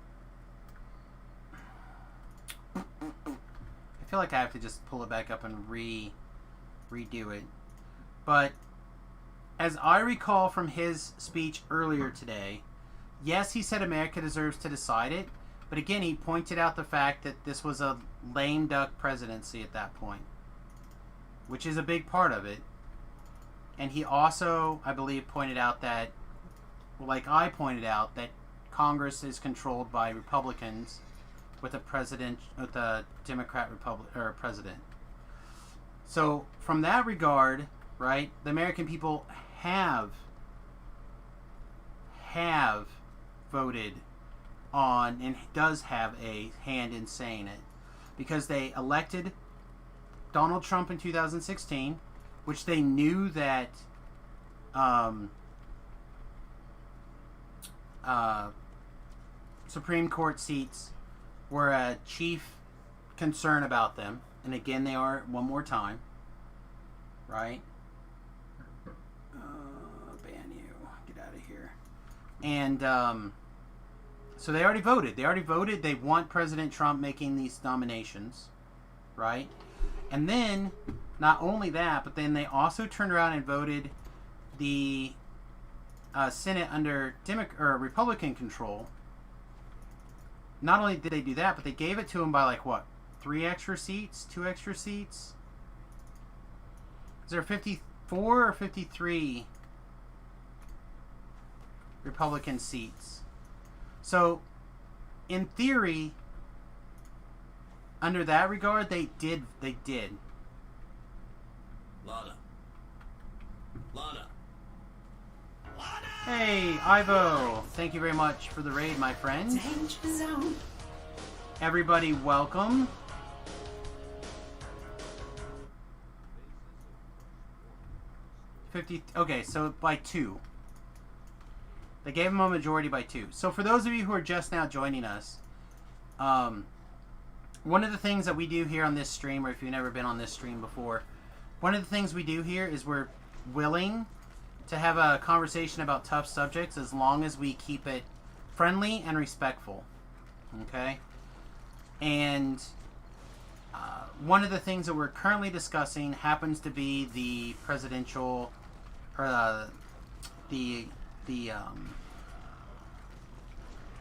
Speaker 1: feel like I have to just pull it back up and redo it. But as I recall from his speech earlier today, yes, he said America deserves to decide it, but again, he pointed out the fact that this was a lame duck presidency at that point, which is a big part of it. And he also, I believe, pointed out that, like I pointed out, that Congress is controlled by Republicans with a Democrat president. So, from that regard, right, the American people have have voted on and does have a hand in saying it, because they elected Donald Trump in 2016, which they knew that Supreme Court seats were a chief concern about them, and again they are one more time, right? Ban you, get out of here. And so they already voted. They want President Trump making these nominations, right? And then not only that, but then they also turned around and voted the Senate under Republican control. Not only did they do that, but they gave it to him by like what? 3 extra seats? 2 extra seats? Is there 54 or 53 Republican seats? So, in theory, under that regard, they did.
Speaker 10: Lana.
Speaker 1: Hey, Ivo! Thank you very much for the raid, my friend.
Speaker 5: Danger zone.
Speaker 1: Everybody, welcome. Okay, so by 2. They gave him a majority by 2. So for those of you who are just now joining us, one of the things that we do here on this stream, or if you've never been on this stream before, one of the things we do here is we're willing to have a conversation about tough subjects as long as we keep it friendly and respectful. Okay? And one of the things that we're currently discussing happens to be the presidential, or the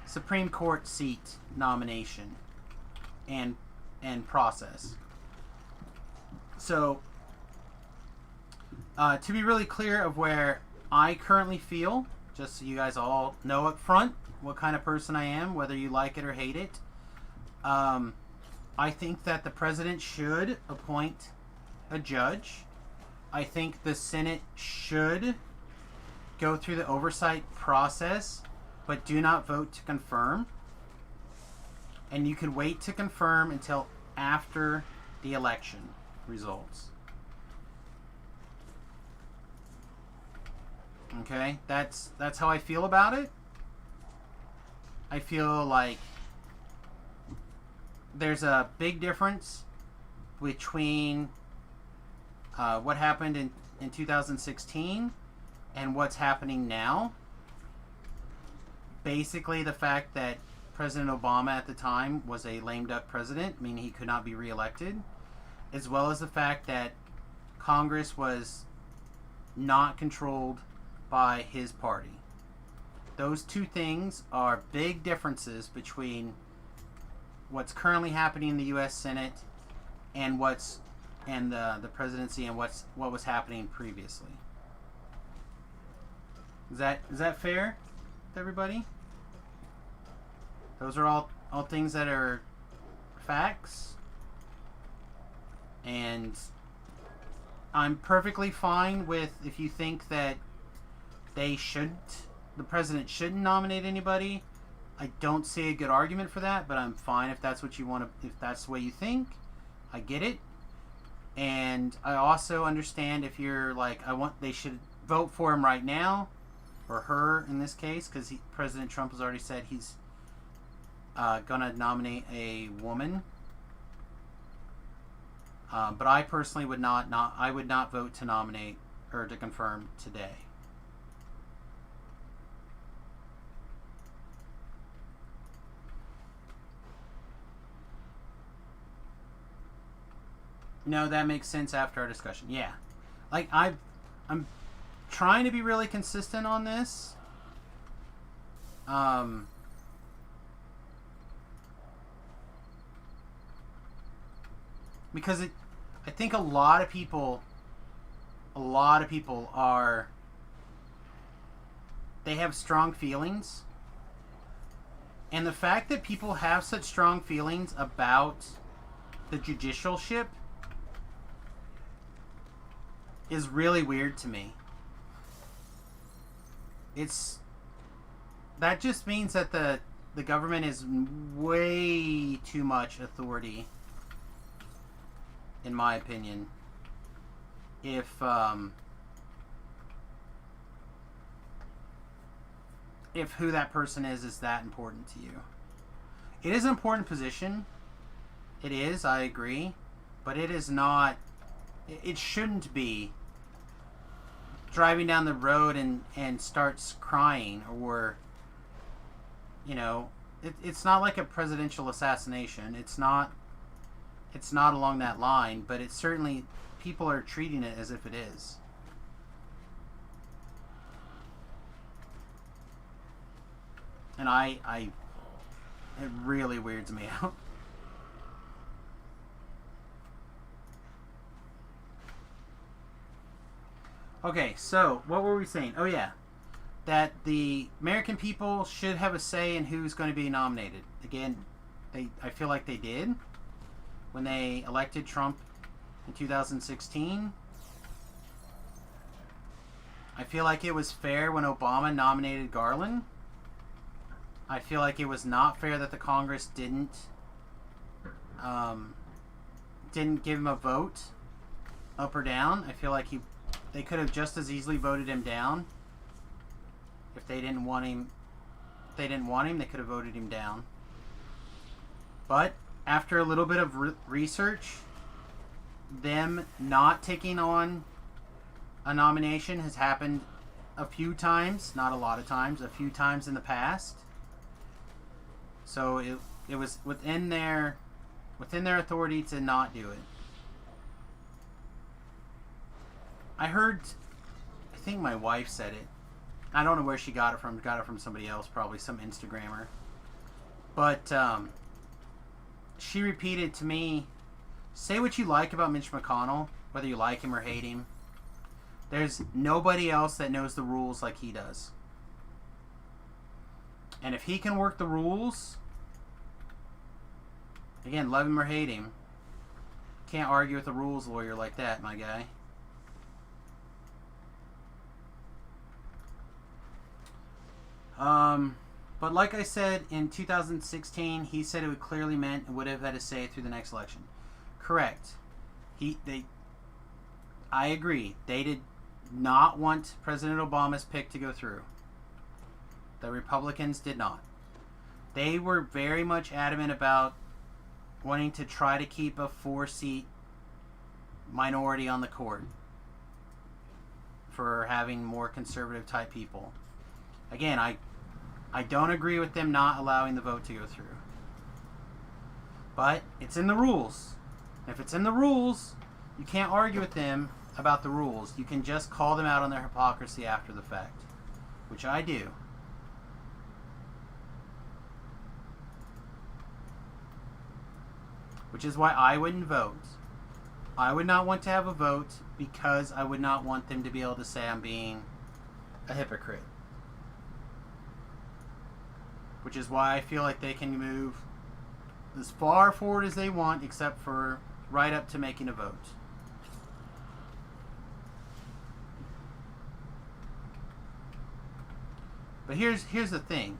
Speaker 1: Supreme Court seat nomination and process. So, to be really clear of where I currently feel, just so you guys all know up front what kind of person I am, whether you like it or hate it, I think that the president should appoint a judge. I think the Senate should go through the oversight process, but do not vote to confirm. And you can wait to confirm until after the election results. Okay, that's how I feel about it. I feel like there's a big difference between what happened in 2016 and what's happening now. Basically, the fact that President Obama at the time was a lame duck president, meaning he could not be reelected, as well as the fact that Congress was not controlled by his party. Those two things are big differences between what's currently happening in the U.S. Senate and the presidency and what was happening previously. Is that fair to everybody? Those are all things that are facts, and I'm perfectly fine with if you think that the president shouldn't nominate anybody. I don't see a good argument for that, but I'm fine if that's what you want to, if that's the way you think. I get it. And I also understand if you're like, they should vote for him right now, or her in this case, because President Trump has already said he's gonna nominate a woman. But I personally would not vote to nominate or to confirm today. No, that makes sense after our discussion. Yeah. Like, I'm trying to be really consistent on this. Because I think a lot of people they have strong feelings. And the fact that people have such strong feelings about the judicialship is really weird to me. It's that just means that the government is way too much authority, in my opinion. If who that person is that important to you. It is an important position. It is, I agree. But it is not... It shouldn't be driving down the road and starts crying, or... You know, it's not like a presidential assassination. It's not along that line, but it's certainly... People are treating it as if it is. And it really weirds me out. Okay, so what were we saying? Oh yeah, that the American people should have a say in who's going to be nominated. Again, I feel like they did when they elected Trump in 2016. I feel like it was fair when Obama nominated Garland. I feel like it was not fair that the Congress didn't give him a vote up or down. I feel like they could have just as easily voted him down. If they didn't want him, they could have voted him down. But after a little bit of research, them not taking on a nomination has happened a few times, not a lot of times, a few times in the past. So it was within their authority to not do it. I think my wife said it. I don't know where she got it from. Got it from somebody else, probably some Instagrammer. But she repeated to me, say what you like about Mitch McConnell, whether you like him or hate him. There's nobody else that knows the rules like he does. And if he can work the rules, again, love him or hate him, can't argue with a rules lawyer like that, my guy. But like I said, in 2016, he said it would clearly meant it would have had a say through the next election. Correct. I agree. They did not want President Obama's pick to go through. The Republicans did not. They were very much adamant about wanting to try to keep a 4-seat minority on the court for having more conservative type people. Again, I don't agree with them not allowing the vote to go through. But it's in the rules. If it's in the rules, you can't argue with them about the rules. You can just call them out on their hypocrisy after the fact, which I do. Which is why I wouldn't vote. I would not want to have a vote because I would not want them to be able to say I'm being a hypocrite. Which is why I feel like they can move as far forward as they want, except for right up to making a vote. But here's the thing,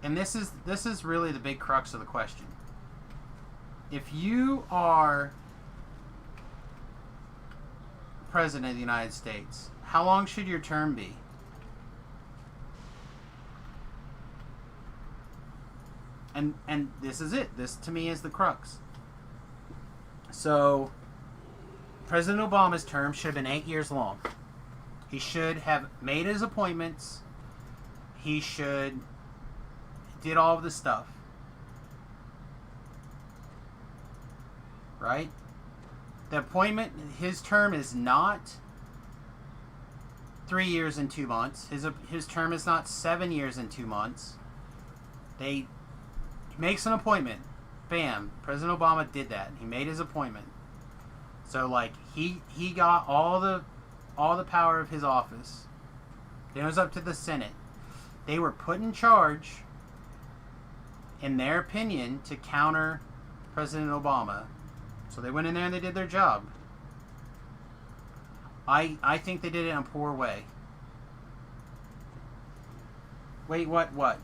Speaker 1: and this is really the big crux of the question. If you are President of the United States, how long should your term be? And this is it. This, to me, is the crux. So, President Obama's term should have been 8 years long. He should have made his appointments. He should did all of the stuff. Right? The appointment, his term is not 3 years and 2 months. His term is not 7 years and 2 months. He makes an appointment. Bam. President Obama did that. He made his appointment. So like he got all the power of his office. Then it was up to the Senate. They were put in charge, in their opinion, to counter President Obama. So they went in there and they did their job. I think they did it in a poor way. Wait, what?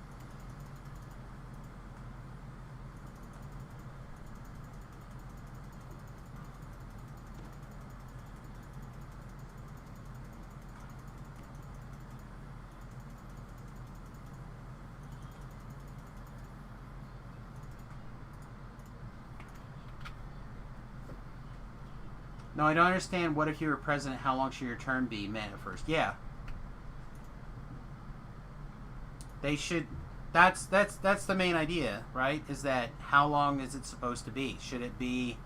Speaker 1: No, I don't understand. What if you were president? How long should your term be? Meant at first. Yeah. They should. That's the main idea, right? Is that how long is it supposed to be? Should it be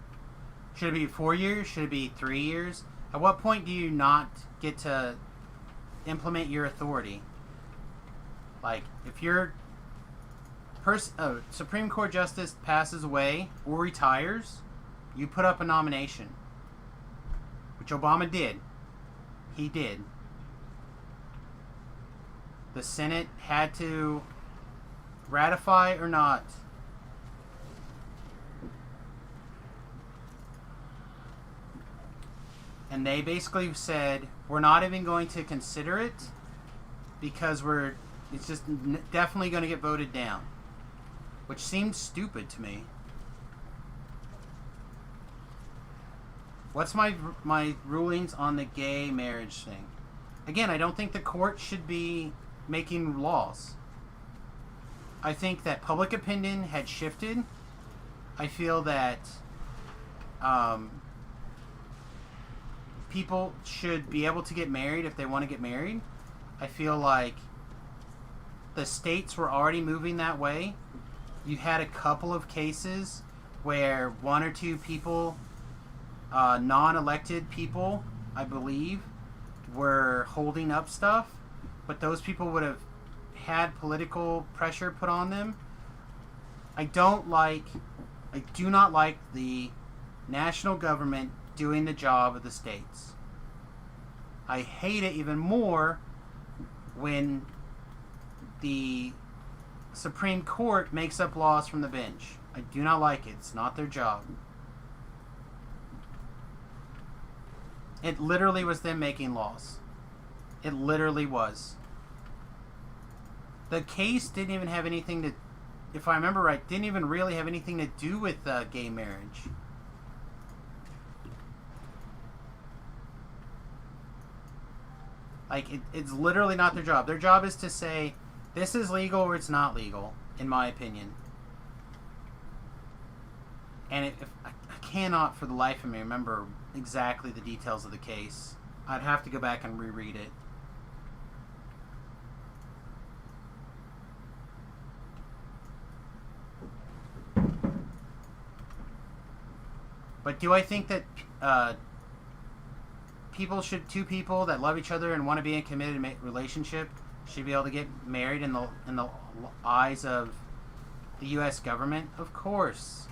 Speaker 1: 4 years? Should it be 3 years? At what point do you not get to implement your authority? Like, if your Supreme Court justice passes away or retires, you put up a nomination, which Obama did. He did. The Senate had to ratify or not. And they basically said, we're not even going to consider it because it's just definitely going to get voted down. Which seemed stupid to me. What's my rulings on the gay marriage thing? Again, I don't think the court should be making laws. I think that public opinion had shifted. I feel that people should be able to get married if they want to get married. I feel like the states were already moving that way. You had a couple of cases where one or two people, non-elected people, I believe, were holding up stuff, but those people would have had political pressure put on them. I do not like the national government doing the job of the states. I hate it even more when the Supreme Court makes up laws from the bench. I do not like it. It's not their job. It literally was them making laws. It literally was. The case didn't even have anything to, if I remember right, didn't even really have anything to do with gay marriage. Like, it's literally not their job. Their job is to say, this is legal or it's not legal, in my opinion. And I cannot for the life of me remember exactly the details of the case. I'd have to go back and reread it. But do I think that two people that love each other and want to be in a committed relationship should be able to get married in the eyes of the U.S. government? Of course.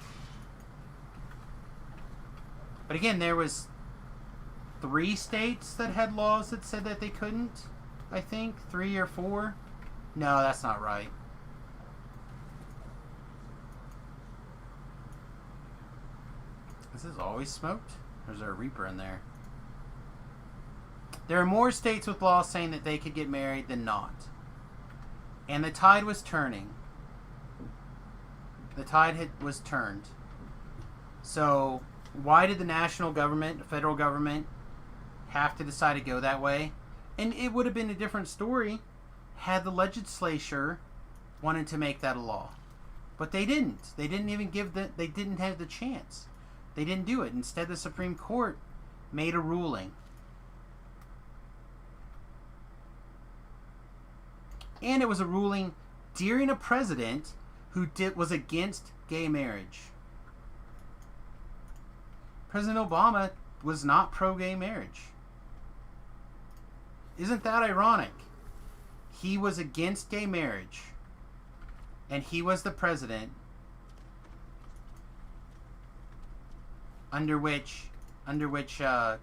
Speaker 1: But again, there was 3 states that had laws that said that they couldn't. I think 3 or 4. No, that's not right. Is this always smoked? Or is there a Reaper in there? There are more states with laws saying that they could get married than not. And the tide was turning. The tide was turned. So, why did the national government, the federal government, have to decide to go that way? And it would have been a different story had the legislature wanted to make that a law. But they didn't. They didn't even they didn't have the chance. They didn't do it. Instead, the Supreme Court made a ruling. And it was a ruling during a president who was against gay marriage. President Obama was not pro-gay marriage. Isn't that ironic? He was against gay marriage. And he was the president under which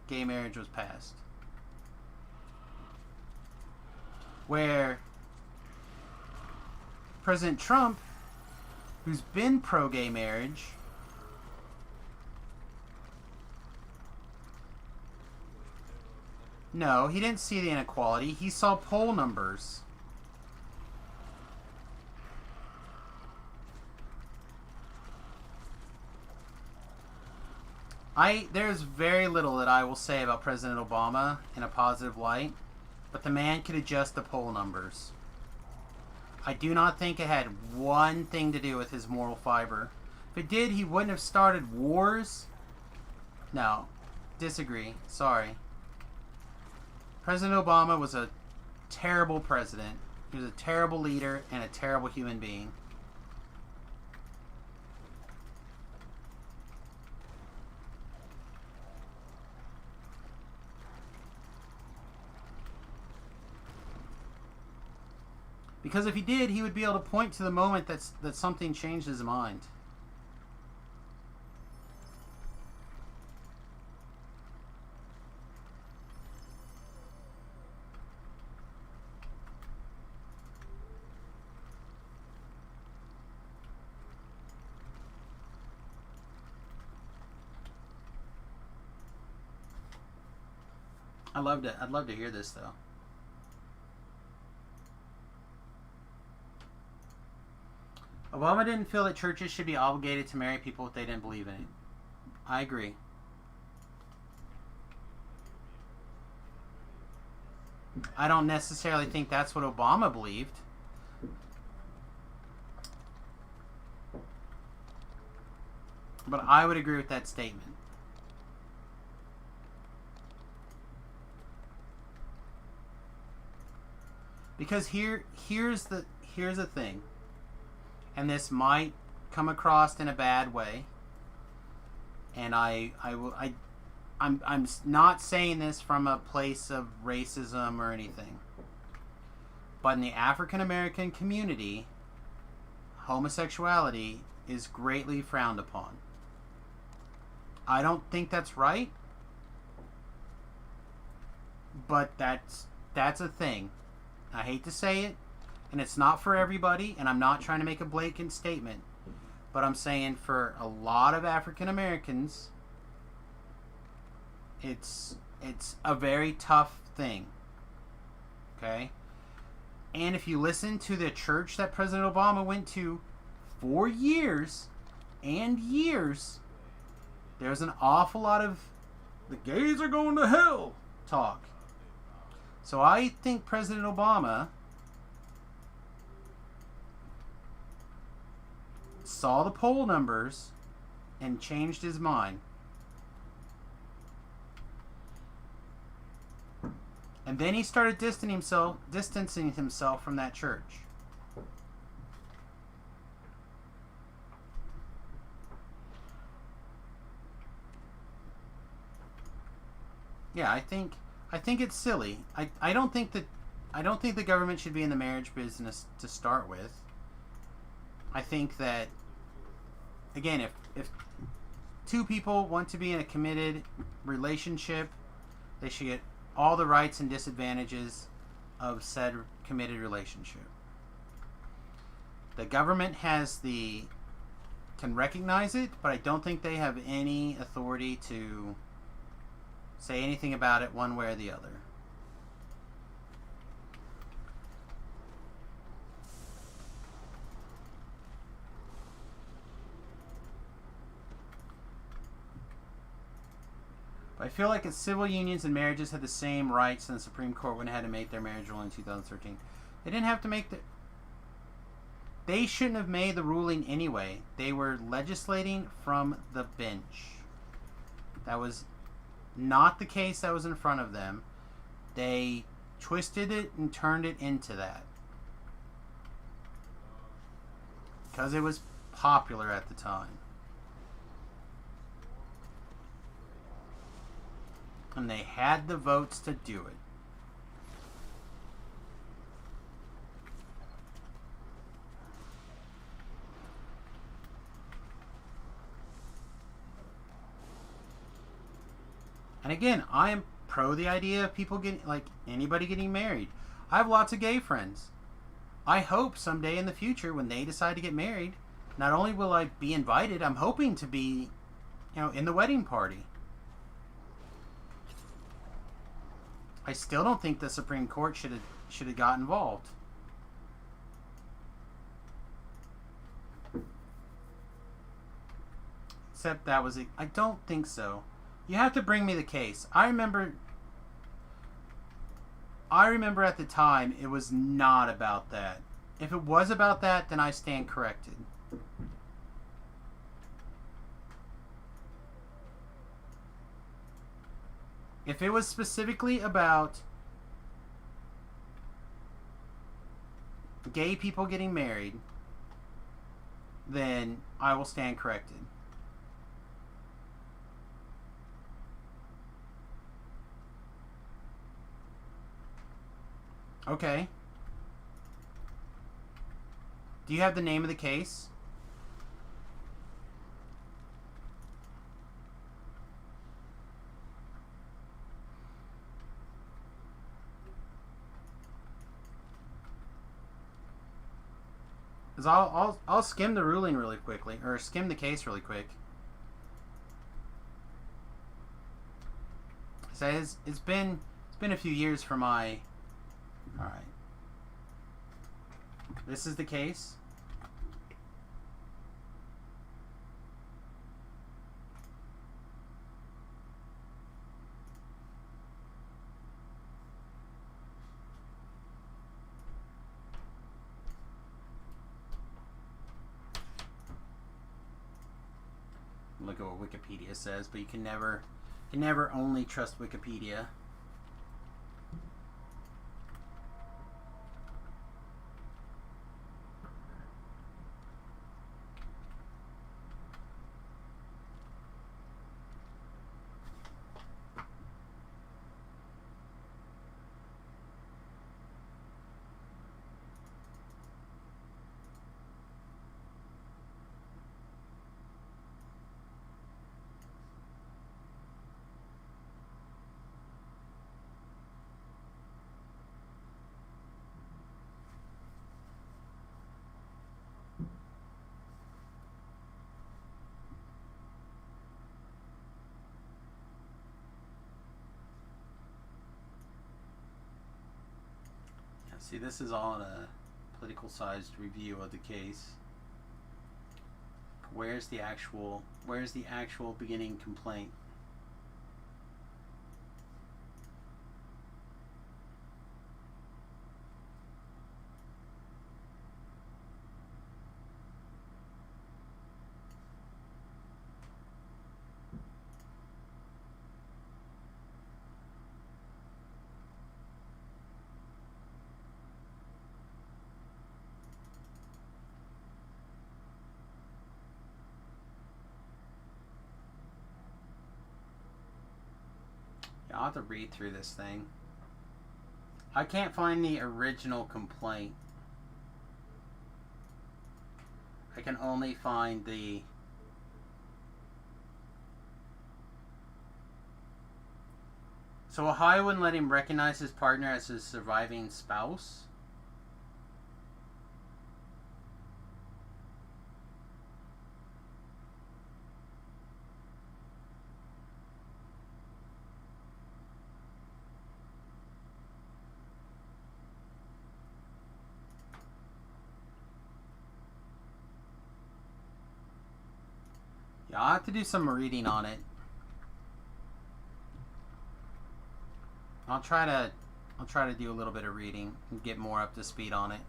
Speaker 1: gay marriage was passed. Where President Trump, who's been pro-gay marriage, no, he didn't see the inequality. He saw poll numbers. There's very little that I will say about President Obama in a positive light, but the man could adjust the poll numbers. I do not think it had one thing to do with his moral fiber. If it did, he wouldn't have started wars. No. disagree. Sorry. President Obama was a terrible president. He was a terrible leader and a terrible human being. Because if he did, he would be able to point to the moment that something changed his mind. I'd love to hear this though. Obama didn't feel that churches should be obligated to marry people if they didn't believe in it. I agree. I don't necessarily think that's what Obama believed. But I would agree with that statement. Because here's the thing. And this might come across in a bad way. And I'm not saying this from a place of racism or anything. But in the African American community, homosexuality is greatly frowned upon. I don't think that's right. But that's a thing. I hate to say it, and it's not for everybody, and I'm not trying to make a blatant statement, but I'm saying for a lot of African Americans, it's a very tough thing. Okay? And if you listen to the church that President Obama went to for years and years, there's an awful lot of the gays are going to hell talk. So I think President Obama saw the poll numbers and changed his mind. And then he started distancing himself from that church. Yeah, I think it's silly. I don't think the government should be in the marriage business to start with. I think that, again, if two people want to be in a committed relationship, they should get all the rights and disadvantages of said committed relationship. The government can recognize it, but I don't think they have any authority to say anything about it one way or the other. But I feel like if civil unions and marriages had the same rights, and the Supreme Court went ahead and made their marriage rule in 2013. They didn't have to make They shouldn't have made the ruling anyway. They were legislating from the bench. That was not the case that was in front of them. They twisted it and turned it into that. Because it was popular at the time. And they had the votes to do it. And again, I am pro the idea of people getting, like, anybody getting married. I have lots of gay friends. I hope someday in the future when they decide to get married, not only will I be invited, I'm hoping to be, in the wedding party. I still don't think the Supreme Court should have got involved. Except that was I don't think so. You have to bring me the case. I remember at the time it was not about that. If it was about that, then I stand corrected. If it was specifically about gay people getting married, then I will stand corrected. Okay. Do you have the name of the case? Cause I'll skim the ruling really quickly, or skim the case really quick. So it's been a few years for my. All right. This is the case. Look at what Wikipedia says, but you can never only trust Wikipedia. See, this is all in a political-sized review of the case. Where's the actual beginning complaint? I'll have to read through this thing. I can't find the original complaint. I can only find the... So Ohio wouldn't let him recognize his partner as his surviving spouse? Yeah, I'll have to do some reading on it. I'll try to do a little bit of reading and get more up to speed on it.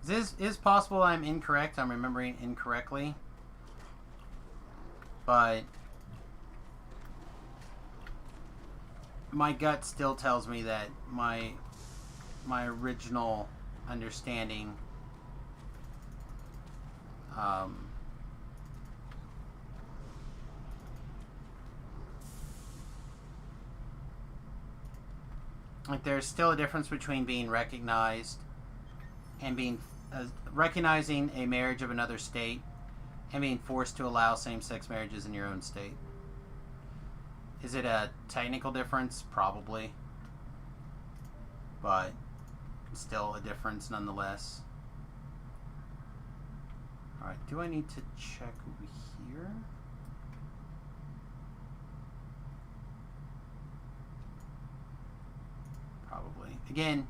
Speaker 1: This is possible I'm incorrect. I'm remembering incorrectly. But my gut still tells me that my original understanding like there's still a difference between being recognized and being recognizing a marriage of another state and being forced to allow same-sex marriages in your own state. Is it a technical difference? Probably. But still a difference nonetheless. Alright, do I need to check over here? Probably. Again,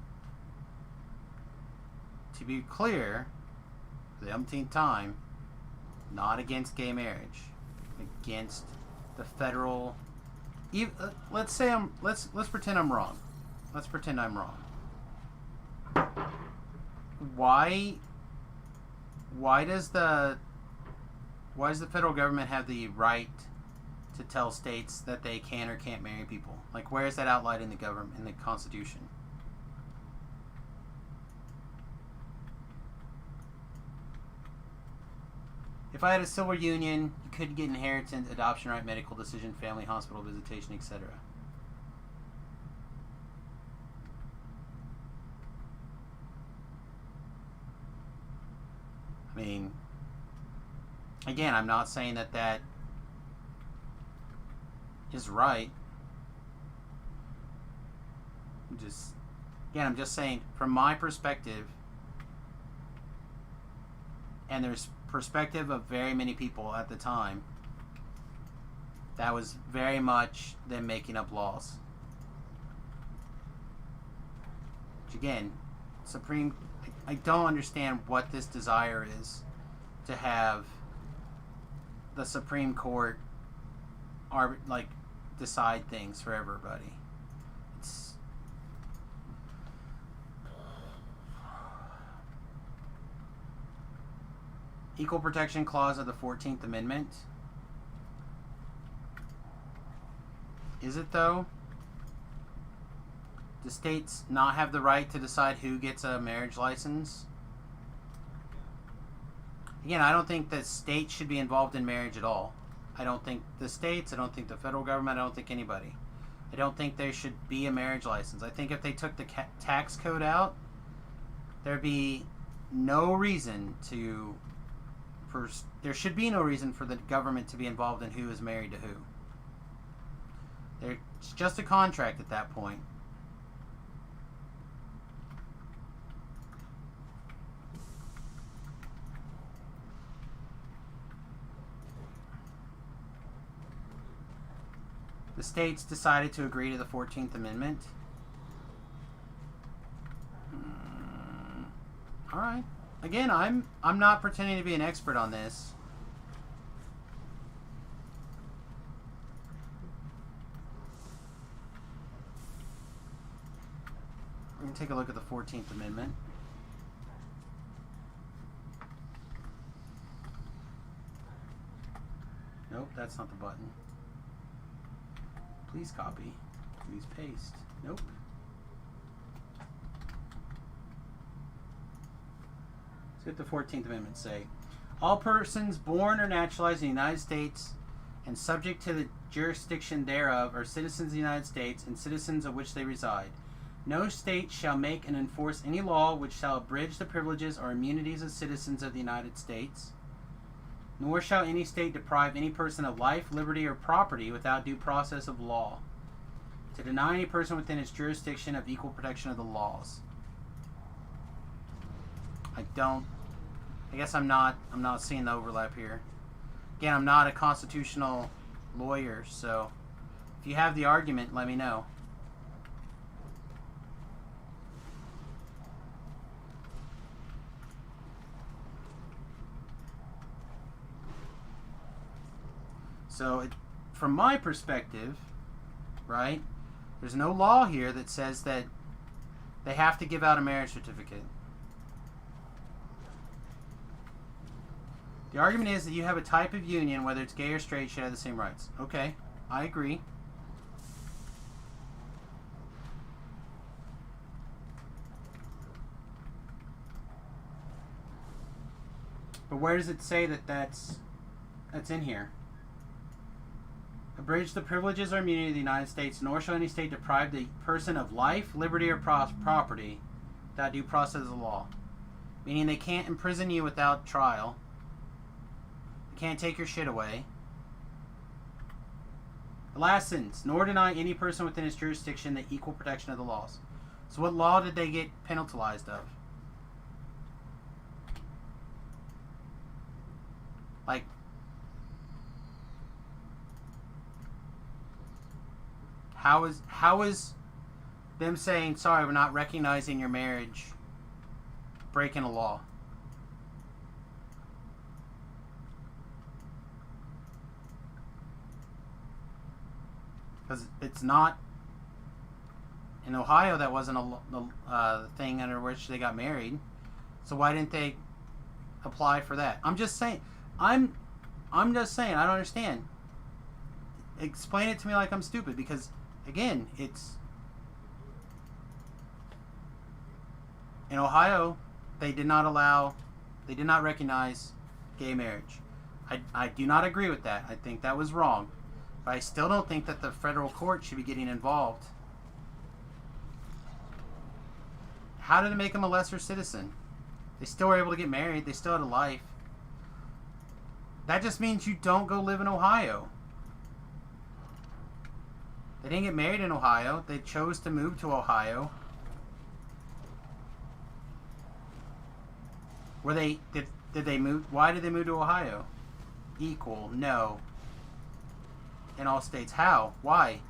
Speaker 1: to be clear, for the umpteenth time, not against gay marriage. Against the federal... let's pretend I'm wrong. Let's pretend I'm wrong. Why does the Why does the federal government have the right to tell states that they can or can't marry people? Like, where is that outlined in the government, in the Constitution? If I had a civil union, you could get inheritance, adoption right, medical decision, family, hospital visitation, etc. I mean, again, I'm not saying that that is right. I'm just saying, from my perspective, and there's perspective of very many people at the time, that was very much them making up laws. Which again, I don't understand what this desire is to have the Supreme Court decide things for everybody. It's Equal Protection Clause of the 14th Amendment. Is it though? Do states not have the right to decide who gets a marriage license? Again, I don't think that states should be involved in marriage at all. I don't think the states, I don't think the federal government, I don't think anybody. I don't think there should be a marriage license. I think if they took the tax code out, there'd be no reason there should be no reason for the government to be involved in who is married to who. It's just a contract at that point. The states decided to agree to the 14th Amendment. All right. Again, I'm not pretending to be an expert on this. We're going to take a look at the 14th Amendment. Nope, that's not the button. Please copy. Please paste. Nope. Let's get the 14th Amendment say. All persons born or naturalized in the United States and subject to the jurisdiction thereof are citizens of the United States and citizens of which they reside. No state shall make and enforce any law which shall abridge the privileges or immunities of citizens of the United States. Nor shall any state deprive any person of life, liberty, or property without due process of law, to deny any person within its jurisdiction of equal protection of the laws. I guess I'm not seeing the overlap here. Again, I'm not a constitutional lawyer, so if you have the argument, let me know. So, from my perspective, right, there's no law here that says that they have to give out a marriage certificate. The argument is that you have a type of union, whether it's gay or straight, should have the same rights. Okay, I agree. But where does it say that that's in here? Abridge the privileges or immunity of the United States, nor shall any state deprive the person of life, liberty, or property without due process of the law. Meaning they can't imprison you without trial. They can't take your shit away. The last sentence, nor deny any person within its jurisdiction the equal protection of the laws. So what law did they get penalized of? Like, how is them saying, sorry, we're not recognizing your marriage, breaking a law? Because it's not, in Ohio, that wasn't a thing under which they got married. So why didn't they apply for that? I'm just saying, I'm just saying, I don't understand. Explain it to me like I'm stupid, because, again, it's... In Ohio, they did not recognize gay marriage. I do not agree with that. I think that was wrong. But I still don't think that the federal court should be getting involved. How did it make them a lesser citizen? They still were able to get married. They still had a life. That just means you don't go live in Ohio. They didn't get married in Ohio. They chose to move to Ohio. Were they did they move? Why did they move to Ohio? Equal, no. In all states, how? Why?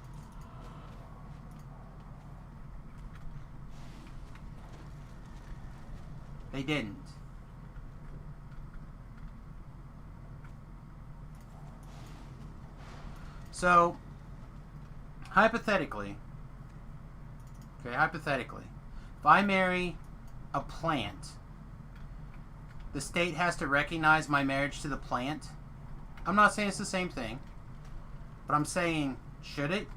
Speaker 1: They didn't. So, hypothetically, if I marry a plant, the state has to recognize my marriage to the plant. I'm not saying it's the same thing, but I'm saying, should it?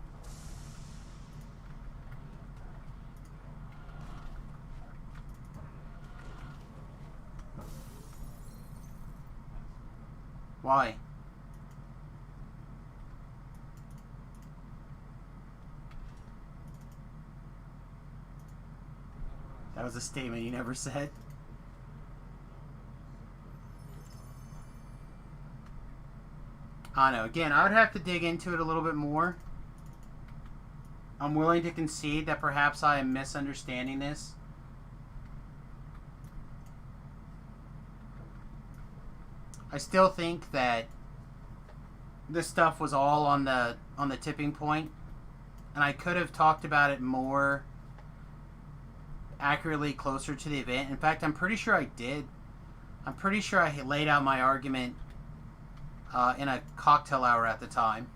Speaker 1: Why? That was a statement you never said. I don't know. Again, I would have to dig into it a little bit more. I'm willing to concede that perhaps I am misunderstanding this. I still think that this stuff was all on the tipping point, and I could have talked about it more accurately closer to the event. In fact, I'm pretty sure I did. I'm pretty sure I laid out my argument in a cocktail hour at the time,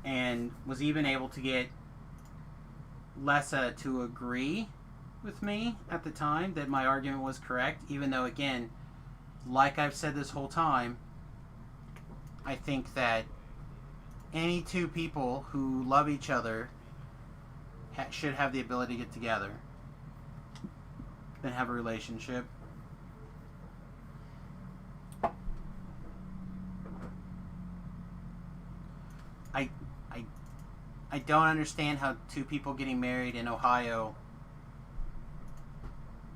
Speaker 1: and was even able to get Lessa to agree with me at the time that my argument was correct, even though, again, like I've said this whole time, I think that any two people who love each other should have the ability to get together and have a relationship. I don't understand how two people getting married in Ohio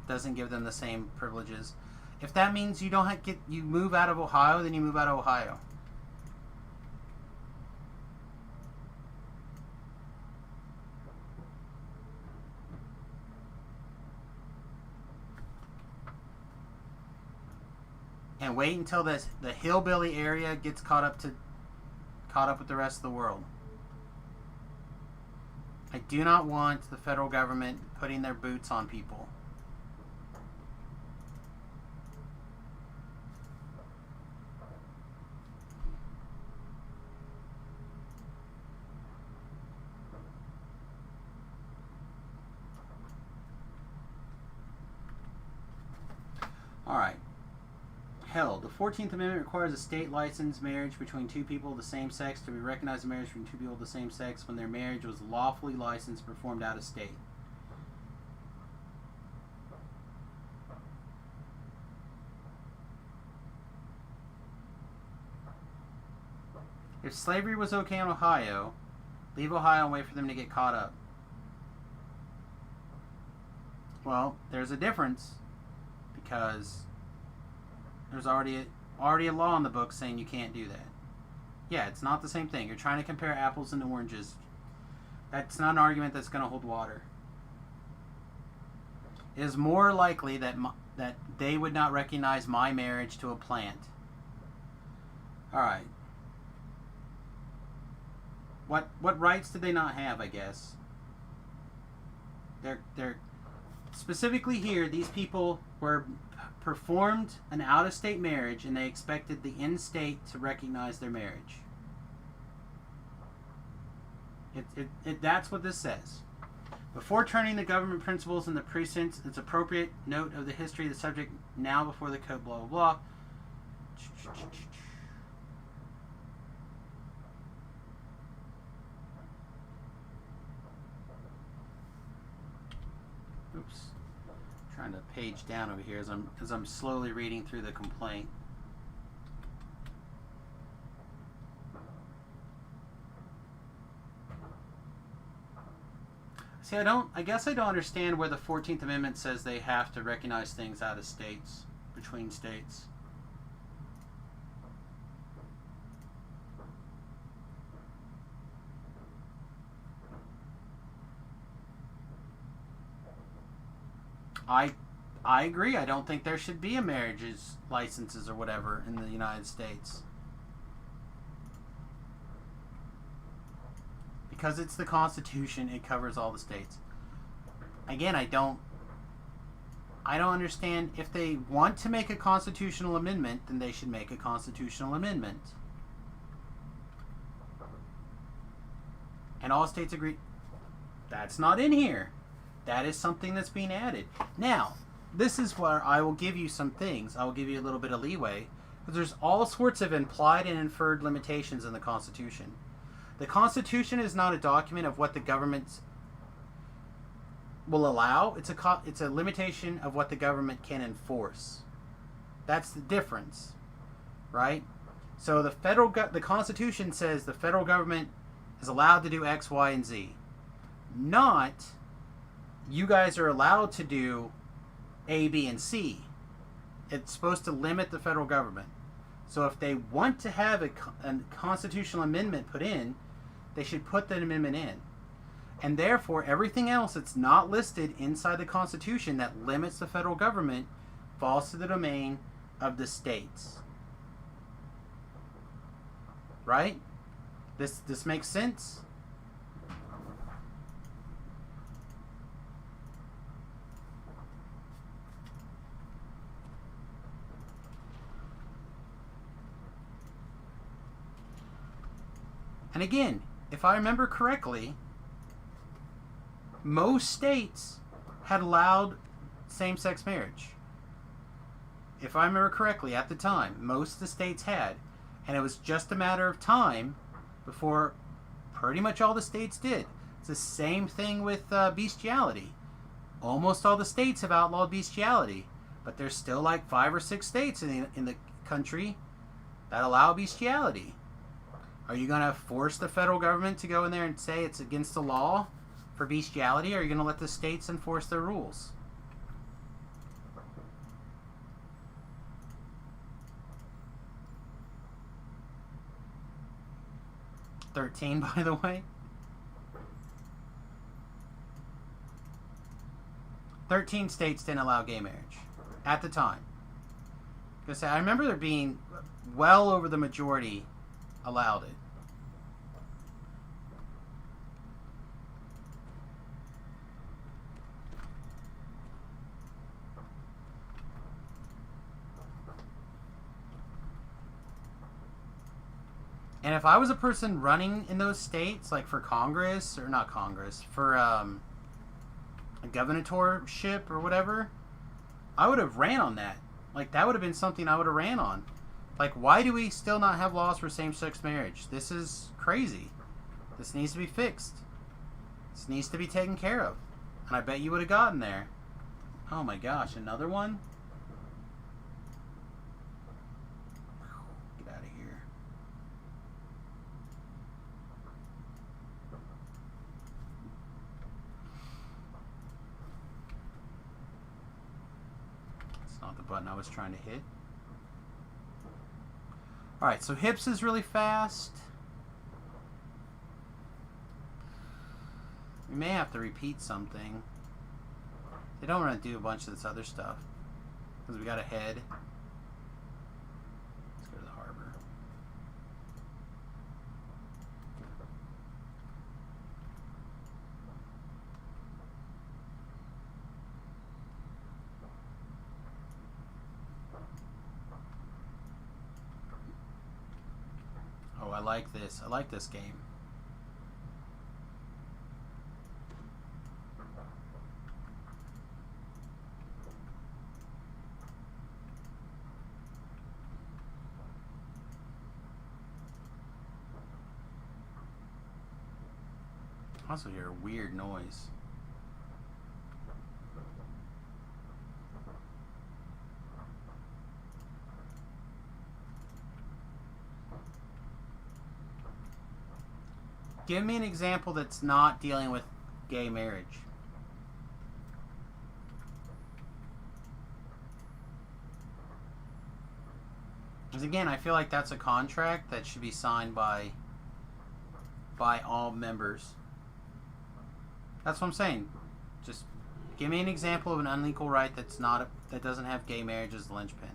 Speaker 1: doesn't give them the same privileges. If that means you don't you move out of Ohio, then you move out of Ohio. And wait until the hillbilly area gets caught up with the rest of the world. I do not want the federal government putting their boots on people. All right. Hell, the 14th Amendment requires a state licensed marriage between two people of the same sex to be recognized as marriage between two people of the same sex when their marriage was lawfully licensed and performed out of state. If slavery was okay in Ohio, leave Ohio and wait for them to get caught up. Well, there's a difference, because there's already a law in the book saying you can't do that. Yeah, it's not the same thing. You're trying to compare apples and oranges. That's not an argument that's going to hold water. It is more likely that they would not recognize my marriage to a plant. All right. What rights did they not have, I guess? They're specifically here, these people were performed an out-of-state marriage, and they expected the in-state to recognize their marriage. That's what this says. Before turning the government principles and the precedents, it's appropriate note of the history of the subject now before the code, blah, blah, blah. page down over here as I'm slowly reading through the complaint. See, I guess I don't understand where the 14th Amendment says they have to recognize things out of states, between states. I agree. I don't think there should be a marriages licenses or whatever in the United States. Because it's the Constitution, it covers all the states. Again, I don't understand. If they want to make a constitutional amendment, then they should make a constitutional amendment. And all states agree. That's not in here. That is something that's being added. Now, this is where I will give you some things. I will give you a little bit of leeway. Because there's all sorts of implied and inferred limitations in the Constitution. The Constitution is not a document of what the government will allow. It's a limitation of what the government can enforce. That's the difference, right? So the Constitution says the federal government is allowed to do X, Y, and Z. Not you guys are allowed to do A, B, and C. It's supposed to limit the federal government. So if they want to have a constitutional amendment put in, they should put that amendment in. And therefore, everything else that's not listed inside the Constitution that limits the federal government falls to the domain of the states. Right? This makes sense? And again, if I remember correctly, most states had allowed same-sex marriage. If I remember correctly, at the time, most of the states had. And it was just a matter of time before pretty much all the states did. It's the same thing with bestiality. Almost all the states have outlawed bestiality. But there's still like 5 or 6 states in the country that allow bestiality. Are you going to force the federal government to go in there and say it's against the law for bestiality, or are you going to let the states enforce their rules? "13, by the way. 13 states didn't allow gay marriage at the time. Because I remember there being well over the majority allowed it. And if I was a person running in those states, like for Congress, or not Congress, for a governorship or whatever, I would have ran on that. Like, that would have been something I would have ran on. Like, why do we still not have laws for same-sex marriage? This is crazy. This needs to be fixed. This needs to be taken care of. And I bet you would have gotten there. Oh my gosh, another one? Get out of here. It's not the button I was trying to hit. Alright, so hips is really fast. We may have to repeat something. They don't want to do a bunch of this other stuff. Because we got a head. Let's go to the harbor. Oh, I like this. I like this game. I also hear a weird noise. Give me an example that's not dealing with gay marriage. Because again, I feel like that's a contract that should be signed by all members. That's what I'm saying. Just give me an example of an unequal right that doesn't have gay marriage as the linchpin.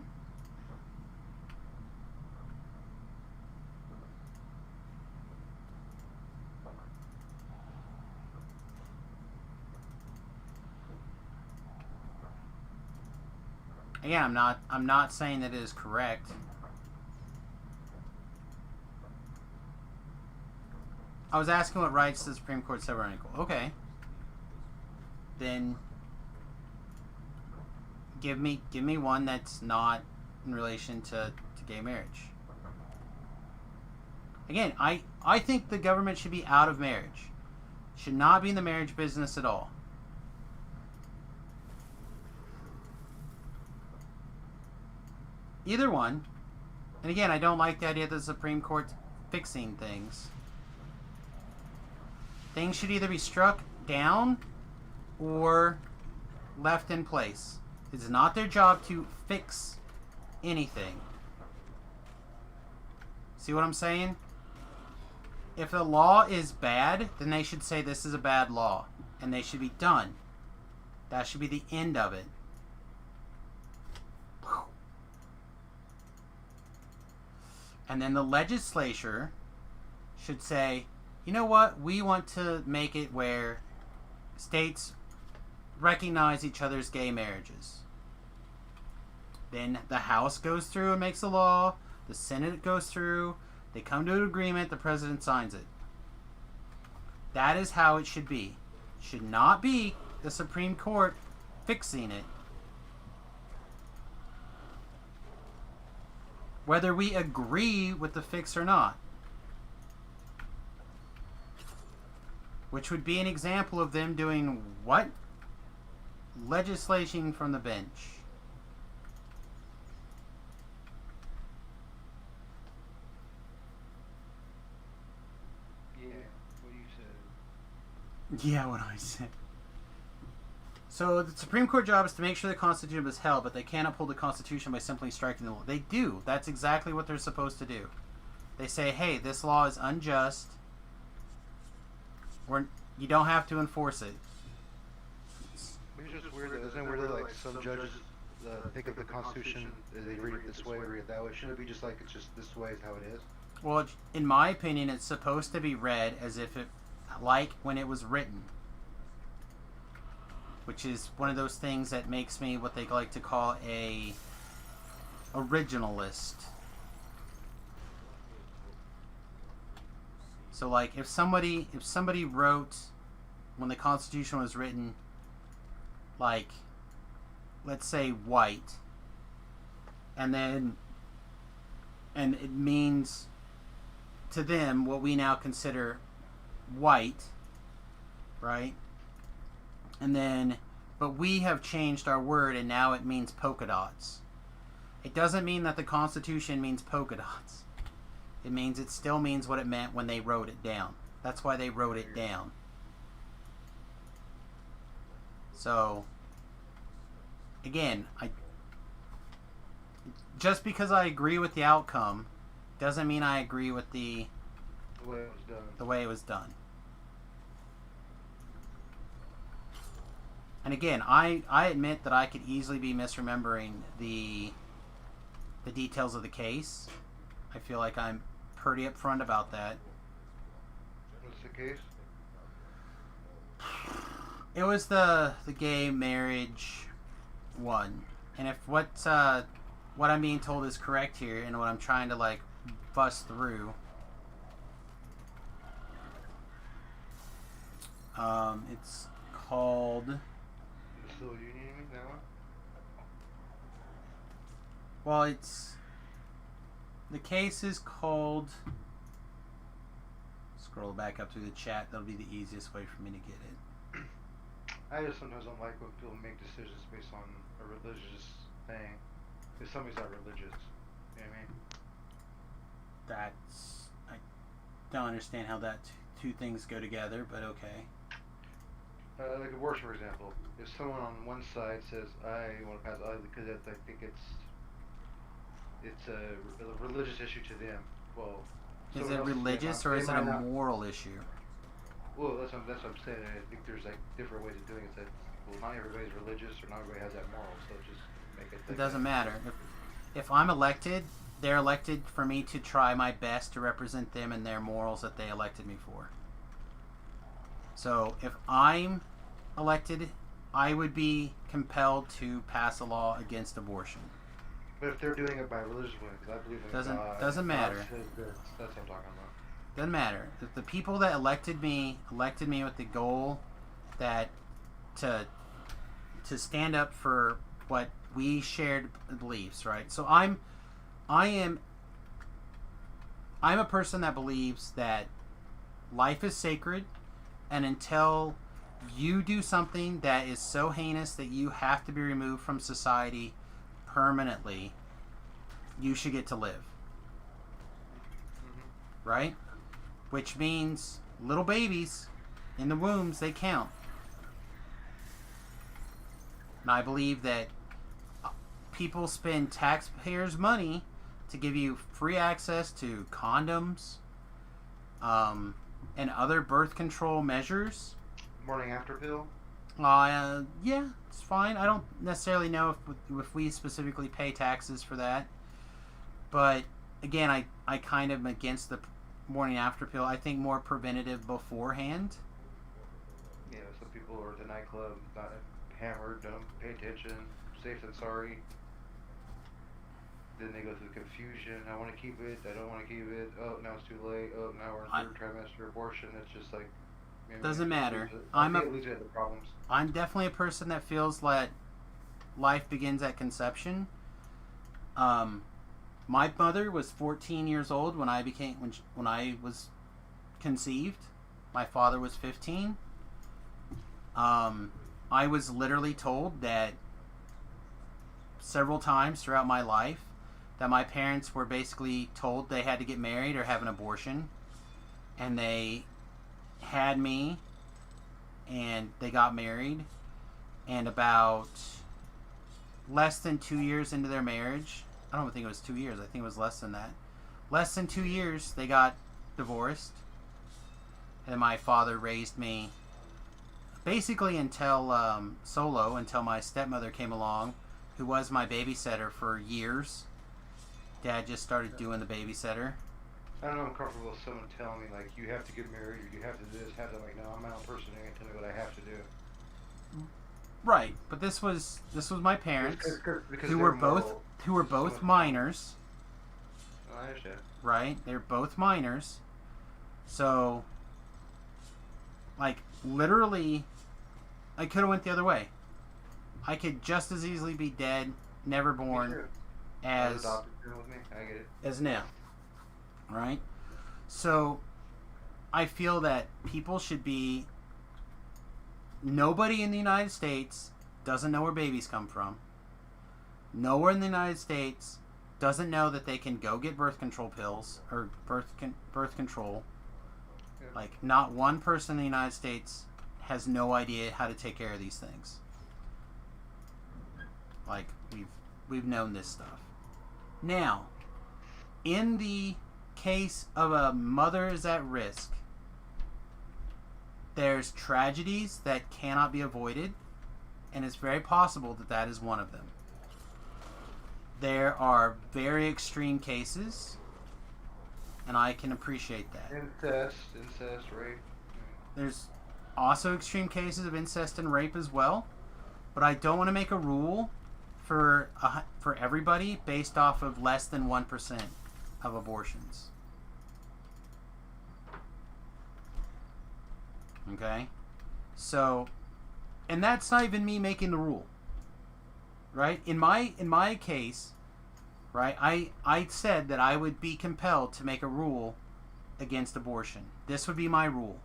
Speaker 1: Again, I'm not saying that it is correct. I was asking what rights the Supreme Court said were unequal. Okay. Then give me one that's not in relation to gay marriage. Again, I think the government should be out of marriage. Should not be in the marriage business at all. Either one. And again, I don't like the idea that the Supreme Court's fixing things. Things should either be struck down or left in place. It's not their job to fix anything. See what I'm saying? If the law is bad, then they should say this is a bad law. And they should be done. That should be the end of it. And then the legislature should say, you know what? We want to make it where states recognize each other's gay marriages. Then the House goes through and makes a law. The Senate goes through. They come to an agreement. The president signs it. That is how it should be. It should not be the Supreme Court fixing it. Whether we agree with the fix or not. Which would be an example of them doing what? Legislation from the bench.
Speaker 10: Yeah, what you said.
Speaker 1: Yeah, what I said. So the Supreme Court job is to make sure the Constitution is held, but they can't uphold the Constitution by simply striking the law. They do. That's exactly what they're supposed to do. They say, hey, this law is unjust. You don't have to enforce it.
Speaker 10: It's just weird though. Isn't it weird that like some judges think of the Constitution, they read it this way, read it that way? Shouldn't it be just like it's just this way is how it is?
Speaker 1: Well, in my opinion, it's supposed to be read as if it, like when it was written. Which is one of those things that makes me what they like to call a originalist. So like if somebody wrote when the Constitution was written, like let's say white, and it means to them what we now consider white, right? And then, but we have changed our word and now it means polka dots. It doesn't mean that the Constitution means polka dots. It means it still means what it meant when they wrote it down. That's why they wrote it down. So, again, just because I agree with the outcome doesn't mean I agree with the way it was done. And again, I admit that I could easily be misremembering the details of the case. I feel like I'm pretty upfront about that.
Speaker 10: What's the case?
Speaker 1: It was the gay marriage one. And if what I'm being told is correct here and what I'm trying to like bust through, it's called
Speaker 10: The civil union, you mean that one?
Speaker 1: Well, the case is called, scroll back up through the chat, that'll be the easiest way for me to get it.
Speaker 10: I just sometimes don't like when people make decisions based on a religious thing. If somebody's not religious, you know what I mean?
Speaker 1: I don't understand how that two things go together, but okay.
Speaker 10: Like abortion, for example. If someone on one side says, I want to pass because I think it's a religious issue to them. Well,
Speaker 1: Is
Speaker 10: someone
Speaker 1: it
Speaker 10: else
Speaker 1: religious
Speaker 10: they
Speaker 1: or is it a
Speaker 10: might not-
Speaker 1: moral issue?
Speaker 10: Well, that's what I'm saying. I think there's like different ways of doing it. That well, not everybody's religious or not everybody has that moral. So just make it.
Speaker 1: It doesn't matter. If I'm elected, they're elected for me to try my best to represent them and their morals that they elected me for. So if I'm elected, I would be compelled to pass a law against abortion.
Speaker 10: But if they're doing it by religious way, because I believe in God,
Speaker 1: Doesn't matter.
Speaker 10: God says this, that's what I'm talking about.
Speaker 1: Doesn't matter. If the people that elected me with the goal that to stand up for what we shared beliefs, right? So I am a person that believes that life is sacred, and until you do something that is so heinous that you have to be removed from society permanently, you should get to live. Right? Which means little babies in the wombs, they count. And I believe that people spend taxpayers' money to give you free access to condoms and other birth control measures.
Speaker 10: Morning after pill?
Speaker 1: Yeah, it's fine. I don't necessarily know if we specifically pay taxes for that. But again, I kind of am against the morning after pill. I think more preventative beforehand.
Speaker 10: Yeah, some people are at the nightclub, not hammered, don't pay attention, safe than sorry. Then they go through confusion. I want to keep it, I don't want to keep it. Oh, now it's too late. Oh, now we're in third trimester abortion. It's just like...
Speaker 1: Doesn't matter.
Speaker 10: It leads to the problems.
Speaker 1: I'm definitely a person that feels that life begins at conception. My mother was 14 years old when I was conceived. My father was 15. I was literally told that several times throughout my life that my parents were basically told they had to get married or have an abortion, and they had me and they got married, and about less than 2 years into their marriage, I don't think it was 2 years, I think it was less than that, less than 2 years, they got divorced, and my father raised me basically until solo, until my stepmother came along, who was my babysitter for years. Dad just started doing the babysitter.
Speaker 10: I don't know, I'm comfortable with someone telling me, like, you have to get married, or you have to do this, have to, like, no, I'm my own person, you're going to tell me what I have to do.
Speaker 1: Right, but this was my parents,
Speaker 10: because
Speaker 1: who were both minors.
Speaker 10: I understand.
Speaker 1: Right, they're both minors, so, like, literally, I could have went the other way. I could just as easily be dead, never born, as now. Right? So, I feel that people should be... Nobody in the United States doesn't know where babies come from. Nowhere in the United States doesn't know that they can go get birth control pills, or birth control.
Speaker 10: Yeah.
Speaker 1: Like, not one person in the United States has no idea how to take care of these things. Like, we've known this stuff. Now, in the case of a mother is at risk, there's tragedies that cannot be avoided, and it's very possible that that is one of them. There are very extreme cases, and I can appreciate that.
Speaker 10: Incest, rape.
Speaker 1: There's also extreme cases of incest and rape as well, but I don't want to make a rule for everybody based off of less than 1% of abortions. Okay? So, and that's not even me making the rule. Right? In my case, right, I said that I would be compelled to make a rule against abortion. This would be my rule.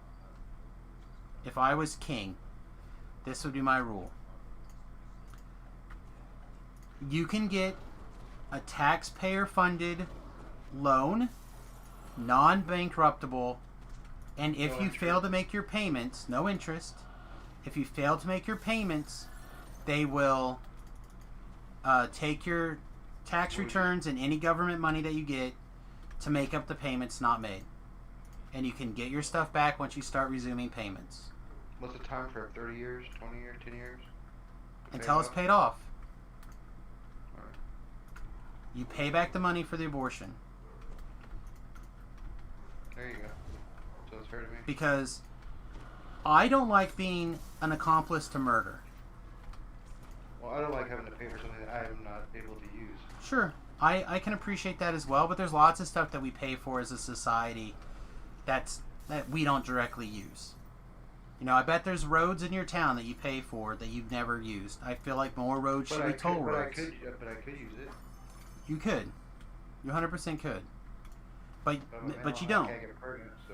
Speaker 1: If I was king, this would be my rule. You can get a taxpayer-funded loan, non-bankruptable, And if
Speaker 10: No
Speaker 1: you
Speaker 10: interest.
Speaker 1: fail to make your payments, no interest. If you fail to make your payments, they will take your tax returns and any government money that you get to make up the payments not made. And you can get your stuff back once you start resuming payments.
Speaker 10: What's the time frame? 30 years? 20 years? 10 years?
Speaker 1: Until it's paid off.
Speaker 10: Alright.
Speaker 1: You pay back the money for the abortion.
Speaker 10: There you go. So it's fair to me.
Speaker 1: Because I don't like being an accomplice to murder.
Speaker 10: Well, I don't like having to pay for something that I am not able to use.
Speaker 1: Sure, I can appreciate that as well, but there's lots of stuff that we pay for as a society that we don't directly use. You know, I bet there's roads in your town that you pay for that you've never used. I feel like more roads should be toll roads.
Speaker 10: But I could use it.
Speaker 1: You could. You 100% could. But you
Speaker 10: I
Speaker 1: don't.
Speaker 10: can't get pregnant, so.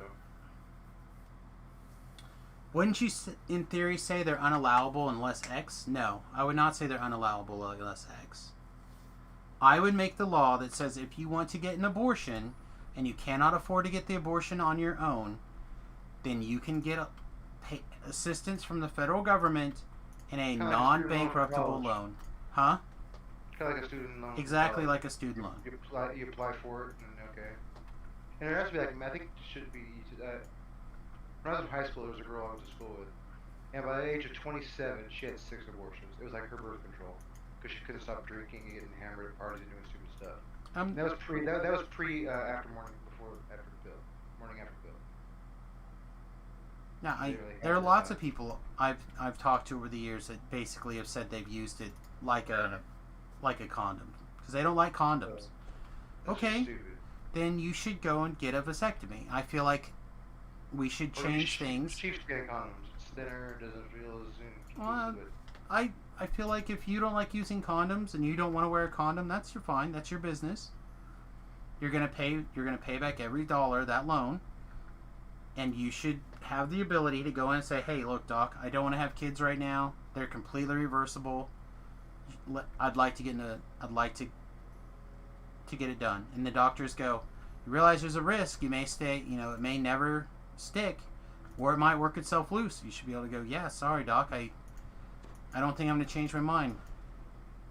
Speaker 1: Wouldn't you, in theory, say they're unallowable unless X? No, I would not say they're unallowable unless X. I would make the law that says if you want to get an abortion and you cannot afford to get the abortion on your own, then you can get assistance from the federal government in a
Speaker 10: Kinda like a
Speaker 1: non-bankruptable
Speaker 10: student loan
Speaker 1: loan. Huh?
Speaker 10: Kind of like a student loan.
Speaker 1: Exactly like a student loan.
Speaker 10: You apply for it, and okay. And it has to be like, I think it should be, when I was in high school, there was a girl I went to school with. And by the age of 27, she had 6 abortions. It was like her birth control. Because she couldn't stop drinking and getting hammered at parties and doing stupid stuff. That was pre, after morning, before, after the pill. Morning after the pill.
Speaker 1: Now,
Speaker 10: Really
Speaker 1: there are
Speaker 10: had
Speaker 1: lots
Speaker 10: that.
Speaker 1: of people I've talked to over the years that basically have said they've used it like a condom because they don't like condoms.
Speaker 10: That's
Speaker 1: Okay,
Speaker 10: stupid.
Speaker 1: then you should go and get a vasectomy. I feel like we should
Speaker 10: Or
Speaker 1: change things.
Speaker 10: Cheap getting condoms. It's thinner, doesn't feel as
Speaker 1: Well,
Speaker 10: good.
Speaker 1: I feel like if you don't like using condoms and you don't want to wear a condom, that's fine. That's your business. You're gonna pay back every dollar of that loan, and you should have the ability to go in and say, "Hey, look, doc, I don't want to have kids right now. They're completely reversible. I'd like to get it done." And the doctors go, "You realize there's a risk. You may stay. You know, it may never stick, or it might work itself loose." You should be able to go, "Yeah, sorry, doc. I don't think I'm going to change my mind."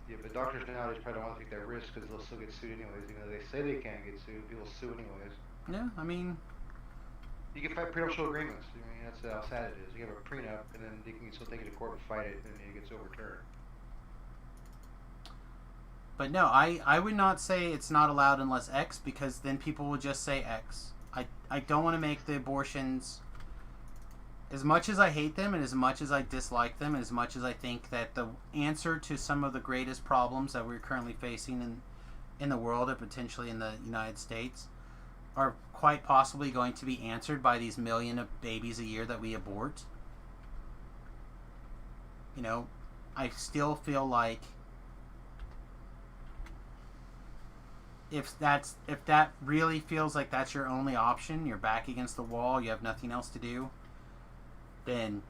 Speaker 10: Yeah, but doctors nowadays probably don't want to take that risk because they'll still get sued anyways. Even though they say they can't get sued, people sue anyways.
Speaker 1: Yeah, I mean,
Speaker 10: You can fight prenuptial agreements. I mean, that's how sad it is. You have a prenup, and then you can still take it to court and fight it, and it gets overturned.
Speaker 1: but no, I would not say it's not allowed unless X, because then people will just say X. I don't want to make the abortions, as much as I hate them and as much as I dislike them and as much as I think that the answer to some of the greatest problems that we're currently facing in the world and potentially in the United States are quite possibly going to be answered by these million of babies a year that we abort. You know, I still feel like if that really feels like that's your only option, you're back against the wall, you have nothing else to do, then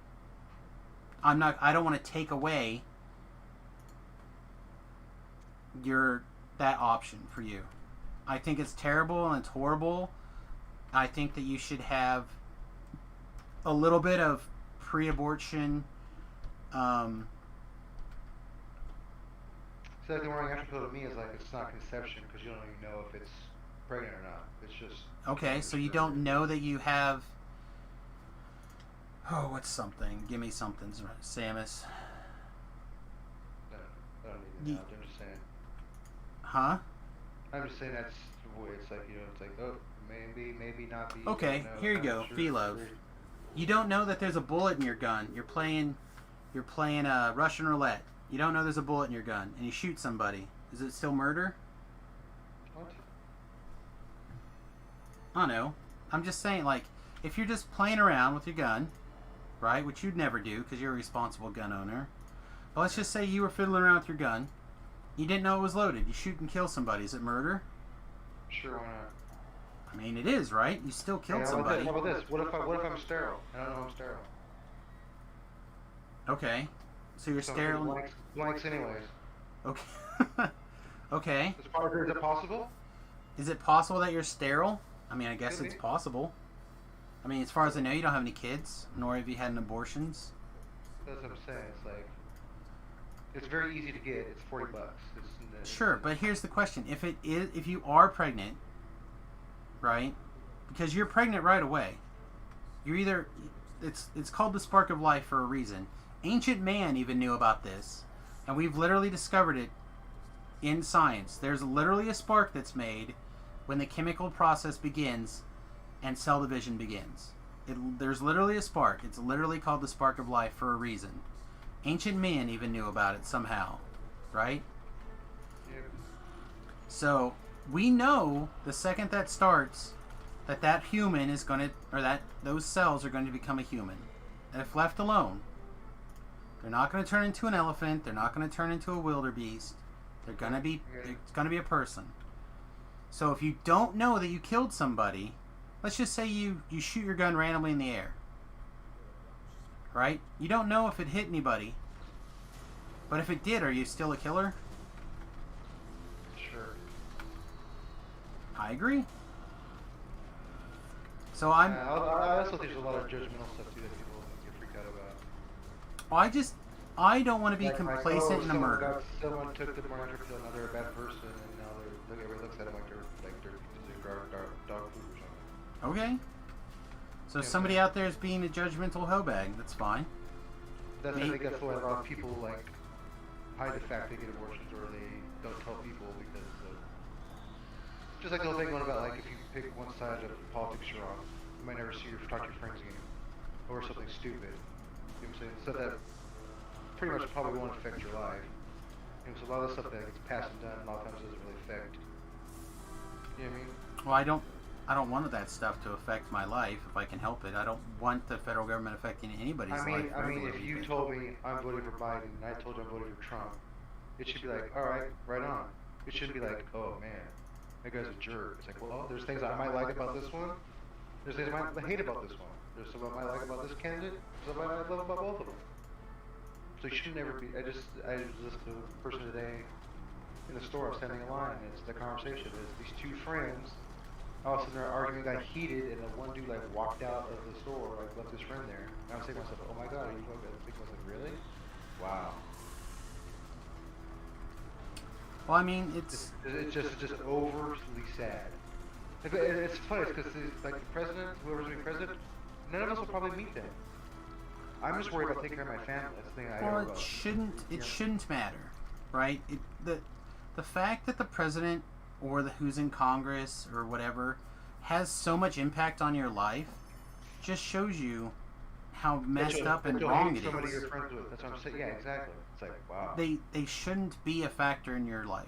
Speaker 1: I don't want to take away that option for you. I think it's terrible and it's horrible. I think that you should have a little bit of pre-abortion.
Speaker 10: So like the morning after pill to me is like it's not conception because you don't even know if it's pregnant or not. It's just
Speaker 1: Okay, so you don't know that you have. Oh, what's something? Give me something, Samus.
Speaker 10: I don't even know. I'm just saying.
Speaker 1: Huh?
Speaker 10: I'm just saying that's the way it's like, you know, it's like, oh, maybe not be.
Speaker 1: Okay,
Speaker 10: know,
Speaker 1: here you
Speaker 10: I'm
Speaker 1: go.
Speaker 10: not sure.
Speaker 1: Philov. You don't know that there's a bullet in your gun. You're playing Russian roulette. You don't know there's a bullet in your gun, and you shoot somebody. Is it still murder?
Speaker 10: What?
Speaker 1: I don't know. I'm just saying, like, if you're just playing around with your gun, right, which you'd never do because you're a responsible gun owner. But let's just say you were fiddling around with your gun. You didn't know it was loaded. You shoot and kill somebody. Is it murder?
Speaker 10: Sure, why not?
Speaker 1: I mean, it is, right? You still killed
Speaker 10: Hey,
Speaker 1: somebody.
Speaker 10: How about this? What if I'm sterile? I don't know I'm sterile.
Speaker 1: Okay. So you're
Speaker 10: So
Speaker 1: sterile.
Speaker 10: blanks anyways.
Speaker 1: Okay. Okay.
Speaker 10: Is it possible?
Speaker 1: Is it possible that you're sterile? I mean, I guess
Speaker 10: Could
Speaker 1: it's
Speaker 10: be.
Speaker 1: possible. I mean, as far as I know, you don't have any kids, nor have you had any abortions.
Speaker 10: That's what I'm saying. It's like, it's very easy to get. It's $40.
Speaker 1: Sure, but here's the question: if you are pregnant, right? Because you're pregnant right away. You're either it's called the spark of life for a reason. Ancient man even knew about this, and we've literally discovered it in science. There's literally a spark that's made when the chemical process begins and cell division begins. There's literally a spark. It's literally called the spark of life for a reason. Ancient man even knew about it somehow, right?
Speaker 10: Yep.
Speaker 1: So we know the second that starts that human is going to, or that those cells are going to become a human. If left alone, they're not going to turn into an elephant. They're not going to turn into a wildebeest. They're going to be, it's going to be a person. So if you don't know that you killed somebody, let's just say you shoot your gun randomly in the air, right? You don't know if it hit anybody, but if it did, are you still a killer?
Speaker 10: Sure.
Speaker 1: I agree. So
Speaker 10: I also think there's a lot of judgmental stuff too that people get freaked out about.
Speaker 1: I don't want to be
Speaker 10: Like,
Speaker 1: complacent in a murder.
Speaker 10: Someone took the murder pill, now they're a bad person, and now everybody looks at them like they're dog food or something.
Speaker 1: Okay. So
Speaker 10: Yeah,
Speaker 1: somebody
Speaker 10: okay.
Speaker 1: out there is being a judgmental hoe bag. That's fine.
Speaker 10: I think that's why a lot of people like hide the fact they get abortions, or they don't tell people because of just like the whole thing going about like if you pick one side of politics you're on, you might never see or talk to your friends again, or something stupid. You know what I'm saying? So that pretty much probably won't affect your life. And so a lot of the stuff that gets passed and done a lot of times doesn't really affect. You know what I mean?
Speaker 1: Well, I don't want that stuff to affect my life if I can help it. I don't want the federal government affecting anybody's life.
Speaker 10: I mean, if you told me I'm voting for Biden and I told you I'm voting for Trump, it should be like, all right, right on. It shouldn't be like, oh man, that guy's a jerk. It's like, well, there's things I might like about this one. There's things I might hate about this one. There's something I might like about this candidate. There's something I might love about both of them. So you should never be. I just listened to a person today in the store. I was standing in line, and it's the conversation. It's these two friends. All of a sudden, they're arguing, got heated, and the one dude like walked out of the store, like left his friend there. And I was thinking to myself, oh my god, are you going to think I was like, really? Wow.
Speaker 1: Well, I mean, it's
Speaker 10: just overly sad. It's funny because like the president, whoever's going to be president, none of us will probably meet them. I'm just worried about taking care of my family. That's the thing I
Speaker 1: well,
Speaker 10: worry about.
Speaker 1: it shouldn't matter, right? The fact that the president or who's in Congress or whatever has so much impact on your life just shows you how messed up and wrong it
Speaker 10: somebody
Speaker 1: is.
Speaker 10: you're friends with. That's what I'm saying. Yeah, exactly. It's like, wow.
Speaker 1: They shouldn't be a factor in your life,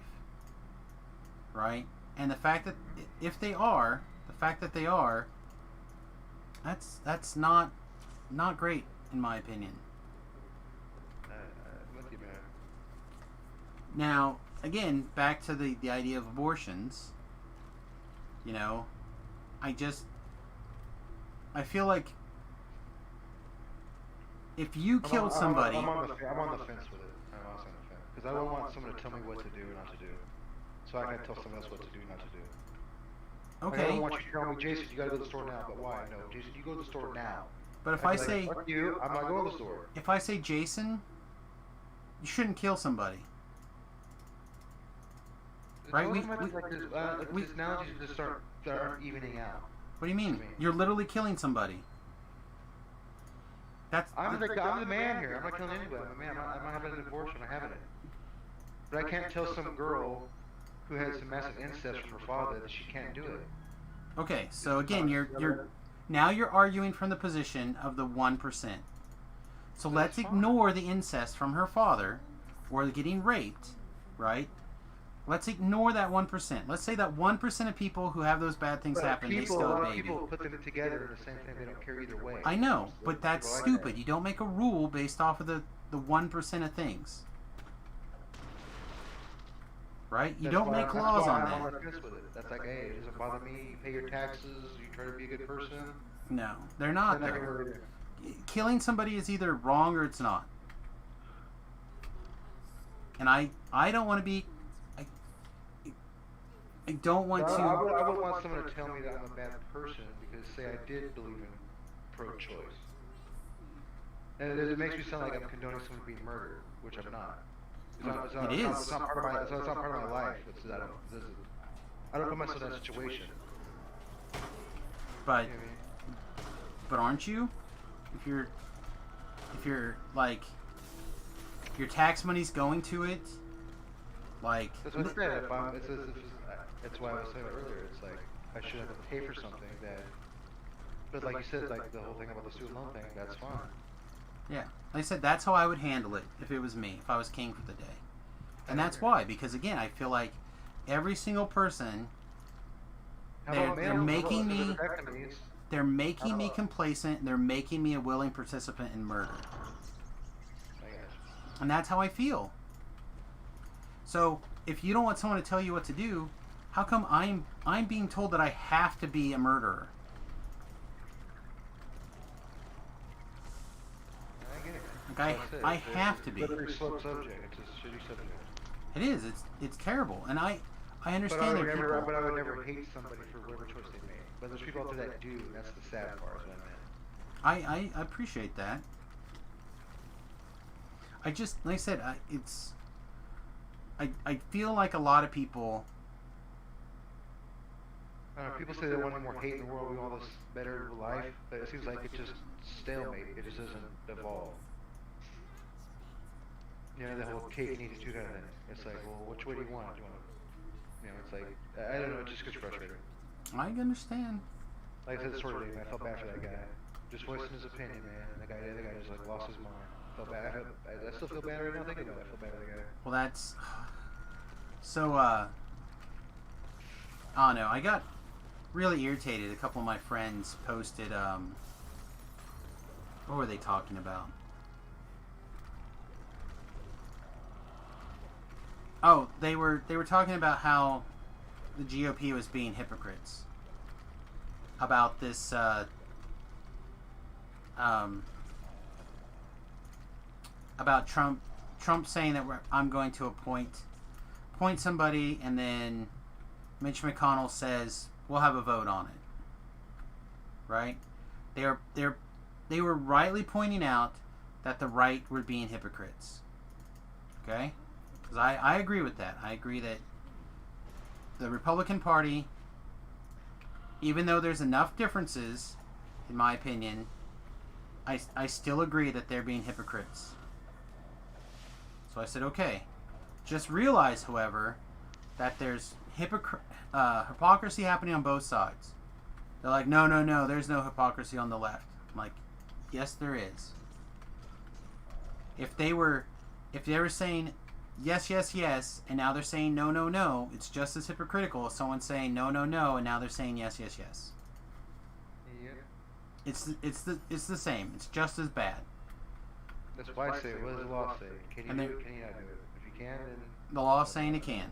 Speaker 1: right? And the fact that if they are, that's not great in my opinion.
Speaker 10: I'm with you, man.
Speaker 1: Now, again, back to the idea of abortions. You know, I feel like if you killed somebody,
Speaker 10: I'm on the fence with it. I'm honestly on the fence because I don't want someone to tell me what to do and not to do, so I can tell someone else what to do and not to do. Like, I
Speaker 1: okay.
Speaker 10: don't want you to tell me, Jason, you gotta go to the store now. But why? No, Jason, you go to the store now.
Speaker 1: But if
Speaker 10: I'd
Speaker 1: I
Speaker 10: be like,
Speaker 1: say,
Speaker 10: fuck you, I'm not going to the store.
Speaker 1: if I say, Jason, you shouldn't kill somebody. Right,
Speaker 10: These analogies just aren't evening out.
Speaker 1: What do you mean?
Speaker 10: I mean-
Speaker 1: You're literally killing somebody.
Speaker 10: I'm the man here. I'm not killing anybody. I'm a man. I'm not having an abortion. I'm having it. But I can't tell some girl who had some massive incest from her father that she can't do it.
Speaker 1: Okay, so again, you're arguing from the position of the 1%. So let's ignore the incest from her father or the getting raped, right? Let's ignore that 1%. Let's say that 1% of people who have those bad things happen, they still
Speaker 10: a
Speaker 1: have
Speaker 10: lot of
Speaker 1: baby.
Speaker 10: people put them together in the same thing. They don't care either way.
Speaker 1: I know, but that's
Speaker 10: People like
Speaker 1: stupid.
Speaker 10: that.
Speaker 1: You don't make a rule based off of the 1% of things. Right? You
Speaker 10: That's
Speaker 1: don't
Speaker 10: why-
Speaker 1: make
Speaker 10: that's
Speaker 1: laws
Speaker 10: why
Speaker 1: on
Speaker 10: I'm on
Speaker 1: that.
Speaker 10: the fence with it. That's like, hey, it doesn't bother me. You pay your taxes. You try to be a good person.
Speaker 1: No, they're not.
Speaker 10: Then I can
Speaker 1: Though.
Speaker 10: really do.
Speaker 1: Killing somebody is either wrong or it's not. And I don't want to be. I don't want to.
Speaker 10: I would want someone to tell me that I'm a bad person because, say, I did believe in pro-choice. And it makes me sound like I'm condoning someone being murdered, which I'm not.
Speaker 1: It is.
Speaker 10: It's not part of my. It's not part of my life. I don't put myself in that situation.
Speaker 1: But
Speaker 10: You know what I mean?
Speaker 1: but aren't you? If you're like your tax money's going to it, like
Speaker 10: That's what I said. That's why I was saying earlier. It's like I should have to pay for something that. But like you said, like the whole thing about the student loan thing, that's fine.
Speaker 1: yeah, like I said, that's how I would handle it if it was me, if I was king for the day. And that's why, because again, I feel like every single person they're making me complacent, and they're making me a willing participant in murder. And that's how I feel. So if you don't want someone to tell you what to do, how come I'm being told that I have to be a murderer? Like I have to be.
Speaker 10: Slippery slope subject. It's a shitty subject.
Speaker 1: It is. It's terrible, and I understand
Speaker 10: But I
Speaker 1: that
Speaker 10: would never,
Speaker 1: people.
Speaker 10: but I would never hate somebody for whatever choice they make. But there's people out there that do. And that's the sad part. Is what I meant.
Speaker 1: I appreciate that. I just, like I said, I feel like a lot of people.
Speaker 10: I don't know, people say they want more hate in the world, we want all this better life, but it seems like it just stalemate. It just doesn't evolve. You know, the whole cake and eat it too kind of thing. It's like, well, which way do you want? Do you want to, you know, it's like, I don't know, it just gets frustrating.
Speaker 1: I understand.
Speaker 10: Like I said, sort of thing, I felt bad for that guy. Just voicing his opinion, man, and the other guy just like lost his mind. Felt bad. I still feel bad right now thinking about it. I feel bad for the guy.
Speaker 1: Well, that's so. I don't know. I got really irritated. A couple of my friends posted. What were they talking about? Oh, they were talking about how the GOP was being hypocrites about this. About Trump saying that I'm going to appoint somebody, and then Mitch McConnell says we'll have a vote on it. Right? They were rightly pointing out that the right were being hypocrites. Okay? Because I agree with that. I agree that the Republican Party, even though there's enough differences, in my opinion, I still agree that they're being hypocrites. So I said, okay. Just realize, however, that there's hypocrisy happening on both sides. They're like, no, there's no hypocrisy on the left. I'm like, yes, there is. If they were saying yes, and now they're saying no, it's just as hypocritical as someone saying no, and now they're saying yes.
Speaker 10: Yeah.
Speaker 1: It's the same. It's just as bad.
Speaker 10: That's why I say, what does the law say? Can you do it? Can you not do it? If you can, then...
Speaker 1: The law is saying it can.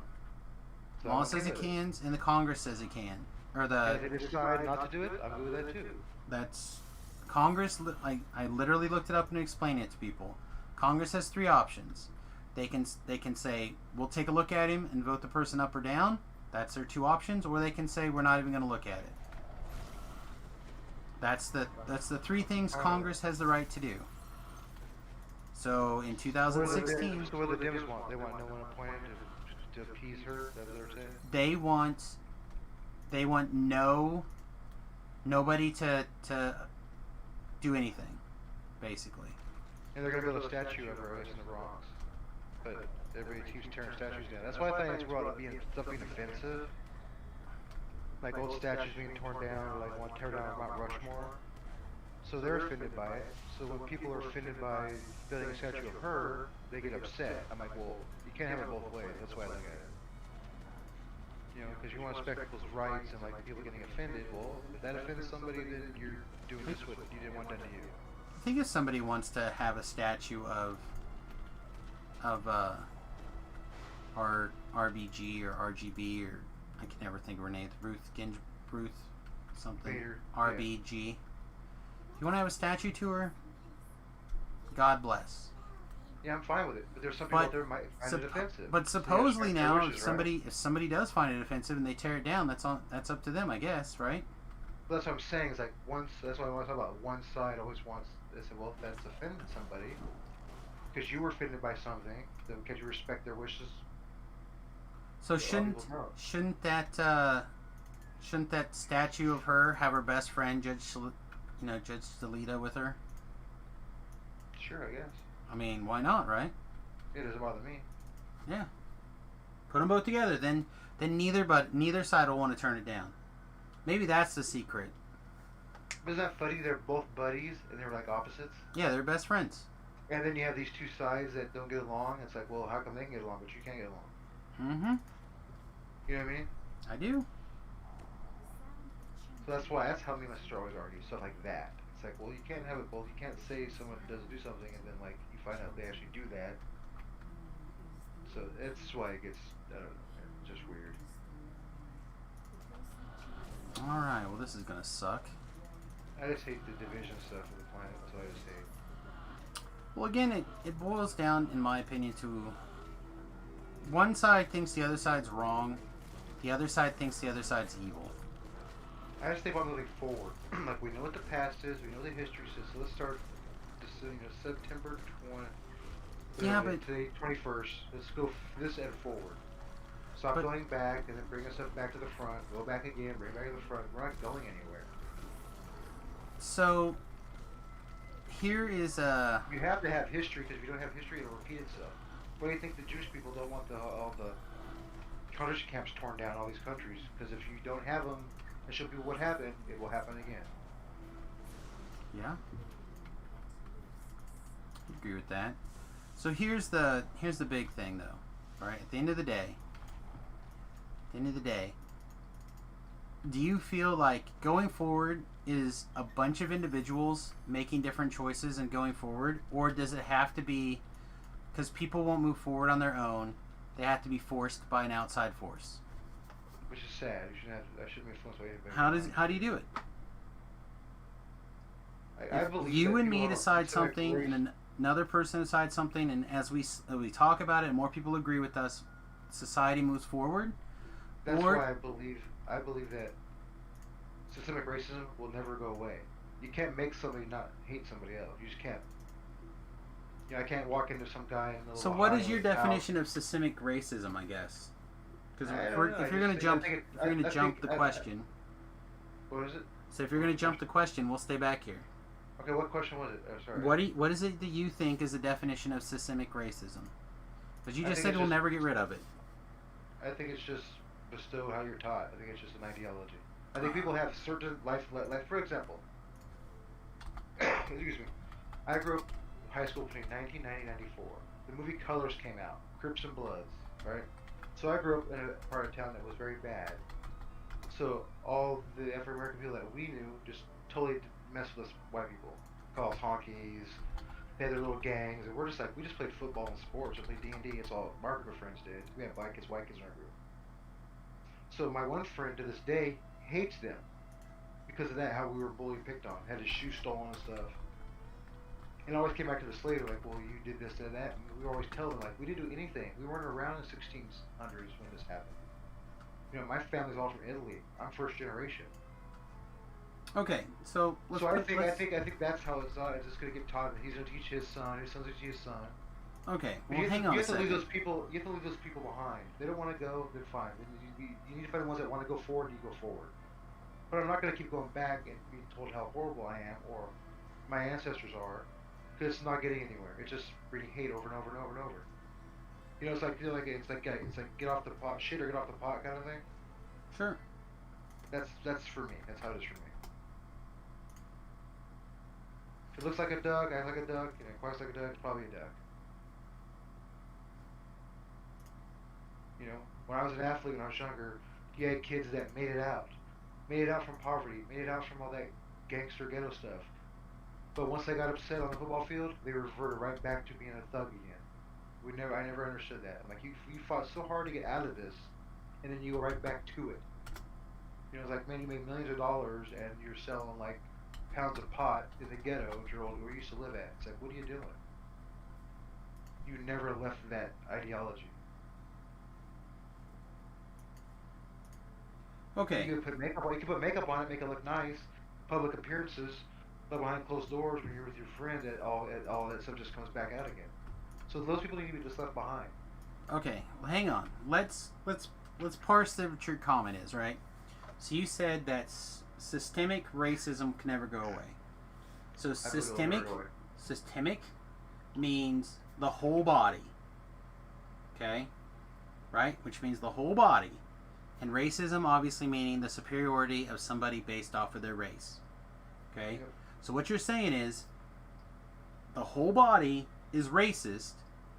Speaker 10: So
Speaker 1: The law says it can, and the Congress says it can. Or the...
Speaker 10: If they decide not to do it, I'm good with that too.
Speaker 1: That's... Congress... I literally looked it up and explained it to people. Congress has 3 options. They can say, we'll take a look at him and vote the person up or down. That's their 2 options. Or they can say, we're not even going to look at it. That's the 3 things Congress has the right to do. So in 2016,
Speaker 10: So what do the Dems want? They want no one appointed to appease her. That's what they're saying.
Speaker 1: they want nobody to do anything, basically.
Speaker 10: And they're gonna build a statue of her, I guess, in the Bronx. But everybody keeps tearing statues down. That's why I think it's brought stuff being offensive. Like old statues being torn down, or like want to tear down Mount Rushmore. So they're offended by it. So when people are offended by building a statue of her, they get upset. I'm like, well, you can't have it both ways. That's why I look at it. You know, because you want to respect people's rights and like people getting offended. Well, if that offends somebody, then you're doing this what you didn't want done to you.
Speaker 1: I think if somebody wants to have a statue of RBG or RGB, or I can never think of her name, Ruth something,
Speaker 10: Bader,
Speaker 1: RBG.
Speaker 10: yeah.
Speaker 1: If you want to have a statue to her, God bless.
Speaker 10: Yeah, I'm fine with it. But there's some people out there who might find it offensive.
Speaker 1: But
Speaker 10: So,
Speaker 1: supposedly
Speaker 10: yeah,
Speaker 1: now,
Speaker 10: wishes,
Speaker 1: if somebody does find it offensive and they tear it down, that's up to them, I guess, right?
Speaker 10: But that's what I'm saying. Is like once. That's why I want to talk about one side always wants. They say, well, if that's offended somebody, because you were offended by something, then can't you respect their wishes?
Speaker 1: So
Speaker 10: Other people don't.
Speaker 1: shouldn't that statue of her have her best friend Judge Judge Salita with her?
Speaker 10: Sure, I guess.
Speaker 1: I mean, why not, right?
Speaker 10: It doesn't bother me.
Speaker 1: Yeah. Put them both together, then neither side will want to turn it down. Maybe that's the secret.
Speaker 10: Isn't that funny? They're both buddies and they're like opposites.
Speaker 1: Yeah, they're best friends.
Speaker 10: And then you have these two sides that don't get along. It's like, well, how come they can get along but you can't get along?
Speaker 1: Mm-hmm.
Speaker 10: You know what I mean?
Speaker 1: I do.
Speaker 10: So that's how me and my sister always argue, stuff like that. It's like, well, you can't have it both. You can't say someone doesn't do something and then like you find out they actually do that. So that's why it gets, I don't know, it's just weird.
Speaker 1: Alright, well this is gonna suck.
Speaker 10: I just hate the division stuff of the planet. That's what I just hate.
Speaker 1: Well, again, it boils down, in my opinion, to one side thinks the other side's wrong, the other side thinks the other side's evil.
Speaker 10: I just think about moving forward. Like, we know what the past is, we know the history says, so let's start this, September 20.
Speaker 1: Yeah, but
Speaker 10: today, 21st. Let's go this and forward. Stop going back and then bring us up back to the front. Go back again, bring back to the front. We're not going anywhere.
Speaker 1: So here is a.
Speaker 10: You have to have history because if you don't have history, it'll repeat itself. Why do you think the Jewish people don't want all the concentration camps torn down, all these countries? Because if you don't have them and show people what happened, it will happen again.
Speaker 1: Yeah. I agree with that. So here's the big thing, though. All right. At the end of the day, do you feel like going forward is a bunch of individuals making different choices and going forward, or does it have to be because people won't move forward on their own? They have to be forced by an outside force.
Speaker 10: Which is sad. I shouldn't be influenced by anybody.
Speaker 1: How do you do it?
Speaker 10: I believe
Speaker 1: you
Speaker 10: that
Speaker 1: and me
Speaker 10: people
Speaker 1: decide
Speaker 10: are
Speaker 1: something, and another person decides something, and as we talk about it, and more people agree with us, society moves forward.
Speaker 10: That's why I believe that systemic racism will never go away. You can't make somebody not hate somebody else. You just can't. You know, I can't walk into some guy in the
Speaker 1: So what is your definition of systemic racism, I guess? Because if you're going to jump the question.
Speaker 10: What is it?
Speaker 1: So if you're going to jump the question, we'll stay back here.
Speaker 10: Okay, what question was it? Oh, sorry.
Speaker 1: What is it that you think is the definition of systemic racism? Because you just said we'll never get rid of it.
Speaker 10: I think it's just bestow how you're taught. I think it's just an ideology. I think people have certain life, for example, excuse me, I grew up in high school between 1990 and 94. The movie Colors came out, Crips and Bloods, right? So I grew up in a part of town that was very bad. So all the African American people that we knew just totally messed with us white people. Call us honkies. They had their little gangs, and we're just like, we just played football and sports. We played D&D. It's all Mark and her friends did. We had black kids, white kids in our group. So my one friend to this day hates them because of that, how we were bullied, picked on, had his shoes stolen and stuff. And it always came back to this later, like, well, you did this, did that. And we always tell them, like, we didn't do anything. We weren't around in the 1600s when this happened. You know, my family's all from Italy. I'm first generation.
Speaker 1: Okay, so
Speaker 10: I think that's how it's just gonna get taught. He's gonna teach his son. His son's gonna teach his son.
Speaker 1: Okay,
Speaker 10: But
Speaker 1: well, hang on a
Speaker 10: You have to
Speaker 1: second.
Speaker 10: leave those people behind. They don't want to go. They're fine. You need to find the ones that want to go forward. And you go forward. But I'm not gonna keep going back and being told how horrible I am or my ancestors are, because it's not getting anywhere. It's just breeding hate over and over and over and over. You know, it's like get off the pot, shit or get off the pot kind of thing.
Speaker 1: Sure.
Speaker 10: That's for me. That's how it is for me. If it looks like a duck, acts like a duck, and it quacks like a duck, it's probably a duck. You know, when I was an athlete when I was younger, you had kids that made it out from poverty, made it out from all that gangster ghetto stuff. But once they got upset on the football field, they reverted right back to being a thug again. I never understood that. I'm like, you fought so hard to get out of this, and then you go right back to it. You know, it's like, man, you made millions of dollars, and you're selling like pounds of pot in the ghetto where you used to live at. It's like, what are you doing? You never left that ideology.
Speaker 1: Okay.
Speaker 10: You can put makeup on it, make it look nice. Public appearances, but behind closed doors when you're with your friend, all that stuff just comes back out again. So those people need to be just left behind.
Speaker 1: Okay. Well, hang on. Let's parse what your comment is, right? So you said that systemic racism can never go away. So systemic means the whole body. Okay? Right? Which means the whole body. And racism obviously meaning the superiority of somebody based off of their race. Okay?
Speaker 10: Yep.
Speaker 1: So what you're saying is the whole body is racist.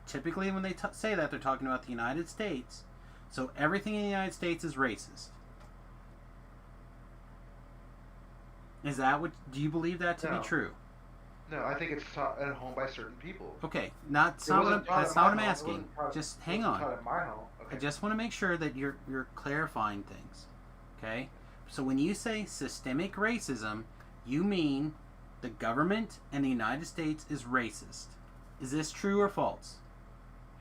Speaker 1: Typically when they say that, they're talking about the United States. So everything in the United States is racist. Is that what? Do you believe that to
Speaker 10: No.
Speaker 1: be true?
Speaker 10: No, I think it's taught at home by certain people.
Speaker 1: Okay,
Speaker 10: It wasn't taught
Speaker 1: that's
Speaker 10: at
Speaker 1: not
Speaker 10: my
Speaker 1: what I'm
Speaker 10: home. It
Speaker 1: asking.
Speaker 10: wasn't taught-
Speaker 1: Just
Speaker 10: it
Speaker 1: hang
Speaker 10: wasn't
Speaker 1: on.
Speaker 10: taught at my home. Okay.
Speaker 1: I just want to make sure that you're clarifying things. Okay? So when you say systemic racism, you mean the government and the United States is racist. Is this true or false?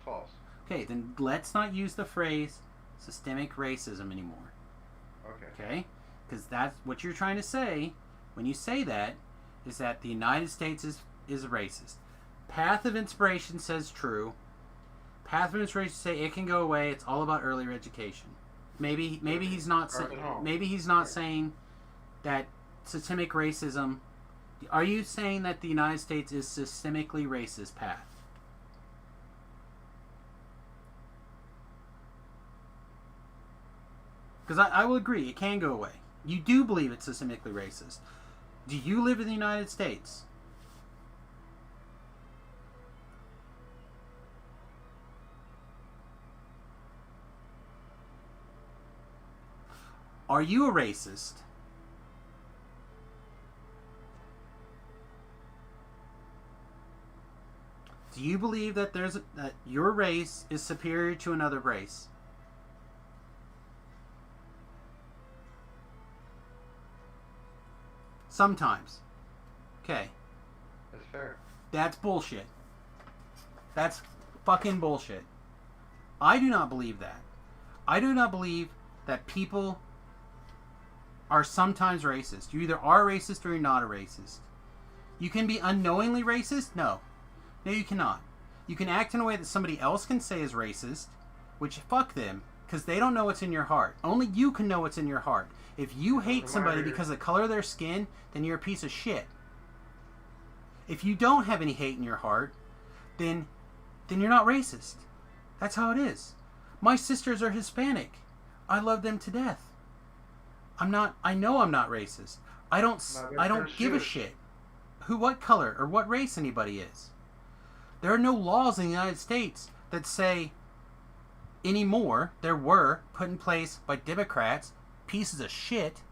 Speaker 10: False.
Speaker 1: Okay, then let's not use the phrase systemic racism anymore.
Speaker 10: Okay.
Speaker 1: Okay? Because that's what you're trying to say when you say that is that the United States is racist. Path of Inspiration says true. Path of Inspiration say it can go away. It's all about earlier education. Maybe he's not saying that systemic racism. Are you saying that the United States is systemically racist, Path? Because I will agree, it can go away. You do believe it's systemically racist. Do you live in the United States? Are you a racist? Do you believe that that your race is superior to another race? Sometimes. Okay.
Speaker 10: That's fair.
Speaker 1: That's bullshit. That's fucking bullshit. I do not believe that. I do not believe that people are sometimes racist. You either are racist or you're not a racist. You can be unknowingly racist? No. No, you cannot. You can act in a way that somebody else can say is racist, which fuck them, because they don't know what's in your heart. Only you can know what's in your heart. If you hate somebody because of the color of their skin, then you're a piece of shit. If you don't have any hate in your heart, then you're not racist. That's how it is. My sisters are Hispanic. I love them to death. I know I'm not racist. I don't give a shit what color or what race anybody is. There are no laws in the United States that say anymore. There were put in place by Democrats, pieces of shit,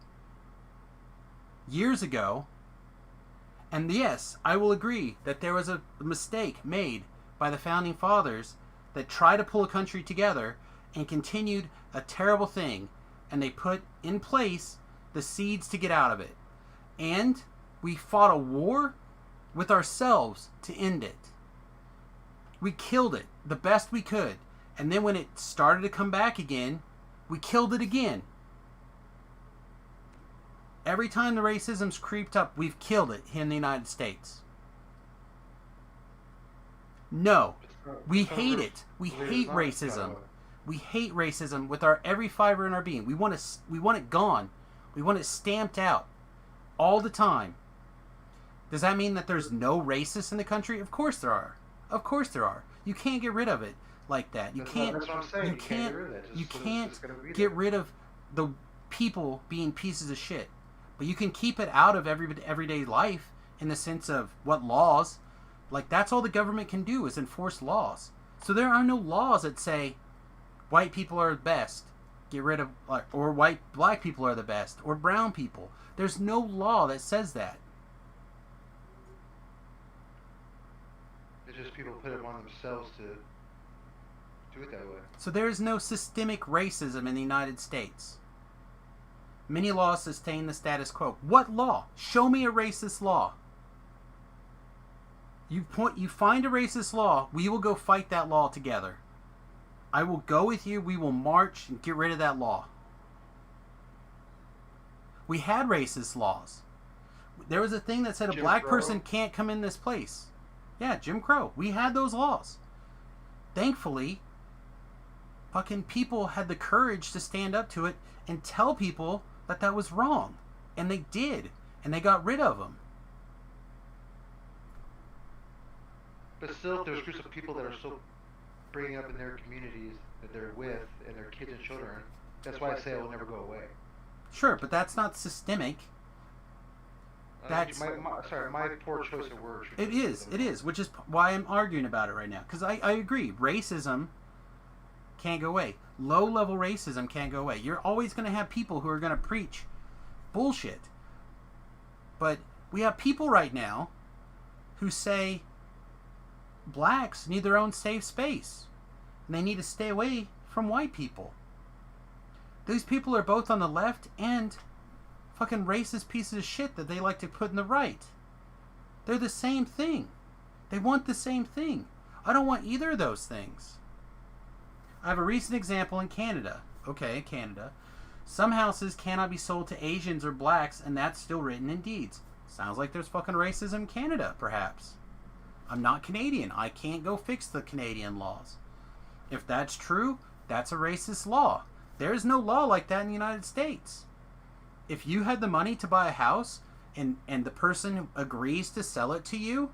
Speaker 1: years ago. And yes, I will agree that there was a mistake made by the founding fathers that tried to pull a country together and continued a terrible thing, and they put in place the seeds to get out of it. And we fought a war with ourselves to end it. We killed it the best we could. And then when it started to come back again, we killed it again. Every time the racism's creeped up, we've killed it here in the United States. No, we hate it. We hate racism. We hate racism with our every fiber in our being. We want it gone. We want it stamped out all the time. Does that mean that there's no racists in the country? Of course there are. Of course there are. You can't get rid of it like that. You can't.
Speaker 10: That's what I'm saying.
Speaker 1: You can't. You can't
Speaker 10: get
Speaker 1: rid of the people being pieces of shit. But you can keep it out of everyday life in the sense of what laws. Like, that's all the government can do is enforce laws. So there are no laws that say white people are the best. Get rid of, or black people are the best, or brown people. There's no law that says that.
Speaker 10: It's just people put it on themselves to do it that way.
Speaker 1: So there is no systemic racism in the United States. Many laws sustain the status quo. What law? Show me a racist law. You find a racist law, we will go fight that law together. I will go with you, we will march and get rid of that law. We had racist laws. There was a thing that said a
Speaker 10: Jim
Speaker 1: black
Speaker 10: Crow?
Speaker 1: person can't come in this place. Yeah, Jim Crow. We had those laws. Thankfully, fucking people had the courage to stand up to it and tell people that that was wrong. And they did. And they got rid of them.
Speaker 10: But still, there's groups of people that are still bringing up in their communities that they're with and their kids and children. That's why I say it will never go away.
Speaker 1: Sure, but that's not systemic. That's...
Speaker 10: my poor choice of words.
Speaker 1: It is, which is why I'm arguing about it right now. Because I agree, racism can't go away. Low-level racism can't go away. You're always going to have people who are going to preach bullshit. But we have people right now who say blacks need their own safe space. And they need to stay away from white people. These people are both on the left and fucking racist pieces of shit that they like to put in the right. They're the same thing. They want the same thing. I don't want either of those things. I have a recent example in Canada. Okay, Canada. Some houses cannot be sold to Asians or blacks, and that's still written in deeds. Sounds like there's fucking racism in Canada, perhaps. I'm not Canadian. I can't go fix the Canadian laws. If that's true, that's a racist law. There's no law like that in the United States. If you had the money to buy a house and the person agrees to sell it to you,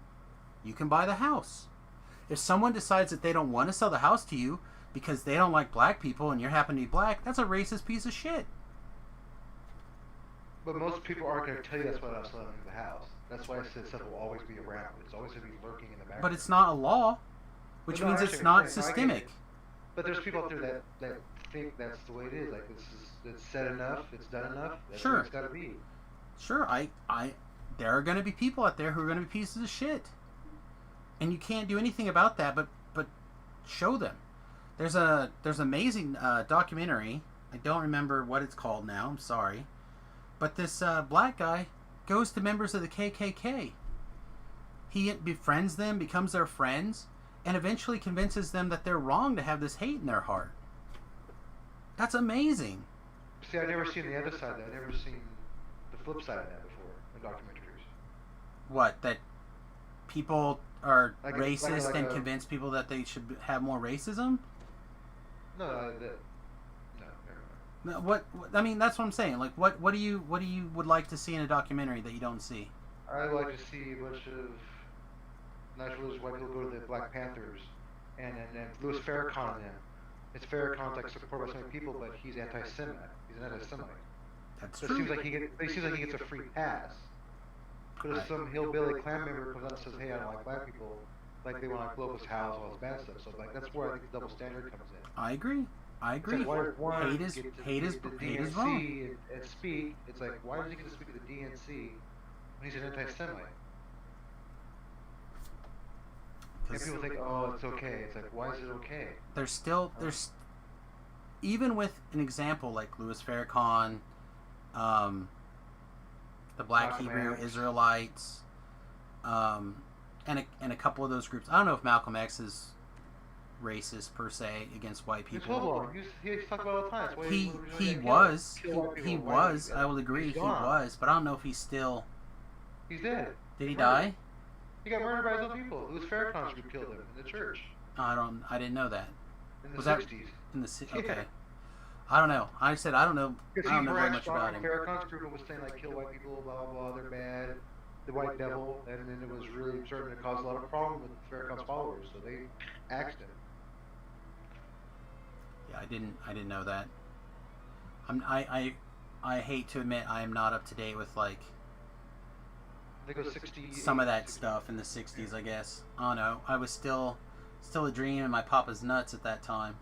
Speaker 1: you can buy the house. If someone decides that they don't want to sell the house to you because they don't like black people and you happen to be black, that's a racist piece of shit.
Speaker 10: But most people aren't going to tell you that's why I'm selling the house. That's why I said stuff will always be around. It's always going to be lurking in the background.
Speaker 1: But it's not a law, which means it's not systemic.
Speaker 10: But there's people out there that think that's the way it is. Like, it's said enough, it's done enough. That's
Speaker 1: Sure.
Speaker 10: what it's got to be.
Speaker 1: Sure, there are going to be people out there who are going to be pieces of shit. And you can't do anything about that but show them. There's amazing documentary. I don't remember what it's called now. I'm sorry. But this black guy goes to members of the KKK. He befriends them, becomes their friends, and eventually convinces them that they're wrong to have this hate in their heart. That's amazing.
Speaker 10: See, I've never seen the other side of that. I've never seen the flip side of that before in documentaries.
Speaker 1: What? That people are
Speaker 10: Like
Speaker 1: racist and convince people that they should have more racism?
Speaker 10: No, never mind.
Speaker 1: No, what I mean, that's what I'm saying. Like, what do you would like to see in a documentary that you don't see?
Speaker 10: I would like to see a bunch of naturalists, white people go to the Black Panthers, and then Louis Farrakhan and them. It's Farrakhan's like supported by so many people, but he's anti-Semite. He's an anti-Semite.
Speaker 1: That's
Speaker 10: So
Speaker 1: true.
Speaker 10: it seems like he gets a free pass. But if some hillbilly Klan member comes out and says, "Hey, I don't like black people," like they want to blow up his house, all this bad stuff. So like that's where I think the double standard comes in.
Speaker 1: I agree.
Speaker 10: It's like, why does one
Speaker 1: Hate is
Speaker 10: get to
Speaker 1: hate is
Speaker 10: the
Speaker 1: hate is
Speaker 10: DNC
Speaker 1: wrong.
Speaker 10: and speak? It's like, why does he get to speak to the DNC when he's an anti-Semite? And people think, oh, it's okay. It's like, why is it okay?
Speaker 1: There's even with an example like Louis Farrakhan, the Black
Speaker 10: Malcolm
Speaker 1: Hebrew
Speaker 10: X.
Speaker 1: Israelites, and a couple of those groups. I don't know if Malcolm X is racist per se against white
Speaker 10: He's
Speaker 1: people.
Speaker 10: homo. He's talked about all the time. That's why
Speaker 1: He
Speaker 10: kill
Speaker 1: was.
Speaker 10: white people.
Speaker 1: He
Speaker 10: Why
Speaker 1: was.
Speaker 10: did
Speaker 1: I will agree.
Speaker 10: He's
Speaker 1: He
Speaker 10: gone.
Speaker 1: was. But I don't know if he's still.
Speaker 10: He's dead.
Speaker 1: Did he
Speaker 10: Murdered.
Speaker 1: die?
Speaker 10: He got murdered by his own people. Louis Farrakhan's group killed him in the church
Speaker 1: I didn't know that.
Speaker 10: in the
Speaker 1: Was that
Speaker 10: 60s.
Speaker 1: in the
Speaker 10: Yeah.
Speaker 1: okay? I don't know. I said I don't know.
Speaker 10: Because
Speaker 1: I don't
Speaker 10: he
Speaker 1: know very
Speaker 10: branched
Speaker 1: much
Speaker 10: off
Speaker 1: about
Speaker 10: from
Speaker 1: him.
Speaker 10: Farrakhan's group and was saying like kill white people, blah blah blah, they're bad, the white devil, and then it was really starting to cause a lot of problems with Farrakhan's followers, so they axed him.
Speaker 1: Yeah, I didn't know that. I hate to admit I am not up to date with like
Speaker 10: I think it was 60.
Speaker 1: some of that stuff in the 60s, I guess. I don't know. I was still a dream in my papa's nuts at that time.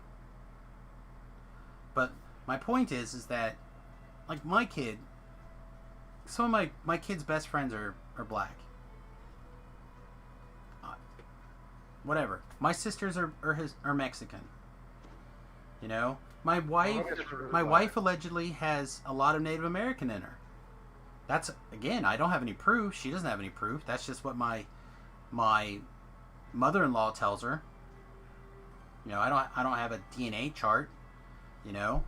Speaker 1: But my point is that like my kid, some of my kid's best friends are black. Whatever. My sisters are Mexican. You know? My wife allegedly has a lot of Native American in her. That's, again, I don't have any proof. She doesn't have any proof. That's just what my mother-in-law tells her. You know, I don't have a DNA chart, you know.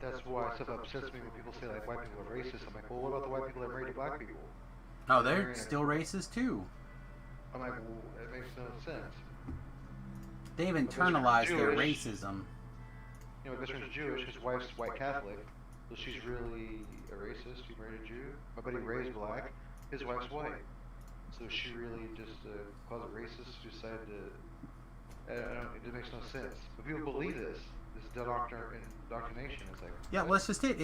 Speaker 10: That's why stuff upsets me when people say like white people are racist. I'm like, well, what about the white people that married to black people?
Speaker 1: Oh, they're still racist too.
Speaker 10: I'm like, well, it makes no sense.
Speaker 1: They've
Speaker 10: My best
Speaker 1: internalized
Speaker 10: friend's
Speaker 1: their
Speaker 10: Jewish.
Speaker 1: racism.
Speaker 10: You know, my best friend's Jewish. His wife's white Catholic, so she's really a racist. He married a Jew. My buddy Ray's black. His wife's white. So she really just calls it racist. She decided to. It makes no sense. But people believe this. This indoctrination. It's like.
Speaker 1: Yeah, well,
Speaker 10: what?
Speaker 1: that's just it.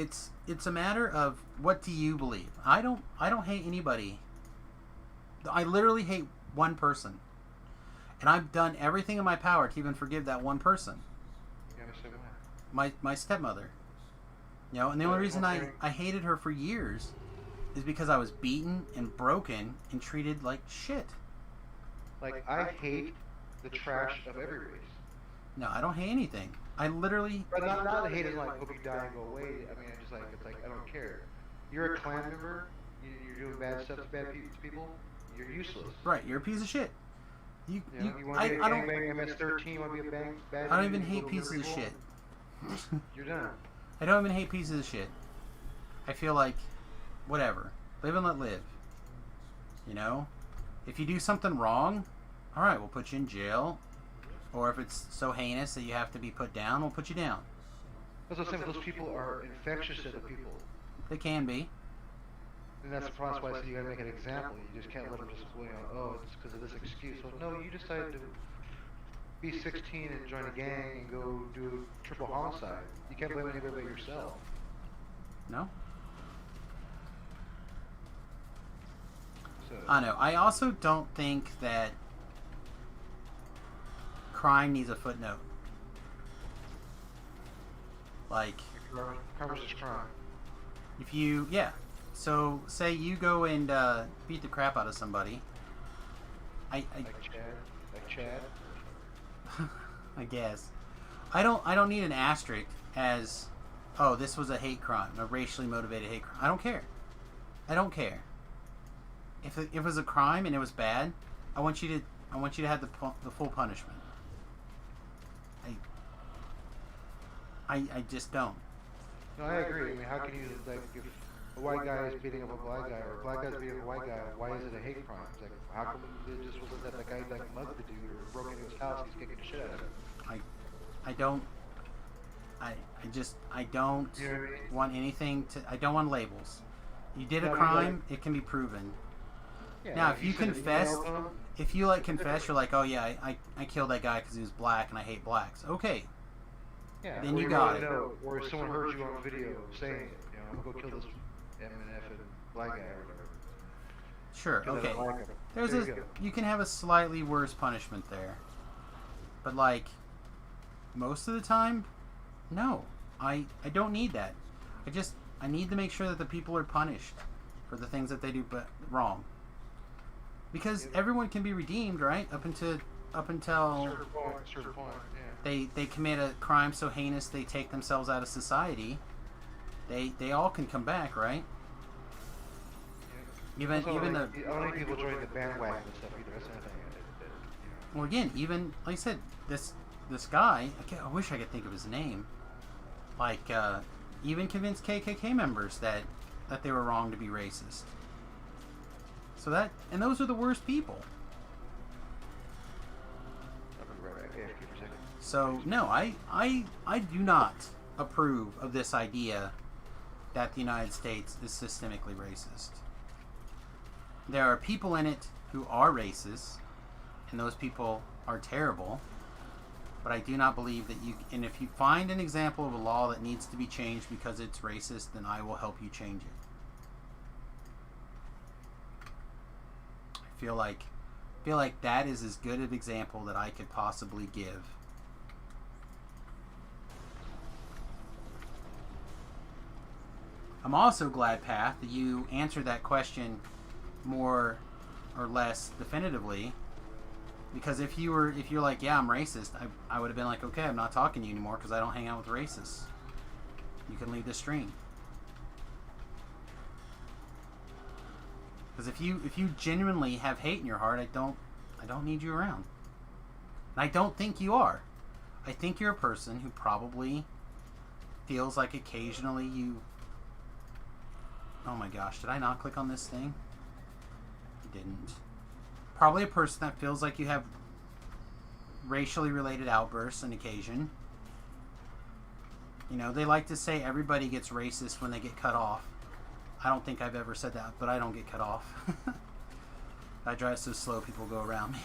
Speaker 1: It's a matter of what do you believe. I don't hate anybody. I literally hate one person, and I've done everything in my power to even forgive that one person.
Speaker 10: Yeah, I'm the same way.
Speaker 1: My stepmother. You know, and the only reason I hated her for years is because I was beaten and broken and treated like shit.
Speaker 10: Like, I hate the trash of every race.
Speaker 1: No, I don't hate anything. I literally.
Speaker 10: But not hate it like, hope you die and go away. I mean, it's like, I don't care. You're a clan member, you're doing bad stuff to people, you're useless.
Speaker 1: Right, you're a piece of shit.
Speaker 10: You want to be a gangbang MS-13, you want to be a bad
Speaker 1: I don't even hate pieces of shit.
Speaker 10: You're done.
Speaker 1: I don't even hate pieces of shit. I feel like, whatever. Live and let live. You know? If you do something wrong, alright, we'll put you in jail. Or if it's so heinous that you have to be put down, we'll put you down.
Speaker 10: That's what I'm saying, those people are infectious to the people.
Speaker 1: They can be.
Speaker 10: And that's the problem, why I say you gotta make an example. You just can't let them just, oh, it's because of this excuse. Well, no, you decided to be 16 and join a gang and go do triple homicide. You can't blame anybody but yourself.
Speaker 1: No?
Speaker 10: So,
Speaker 1: I know. I also don't think that crime needs a footnote. Like,
Speaker 10: crime versus crime.
Speaker 1: if you, yeah. So, say you go and beat the crap out of somebody.
Speaker 10: Like Chad?
Speaker 1: I guess. I don't need an asterisk as, oh, this was a hate crime, a racially motivated hate crime. I don't care. I don't care. If it was a crime and it was bad, I want you to have the full punishment. I just don't.
Speaker 10: No, I agree. I mean, how can you, like, if a white guy is beating up a black guy, or a black guy is beating up a white guy, why is it a hate crime? It's like, how come it just wasn't that the guy, like, mugged the dude or broke into his house, he's kicking the shit out of him?
Speaker 1: I don't
Speaker 10: You know what I mean?
Speaker 1: want anything to, I don't want labels. You did a
Speaker 10: No, I mean,
Speaker 1: crime, it can be proven.
Speaker 10: Yeah,
Speaker 1: Now,
Speaker 10: like
Speaker 1: if you
Speaker 10: send an
Speaker 1: confess,
Speaker 10: email to him,
Speaker 1: if you, like, confess, you're like, oh yeah, I killed that guy because he was black and I hate blacks. Okay.
Speaker 10: yeah,
Speaker 1: then
Speaker 10: or
Speaker 1: you got
Speaker 10: let
Speaker 1: it.
Speaker 10: him know, or if someone heard you on video saying it, you know, I'm gonna go kill this M&F and black guy or whatever.
Speaker 1: Sure,
Speaker 10: 'Cause I
Speaker 1: okay.
Speaker 10: don't like him.
Speaker 1: There's
Speaker 10: There you go.
Speaker 1: you can have a slightly worse punishment there. But, like, most of the time, no. I don't need that. I need to make sure that the people are punished for the things that they do wrong. Because everyone can be redeemed, right? Up until
Speaker 10: Certain point, yeah.
Speaker 1: they commit a crime so heinous they take themselves out of society. They all can come back, right? Even
Speaker 10: Also,
Speaker 1: even
Speaker 10: like,
Speaker 1: the
Speaker 10: I don't need people joining the bandwagon and stuff either. That's another thing. You know.
Speaker 1: well, again, even like I said, this guy. I wish I could think of his name. Like, even convinced KKK members that they were wrong to be racist. So and those are the worst people.
Speaker 10: I'll be right back. AFK for a second.
Speaker 1: So no, I do not approve of this idea that the United States is systemically racist. There are people in it who are racist, and those people are terrible. But I do not believe that and if you find an example of a law that needs to be changed because it's racist, then I will help you change it. I feel like that is as good an example that I could possibly give. I'm also glad, Path, that you answered that question more or less definitively. Because if you're like, yeah, I'm racist, I would have been like, okay, I'm not talking to you anymore because I don't hang out with racists. You can leave the stream. Because if you genuinely have hate in your heart, I don't need you around. And I don't think you are. I think you're a person who probably feels like occasionally you... Oh my gosh, did I not click on this thing? I didn't. Probably a person that feels like you have racially related outbursts on occasion. You know, they like to say everybody gets racist when they get cut off. I don't think I've ever said that, but I don't get cut off. I drive so slow, people go around me.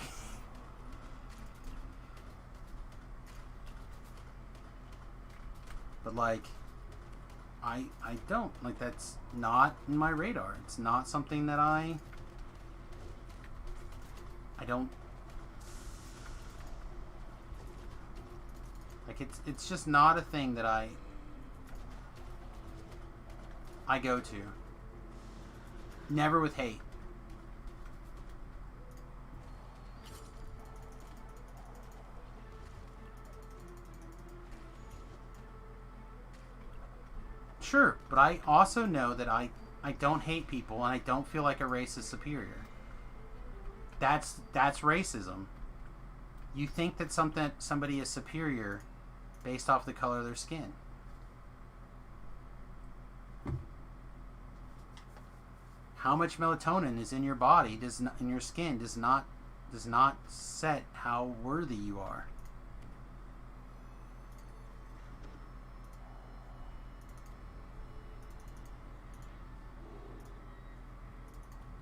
Speaker 1: But like, I don't. Like, that's not in my radar. It's not something that I don't... Like, it's just not a thing that I go to. Never with hate. Sure, but I also know that I don't hate people and I don't feel like a race is superior. That's racism. You think that somebody is superior based off the color of their skin. How much melatonin is in your body in your skin does not set how worthy you are.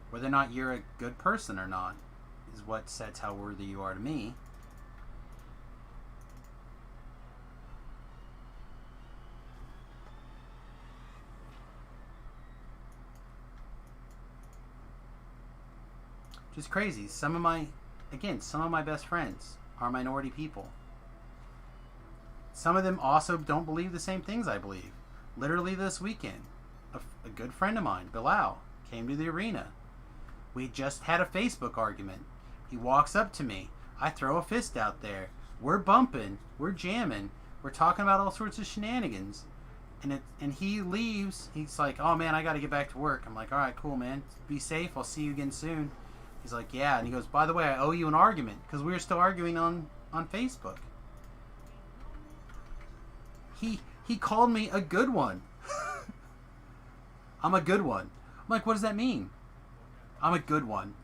Speaker 1: Whether or not you're a good person or not is what sets how worthy you are to me. Just crazy. Some of my best friends are minority people. Some of them also don't believe the same things I believe. Literally this weekend, a good friend of mine, Bilal, came to the arena. We just had a Facebook argument. He walks up to me. I throw a fist out there. We're bumping. We're jamming. We're talking about all sorts of shenanigans. And he leaves. He's like, oh man, I got to get back to work. I'm like, all right, cool, man. Be safe. I'll see you again soon. He's like, yeah. And he goes, by the way, I owe you an argument. Because we were still arguing on Facebook. He called me a good one. I'm a good one. I'm like, what does that mean? I'm a good one.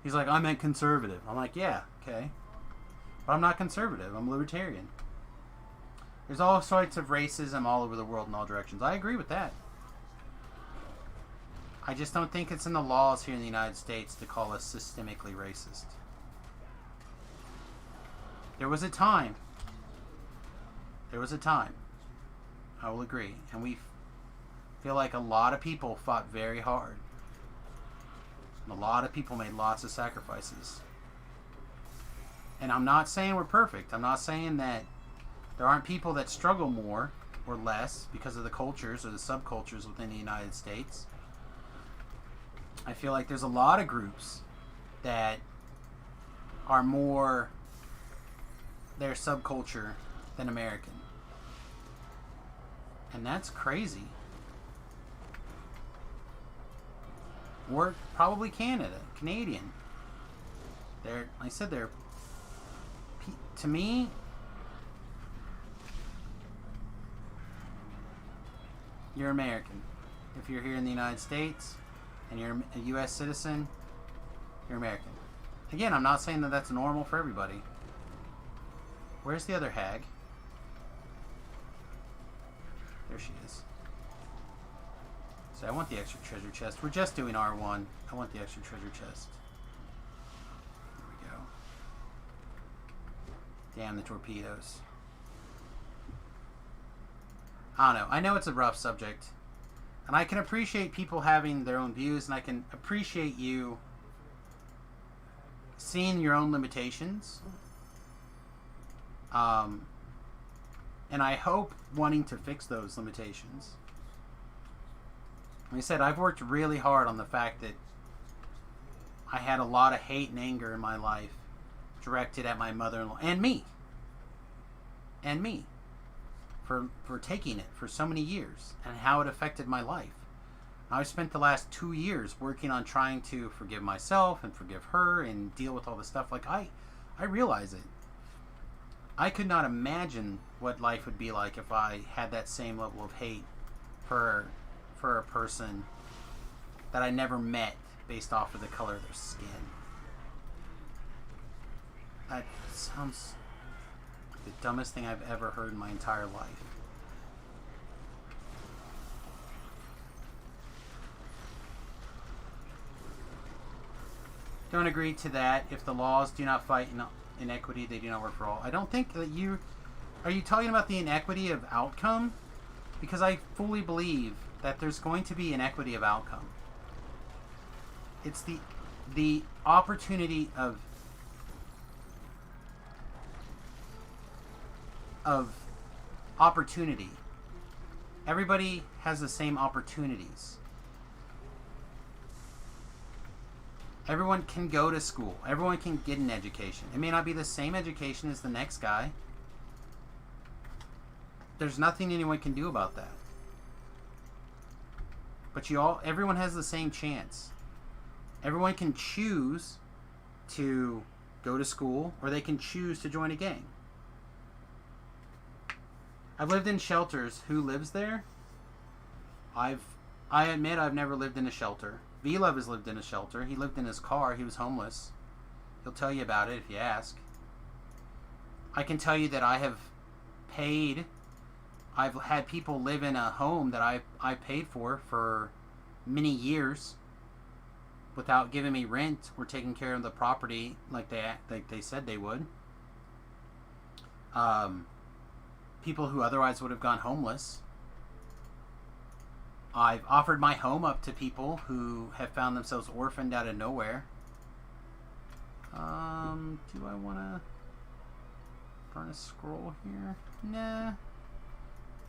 Speaker 1: He's like, I meant conservative. I'm like, yeah, okay. But I'm not conservative. I'm libertarian. There's all sorts of racism all over the world in all directions. I agree with that. I just don't think it's in the laws here in the United States to call us systemically racist. There was a time. I will agree. And we feel like a lot of people fought very hard. And a lot of people made lots of sacrifices. And I'm not saying we're perfect. I'm not saying that there aren't people that struggle more or less because of the cultures or the subcultures within the United States. I feel like there's a lot of groups that are more their subculture than American. And that's crazy. Or probably Canadian. Like I said, to me, you're American. If you're here in the United States and you're a U.S. citizen, you're American. Again, I'm not saying that that's normal for everybody. Where's the other hag? There she is. So I want the extra treasure chest. We're just doing R1. I want the extra treasure chest. There we go. Damn the torpedoes. I don't know. I know it's a rough subject. And I can appreciate people having their own views, and I can appreciate you seeing your own limitations. And I hope wanting to fix those limitations. Like I said, I've worked really hard on the fact that I had a lot of hate and anger in my life directed at my mother-in-law and me for taking it for so many years and how it affected my life. I've spent the last 2 years working on trying to forgive myself and forgive her and deal with all this stuff. Like, I realize it. I could not imagine what life would be like if I had that same level of hate for a person that I never met based off of the color of their skin. That sounds like the dumbest thing I've ever heard in my entire life. Don't agree to that. If the laws do not fight inequity, they do not work for all. I don't think that you... Are you talking about the inequity of outcome? Because I fully believe that there's going to be inequity of outcome. It's the opportunity of opportunity. Everybody has the same opportunities. Everyone can go to school. Everyone can get an education. It may not be the same education as the next guy. There's nothing anyone can do about that. But everyone has the same chance. Everyone can choose to go to school, or they can choose to join a gang. I've lived in shelters. Who lives there? I admit I've never lived in a shelter. V-Love has lived in a shelter. He lived in his car. He was homeless. He'll tell you about it if you ask. I can tell you that I have paid... I've had people live in a home that I paid for many years without giving me rent or taking care of the property like they said they would. People who otherwise would have gone homeless. I've offered my home up to people who have found themselves orphaned out of nowhere. Do I want to burn a scroll here? Nah.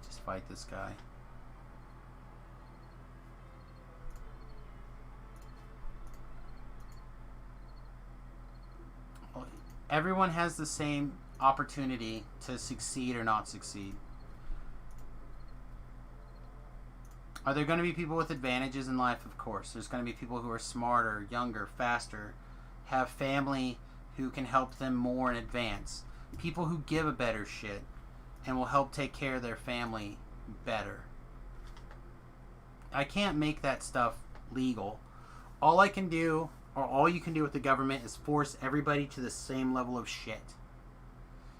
Speaker 1: Just fight this guy. Well, everyone has the same opportunity to succeed or not succeed. Are there going to be people with advantages in life? Of course. There's going to be people who are smarter, younger, faster, have family who can help them more in advance. People who give a better shit and will help take care of their family better. I can't make that stuff legal. All I can do, or all you can do with the government, is force everybody to the same level of shit.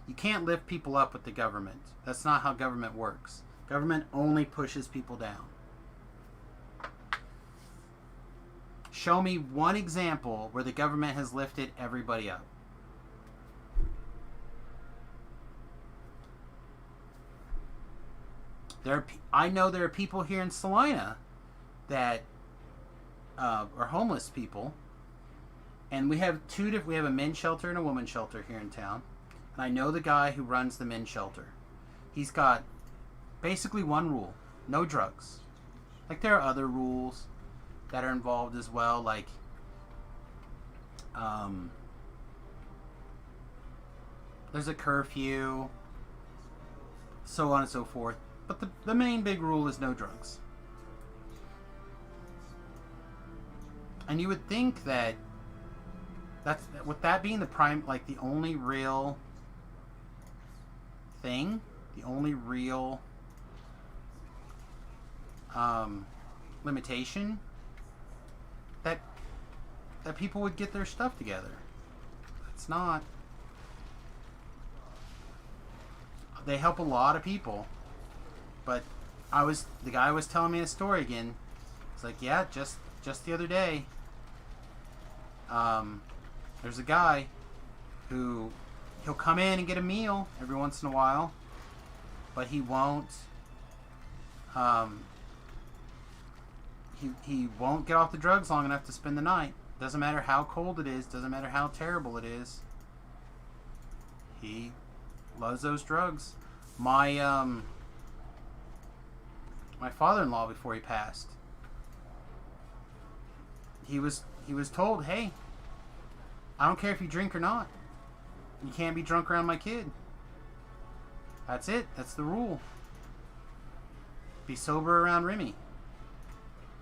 Speaker 1: You can't lift people up with the government. That's not how government works. Government only pushes people down. Show me one example where the government has lifted everybody up. I know there are people here in Salina that are homeless people, and we have we have a men's shelter and a women's shelter here in town. And I know the guy who runs the men's shelter. He's got basically one rule: no drugs. Like, there are other rules that are involved as well, like there's a curfew, so on and so forth. But the main big rule is no drugs. And you would think that with that being the only real thing, the only real limitation, that people would get their stuff together. It's not. They help a lot of people. But the guy was telling me a story again. It's like, yeah, just the other day, there's a guy who he'll come in and get a meal every once in a while, but he won't. He won't get off the drugs long enough to spend the night. Doesn't matter how cold it is. Doesn't matter how terrible it is. He loves those drugs. My father-in-law, before he passed, he was told, hey, I don't care if you drink or not. You can't be drunk around my kid. That's it. That's the rule. Be sober around Remy.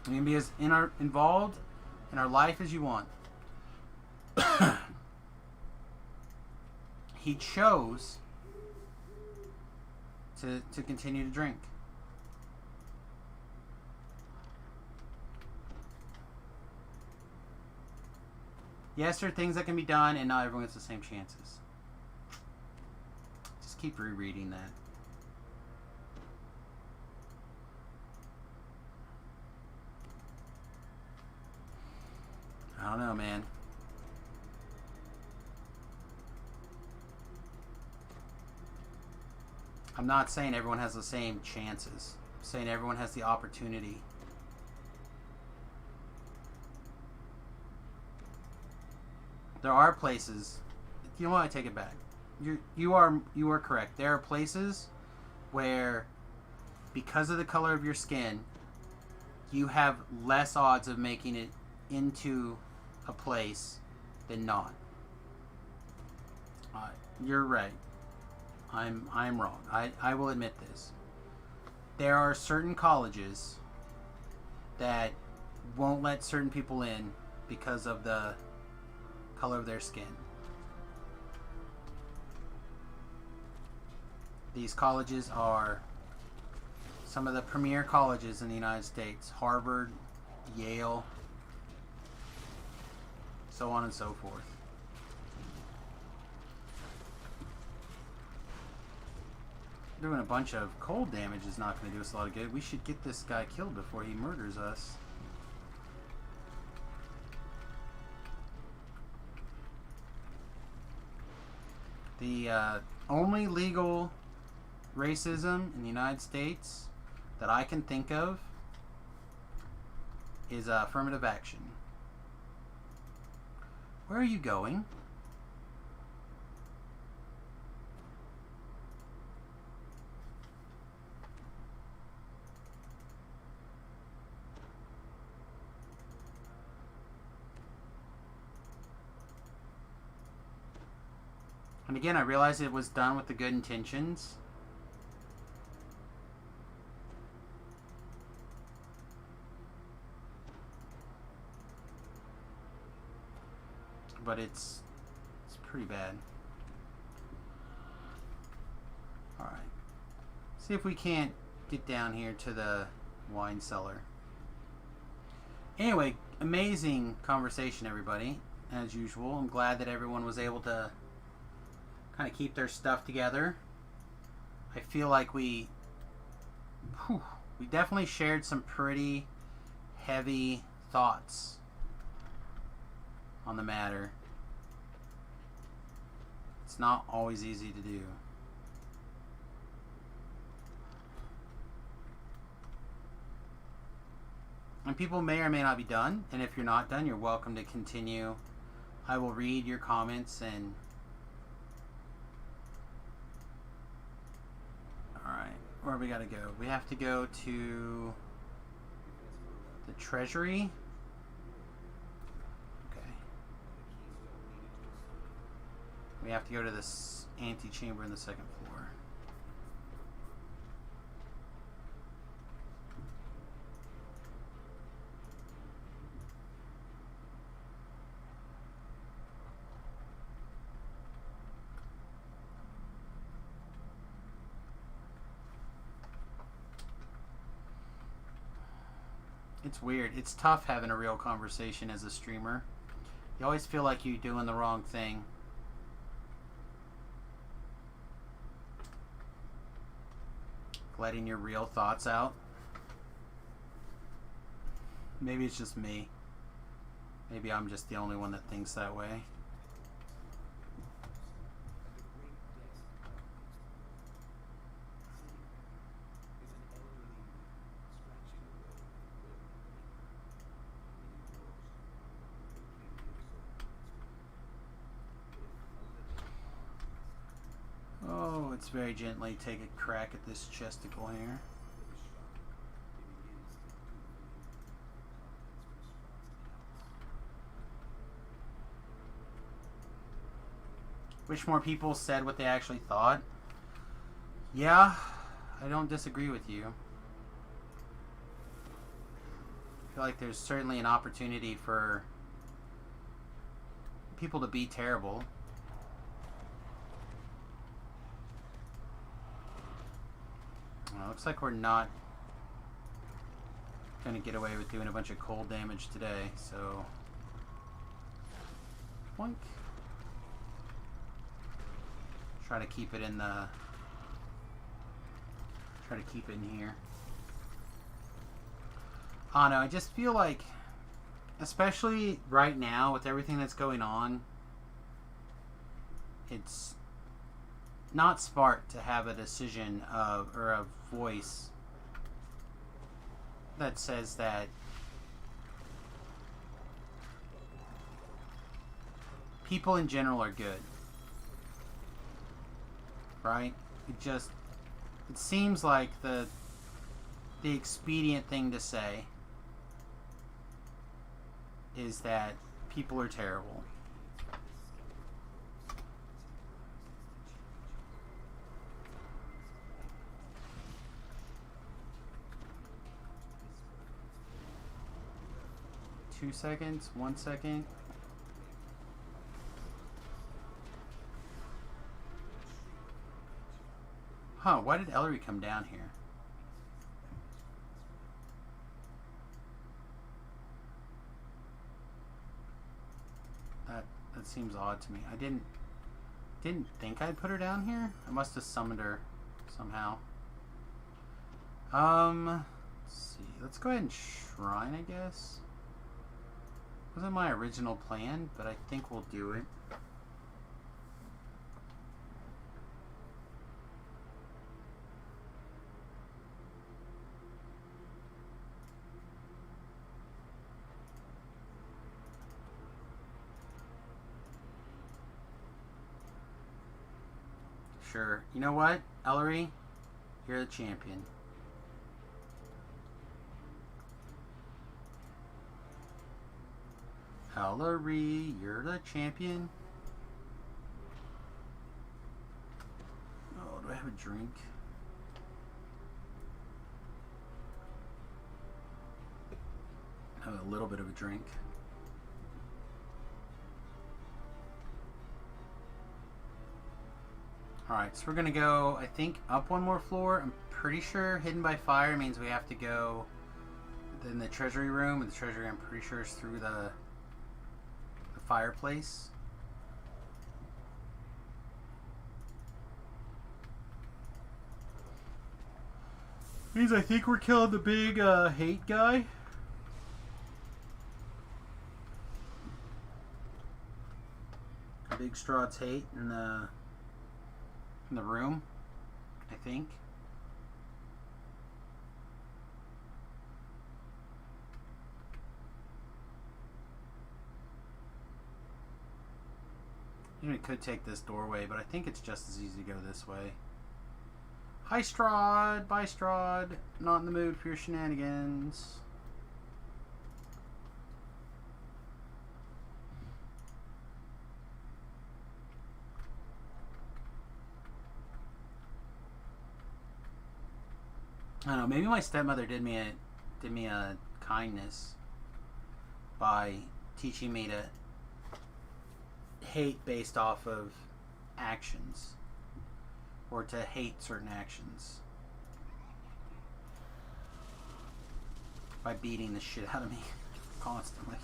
Speaker 1: You can be as involved in our life as you want. He chose to continue to drink. Yes, there are things that can be done, and not everyone gets the same chances. Just keep rereading that. I don't know, man. I'm not saying everyone has the same chances. I'm saying everyone has the opportunity. There are places. You know what? I take it back. You are correct. There are places where, because of the color of your skin, you have less odds of making it into a place than not. You're right. I'm wrong. I will admit this. There are certain colleges that won't let certain people in because of the color of their skin. These colleges are some of the premier colleges in the United States. Harvard, Yale, so on and so forth. Doing a bunch of cold damage is not going to do us a lot of good. We should get this guy killed before he murders us. The only legal racism in the United States that I can think of is affirmative action. Where are you going? And again, I realize it was done with the good intentions. But it's pretty bad. Alright. See if we can't get down here to the wine cellar. Anyway, amazing conversation, everybody. As usual. I'm glad that everyone was able to kind of keep their stuff together. I feel like we definitely shared some pretty heavy thoughts on the matter. It's not always easy to do. And people may or may not be done, and if you're not done, you're welcome to continue. I will read your comments and alright, where we gotta go? We have to go to the treasury. Okay. We have to go to this antechamber in the second floor. It's weird. It's tough having a real conversation as a streamer. You always feel like you're doing the wrong thing. Letting your real thoughts out. Maybe it's just me. Maybe I'm just the only one that thinks that way. Let's very gently take a crack at this chesticle here. Wish more people said what they actually thought. Yeah, I don't disagree with you. I feel like there's certainly an opportunity for people to be terrible. Well, looks like we're not gonna get away with doing a bunch of cold damage today, so boink. Try to keep it in the here. I don't know, I just feel like, especially right now with everything that's going on, it's not smart to have a decision or a voice that says that people in general are good. Right? It seems like the expedient thing to say is that people are terrible. Two seconds, 1 second. Huh, why did Ellery come down here? That seems odd to me. I didn't think I'd put her down here. I must have summoned her somehow. Let's see. Let's go ahead and shrine, I guess. Wasn't my original plan, but I think we'll do it. Sure. You know what, Ellery? You're the champion. Ellery, you're the champion. Oh, do I have a drink? I have a little bit of a drink. Alright, so we're gonna go, I think, up one more floor. I'm pretty sure Hidden by Fire means we have to go in the treasury room, and the treasury, I'm pretty sure, is through the fireplace. Means I think we're killing the big hate guy. Big Strahd's hate in the room, I think. We could take this doorway, but I think it's just as easy to go this way. Hi, Strahd! Bye, Strahd! Not in the mood for your shenanigans. I don't know, maybe my stepmother did me a kindness by teaching me to hate based off of actions, or to hate certain actions by beating the shit out of me constantly.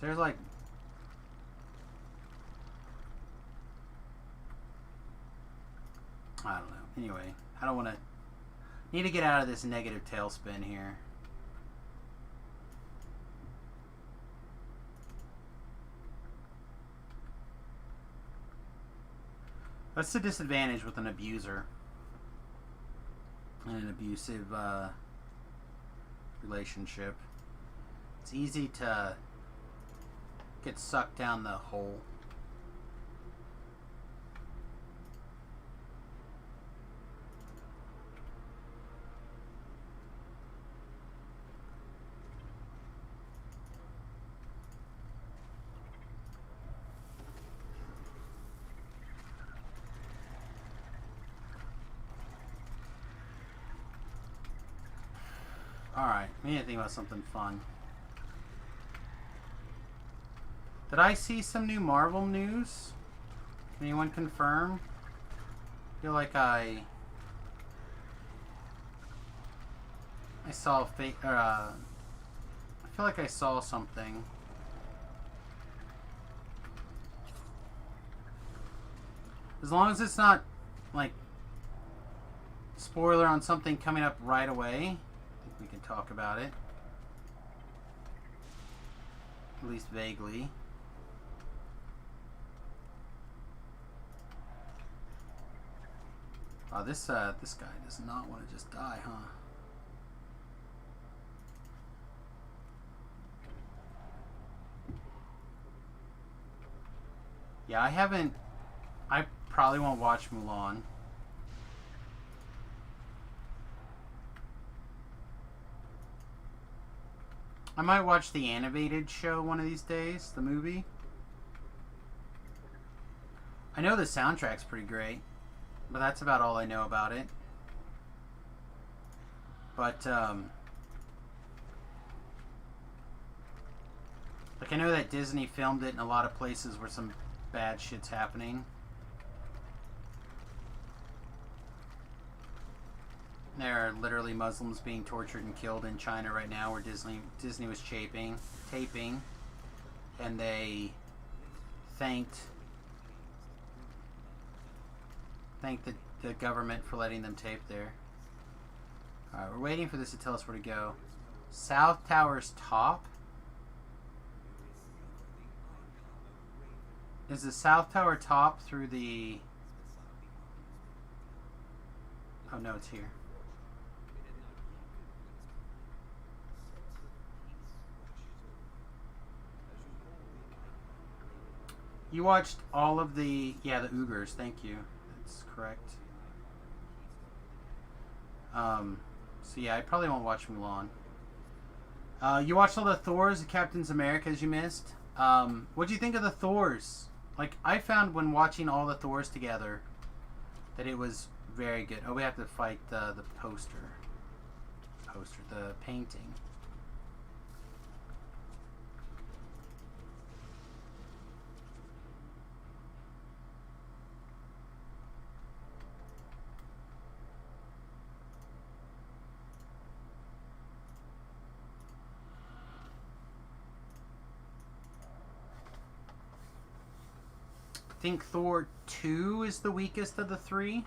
Speaker 1: There's like I don't know. Anyway, I don't want to... Need to get out of this negative tailspin here. That's the disadvantage with an abuser. And an abusive relationship. It's easy to get sucked down the hole. Alright, we need to think about something fun. Did I see some new Marvel news? Can anyone confirm? I feel like I saw a fake. I feel like I saw something. As long as it's not like spoiler on something coming up right away, I think we can talk about it. At least vaguely. Oh, this guy does not want to just die, huh? Yeah, I probably won't watch Mulan. I might watch the animated show one of these days, the movie. I know the soundtrack's pretty great, but that's about all I know about it. But, like, I know that Disney filmed it in a lot of places where some bad shit's happening. There are literally Muslims being tortured and killed in China right now, where Disney was taping, and they thanked the government for letting them tape there. Alright, we're waiting for this to tell us where to go. South Tower's top? Is the South Tower top through the... Oh no, it's here. You watched all of the... Yeah, the Uyghurs, thank you. That's correct. So yeah, I probably won't watch Mulan. You watched all the Thors, the Captains Americas you missed? What'd you think of the Thors? Like, I found when watching all the Thors together that it was very good. Oh, we have to fight the the painting. I think Thor 2 is the weakest of the three.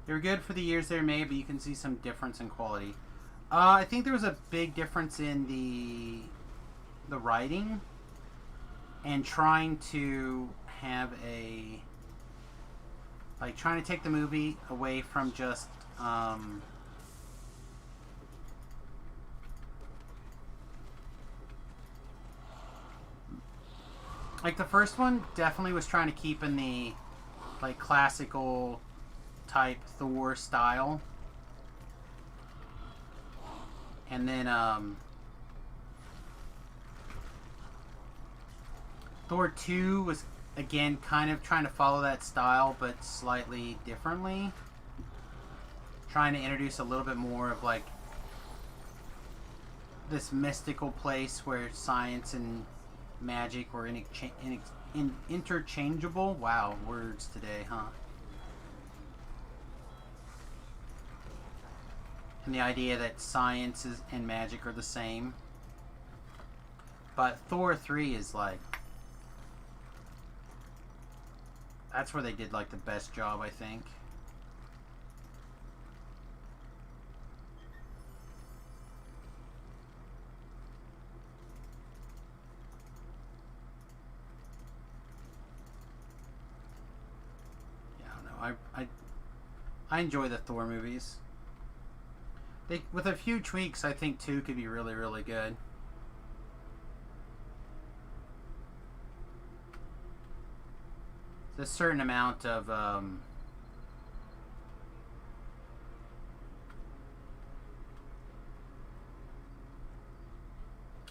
Speaker 1: They were good for the years they were made, but you can see some difference in quality. I think there was a big difference in the writing and trying to have a... like, trying to take the movie away from just... like, the first one definitely was trying to keep in the, like, classical type Thor style. And then, Thor 2 was, again, kind of trying to follow that style, but slightly differently. Trying to introduce a little bit more of, like, this mystical place where science and magic were interchangeable. Wow, words today, huh? And the idea that science and magic are the same. But Thor 3 is like... that's where they did like the best job, I think. I enjoy the Thor movies. With a few tweaks, I think 2 could be really, really good. There's a certain amount of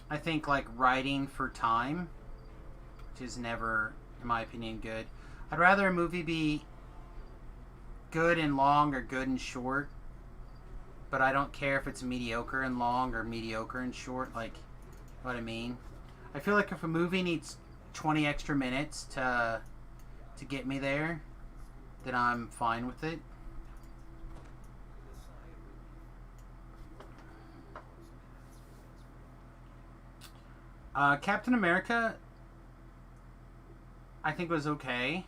Speaker 1: I think, like, writing for time, which is never, in my opinion, good. I'd rather a movie be good and long or good and short but I don't care if it's mediocre and long or mediocre and short. Like, what I mean? I feel like if a movie needs 20 extra minutes to get me there, then I'm fine with it. Captain America, I think was okay.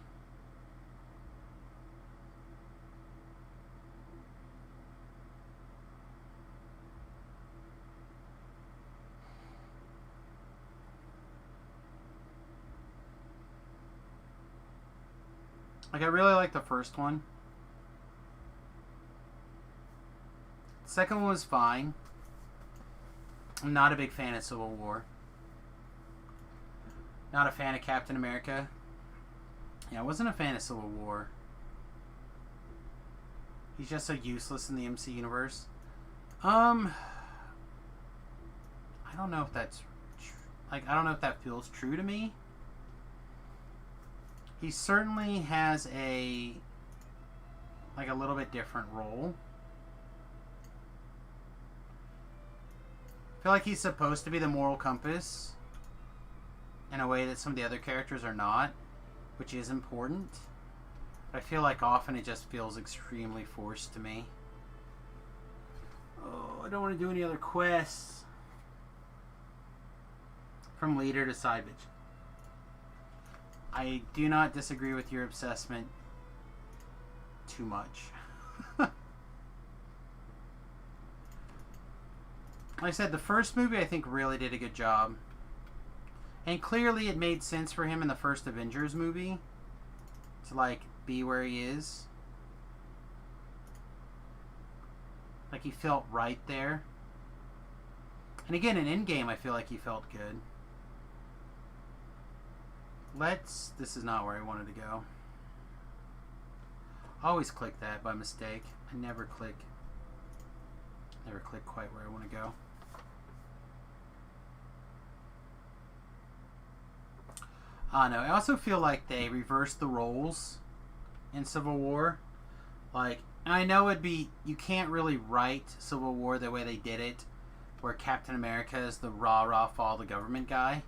Speaker 1: Like, I really like the first one. The second one was fine. I'm not a big fan of Civil War. Not a fan of Captain America. Yeah, I wasn't a fan of Civil War. He's just so useless in the MC universe. I don't know if that's I don't know if that feels true to me. He certainly has a little bit different role. I feel like he's supposed to be the moral compass in a way that some of the other characters are not, which is important. But I feel like often it just feels extremely forced to me. Oh, I don't want to do any other quests. From leader to side bitch. I do not disagree with your assessment too much. Like I said, the first movie I think really did a good job. And clearly it made sense for him in the first Avengers movie to, like, be where he is. Like, he felt right there. And again, in Endgame, I feel like he felt good. This is not where I wanted to go. I always click that by mistake. I never click quite where I want to go. No, I also feel like they reversed the roles in Civil War. Like, I know you can't really write Civil War the way they did it, where Captain America is the rah-rah follow the government guy.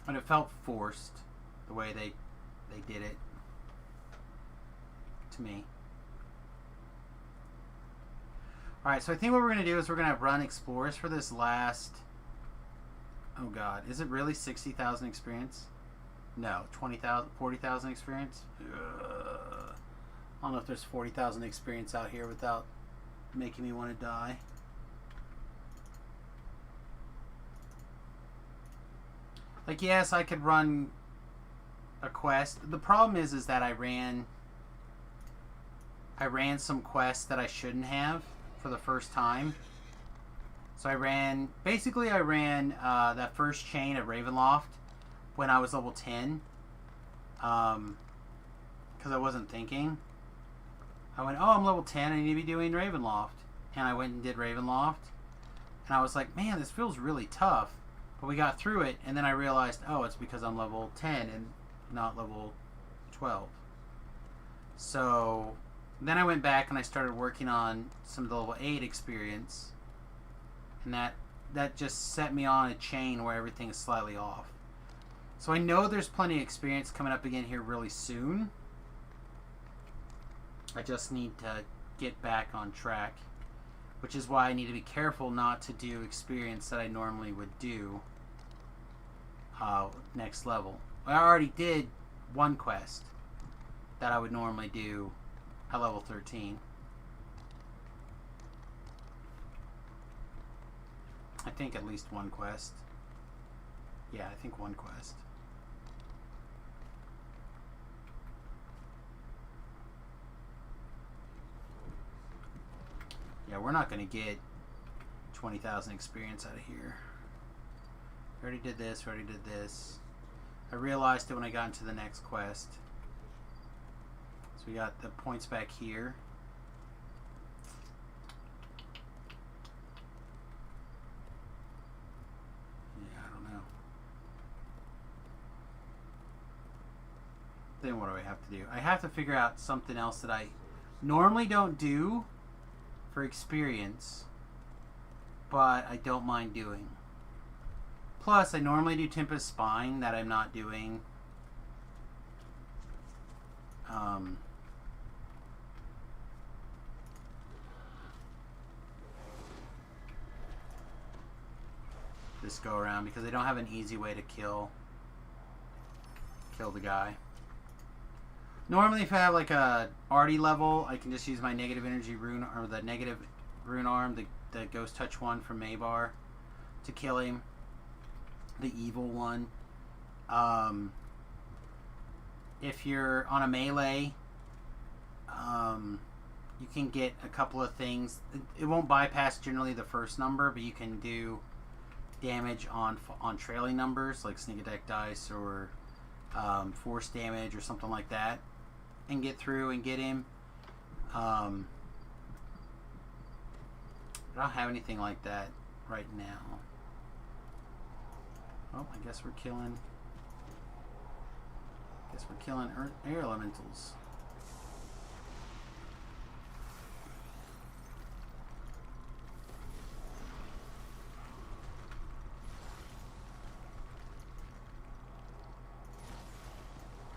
Speaker 1: And it felt forced the way they did it to me. Alright, so I think what we're going to do is we're going to run Explorers for this last... Oh god, is it really 60,000 experience? No, 20,000, 40,000 experience? Ugh. I don't know if there's 40,000 experience out here without making me want to die. Like, yes, I could run a quest. The problem is that I ran some quests that I shouldn't have for the first time. So I ran that first chain at Ravenloft when I was level 10. Because I wasn't thinking. I went, oh, I'm level 10, I need to be doing Ravenloft. And I went and did Ravenloft. And I was like, man, this feels really tough. But we got through it, and then I realized, oh, it's because I'm level 10 and not level 12. So then I went back and I started working on some of the level 8 experience. And that just set me on a chain where everything is slightly off. So I know there's plenty of experience coming up again here really soon. I just need to get back on track. Which is why I need to be careful not to do experience that I normally would do next level. I already did one quest that I would normally do at level 13. I think at least one quest. Yeah, I think one quest. Yeah, we're not going to get 20,000 experience out of here. We already did this, we already did this. I realized it when I got into the next quest. So we got the points back here. Yeah, I don't know. Then what do I have to do? I have to figure out something else that I Normally don't do for experience, but I don't mind doing. Plus, I normally do Tempest Spine that I'm not doing. This go around because I don't have an easy way to kill the guy. Normally, if I have like a arty level, I can just use my negative energy rune or the negative rune arm, the ghost touch one from Maybar, to kill him. The evil one. If you're on a melee, you can get a couple of things. It won't bypass generally the first number, but you can do damage on trailing numbers like sneak attack dice or force damage or something like that, and get through and get him. I don't have anything like that right now. Oh, I guess we're killing air elementals.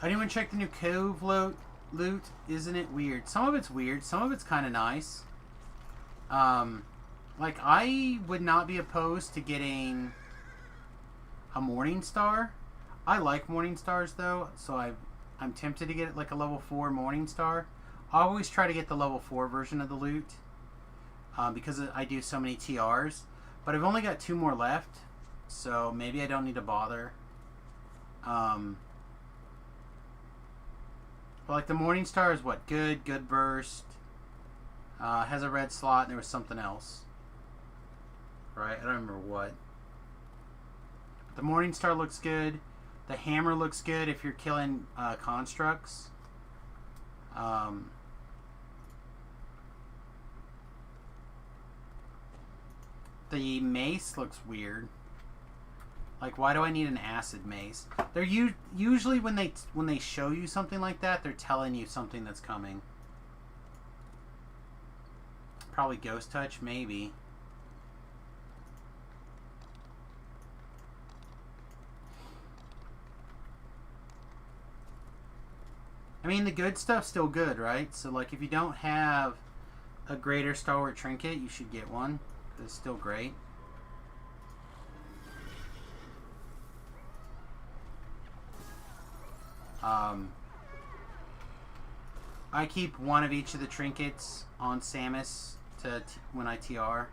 Speaker 1: Anyone check the new Cove loot? Isn't it weird? Some of it's weird. Some of it's kind of nice. Like, I would not be opposed to getting a Morning Star. I like Morning Stars, though, so I'm tempted to get, like, a level 4 Morning Star. I always try to get the level 4 version of the loot, because I do so many TRs. But I've only got 2 more left, so maybe I don't need to bother. But like the Morning Star is what? Good burst. Has a red slot, and there was something else. Right? I don't remember what. But the Morning Star looks good. The hammer looks good if you're killing constructs. The mace looks weird. Like, why do I need an acid mace? They're usually when they show you something like that, they're telling you something that's coming. Probably Ghost Touch, maybe. I mean, the good stuff's still good, right? So, like, if you don't have a greater stalwart trinket, you should get one. It's still great. I keep one of each of the trinkets on Samus when I TR.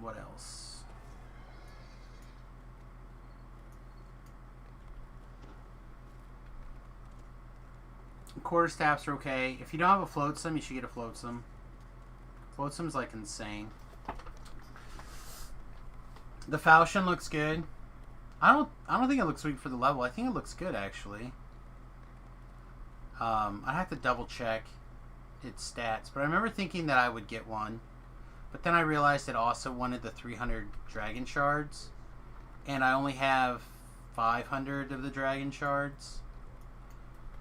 Speaker 1: What else? Quarterstaffs are okay. If you don't have a floatsome, you should get a floatsome. Floatsome's like insane. The falchion looks good. I don't think it looks weak for the level. I think it looks good actually. I have to double check its stats, but I remember thinking that I would get one. But then I realized it also wanted the 300 dragon shards, and I only have 500 of the dragon shards,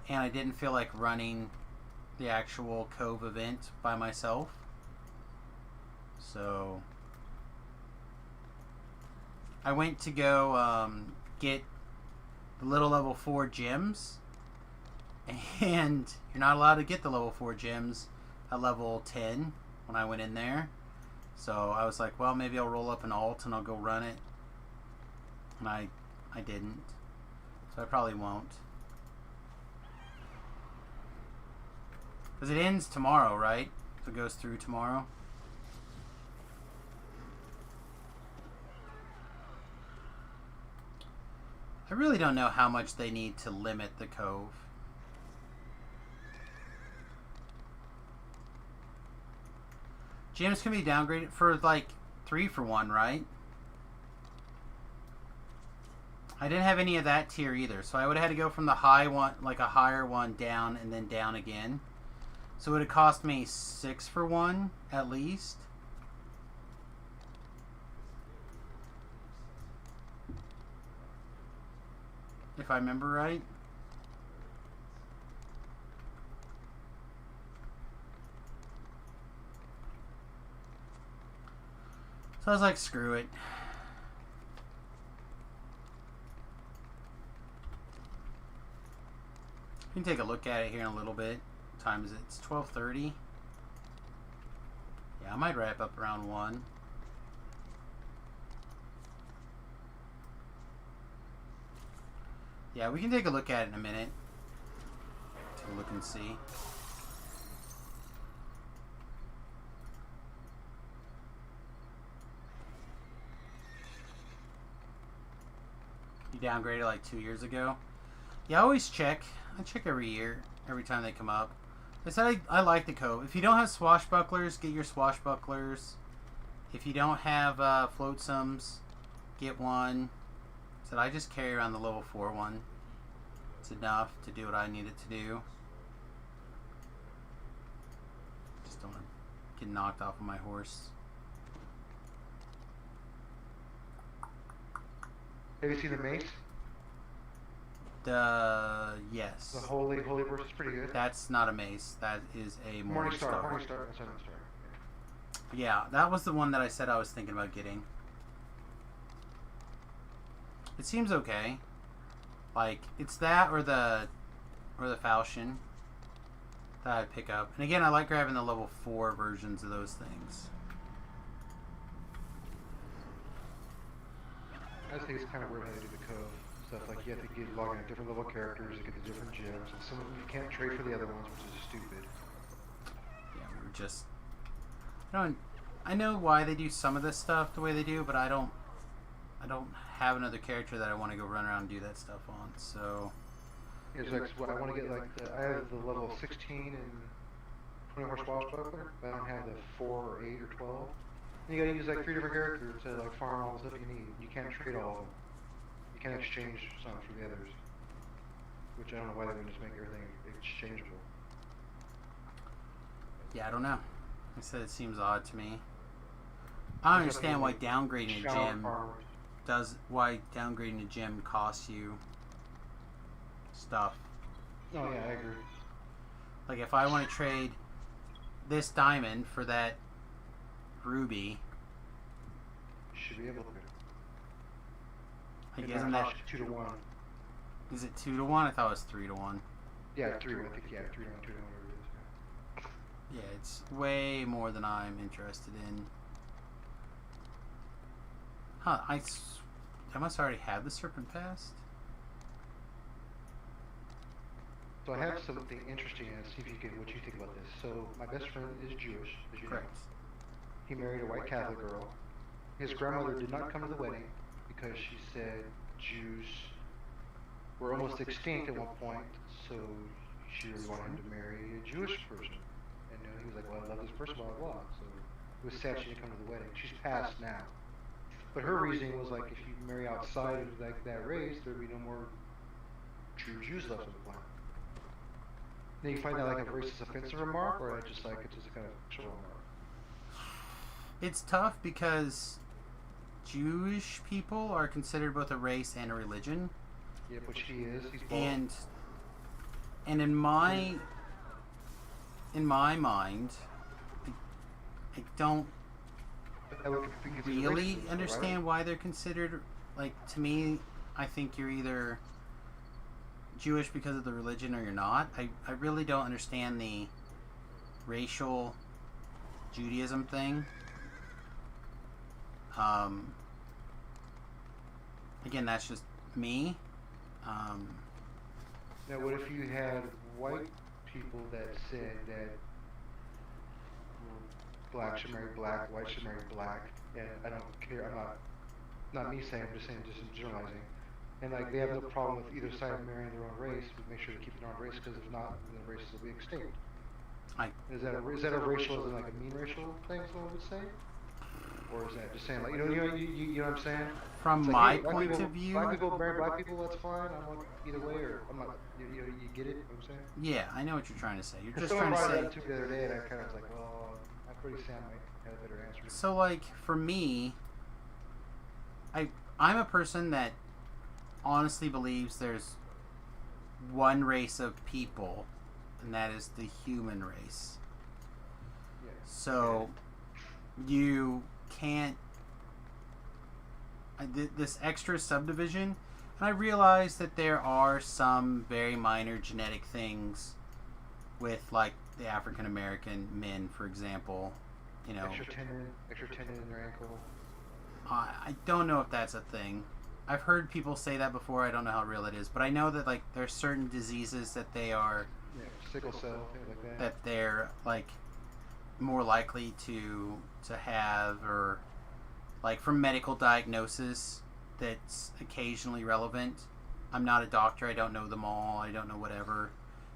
Speaker 1: and I didn't feel like running the actual Cove event by myself. So I went to go get the little level 4 gems, and you're not allowed to get the level 4 gems at level 10 when I went in there. So I was like, well, maybe I'll roll up an alt and I'll go run it. And I didn't. So I probably won't. Because it ends tomorrow, right? So it goes through tomorrow. I really don't know how much they need to limit the Cove. Gems can be downgraded for like 3 for 1, right? I didn't have any of that tier either, so I would have had to go from the high one, like a higher one, down and then down again. So it would have cost me 6 for 1 at least. if I remember right. So I was like, screw it. You can take a look at it here in a little bit. What time is it? It's 12:30. Yeah, I might wrap up around 1. Yeah, we can take a look at it in a minute. Take a look and see. You downgraded like 2 years ago. Yeah, I always check. I check every year, every time they come up. I said I like the code. If you don't have swashbucklers, get your swashbucklers. If you don't have floatsomes, get one. I said I just carry around the level 4 one. It's enough to do what I need it to do. Just don't want to get knocked off of my horse.
Speaker 10: Have you seen the mace?
Speaker 1: Yes.
Speaker 10: The holy verse is pretty good.
Speaker 1: That's not a mace. That is a Morning Star.
Speaker 10: Morning Star. That's Morning Star.
Speaker 1: Yeah, that was the one that I said I was thinking about getting. It seems okay. Like, it's that or the falchion that I'd pick up. And again, I like grabbing the level 4 versions of those things.
Speaker 10: I just think it's kind of weird how they do the code stuff. Like, you have to log in at different level characters to get the different gems, and some of them you can't trade for the other ones, which is stupid.
Speaker 1: Yeah, we were just... I know why they do some of this stuff the way they do, but I don't have another character that I want to go run around and do that stuff on, so...
Speaker 10: It's like, what, I want to get, like, I have the level 16 and 24 swashbuckler, but I don't have the 4 or 8 or 12. And you gotta use, like, 3 different characters to, like, farm all the stuff you need. You can't trade all of them. You can't exchange some for the others. Which I don't know why they wouldn't just make everything exchangeable.
Speaker 1: Yeah, I don't know. I said it seems odd to me. I don't understand why downgrading a gym why downgrading a gym costs you stuff.
Speaker 10: Oh yeah, I agree.
Speaker 1: Like if I want to trade this diamond for that ruby,
Speaker 10: You should be able to.
Speaker 1: like isn't that
Speaker 10: 2 to 1?
Speaker 1: Is it 2 to 1? I thought it was 3 to 1.
Speaker 10: Yeah, 3. I think 3 to 1, 2 to 1, whatever it is.
Speaker 1: Yeah, it's way more than I'm interested in. Huh, I must already have the Serpent Past.
Speaker 10: So I have something interesting and see if you can what you think about this. So my best friend is Jewish, as you know.
Speaker 1: Correct.
Speaker 10: He married a white Catholic girl. His grandmother did not come to the wedding because she said Jews were almost extinct at one point, so she really wanted him to marry a Jewish person. And he was like, well, I love this person, blah, blah, blah. So it was sad she didn't come to the wedding. She's passed now. But her reasoning was like, if you marry outside of like that race, there'd be no more true Jews left on the planet. Now you find that like a racist offensive remark, or just like it's just a kind of sexual remark?
Speaker 1: It's tough because Jewish people are considered both a race and a religion.
Speaker 10: Yeah, which he is. He's both.
Speaker 1: And in my mind, I don't really understand why they're considered, like, to me, I think you're either Jewish because of the religion or you're not. I really don't understand the racial Judaism thing. Again, that's just me.
Speaker 10: Now, what if you had white people that said that black should marry black, white should marry black, and I don't care, I'm not me saying, I'm just saying, just generalizing, and like they have no problem with either side marrying their own race, but make sure to keep their own race, because if not, then the races will be extinct. Is that a racial, as in like a mean racial thing, someone would say? Or is that just saying, like, you know what I'm saying?
Speaker 1: From
Speaker 10: It's
Speaker 1: my
Speaker 10: like, hey,
Speaker 1: point of view,
Speaker 10: black people marry black people, that's fine. I'm like, either way, or I'm not, you get it, what I'm saying?
Speaker 1: yeah, I know what you're trying to say. You're just
Speaker 10: Someone
Speaker 1: trying to
Speaker 10: brought
Speaker 1: say.
Speaker 10: that to me the other day, and I kind of was like, well, I'm pretty Sam might have a better answer.
Speaker 1: So, like, for me, I'm a person that honestly believes there's one race of people, and that is the human race.
Speaker 10: Yeah.
Speaker 1: So you can't. I did this extra subdivision, and I realized that there are some very minor genetic things with, like, the African American men, for example. You know,
Speaker 10: Extra tendon in their ankle.
Speaker 1: I don't know if that's a thing. I've heard people say that before. I don't know how real it is, but I know that, like, there's certain diseases that they are
Speaker 10: Yeah, sickle cell, things like that.
Speaker 1: that they're, like, more likely to have, or, like, from medical diagnosis that's occasionally relevant. I'm not a doctor. I don't know them all. I don't know whatever.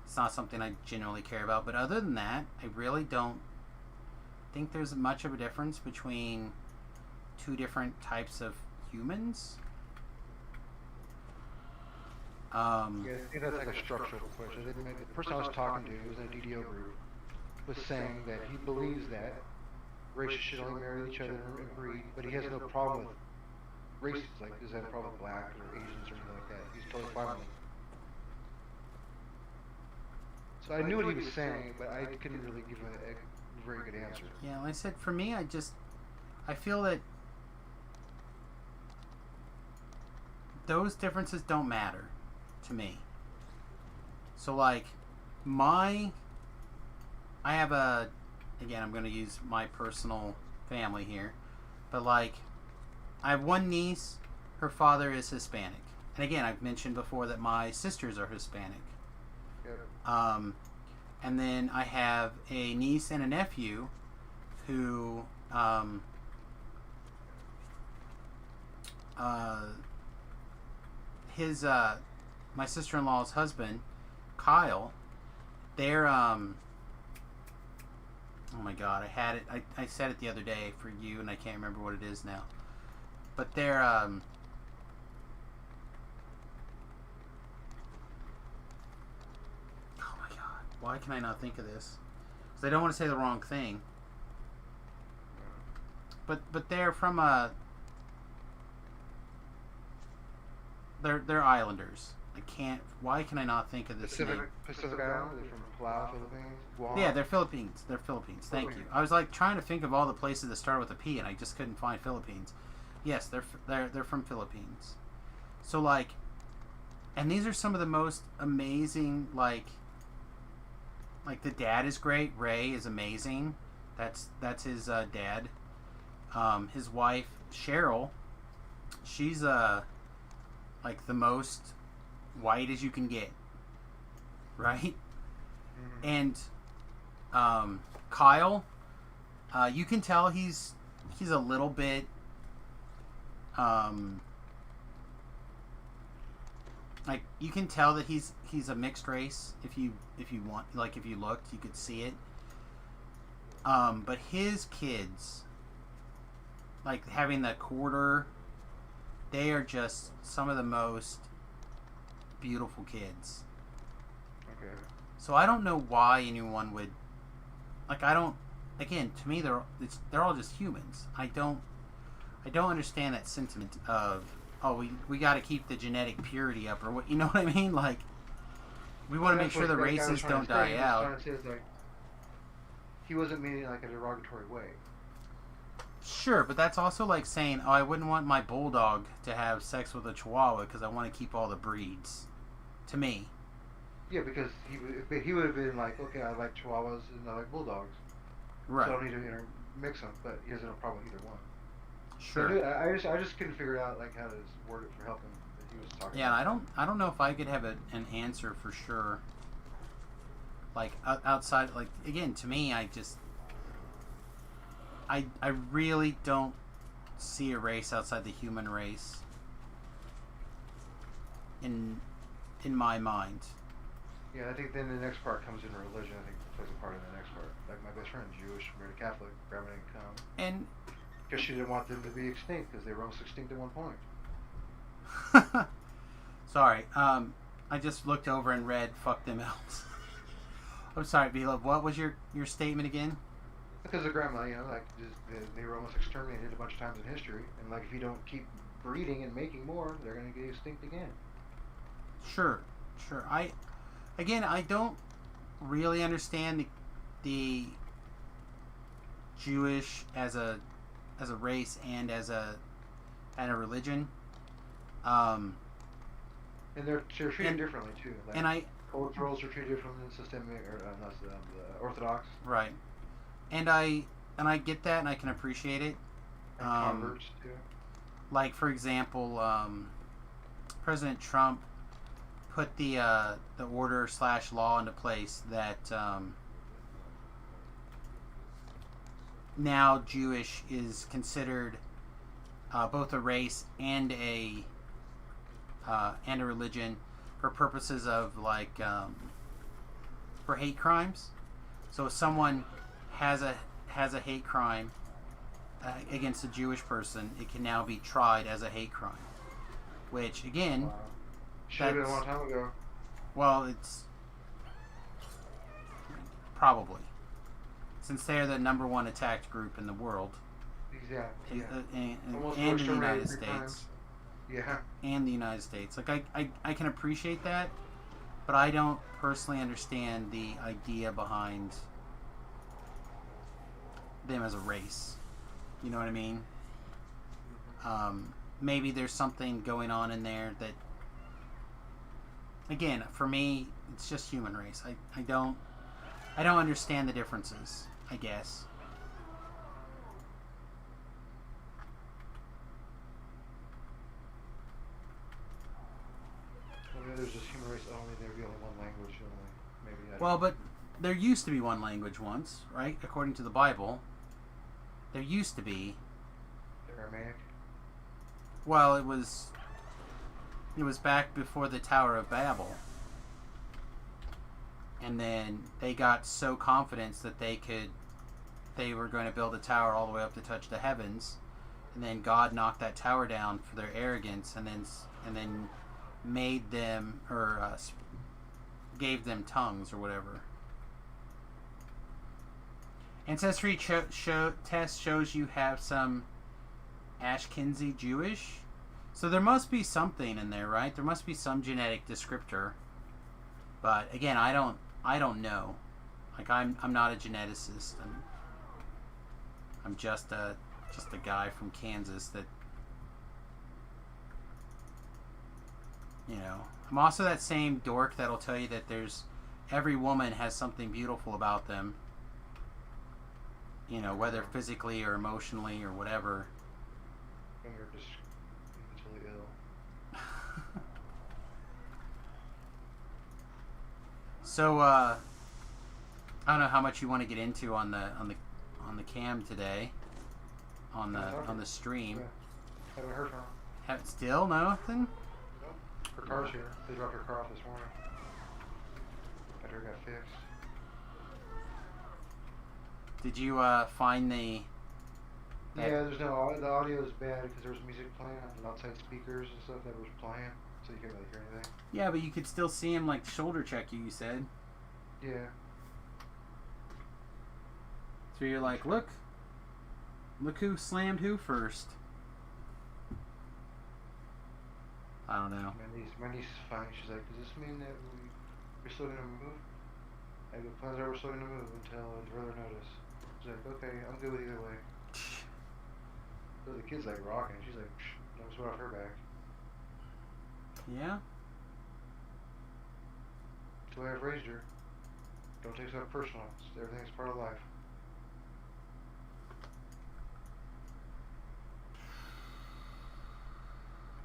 Speaker 1: It's not something I generally care about. But other than that, I really don't think there's much of a difference between two different types of humans.
Speaker 10: Yeah, I think that's like a structural question. The person I was talking to, who was in a DDO group, was saying that he believes that races should only marry each other and breed, but he has no problem with races. Like, does he have a problem with black or Asians or anything like that? He's totally fine with it. So I knew what he was saying, but I couldn't really give him a very good answer.
Speaker 1: Yeah, like I said, for me, I feel that those differences don't matter to me. So, like, I have again, I'm going to use my personal family here, but, like, I have one niece, her father is Hispanic. And again, I've mentioned before that my sisters are Hispanic.
Speaker 10: Yeah.
Speaker 1: And then I have a niece and a nephew who, my sister-in-law's husband, Kyle, they're, oh my god, I had it, I said it the other day for you, and I can't remember what it is now. But they're, oh my god, why can I not think of this? Because I don't want to say the wrong thing. But they're from they're islanders. Why can I not think of this name?
Speaker 10: Pacific Island? They're from Palau, Philippines? Guam?
Speaker 1: Yeah, they're Philippines. They're Philippines. Thank you. I was, like, trying to think of all the places that start with a P, and I just couldn't find Philippines. Yes, they're from Philippines. So, like, and these are some of the most amazing, like the dad is great. Ray is amazing. That's his dad. His wife Cheryl, she's like the most white as you can get, right?
Speaker 10: Mm-hmm.
Speaker 1: And Kyle, you can tell he's a little bit like, you can tell that he's a mixed race. If you want, like, if you looked, you could see it. But his kids, like, having the quarter, they are just some of the most beautiful kids.
Speaker 10: Okay.
Speaker 1: So I don't know why anyone would, like, again, to me they're all just humans. I don't understand that sentiment of, oh, we got to keep the genetic purity up, or what, you know what I mean? Like, we want to make sure the races don't die out.
Speaker 10: He wasn't meaning like a derogatory way.
Speaker 1: Sure, but that's also like saying, oh, I wouldn't want my bulldog to have sex with a chihuahua because I want to keep all the breeds. To me.
Speaker 10: Yeah, because he would have been like, okay, I like chihuahuas and I like bulldogs.
Speaker 1: Right.
Speaker 10: So I don't need to mix them, but he doesn't have a problem with either one.
Speaker 1: Sure.
Speaker 10: So I just couldn't figure out like how to word it for helping that he was talking.
Speaker 1: Yeah,
Speaker 10: about.
Speaker 1: I don't know if I could have an answer for sure. Like, outside, like, again, to me, I really don't see a race outside the human race in my mind.
Speaker 10: Yeah, I think then the next part comes in religion. I think plays a part in the next part. Like my best friend, Jewish, married a Catholic, grandma didn't come.
Speaker 1: And
Speaker 10: because she didn't want them to be extinct, because they were almost extinct at one point.
Speaker 1: Sorry, I just looked over and read "fuck them elves." I'm sorry, B-Love. What was your statement again?
Speaker 10: Because the grandma, like, just, they were almost exterminated a bunch of times in history, and like if you don't keep breeding and making more, they're gonna get extinct again.
Speaker 1: Sure. I don't really understand the Jewish as a race and as a religion.
Speaker 10: And they're treated differently too. Like,
Speaker 1: And I
Speaker 10: culturals are treated differently than systemic or not the Orthodox.
Speaker 1: right, and I get that, and I can appreciate it.
Speaker 10: And converts too.
Speaker 1: Like for example, President Trump put the order/law into place that now Jewish is considered both a race and a religion for purposes of like for hate crimes. So if someone has a hate crime against a Jewish person, it can now be tried as a hate crime. Which again,
Speaker 10: should have been a long time ago.
Speaker 1: Well, it's probably, since they're the #1 attacked group in the world.
Speaker 10: Exactly.
Speaker 1: And
Speaker 10: Almost
Speaker 1: the
Speaker 10: exterminated
Speaker 1: United
Speaker 10: 3
Speaker 1: States.
Speaker 10: times. Yeah.
Speaker 1: And the United States. Like I can appreciate that, but I don't personally understand the idea behind them as a race. You know what I mean? Maybe there's something going on in there that, again, for me, it's just human race. I don't understand the differences, I guess.
Speaker 10: Maybe there's just human race only. There'd be only one language only. Maybe.
Speaker 1: Well, but there used to be one language once, right? According to the Bible, there used to be.
Speaker 10: Aramaic.
Speaker 1: Well, it was back before the Tower of Babel. And then they got so confident that they were going to build a tower all the way up to touch the heavens, and then God knocked that tower down for their arrogance, and then made them or gave them tongues or whatever. Ancestry test shows you have some Ashkenazi Jewish, so there must be something in there, right? There must be some genetic descriptor. But again, I don't know. Like I'm not a geneticist. I'm just a guy from Kansas that, you know. I'm also that same dork that'll tell you that every woman has something beautiful about them. You know, whether physically or emotionally or whatever.
Speaker 10: When you're just mentally ill.
Speaker 1: So I don't know how much you want to get into on the cam today, on the stream.
Speaker 10: Yeah. Haven't heard from her.
Speaker 1: Still nothing.
Speaker 10: Nope. Her car's here. They dropped her car off this morning. Battery got fixed.
Speaker 1: Did you find the?
Speaker 10: Yeah, there's no. The audio is bad because there was music playing on outside speakers and stuff that was playing, so you couldn't really hear anything.
Speaker 1: Yeah, but you could still see him like shoulder check you. You said.
Speaker 10: Yeah.
Speaker 1: So you're like, look who slammed who first. I don't know.
Speaker 10: My niece is fine. She's like, does this mean that we're still gonna move? I go, plans are we're still gonna move until further notice. She's like, okay, I'm good with either way. So the kid's like rocking. She's like, don't sweat off her back.
Speaker 1: Yeah.
Speaker 10: That's the way I've raised her. Don't take stuff personal. Everything's part of life.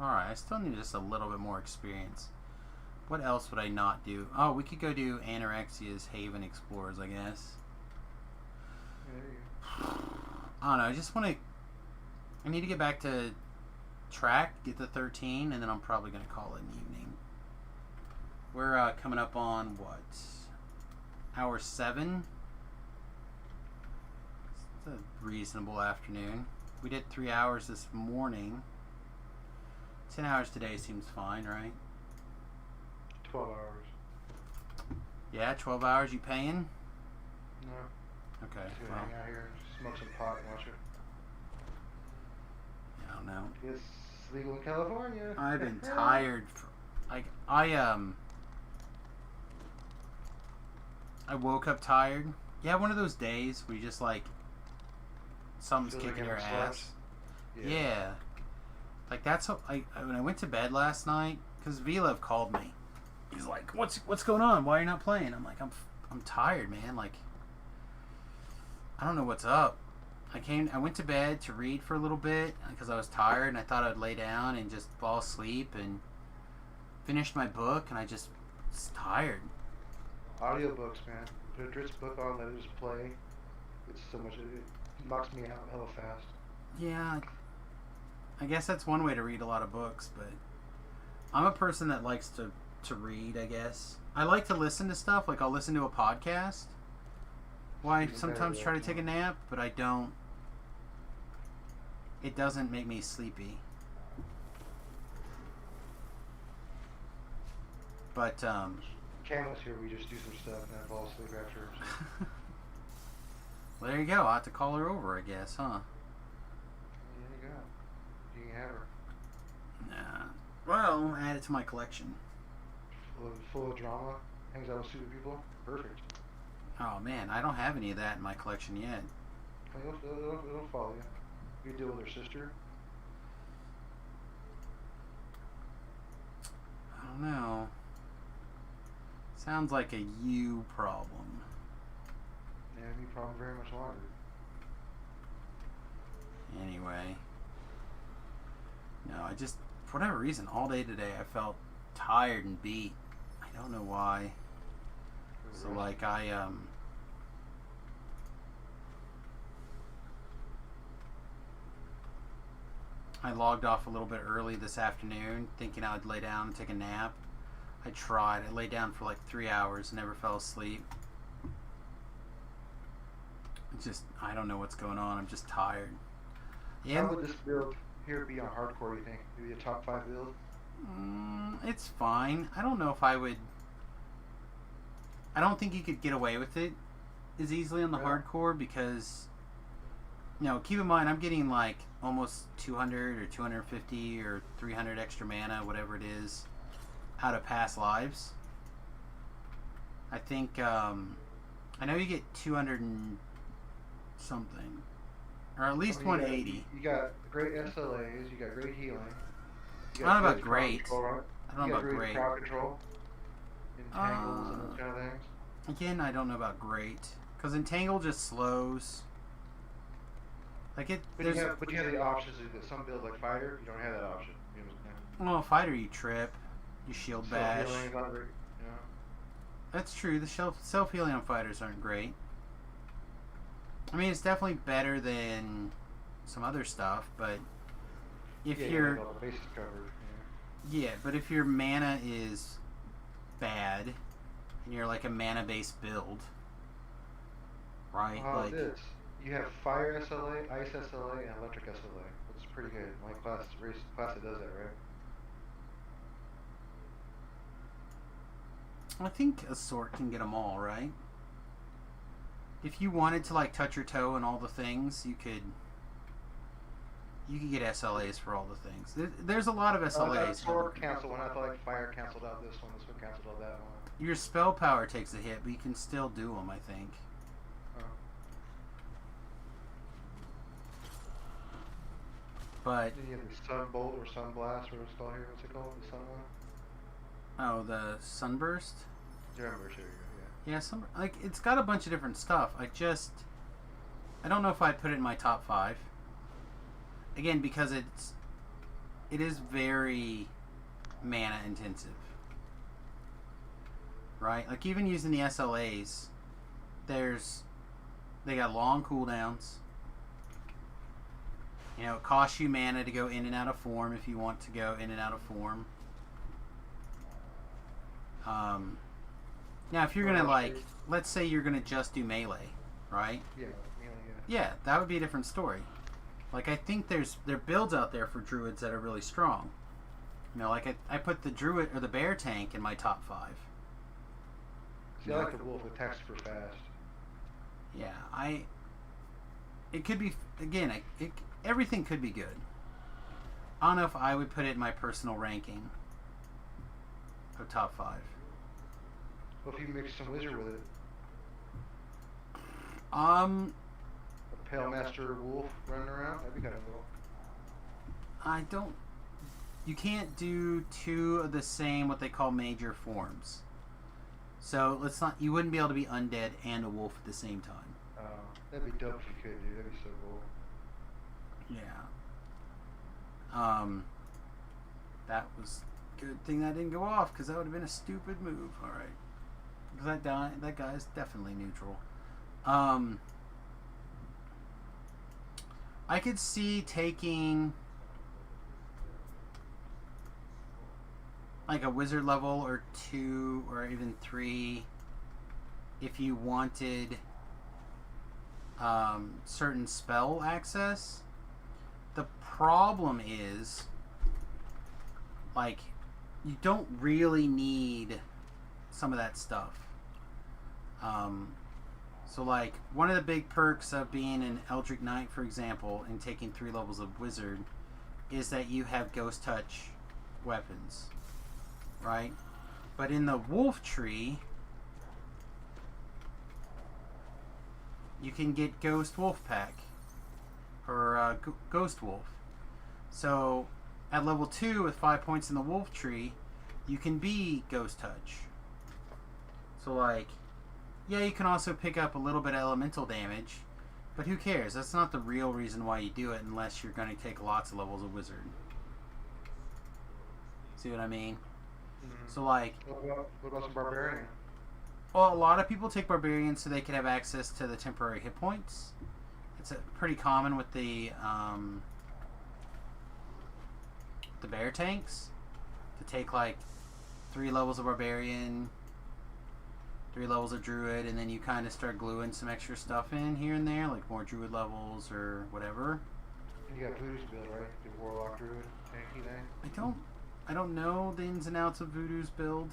Speaker 1: Alright, I still need just a little bit more experience. What else would I not do? Oh, we could go do Anorexia's Haven Explorers, I guess.
Speaker 10: Yeah, there you go.
Speaker 1: I don't know, I just want to... I need to get back to track, get to 13, and then I'm probably going to call it an evening. We're coming up on, what? Hour 7? It's a reasonable afternoon. We did 3 hours this morning. 10 hours today seems fine, right?
Speaker 10: 12 hours.
Speaker 1: Yeah, 12 hours. You paying?
Speaker 10: No.
Speaker 1: Okay.
Speaker 10: Just
Speaker 1: Well,
Speaker 10: gonna hang out here, smoke some pot and watch it.
Speaker 1: I don't know.
Speaker 10: Yes, legal in California.
Speaker 1: I've been tired. Like I woke up tired. Yeah, one of those days where you just like something's
Speaker 10: Feels like
Speaker 1: kicking
Speaker 10: you
Speaker 1: your
Speaker 10: haven't slept.
Speaker 1: ass. Yeah. Like that's how when I went to bed last night, because Vilev called me. He's like, "What's going on? Why are you not playing?" I'm like, "I'm tired, man. Like, I don't know what's up." I went to bed to read for a little bit because I was tired and I thought I'd lay down and just fall asleep, and finished my book and I just was tired.
Speaker 10: Audiobooks, man. Put a Druid's book on, let it just play. It's so much. It knocks me out hella fast.
Speaker 1: Yeah, I guess that's one way to read a lot of books, but I'm a person that likes to read, I guess. I like to listen to stuff, like I'll listen to a podcast. Well, I
Speaker 10: Even
Speaker 1: sometimes
Speaker 10: better,
Speaker 1: try to
Speaker 10: yeah.
Speaker 1: take a nap, but I don't. It doesn't make me sleepy. But,
Speaker 10: Camel's here, we just do some stuff and then fall asleep after. So.
Speaker 1: well, there you go. I'll have to call her over, I guess, huh?
Speaker 10: There you go. You can have her.
Speaker 1: Nah. Well, add it to my collection.
Speaker 10: Full of drama. Hangs out with stupid people. Perfect.
Speaker 1: Oh, man, I don't have any of that in my collection yet.
Speaker 10: It'll follow you. You deal with her sister.
Speaker 1: I don't know. Sounds like a you problem.
Speaker 10: Yeah, me problem very much longer.
Speaker 1: Anyway. No, I just, for whatever reason, all day today I felt tired and beat. I don't know why. So, like, I logged off a little bit early this afternoon, thinking I would lay down and take a nap. I tried. I lay down for like 3 hours, never fell asleep. It's just, I don't know what's going on. I'm just tired.
Speaker 10: How would this build here be on hardcore, you think? Maybe a top 5 build?
Speaker 1: It's fine. I don't know if I would. I don't think you could get away with it as easily on the hardcore because, you know, keep in mind I'm getting like almost 200 or 250 or 300 extra mana, whatever it is, out of past lives. I think, I know you get 200 and something. Or at least 180.
Speaker 10: You got great SLAs, you got great healing. You
Speaker 1: I don't know
Speaker 10: good
Speaker 1: about great.
Speaker 10: crowd control.
Speaker 1: I don't know about great.
Speaker 10: Crowd control. Entangles and those kind of things.
Speaker 1: Again, I don't know about great. Because Entangle just slows. Like it.
Speaker 10: But you have the options that some build like fighter, you don't have that option. You know,
Speaker 1: Well, fighter, you trip. You shield bash.
Speaker 10: healing is not very, you know.
Speaker 1: That's true. The self-healing on fighters aren't great. I mean, it's definitely better than some other stuff, but if
Speaker 10: Yeah,
Speaker 1: you're...
Speaker 10: you have all the bases covered.
Speaker 1: Yeah, but if your mana is bad, and you're like a mana-based build, right?
Speaker 10: How
Speaker 1: like,
Speaker 10: it is. You have fire SLA, ice SLA, and electric SLA. That's pretty good. My class that does that, right?
Speaker 1: I think a sort can get them all, right? If you wanted to like touch your toe and all the things, you could get SLAs for all the things. There's a lot of SLAs.
Speaker 10: Sword cancel one. I thought like fire canceled out this one. This one canceled out that one.
Speaker 1: Your spell power takes a hit, but you can still do them, I think.
Speaker 10: Oh.
Speaker 1: But
Speaker 10: Then you have the sunbolt or sunblast, or what's it called here? What's it called? The sun one?
Speaker 1: oh, the sunburst.
Speaker 10: Remember, sure. Yeah.
Speaker 1: Yeah, like it's got a bunch of different stuff. I don't know if I'd put it in my top 5. Again, because it is very mana intensive, right? Like even using the SLAs, they got long cooldowns. You know, it costs you mana to go in and out of form if you want to go in and out of form. Now, if you're gonna like, let's say you're gonna just do melee, right?
Speaker 10: Yeah.
Speaker 1: Yeah, that would be a different story. Like I think there are builds out there for druids that are really strong. You know, like I put the druid or the bear tank in my top 5.
Speaker 10: See, I like the wolf. It attacks super fast.
Speaker 1: Yeah, it could be again. Everything could be good. I don't know if I would put it in my personal ranking of top 5.
Speaker 10: Well, if you mix some wizard with it,
Speaker 1: Um,
Speaker 10: a pale master wolf running around, that'd be kind of cool.
Speaker 1: I don't. You can't do 2 of the same what they call major forms. So let's not. You wouldn't be able to be undead and a wolf at the same time.
Speaker 10: That'd be dope if you could, dude. That'd be so cool.
Speaker 1: Yeah. That was good thing that didn't go off because that would have been a stupid move. All right. Because that guy's definitely neutral. I could see taking like a wizard level or 2 or even 3 if you wanted certain spell access. The problem is, like, you don't really need some of that stuff. So like one of the big perks of being an Eldritch Knight, for example, and taking 3 levels of wizard is that you have ghost touch weapons, right? But in the wolf tree, you can get ghost wolf pack or ghost wolf. So at level 2 with 5 points in the wolf tree, you can be ghost touch. So like, yeah, you can also pick up a little bit of elemental damage, but who cares? That's not the real reason why you do it unless you're going to take lots of levels of wizard. See what I mean?
Speaker 10: Mm-hmm.
Speaker 1: So like,
Speaker 10: What about some barbarian?
Speaker 1: well, a lot of people take barbarians so they can have access to the temporary hit points. It's pretty common with the bear tanks to take like 3 levels of barbarian, 3 levels of druid, and then you kind of start gluing some extra stuff in here and there, like more druid levels or whatever.
Speaker 10: You got Voodoo's build, right? The warlock druid, tanky thing.
Speaker 1: I don't know the ins and outs of Voodoo's build.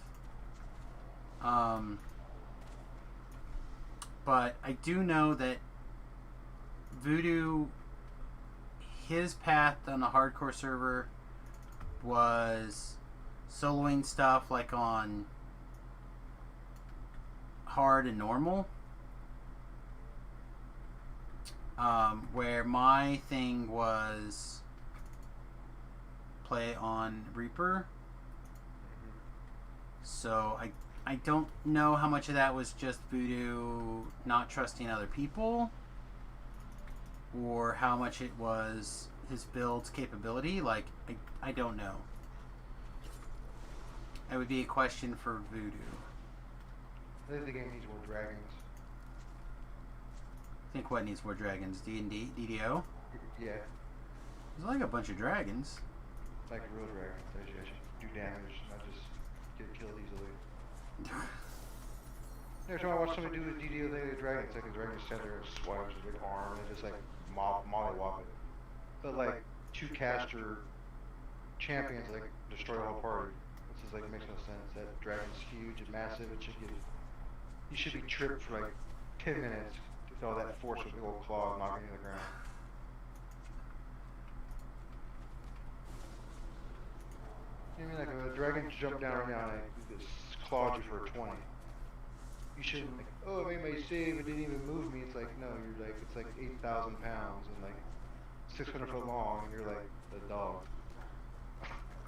Speaker 1: But I do know that Voodoo, his path on the hardcore server was soloing stuff like on hard and normal, where my thing was play on Reaper. So I don't know how much of that was just Voodoo not trusting other people or how much it was his build's capability. Like, I don't know. That would be a question for Voodoo.
Speaker 10: I think the game needs more dragons.
Speaker 1: Think what needs more dragons? D&D? DDO?
Speaker 10: Yeah,
Speaker 1: There's like a bunch of dragons.
Speaker 10: like real dragons. They just do damage, not just get killed easily. Every time I watch somebody do a DDO, they do a dragon. It's like a dragon stands there and swipes with a big arm and just like mollywop it. But like 2 caster champions like destroy the whole party. This is like makes no sense. That dragon's huge and massive. It should get. You should be tripped for like 10 minutes with all that force with the old claw knocking you to the ground. You know, like a dragon jumped down right now and like, clawed you for a 20. You shouldn't like, oh, I made my save, it didn't even move me. It's like, no, you're like, it's like 8,000 pounds and like 600 foot long, and you're like a dog.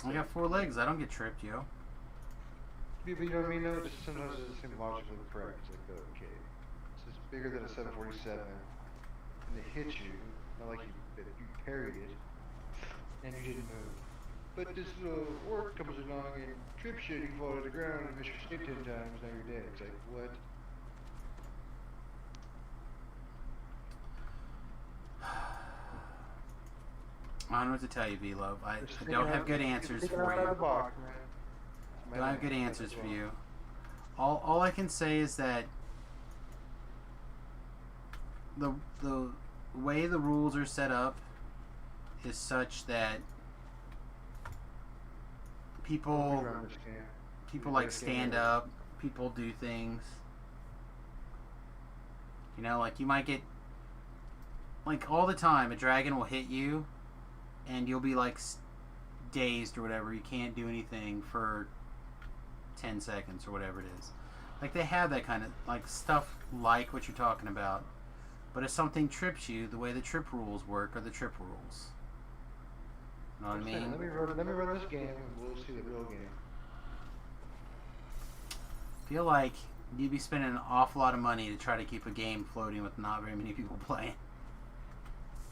Speaker 1: I got 4 legs. I don't get tripped, yo.
Speaker 10: Yeah, but you know what I mean? No, just sometimes it doesn't seem logically correct. It's like, okay, this is bigger than a 747, and it hit you, not like you parried it, and you didn't move. But this orc comes along and trips you, and you fall to the ground and miss your stick 10 times, now you're dead. It's like, what?
Speaker 1: I don't know what to tell you, V-Love. I don't have good answers for
Speaker 10: Out of the
Speaker 1: you.
Speaker 10: box, man.
Speaker 1: I don't have good answers for you. All I can say is that the way the rules are set up is such that people like stand up, people do things. You know, like you might get, like all the time, a dragon will hit you, and you'll be like dazed or whatever. You can't do anything for 10 seconds or whatever it is. Like, they have that kind of, like, stuff like what you're talking about. But if something trips you, the way the trip rules work are the trip rules. You know what I mean?
Speaker 10: Let me run this game and we'll see the real game.
Speaker 1: Feel like you'd be spending an awful lot of money to try to keep a game floating with not very many people playing.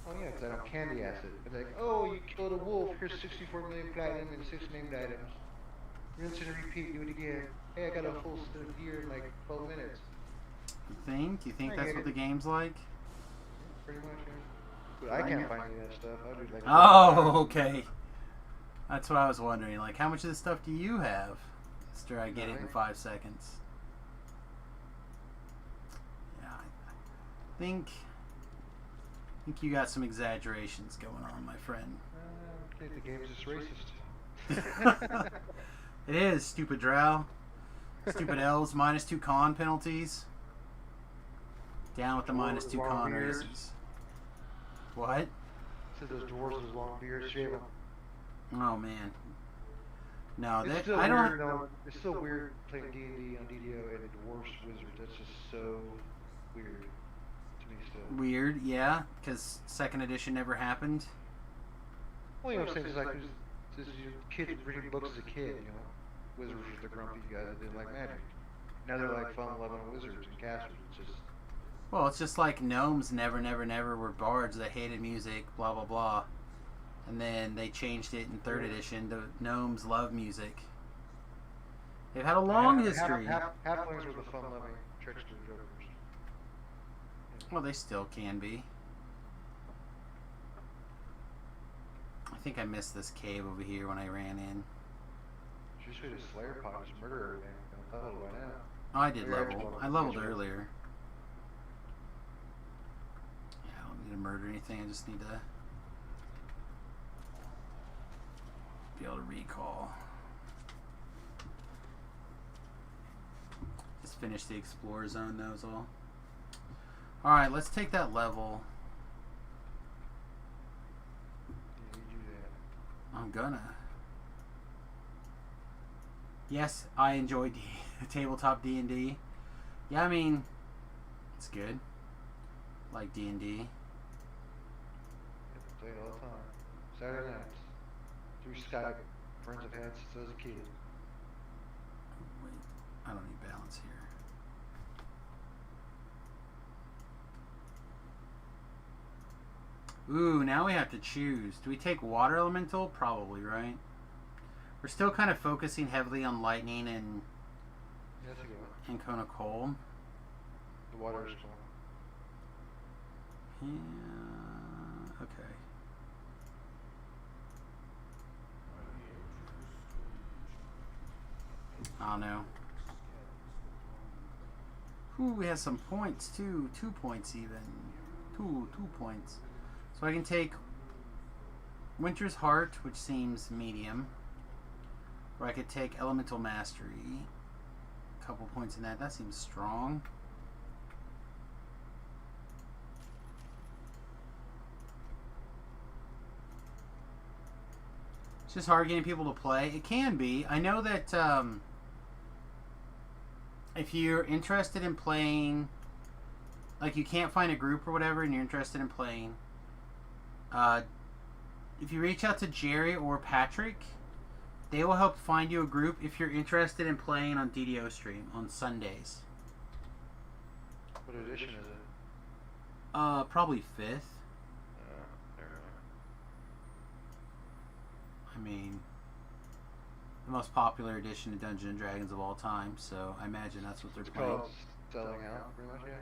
Speaker 10: Oh yeah, because I don't candy acid. It's like, oh, you killed a wolf, here's 64 million platinum and 6 named items. Rinse and repeat, do it again. Hey, I got a full set of gear in like 12 minutes.
Speaker 1: You think? You think that's what the game's like?
Speaker 10: Pretty much, yeah. But I can't find any of that stuff. I'll do like
Speaker 1: Oh, okay. That's what I was wondering. Like, how much of this stuff do you have? After I get it in 5 seconds. Yeah, I think you got some exaggerations going on, my friend.
Speaker 10: I think the game's just racist.
Speaker 1: It is, stupid drow. Stupid elves, -2 con penalties. Down with the -2 con races. What?
Speaker 10: Said those dwarves with long beards, shave them.
Speaker 1: Oh man. No,
Speaker 10: It's
Speaker 1: that
Speaker 10: still
Speaker 1: I don't.
Speaker 10: weird, though. It's still weird playing D&D on DDO and dwarves wizards. That's just so weird to me still.
Speaker 1: Weird, yeah, because 2nd edition never happened.
Speaker 10: Well, you know what I'm saying? It's like this kid reading books as a kid, you know. Wizards were the grumpy guys that didn't like magic. Now they're like fun-loving wizards and casters. It's just...
Speaker 1: Well, it's just like gnomes never were bards that hated music, blah blah blah. And then they changed it in 3rd edition to gnomes love music. They've had a long history.
Speaker 10: Halflings were the fun-loving trickster jokers.
Speaker 1: Well, they still can be. I think I missed this cave over here when I ran in.
Speaker 10: She should have Slayer Pod, just murder everything. I'll tell you by now.
Speaker 1: Oh, I did level. I leveled earlier. Yeah, I don't need to murder anything. I just need to be able to recall. Just finish the Explorer Zone, that was all. Alright, let's take that level.
Speaker 10: Yeah, you do that.
Speaker 1: I'm gonna. Yes, I enjoy tabletop D&D. Yeah, I mean, it's good. Like D&D.
Speaker 10: Yep, play it all the time. Saturday nights. Through Skype. Friends I've had since I was a kid.
Speaker 1: Wait, I don't need balance here. Ooh, now we have to choose. Do we take Water Elemental? Probably, right? We're still kind of focusing heavily on Lightning and
Speaker 10: Yeah, that's a good one.
Speaker 1: Kona Cold.
Speaker 10: The water is cool.
Speaker 1: Yeah, okay. I don't know. Ooh, we have some points too. 2 points even. Two points. So I can take Winter's Heart, which seems medium. Or I could take Elemental Mastery. A couple points in that. That seems strong. It's just hard getting people to play. It can be. I know that if you're interested in playing, like you can't find a group or whatever and you're interested in playing, if you reach out to Jerry or Patrick, they will help find you a group if you're interested in playing on DDO stream on Sundays.
Speaker 10: What edition is it?
Speaker 1: Probably 5th.
Speaker 10: Never mind.
Speaker 1: I mean, the most popular edition of Dungeons and Dragons of all time, so I imagine that's what they're
Speaker 10: It's
Speaker 1: playing.
Speaker 10: called Selling Out, pretty much, yeah.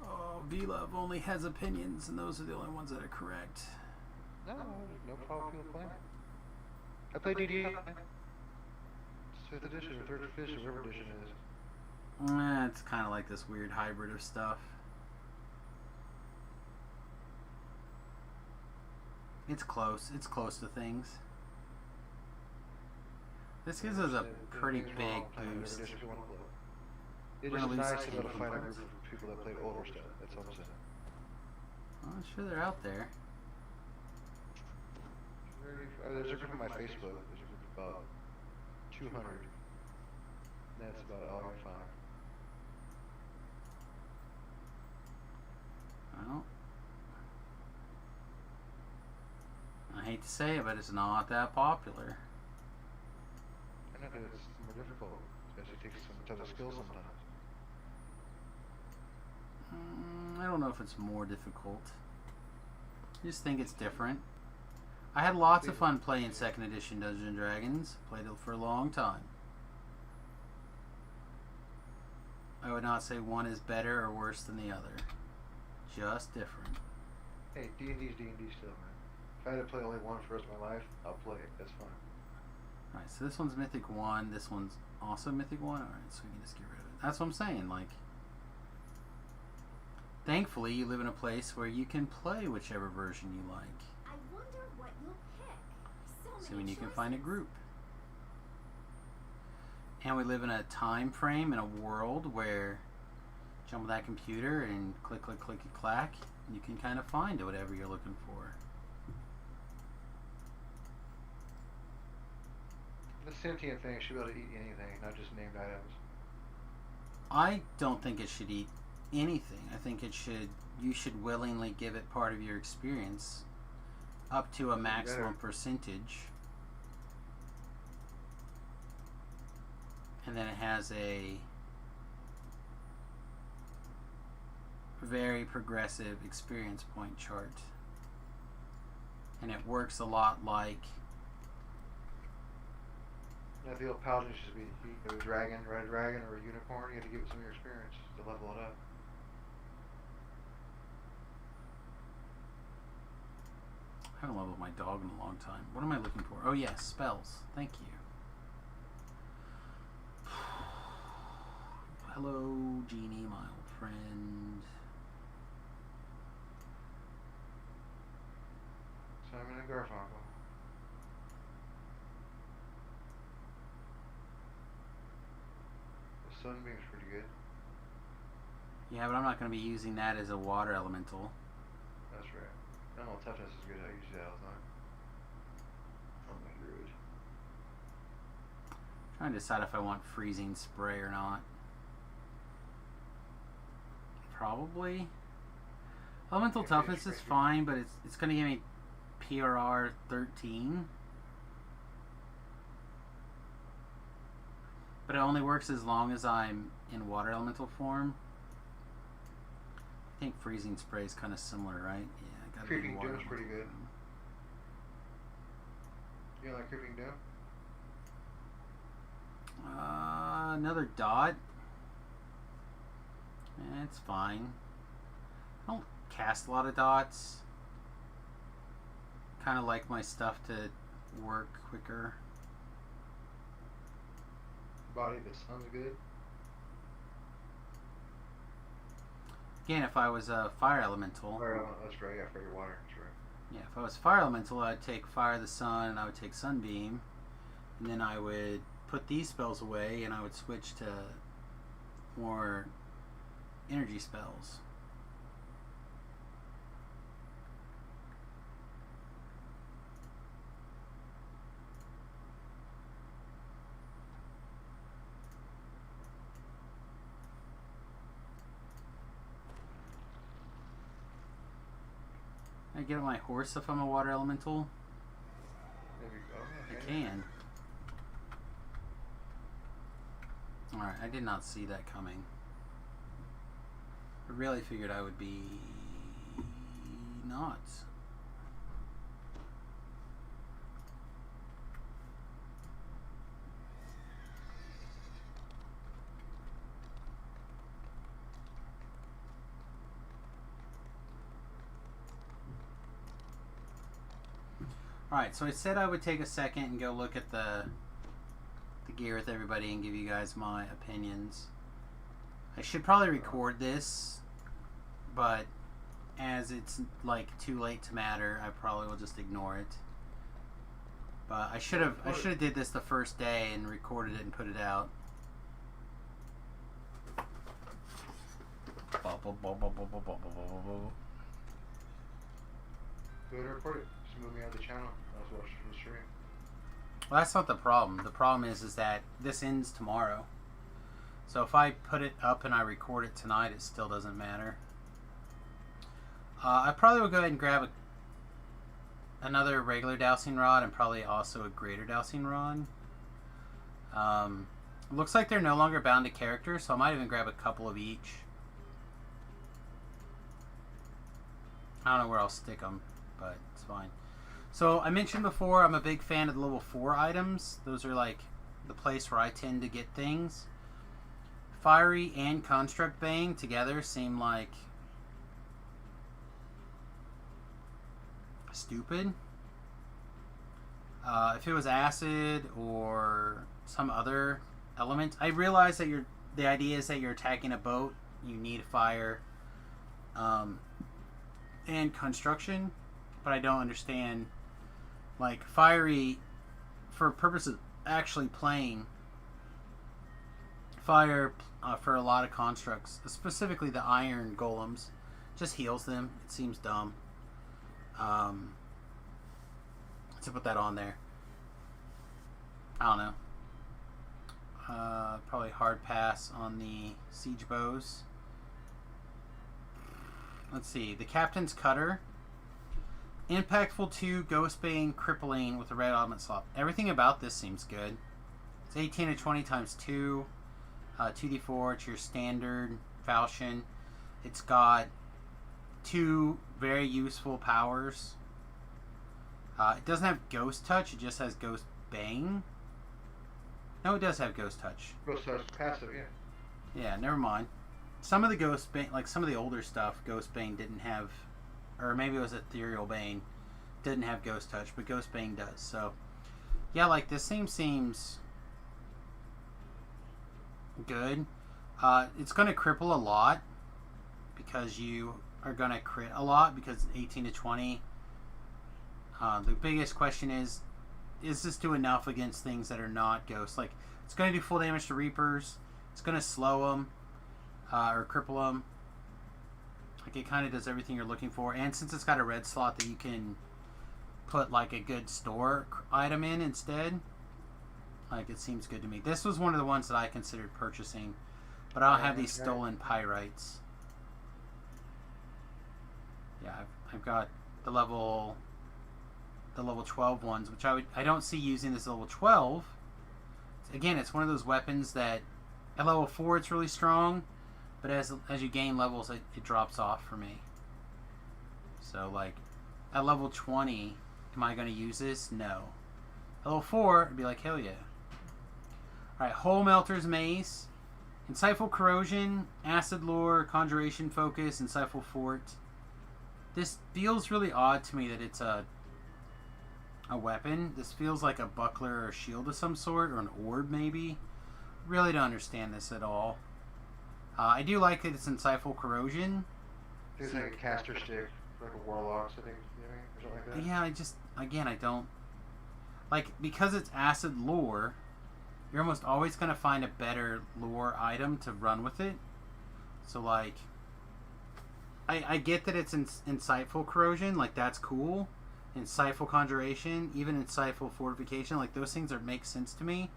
Speaker 1: Oh, V-Love only has opinions, and those are the only ones that are correct.
Speaker 10: No, no problem people playing. I play DD. It's 5th edition or 3rd edition, whatever edition it is.
Speaker 1: It's kind of like this weird hybrid of stuff. It's close. It's close to things. This gives us a pretty big boost.
Speaker 10: It's
Speaker 1: We're
Speaker 10: just
Speaker 1: gonna lose
Speaker 10: nice to be able to
Speaker 1: 10
Speaker 10: find a
Speaker 1: points.
Speaker 10: group of people that played older stuff. That's all I'm saying.
Speaker 1: Well, I'm sure they're out there.
Speaker 10: There's a group on my Facebook. There's a group of about 200. That's about all I find.
Speaker 1: Well, I hate to say it, but it's not that popular.
Speaker 10: I know that it's more difficult. Especially takes some type of skill sometimes.
Speaker 1: I don't know if it's more difficult. I just think it's different. I had lots of fun playing 2nd edition Dungeons and Dragons. Played it for a long time. I would not say one is better or worse than the other. Just different.
Speaker 10: Hey, D&D's D&D still, man. If I had to play only one for the rest of my life, I'll play it. That's fine.
Speaker 1: Alright, so this one's Mythic 1. This one's also Mythic 1. Alright, so we can just get rid of it. That's what I'm saying. Like, thankfully, you live in a place where you can play whichever version you like.
Speaker 5: I wonder what you'll pick. So
Speaker 1: Assuming
Speaker 5: many
Speaker 1: you can find a
Speaker 5: choices.
Speaker 1: group. And we live in a time frame in a world where jump on that computer and click, click, click, clack, and you can kind of find whatever you're looking for.
Speaker 10: The sentient thing should be able to eat anything, not just named items.
Speaker 1: I don't think it should eat anything. I think it should. You should willingly give it part of your experience, up to a maximum percentage, and then it has a very progressive experience point chart, and it works a lot like.
Speaker 10: Now, the old paladin should be a dragon, red dragon, or a unicorn. You have to give it some of your experience to level it up.
Speaker 1: I haven't leveled my dog in a long time. What am I looking for? Oh yes, spells. Thank you. Hello, Genie, my old friend.
Speaker 10: Simon and Garfunkel. The sunbeam's pretty good.
Speaker 1: Yeah, but I'm not going to be using that as a water elemental.
Speaker 10: That's right. Animal toughness is good. I use that all the time. On my druid.
Speaker 1: Trying to decide if I want freezing spray or not. Probably. Elemental
Speaker 10: Yeah,
Speaker 1: toughness
Speaker 10: freeze
Speaker 1: is
Speaker 10: spray.
Speaker 1: fine, but it's going to give me PRR 13. But it only works as long as I'm in water elemental form. I think freezing spray is kind of similar, right? Yeah, I gotta be in
Speaker 10: Creeping
Speaker 1: water
Speaker 10: Doom's pretty
Speaker 1: elemental
Speaker 10: good.
Speaker 1: form.
Speaker 10: You don't like Creeping Doom?
Speaker 1: Another dot. It's fine. I don't cast a lot of dots. Kind of like my stuff to work quicker.
Speaker 10: Body of the Sun's good.
Speaker 1: Again, if I was a fire elemental,
Speaker 10: Fire element, that's right. Yeah, for your water. That's right.
Speaker 1: yeah, if I was fire elemental, I'd take fire of the sun, and I would take sunbeam, and then I would put these spells away, and I would switch to more energy spells. Can I get on my horse if I'm a water elemental?
Speaker 10: Maybe, oh,
Speaker 1: I
Speaker 10: yeah.
Speaker 1: can. Alright, I did not see that coming. I really figured I would be not. Alright, so I said I would take a second and go look at the gear with everybody and give you guys my opinions. I should probably record this, but as it's like too late to matter, I probably will just ignore it. But I should have did this the first day and recorded it and put it out.
Speaker 10: Go ahead and record it. Just moved me out of the channel. I was watching the stream.
Speaker 1: Well, that's not the problem. The problem is that this ends tomorrow. So if I put it up and I record it tonight, it still doesn't matter. I probably will go ahead and grab another regular dowsing rod and probably also a greater dowsing rod. Looks like they're no longer bound to character, so I might even grab a couple of each. I don't know where I'll stick them, but it's fine. So I mentioned before, I'm a big fan of the level 4 items. Those are like the place where I tend to get things. Fiery and Construct Bane together seem like stupid. If it was acid or some other element, I realize that the idea is that you're attacking a boat, you need fire and construction, but I don't understand like fiery for purposes of actually playing fire for a lot of constructs, specifically the iron golems, just heals them. It seems dumb to put that on there. I don't know. Probably hard pass on the siege bows. Let's see. The Captain's Cutter. Impactful 2, Ghostbane, Crippling with a red element slot. Everything about this seems good. It's 18 to 20 times 2. 2d4. It's your standard falchion. It's got 2 very useful powers. It doesn't have Ghost Touch. It just has Ghost Bane. No, it does have Ghost Touch.
Speaker 10: Ghost Touch passive, yeah.
Speaker 1: Yeah, never mind. Some of the Ghost Bane, like some of the older stuff, Ghost Bane didn't have, or maybe it was Ethereal Bane, didn't have Ghost Touch, but Ghost Bane does. So, yeah, like this thing seems good. It's going to cripple a lot because you are going to crit a lot because 18 to 20. The biggest question is this do enough against things that are not ghosts? Like, it's going to do full damage to Reapers. It's going to slow them or cripple them. Like, it kind of does everything you're looking for. And since it's got a red slot that you can put, like, a good store item in instead, like, it seems good to me. This was one of the ones that I considered purchasing, but I don't have these stolen pyrites. Yeah, I've got the level 12 ones, which I don't see using this level 12. Again, it's one of those weapons that at level 4 it's really strong, but as you gain levels it drops off for me. So like at level 20, am I going to use this? No. At level 4, it'd be like hell yeah. Alright, Hole Melter's Mace, Insightful Corrosion, Acid Lure, Conjuration Focus, Insightful Fort. This feels really odd to me that it's a weapon. This feels like a buckler or a shield of some sort, or an orb maybe. Really don't understand this at all. I do like that it's Insightful Corrosion.
Speaker 10: It's like a caster stick, like a warlock, I think, or something like that.
Speaker 1: Yeah, I don't like, because it's acid lore. You're almost always going to find a better lore item to run with it. So like, I get that it's Insightful Corrosion, like that's cool. Insightful Conjuration, even Insightful Fortification, like those things make sense to me,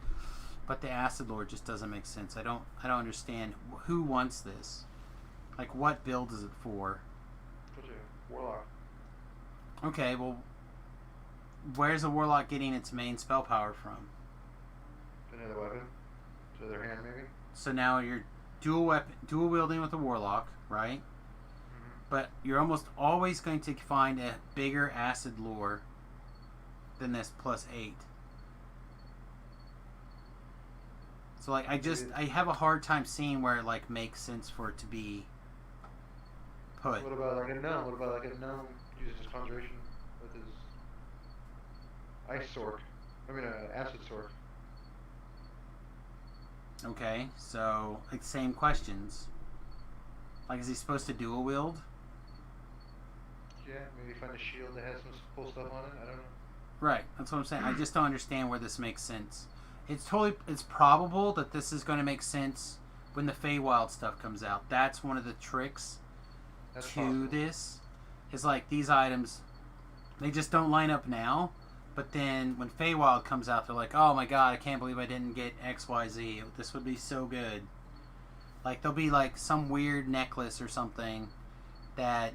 Speaker 1: but the Acid Lord just doesn't make sense. I don't understand who wants this. Like, what build is it for?
Speaker 10: Warlock.
Speaker 1: Okay, well, where's a Warlock getting its main spell power from?
Speaker 10: Another weapon? To their hand, maybe?
Speaker 1: So now you're dual wielding with a Warlock, right? But you're almost always going to find a bigger acid lure than this +8. So like I have a hard time seeing where it like makes sense for it to be put.
Speaker 10: What about like a gnome? What about like a gnome uses his conjuration with his ice sword? I mean, acid sword.
Speaker 1: Okay, so like same questions. Like, is he supposed to dual wield?
Speaker 10: Yeah, maybe find a shield that has some cool stuff on it. I don't know.
Speaker 1: Right, that's what I'm saying. I just don't understand where this makes sense. It's probable that this is going to make sense when the Feywild stuff comes out. That's one of the tricks to
Speaker 10: possible.
Speaker 1: this. Is like these items They just don't line up now. But then when Feywild comes out, they're like, oh my god, I can't believe I didn't get XYZ. This would be so good. Like, there'll be like some weird necklace or something that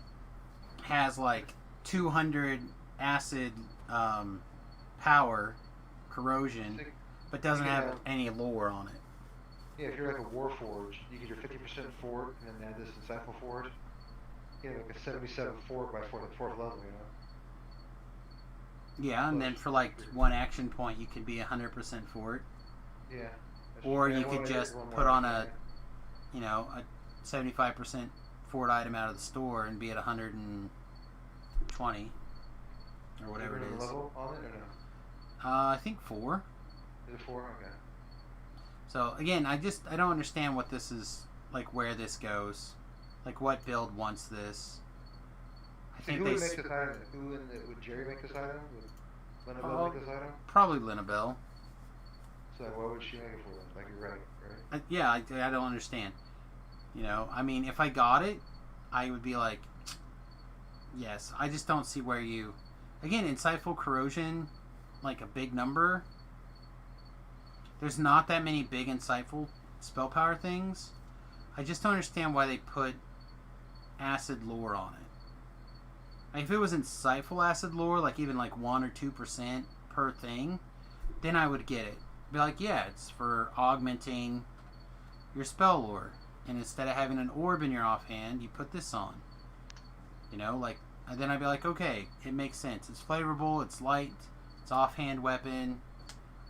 Speaker 1: has like 200 acid power, corrosion, but doesn't have any lore on it.
Speaker 10: Yeah, if you're like a Warforged, you get your 50% fort and then add this insightful fort. You have like a 77 fort by fourth level, you know?
Speaker 1: Yeah, and then for like one action point, you could be 100% fort.
Speaker 10: Yeah.
Speaker 1: Or you could just put on a 75% fort item out of the store and be at 120 or whatever it is.
Speaker 10: Level on it or no?
Speaker 1: I think 4.
Speaker 10: Is it 4? Okay.
Speaker 1: So again, I don't understand what this is, like where this goes, like what build wants this. I think
Speaker 10: who
Speaker 1: they
Speaker 10: would make this item? Would Jerry make this item? Would Linabelle make this item?
Speaker 1: Probably Linabelle.
Speaker 10: So why would she make it for us? Like you're right?
Speaker 1: Yeah, I don't understand. You know, I mean, if I got it, I would be like, yes. I just don't see where you, again, insightful corrosion, like a big number. There's not that many big insightful spell power things. I just don't understand why they put acid lore on it. Like if it was insightful acid lore, like even like 1 or 2% per thing, then I would get it. Be like, yeah, it's for augmenting your spell lore. And instead of having an orb in your offhand, you put this on. You know, like, and then I'd be like, okay, it makes sense. It's flavorful, it's light, it's offhand weapon.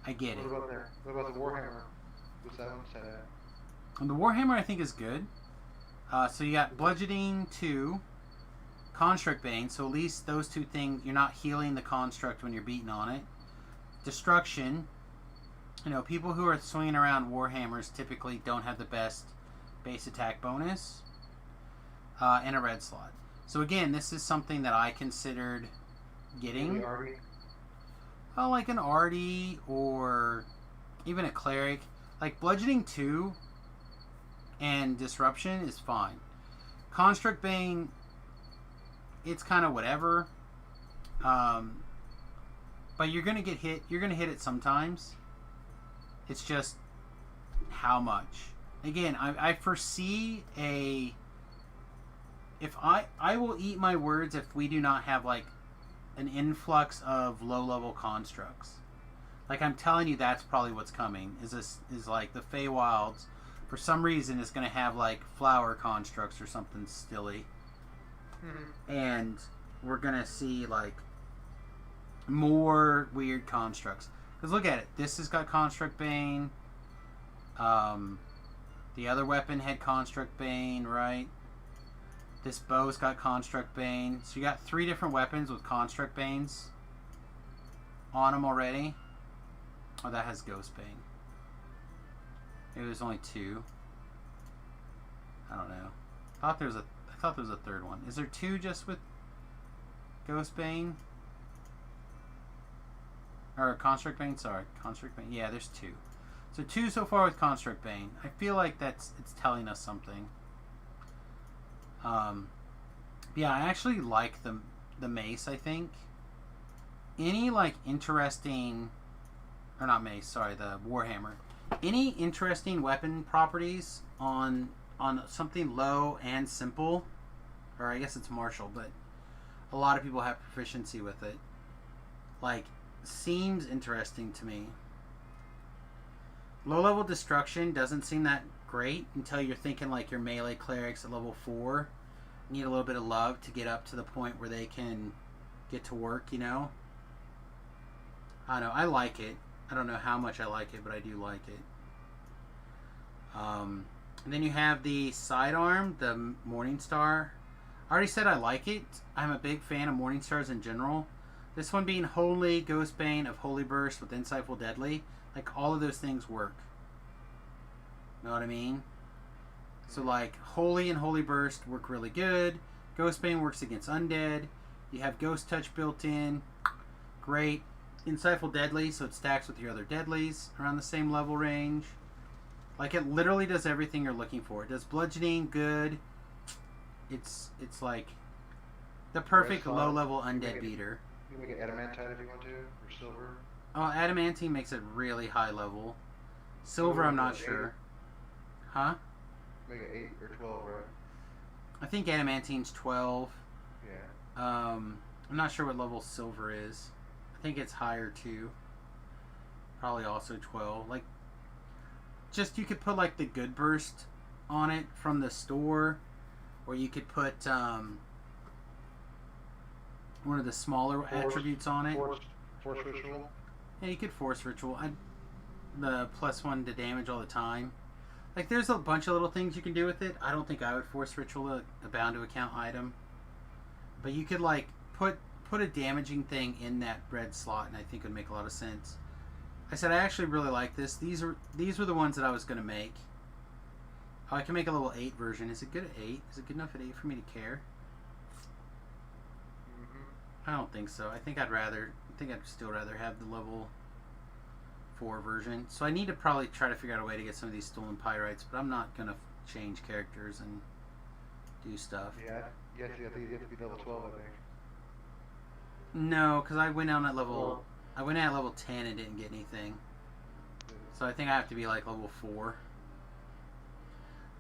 Speaker 1: I get it.
Speaker 10: What about there? What about the Warhammer? What's that one set at?
Speaker 1: And the Warhammer I think is good. So you got Bludgeoning 2, Construct Bane, so at least those two things, you're not healing the construct when you're beating on it. Destruction. You know, people who are swinging around Warhammers typically don't have the best base attack bonus. And a red slot. So again, this is something that I considered getting. Oh, like an Artie or even a Cleric. Like Bludgeoning 2 and Disruption is fine. Construct Bane, it's kind of whatever. But you're going to get hit. You're going to hit it sometimes. It's just how much. Again, I foresee a... If I will eat my words if we do not have like an influx of low-level constructs. Like I'm telling you, that's probably what's coming. Is like the Feywilds, for some reason, is going to have like flower constructs or something silly, and we're going to see like more weird constructs. Because look at it. This has got Construct Bane. The other weapon had Construct Bane, right? This bow's got Construct Bane. So you got 3 different weapons with Construct Banes on them already. Oh, that has Ghost Bane. Maybe there's only 2. I don't know. I thought there was a third one. Is there 2 just with Ghost Bane? Or Construct Bane? Sorry, Construct Bane. Yeah, there's 2. So 2 so far with Construct Bane. I feel like it's telling us something. Yeah, I actually like the mace, I think. Any like interesting, or not mace, sorry, the Warhammer. Any interesting weapon properties on something low and simple, or I guess it's martial, but a lot of people have proficiency with it. Like, seems interesting to me. Low level destruction doesn't seem that great until you're thinking like your melee clerics at level 4 need a little bit of love to get up to the point where they can get to work, you know? I don't know, I like it. I don't know how much I like it, but I do like it. And then you have the sidearm, the Morningstar. I already said I like it. I'm a big fan of Morningstars in general. This one being Holy, Ghostbane of Holy Burst with Insightful Deadly. Like, all of those things work. Know what I mean? So, like, Holy and Holy Burst work really good. Ghostbane works against Undead. You have Ghost Touch built in. Great. Insightful Deadly, so it stacks with your other Deadlies around the same level range. Like, it literally does everything you're looking for. It does Bludgeoning, good. It's like the perfect low-level Undead beater.
Speaker 10: You can make it adamantite if you want to, or silver.
Speaker 1: Oh, adamantine makes it really high level. Silver, I'm not sure. Huh?
Speaker 10: Make it 8 or 12, right?
Speaker 1: I think adamantine's 12.
Speaker 10: Yeah.
Speaker 1: I'm not sure what level silver is. I think it's higher too. Probably also 12. Like, just you could put like the good burst on it from the store, or you could put one of the smaller attributes on it.
Speaker 10: Force ritual.
Speaker 1: Yeah, you could force ritual. The +1 to damage all the time. Like, there's a bunch of little things you can do with it. I don't think I would force ritual a bound to account item, but you could like put a damaging thing in that red slot, and I think it would make a lot of sense. I said I actually really like this. These were the ones that I was gonna make. Oh, I can make a level 8 version. Is it good at 8? Is it good enough at 8 for me to care? I don't think so. I think I'd still rather have the level 4 version. So I need to probably try to figure out a way to get some of these stolen pyrites, but I'm not gonna change characters and do stuff.
Speaker 10: Yeah, you have to be level 12, I think.
Speaker 1: No, because I went out at level 10 and didn't get anything. So I think I have to be like level 4.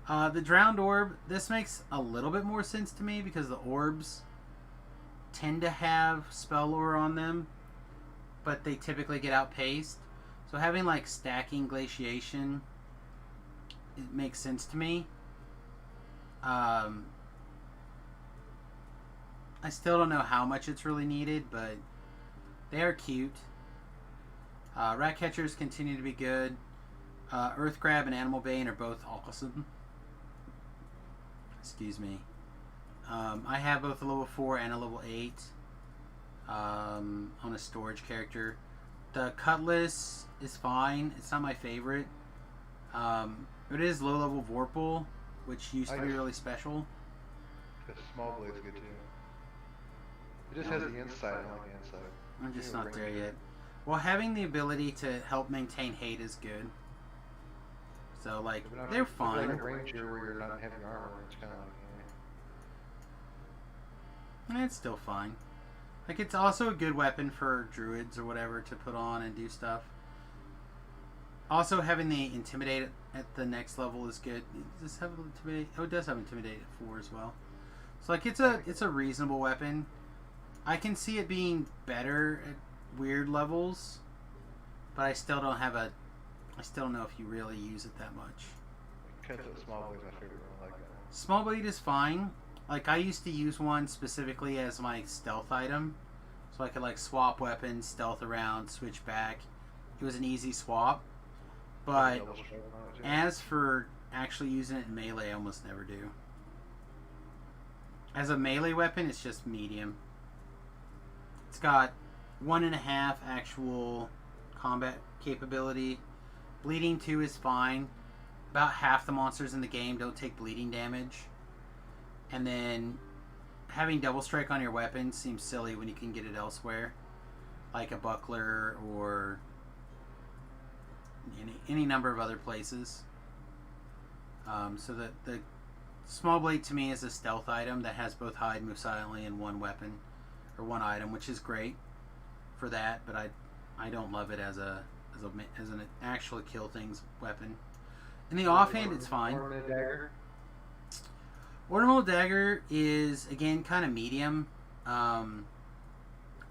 Speaker 1: The drowned orb. This makes a little bit more sense to me because the orbs tend to have spell lore on them, but they typically get outpaced. So having like stacking glaciation, it makes sense to me. I still don't know how much it's really needed, but they are cute. Rat catchers continue to be good. Earth grab and animal bane are both awesome. Excuse me. I have both a level 4 and a level 8 on a storage character. The cutlass is fine. It's not my favorite. It is low level Vorpal, which used to be really special.
Speaker 10: The small blade's good too. It just has the inside. I don't like the inside.
Speaker 1: I'm just not there yet. Well, having the ability to help maintain hate is good. So, like, they're fine.
Speaker 10: Like a ranger where you're not having armor, it's kind of like,
Speaker 1: It's still fine. Like, it's also a good weapon for druids or whatever to put on and do stuff. Also, having the intimidate at the next level is good. Does this have intimidate? Oh, it does have intimidate at 4 as well. So, like, it's a reasonable weapon. I can see it being better at weird levels, but I still don't know if you really use it that much.
Speaker 10: small blade's my favorite one. I like that.
Speaker 1: Small blade is fine. Like, I used to use one specifically as my stealth item, so I could like swap weapons, stealth around, switch back. It was an easy swap. But as for actually using it in melee, I almost never do. As a melee weapon, it's just medium. It's got 1.5 actual combat capability. Bleeding 2 is fine. About half the monsters in the game don't take bleeding damage. And then having double strike on your weapon seems silly when you can get it elsewhere, like a buckler or any number of other places. So the small blade to me is a stealth item that has both hide, move silently, and one weapon or one item, which is great for that. But I don't love it as an actual kill things weapon. In the offhand, it's fine.
Speaker 10: Ornamental dagger.
Speaker 1: Ornamental dagger is, again, kind of medium.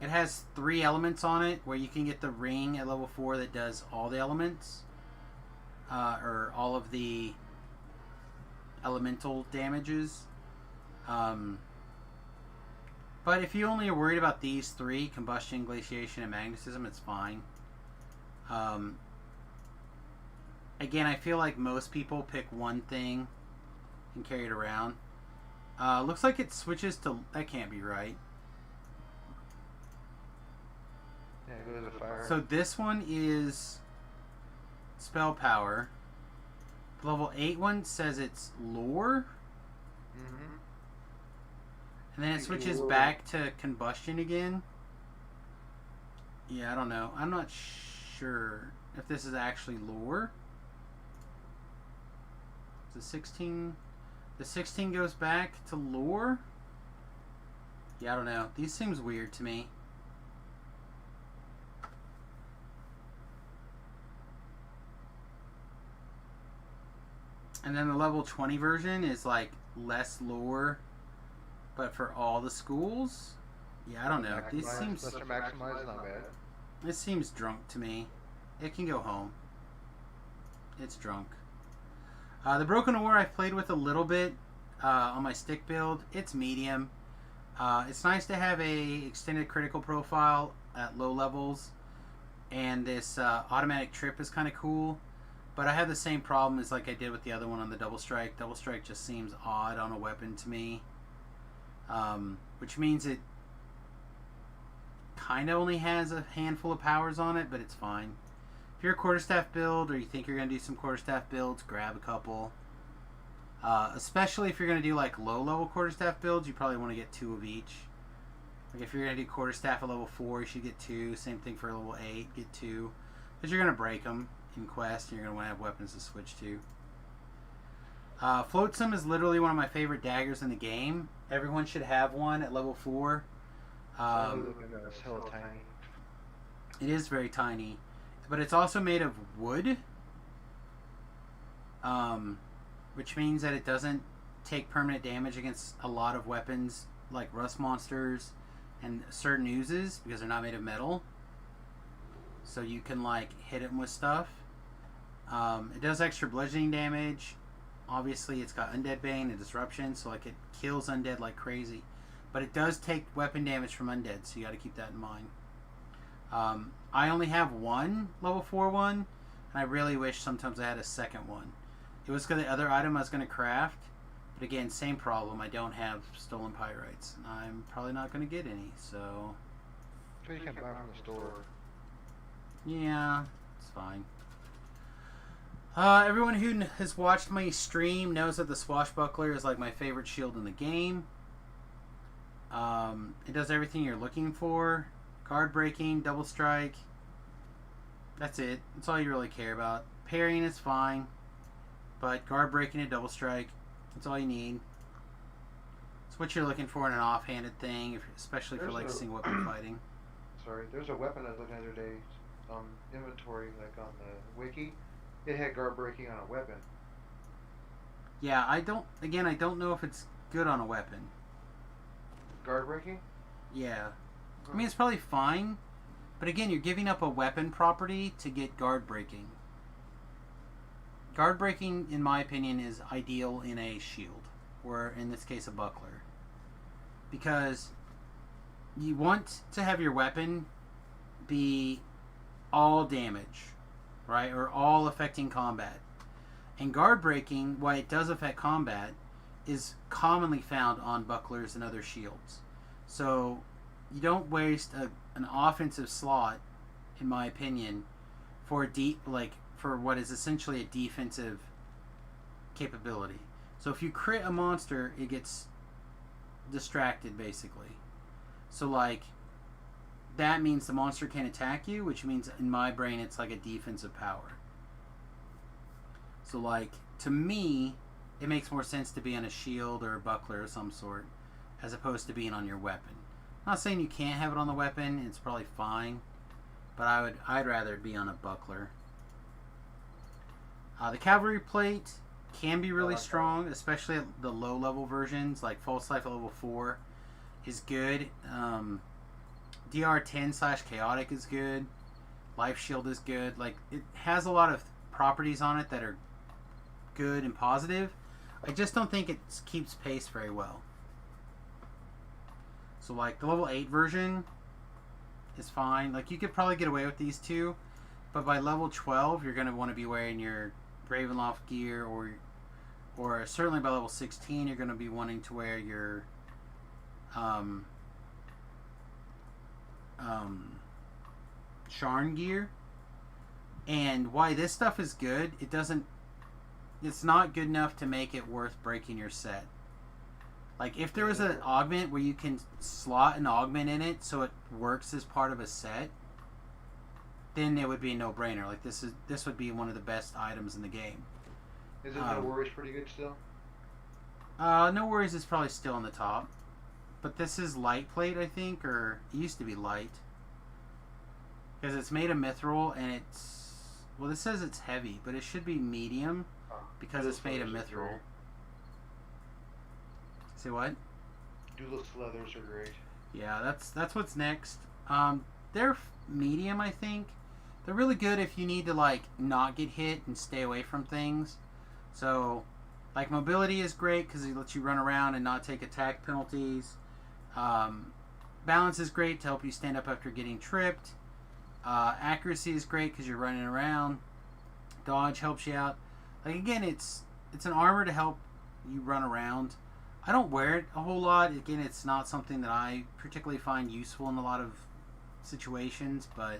Speaker 1: It has 3 elements on it, where you can get the ring at level 4 that does all the elements, or all of the elemental damages. But if you only are worried about these 3, combustion, glaciation, and magnetism, it's fine. Again, I feel like most people pick one thing and carry it around. Looks like it switches to... That can't be right.
Speaker 10: Yeah, it goes to fire.
Speaker 1: So this one is spell power. The level 8 one says it's lore.
Speaker 10: Mm-hmm.
Speaker 1: And then it switches back to combustion again. Yeah, I don't know. I'm not sure if this is actually lore. The 16 goes back to lore. Yeah, I don't know. These seems weird to me. And then the level 20 version is like less lore, but for all the schools. Yeah, I don't know. This seems
Speaker 10: Lesser maximize is not bad.
Speaker 1: this seems drunk to me. It can go home. It's drunk. The Broken War I've played with a little bit on my stick build. It's medium. It's nice to have a extended critical profile at low levels, and this automatic trip is kind of cool. But I have the same problem as like I did with the other one on the Double Strike. Double Strike just seems odd on a weapon to me, which means it kind of only has a handful of powers on it, but it's fine. If you're a quarterstaff build, or you think you're going to do some quarterstaff builds, grab a couple. Especially if you're going to do like low-level quarterstaff builds, you probably want to get 2 of each. Like if you're going to do quarterstaff at level 4, you should get 2. Same thing for level 8, get 2. Because you're going to break them in Quest, and you're going to want to have weapons to switch to. Flotsam is literally one of my favorite daggers in the game. Everyone should have one at level 4.
Speaker 10: It's hella tiny.
Speaker 1: It is very tiny. But it's also made of wood. Which means that it doesn't take permanent damage against a lot of weapons like rust monsters and certain oozes because they're not made of metal. So you can like hit them with stuff. It does extra bludgeoning damage. Obviously it's got Undead Bane and Disruption, so like it kills undead like crazy. But it does take weapon damage from undead, so you got to keep that in mind. I only have one level 4 one, and I really wish sometimes I had a second one. It was the other item I was going to craft, but again, same problem. I don't have stolen pyrites. I'm probably not going to get any, so...
Speaker 10: So you can buy from the store.
Speaker 1: Yeah, it's fine. Everyone who has watched my stream knows that the Swashbuckler is like my favorite shield in the game. It does everything you're looking for. Guard breaking, double strike. That's it. That's all you really care about. Parrying is fine. But guard breaking and double strike, that's all you need. It's what you're looking for in an offhanded thing, especially for like single weapon fighting.
Speaker 10: Sorry, there's a weapon I was looking at the other day, inventory, like on the wiki. It had guard breaking on a weapon.
Speaker 1: Yeah, I don't know if it's good on a weapon.
Speaker 10: Guard breaking?
Speaker 1: Yeah. I mean, it's probably fine, but again, you're giving up a weapon property to get guard breaking. Guard breaking, in my opinion, is ideal in a shield, or in this case, a buckler. Because you want to have your weapon be all damage, right? Or all affecting combat. And guard breaking, while it does affect combat, is commonly found on bucklers and other shields. So you don't waste an offensive slot, in my opinion, for for what is essentially a defensive capability. So if you crit a monster, it gets distracted, basically. So like that means the monster can't attack you, which means in my brain it's like a defensive power. So like to me, it makes more sense to be on a shield or a buckler of some sort as opposed to being on your weapon. I'm not saying you can't have it on the weapon, it's probably fine, but I'd rather be on a buckler. The cavalry plate can be really strong, especially at the low level versions, like False Life at level 4 is good. DR10/chaotic is good. Life Shield is good. Like, it has a lot of properties on it that are good and positive. I just don't think it keeps pace very well. So like the level 8 version is fine. Like you could probably get away with these two, but by level 12 you're going to want to be wearing your Ravenloft gear, or certainly by level 16 you're going to be wanting to wear your Sharn gear. And why this stuff is good, it's not good enough to make it worth breaking your set. Like, if there was an augment where you can slot an augment in it so it works as part of a set, then it would be a no-brainer. Like, this would be one of the best items in the game.
Speaker 10: Is it No Worries pretty good still?
Speaker 1: No Worries is probably still on the top. But this is light plate, I think, or it used to be light. Because it's made of mithril, and it's... Well, this says it's heavy, but it should be medium. because it's made of mithril. Say what?
Speaker 10: Duelist leathers are great.
Speaker 1: Yeah, that's what's next. They're medium, I think. They're really good if you need to like not get hit and stay away from things. So, like mobility is great because it lets you run around and not take attack penalties. Balance is great to help you stand up after getting tripped. Accuracy is great because you're running around. Dodge helps you out. Like again, it's an armor to help you run around. I don't wear it a whole lot. Again, it's not something that I particularly find useful in a lot of situations. But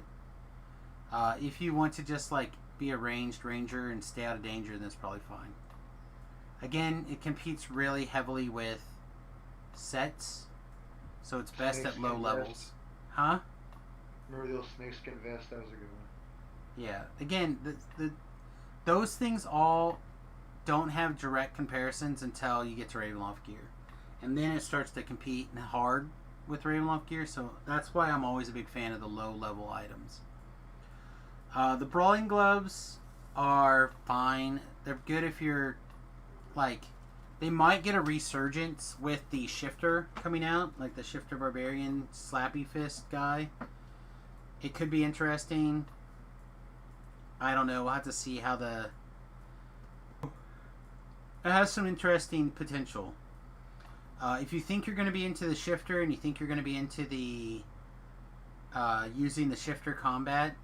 Speaker 1: if you want to just like be a ranged ranger and stay out of danger, then it's probably fine. Again, it competes really heavily with sets, so it's best at low levels. Huh?
Speaker 10: Remember the old snakeskin vest? That was a good one.
Speaker 1: Yeah. Again, those things all don't have direct comparisons until you get to Ravenloft gear, and then it starts to compete hard with Ravenloft gear. So that's why I'm always a big fan of the low level items. The brawling gloves are fine. They're good if you're like, they might get a resurgence with the shifter coming out, like the shifter barbarian slappy fist guy. It could be interesting. I don't know. We'll have to see how it has some interesting potential. If you think you're going to be into the shifter and you think you're going to be into the using the shifter combat,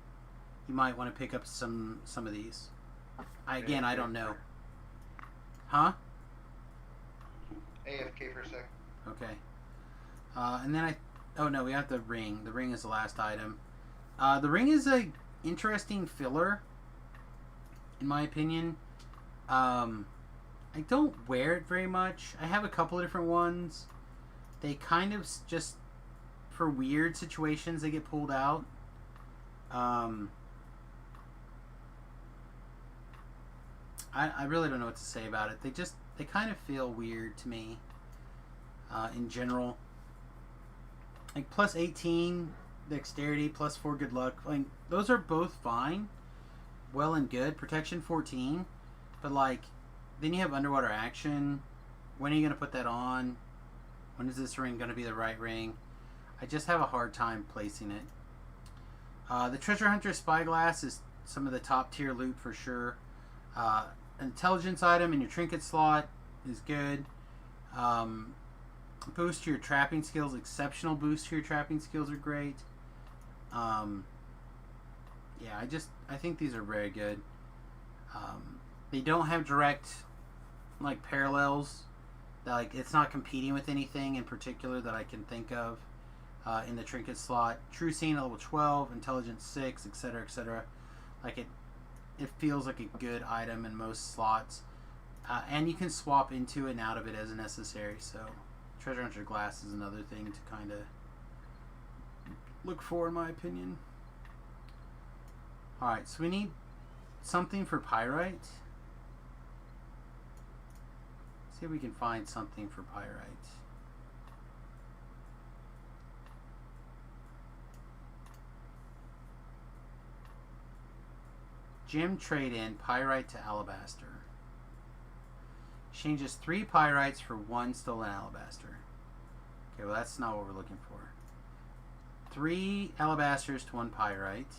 Speaker 1: you might want to pick up some of these. I don't know. Huh?
Speaker 10: AFK for a sec.
Speaker 1: Okay. And then oh no, we have the ring. The ring is the last item. The ring is a interesting filler, in my opinion. I don't wear it very much. I have a couple of different ones. They kind of just, for weird situations, they get pulled out. I really don't know what to say about it. They kind of feel weird to me, in general. Like plus 18 dexterity, plus 4 good luck. Like those are both fine, well and good. Protection 14, but like then you have underwater action. When are you gonna put that on? When is this ring gonna be the right ring? I just have a hard time placing it. The Treasure Hunter Spyglass is some of the top tier loot for sure. Intelligence item in your trinket slot is good. Boost to your trapping skills, exceptional boost to your trapping skills are great. Yeah, I think these are very good. They don't have direct like parallels. Like it's not competing with anything in particular that I can think of in the trinket slot. True Scene level 12, Intelligence 6, etc., etc. Like it feels like a good item in most slots, and you can swap into it and out of it as necessary. So Treasure Hunter Glass is another thing to kind of look for, in my opinion. Alright, so we need something for Pyrite. See if we can find something for Pyrite. Gem trade-in Pyrite to Alabaster. Changes 3 Pyrites for 1 stolen Alabaster. Okay, well that's not what we're looking for. 3 Alabasters to 1 Pyrite.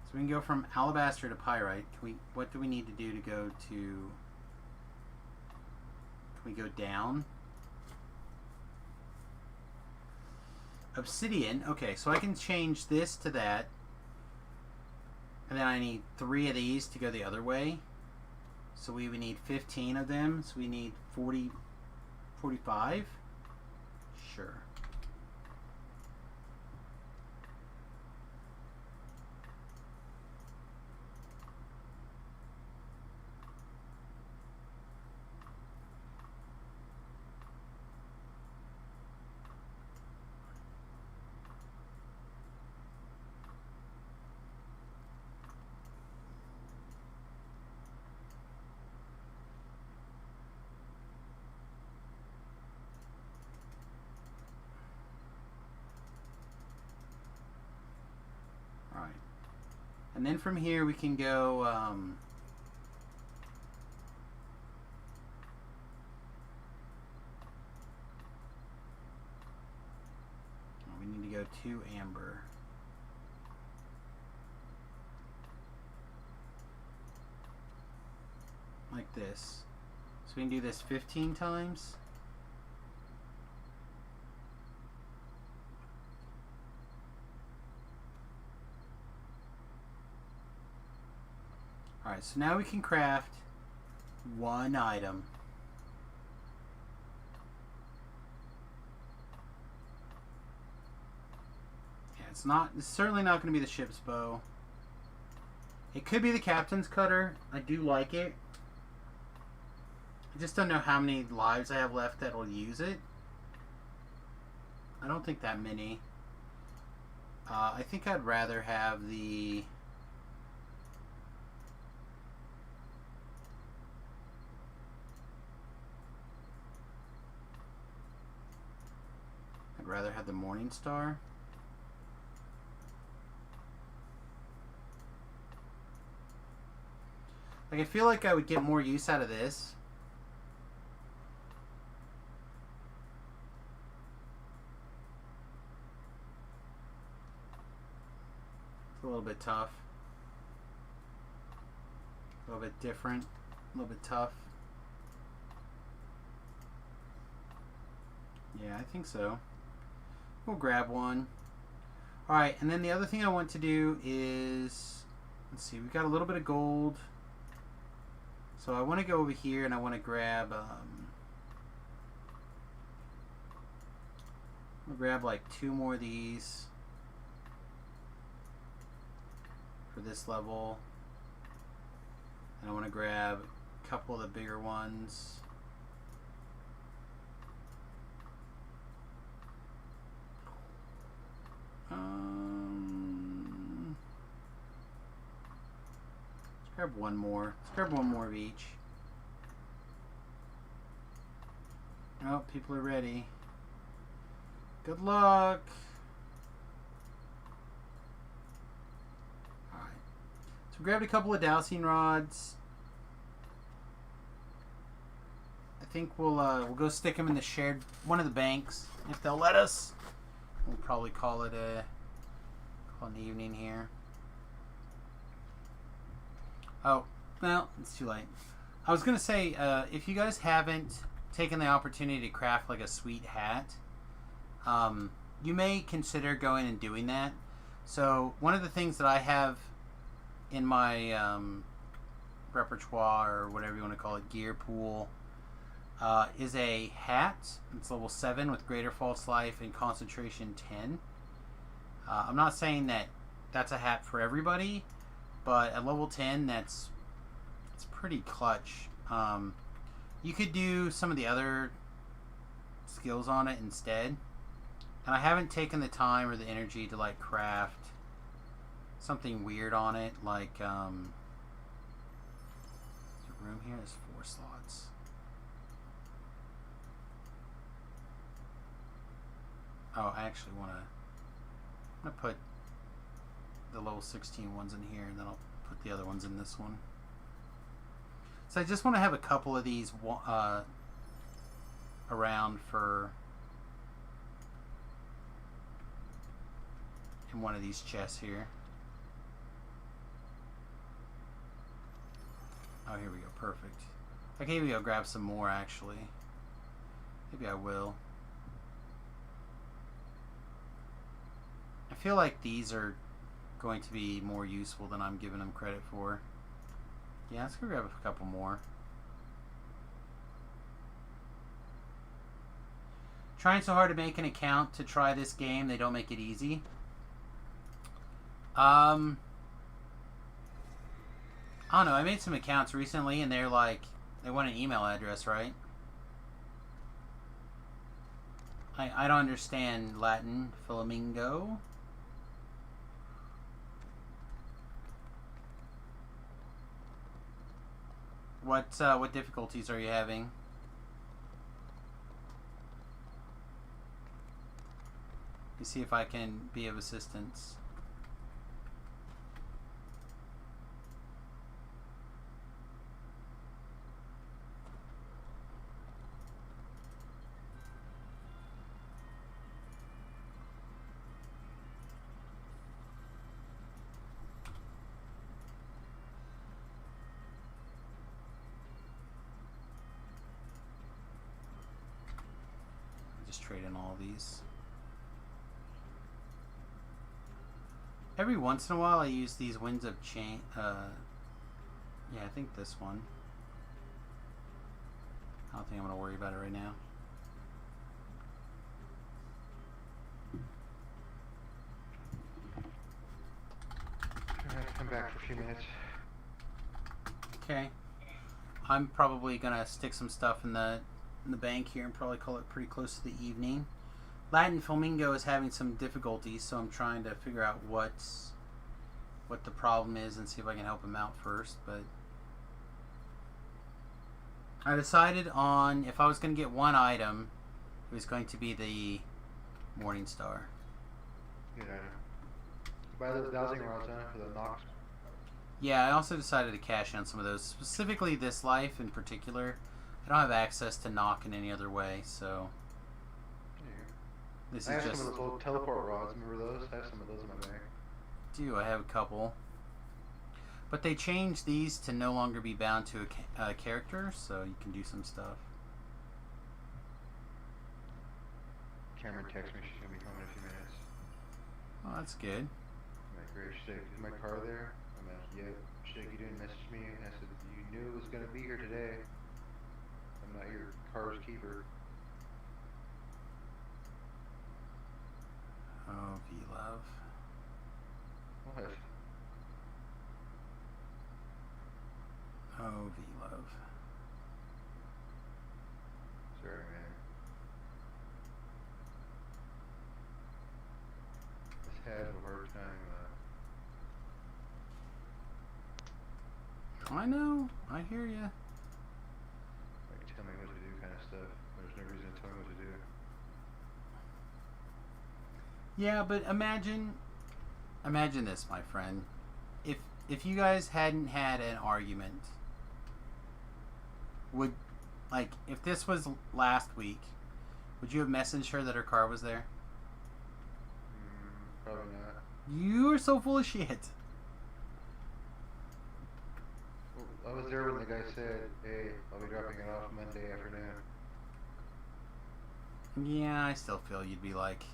Speaker 1: So we can go from Alabaster to Pyrite. What do we need to do to go to... Can we go down? Obsidian. Okay, so I can change this to that. And then I need 3 of these to go the other way. So we would need 15 of them. So we need 45? Sure. And then from here we can go 2 amber. Like this. So we can do this 15 times. Alright, so now we can craft 1 item. Yeah, it's certainly not going to be the ship's bow. It could be the captain's cutter. I do like it. I just don't know how many lives I have left that will use it. I don't think that many. I think I'd rather have the... I'd rather have the Morning Star. Like, I feel like I would get more use out of this. It's a little bit tough. A little bit different. A little bit tough. Yeah, I think so. We'll grab one. Alright, and then the other thing I want to do is... Let's see, we've got a little bit of gold. So I want to go over here and I want to grab... I'll grab like 2 more of these. For this level. And I want to grab a couple of the bigger ones. Let's grab one more. Let's grab one more of each. Oh, people are ready. Good luck. Alright. So we grabbed a couple of dowsing rods. I think we'll go stick them in the shared one of the banks if they'll let us. We'll probably call it an evening here. Oh, well, it's too late. I was gonna say, if you guys haven't taken the opportunity to craft like a sweet hat, you may consider going and doing that. So one of the things that I have in my repertoire, or whatever you want to call it, gear pool, is a hat. It's level 7 with greater false life and concentration 10. I'm not saying that that's a hat for everybody, but at level 10, it's pretty clutch. You could do some of the other skills on it instead. And I haven't taken the time or the energy to like craft something weird on it, like there's a room here. There's 4 slots. Oh, I actually want to. I'm gonna put the level 16 ones in here, and then I'll put the other ones in this one. So I just want to have a couple of these around for in one of these chests here. Oh, here we go. Perfect. Okay, maybe I'll grab some more, actually. Maybe I will. I feel like these are going to be more useful than I'm giving them credit for. Yeah, let's go grab a couple more. Trying so hard to make an account to try this game, they don't make it easy. I don't know, I made some accounts recently and they're like, they want an email address, right? I don't understand Latin. Flamingo? What difficulties are you having? Let me see if I can be of assistance. just trade in all these. Every once in a while I use these Winds of Change. Yeah, I think this one. I don't think I'm going to worry about it right now.
Speaker 10: I have to come back for a few minutes.
Speaker 1: Okay. I'm probably going to stick some stuff in the bank here and probably call it pretty close to the evening. Latin Flamingo is having some difficulties, so I'm trying to figure out what the problem is and see if I can help him out first. But I decided on if I was going to get one item, it was going to be the Morning Star.
Speaker 10: Good item. Buy those dowsing rods for the Nox.
Speaker 1: Yeah, I also decided to cash in on some of those. Specifically this life in particular. I don't have access to knock in any other way, so this
Speaker 10: I
Speaker 1: is
Speaker 10: have
Speaker 1: just...
Speaker 10: some of those little teleport rods. Remember those? I have some of those in my bag.
Speaker 1: I have a couple. But they changed these to no longer be bound to a character, so you can do some stuff.
Speaker 10: Cameron texted me she's going to be home in a few minutes.
Speaker 1: Oh, that's good.
Speaker 10: I'm like, great. She's like, is my car there? I'm like, yep. She's like, you didn't message me. And I said, you knew it was going to be here today. I'm not your car's keeper.
Speaker 1: Oh, V-Love.
Speaker 10: What?
Speaker 1: Oh, V-Love.
Speaker 10: Sorry, man. Just had a hard time,
Speaker 1: I know. I hear ya.
Speaker 10: like, tell me what to do kind of stuff. There's no reason to tell me what to do.
Speaker 1: Yeah, but imagine this, my friend. If you guys hadn't had an argument, if this was last week, would you have messaged her that her car was there?
Speaker 10: Probably not.
Speaker 1: You are so full of shit.
Speaker 10: Well, I was there when the guy said, hey, I'll be dropping it off Monday afternoon.
Speaker 1: Yeah, I still feel you'd be like...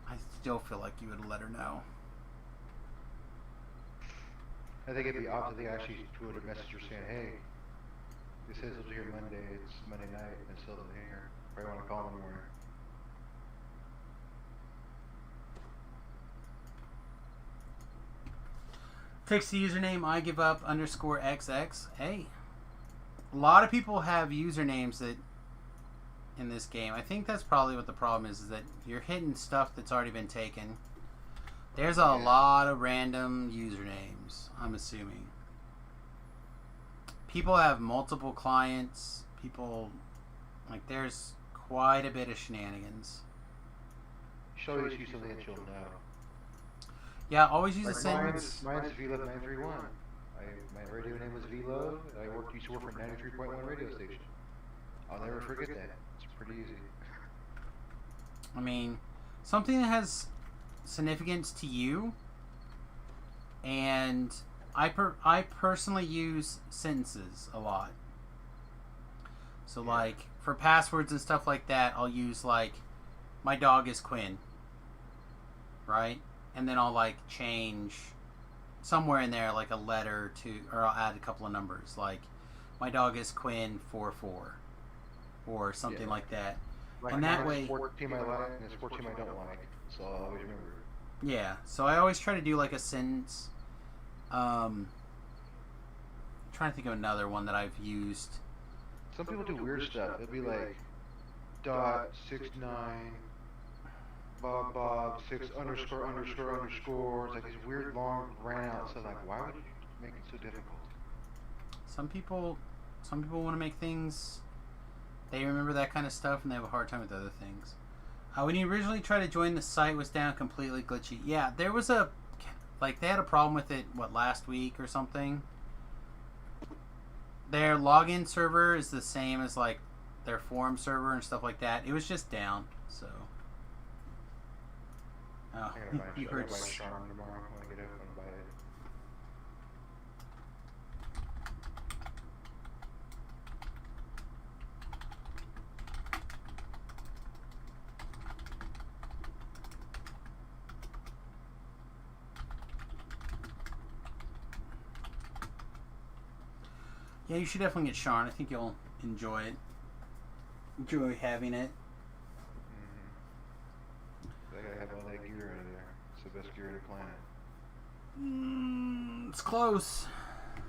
Speaker 1: I still feel like you would let her know.
Speaker 10: I think it'd be odd if they actually would have messaged her saying, hey, it says it'll be here Monday, it's Monday night, and still isn't here. Probably want to call in the morning.
Speaker 1: Takes the username I give up _XX. Hey, a lot of people have usernames that in this game. I think that's probably what the problem is that you're hitting stuff that's already been taken. There's a lot of random usernames, I'm assuming. People have multiple clients. People, there's quite a bit of shenanigans.
Speaker 10: Show you something that you'll know.
Speaker 1: Yeah, always use
Speaker 10: Like
Speaker 1: the sentence.
Speaker 10: mine's VLove931. My radio name was VLove, and I used to work for 93.1 radio station. I'll never forget that. It's pretty easy.
Speaker 1: I mean, something that has significance to you, and I personally use sentences a lot. So for passwords and stuff like that, I'll use my dog is Quinn, right? And then I'll change somewhere in there a letter to, or I'll add a couple of numbers my dog is Quinn 44 or something like that. And that way,
Speaker 10: sport team I like and a sport team I don't like, so I'll always remember it.
Speaker 1: Yeah, so I always try to do a sentence. I'm trying to think of another one that I've used.
Speaker 10: Some people do weird stuff. It'll be dot 69 Bob 6 underscore. It's like these weird long ran out stuff. Why would you make it so difficult?
Speaker 1: Some people want to make things. They remember that kind of stuff and they have a hard time with other things. When you originally tried to join, the site was down, completely glitchy. Yeah, there was they had a problem with it, last week or something. Their login server is the same as their forum server and stuff like that. It was just down, so. Oh, you heard.
Speaker 10: Charm tomorrow when I get up and buy it.
Speaker 1: Yeah, you should definitely get Sharn. I think you'll enjoy it. Enjoy having it.
Speaker 10: I gotta have all that gear out of there. It's the best gear on the planet.
Speaker 1: It's close.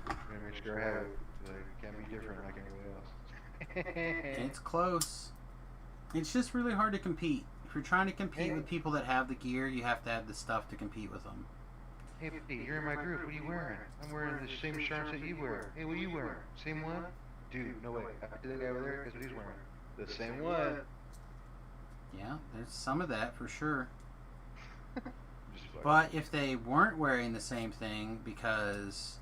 Speaker 10: I'm gonna make sure I have it. Like, it can't be different like anybody else.
Speaker 1: It's close. It's just really hard to compete. If you're trying to compete with people that have the gear, you have to have the stuff to compete with them.
Speaker 10: Hey, buddy, you're in my group. What are you wearing? I'm wearing the same shirts that you wear. Hey, what are you wearing? Same one? Dude, no way. After that guy over there, guess what he's wearing? The same one.
Speaker 1: Yeah, there's some of that for sure.
Speaker 10: Just fucking-
Speaker 1: But if they weren't wearing the same thing, because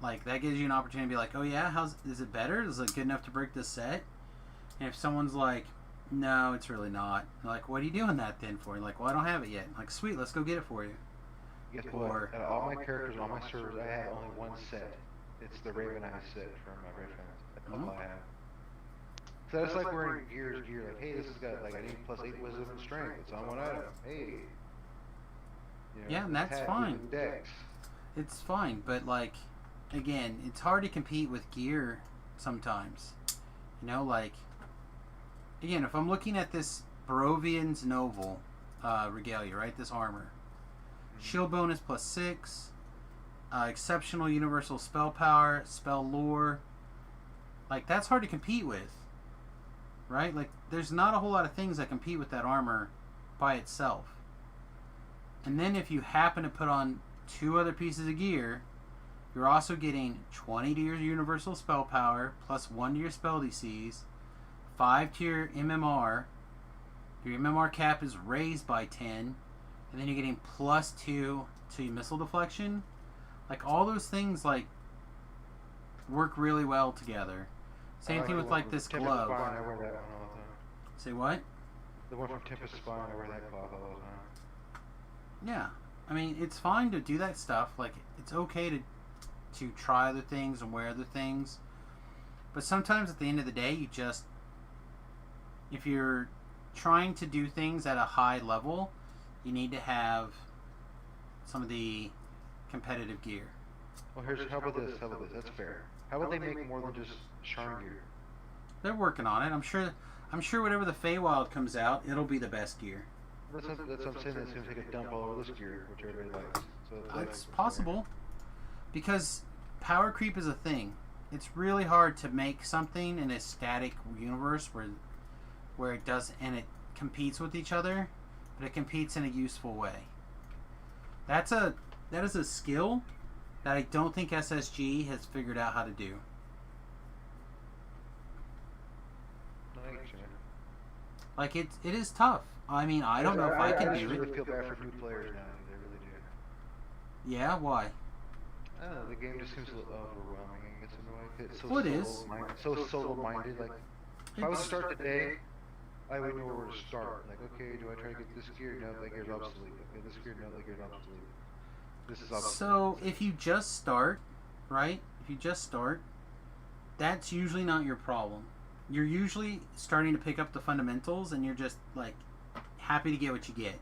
Speaker 1: like that gives you an opportunity to be like, oh yeah, is it better? Is it good enough to break this set? And if someone's like, no, it's really not. You're like, what are you doing that then for? You're like, well, I don't have it yet. I'm like, sweet, let's go get it for you.
Speaker 10: Guess
Speaker 1: Or-
Speaker 10: what? All my characters, all my servers, I have only one set. It's the Raven Eye set from my Red Fans. That's all I have. So that's like wearing gear. Like, hey, this has got like I need +8 wisdom and strength. It's on one item. Hey. You know,
Speaker 1: Yeah, and that's
Speaker 10: attack,
Speaker 1: fine.
Speaker 10: Dex.
Speaker 1: It's fine, but like, again, it's hard to compete with gear sometimes. You know, like, again, if I'm looking at this Barovian's Noble regalia, right, this armor, shield bonus +6, exceptional universal spell power, spell lore, like, that's hard to compete with, right? Like, there's not a whole lot of things that compete with that armor by itself. And then if you happen to put on 2 other pieces of gear, you're also getting 20 to your universal spell power, +1 to your spell DCs, 5 to your MMR. Your MMR cap is raised by 10, and then you're getting +2 to your missile deflection. Like, all those things, like, work really well together. Same thing with, like, this
Speaker 10: Tempest
Speaker 1: glove.
Speaker 10: Spine, I wear that one all the time.
Speaker 1: Say what?
Speaker 10: The one from Tempest Spine, I wear that cloth all the time.
Speaker 1: Yeah. I mean, it's fine to do that stuff. Like, it's okay to try other things and wear other things. But sometimes at the end of the day, you just... If you're trying to do things at a high level, you need to have some of the competitive gear.
Speaker 10: Well, how about this? That's fair. How about they make more than just Sharn gear?
Speaker 1: They're working on it. I'm sure whatever the Feywild comes out, it'll be the best gear.
Speaker 10: That's what I'm saying. That's going to take a dump all over this gear, which everybody likes. So
Speaker 1: It's possible. Because power creep is a thing. It's really hard to make something in a static universe where it does, and it competes with each other, but it competes in a useful way. That is a skill that I don't think SSG has figured out how to do. Like, it is tough. I mean, I don't know if I can do
Speaker 10: really
Speaker 1: it.
Speaker 10: feel bad for new players now. They really do.
Speaker 1: Yeah, why?
Speaker 10: I don't know. The game just seems a little overwhelming. It gets annoying. It's so
Speaker 1: Well, it is.
Speaker 10: so solo-minded. Like, if I was to start today, I would know where to start. Like, okay, do I try to get this gear? No, that gear's obsolete. Okay, this gear, no, that gear's obsolete. This is obsolete.
Speaker 1: So, if you just start, right? If you just start, that's usually not your problem. You're usually starting to pick up the fundamentals, and you're just, like, happy to get what you get.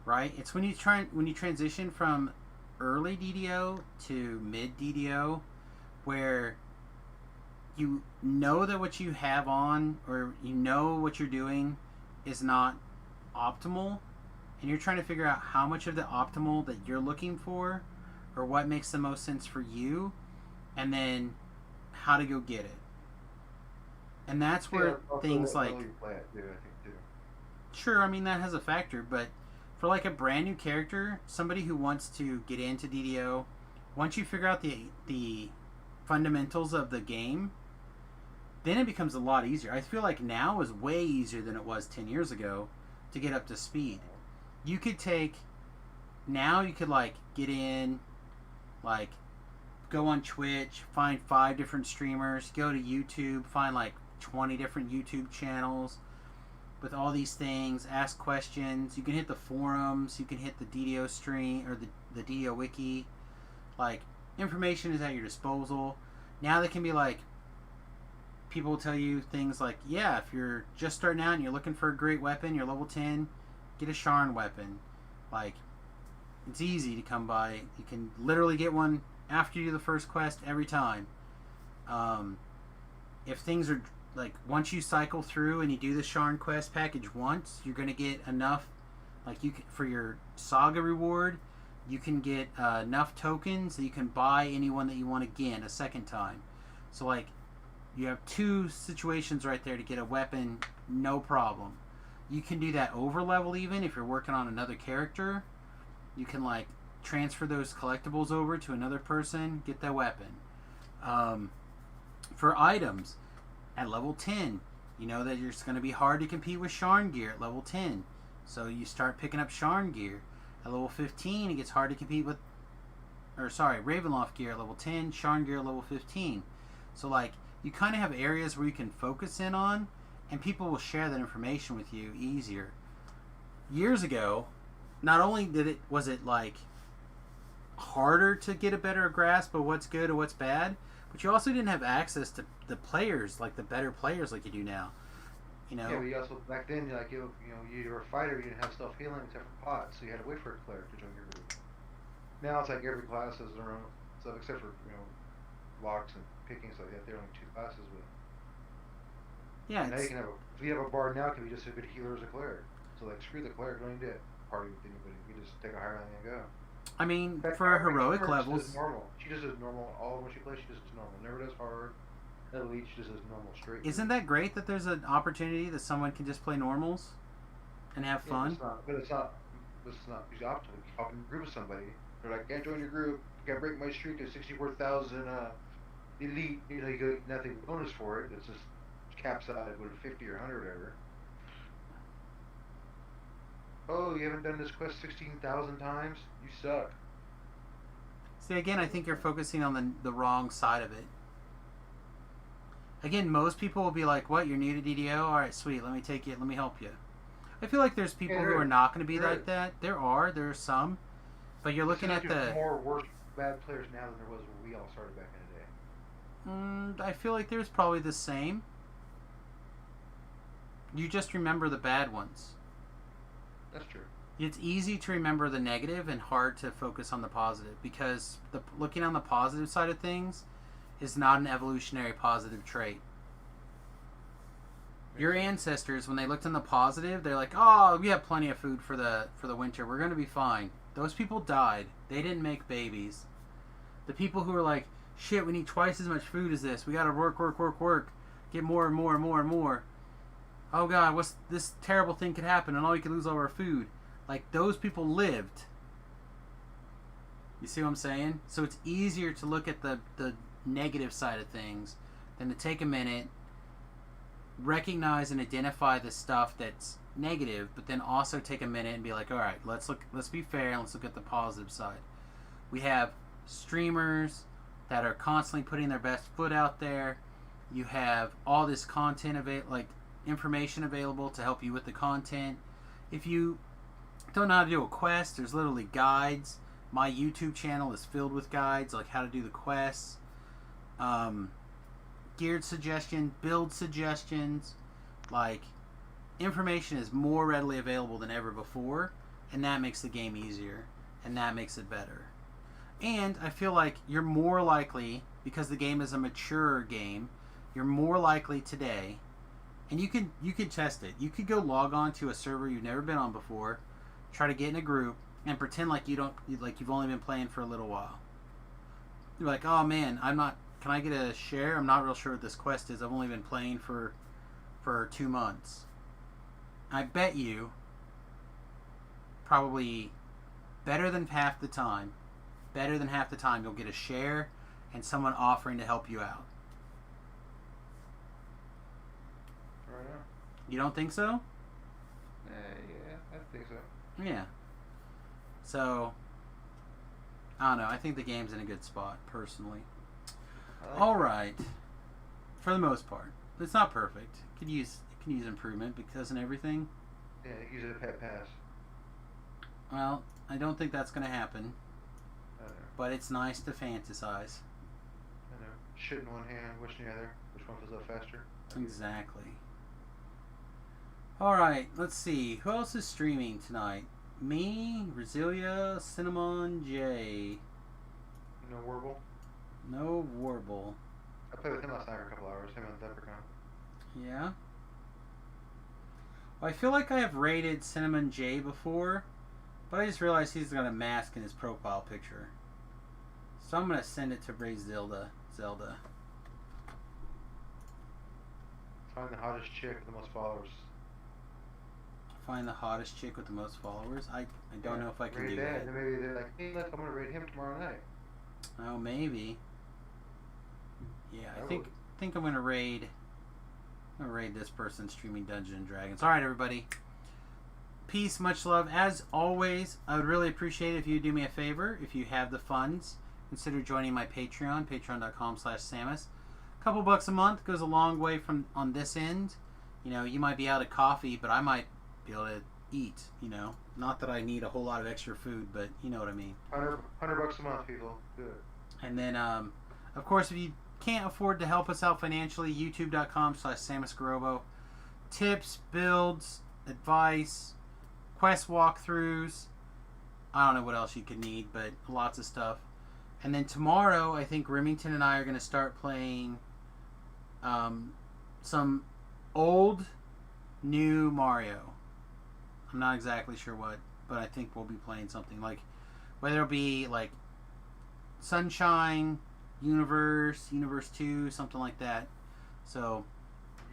Speaker 1: Right? It's when you transition from early DDO to mid DDO, where you know that what you have on, or you know what you're doing is not optimal, and you're trying to figure out how much of the optimal that you're looking for, or what makes the most sense for you, and then how to go get it. And that's where things like... Sure, I mean, that has a factor, but for like a brand new character, somebody who wants to get into DDO, once you figure out the fundamentals of the game, then it becomes a lot easier. I feel like now is way easier than it was 10 years ago to get up to speed. You could like get in, like go on Twitch, find 5 different streamers, go to YouTube, find like 20 different YouTube channels with all these things, ask questions. You can hit the forums, you can hit the DDO stream or the DDO wiki. Like, information is at your disposal. Now they can be like, people will tell you things like, yeah, if you're just starting out and you're looking for a great weapon, you're level 10, get a Sharn weapon. Like, it's easy to come by. You can literally get one after you do the first quest every time. If things are like once you cycle through and you do the Sharn quest package once, you're gonna get enough. Like you can, for your saga reward, you can get enough tokens that you can buy anyone that you want again a second time. So like you have 2 situations right there to get a weapon, no problem. You can do that over level even if you're working on another character. You can like transfer those collectibles over to another person, get that weapon. For items, at level 10, you know that it's going to be hard to compete with Sharn gear at level 10. So you start picking up Sharn gear. At level 15, it gets hard to compete with... Ravenloft gear at level 10, Sharn gear at level 15. So, like, you kind of have areas where you can focus in on, and people will share that information with you easier. Years ago, not only was it, like, harder to get a better grasp of what's good or what's bad, but you also didn't have access to the players, like the better players like you do now. You know?
Speaker 10: Yeah, but you also, back then, you were a fighter, you didn't have self-healing except for pots, so you had to wait for a cleric to join your group. Now it's like every class has their own stuff, except for, locks and pickings like that. There are only 2 classes with.
Speaker 1: Yeah,
Speaker 10: now you can have if you have a bard now, it can be just a good healer as a cleric. So like, screw the clear, don't even do it. Party with anybody. You just take a higher rank and go.
Speaker 1: I mean,
Speaker 10: fact,
Speaker 1: for heroic levels.
Speaker 10: She does normal. She just does normal. All when she plays, she just does normal. Never does hard. Elite, she just does normal straight.
Speaker 1: Isn't that great that there's an opportunity that someone can just play normals and have fun?
Speaker 10: But it's not. It's not. It's optimal. You hop in a group with somebody. They're like, can't join your group. You gotta break my streak to 64,000 elite. You get nothing bonus for it. It's just caps out at 50 or 100 or whatever. Oh, you haven't done this quest 16,000 times? You suck.
Speaker 1: See, again, I think you're focusing on the wrong side of it. Again, most people will be like, what, you're new to DDO? Alright, sweet, let me take you, let me help you. I feel like there's people who are not going to be like that. There are some. But you're looking at the...
Speaker 10: more worse bad players now than there was when we all started back in the day.
Speaker 1: I feel like there's probably the same. You just remember the bad ones.
Speaker 10: That's true.
Speaker 1: It's easy to remember the negative and hard to focus on the positive because looking on the positive side of things is not an evolutionary positive trait. Your ancestors, when they looked on the positive, they're like, oh, we have plenty of food for the winter. We're going to be fine. Those people died. They didn't make babies. The people who were like, shit, we need twice as much food as this. We got to work. Get more and more and more and more. Oh, God, what's this terrible thing could happen and all we could lose all our food. Like, those people lived. You see what I'm saying? So it's easier to look at the negative side of things than to take a minute, recognize and identify the stuff that's negative, but then also take a minute and be like, all right, let's be fair and let's look at the positive side. We have streamers that are constantly putting their best foot out there. You have all this content information available to help you with the content. If you don't know how to do a quest, there's literally guides. My YouTube channel is filled with guides, like how to do the quests, geared suggestions, build suggestions. Like, information is more readily available than ever before, and that makes the game easier, and that makes it better. And I feel like you're more likely, because the game is a mature game, you're more likely today, and you can test it. You could go log on to a server you've never been on before, try to get in a group, and pretend like you've only been playing for a little while. You're like, oh man, can I get a share? I'm not real sure what this quest is. I've only been playing for 2 months. I bet you probably better than half the time you'll get a share and someone offering to help you out.
Speaker 10: Right on.
Speaker 1: You don't think so?
Speaker 10: Yeah, I think so.
Speaker 1: Yeah. So, I don't know. I think the game's in a good spot, personally. Alright. For the most part. It's not perfect. It can use improvement because and everything.
Speaker 10: Yeah, use it a pet pass.
Speaker 1: Well, I don't think that's going to happen.
Speaker 10: I know.
Speaker 1: But it's nice to fantasize.
Speaker 10: I know. Shit in one hand, wish in the other. Which one fills up faster?
Speaker 1: Exactly. Alright, let's see. Who else is streaming tonight? Me, Resilia, Cinnamon, J.
Speaker 10: No Warble?
Speaker 1: No Warble.
Speaker 10: I played with him last night for a couple hours. Him and Leprechaun.
Speaker 1: Yeah. Well, I feel like I have rated Cinnamon J before, but I just realized he's got a mask in his profile picture. So I'm gonna send it to Ray Zelda.
Speaker 10: Find the hottest chick with the most followers.
Speaker 1: Find the hottest chick with the most followers. I don't know if I can
Speaker 10: raid
Speaker 1: do
Speaker 10: that.
Speaker 1: that.
Speaker 10: And then maybe they're like, hey, look, I'm gonna raid him tomorrow night.
Speaker 1: Oh, maybe. Yeah, I
Speaker 10: I
Speaker 1: think
Speaker 10: would.
Speaker 1: I'm gonna raid. I'm gonna raid this person streaming Dungeons and Dragons. All right, everybody. Peace, much love. As always, I would really appreciate it if you do me a favor. If you have the funds, consider joining my Patreon, patreon.com/Samus. A couple bucks a month goes a long way from on this end. You know, you might be out of coffee, but I might be able to eat. You know, not that I need a whole lot of extra food, but you know what I mean.
Speaker 10: $100 a month, people. Do it.
Speaker 1: And then, of course, if you can't afford to help us out financially, youtube.com/SamusGarobo. Tips, builds, advice, quest walkthroughs. I don't know what else you could need, but lots of stuff. And then tomorrow, I think Remington and I are going to start playing some old, new Mario. I'm not exactly sure what, but I think we'll be playing something like, whether it'll be like Sunshine, Universe 2, something like that. So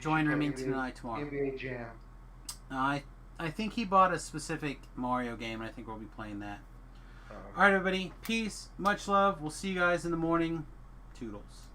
Speaker 1: join Remington and I tomorrow.
Speaker 10: NBA Jam.
Speaker 1: I think he bought a specific Mario game, and I think we'll be playing that.
Speaker 10: Oh.
Speaker 1: All right, everybody. Peace. Much love. We'll see you guys in the morning. Toodles.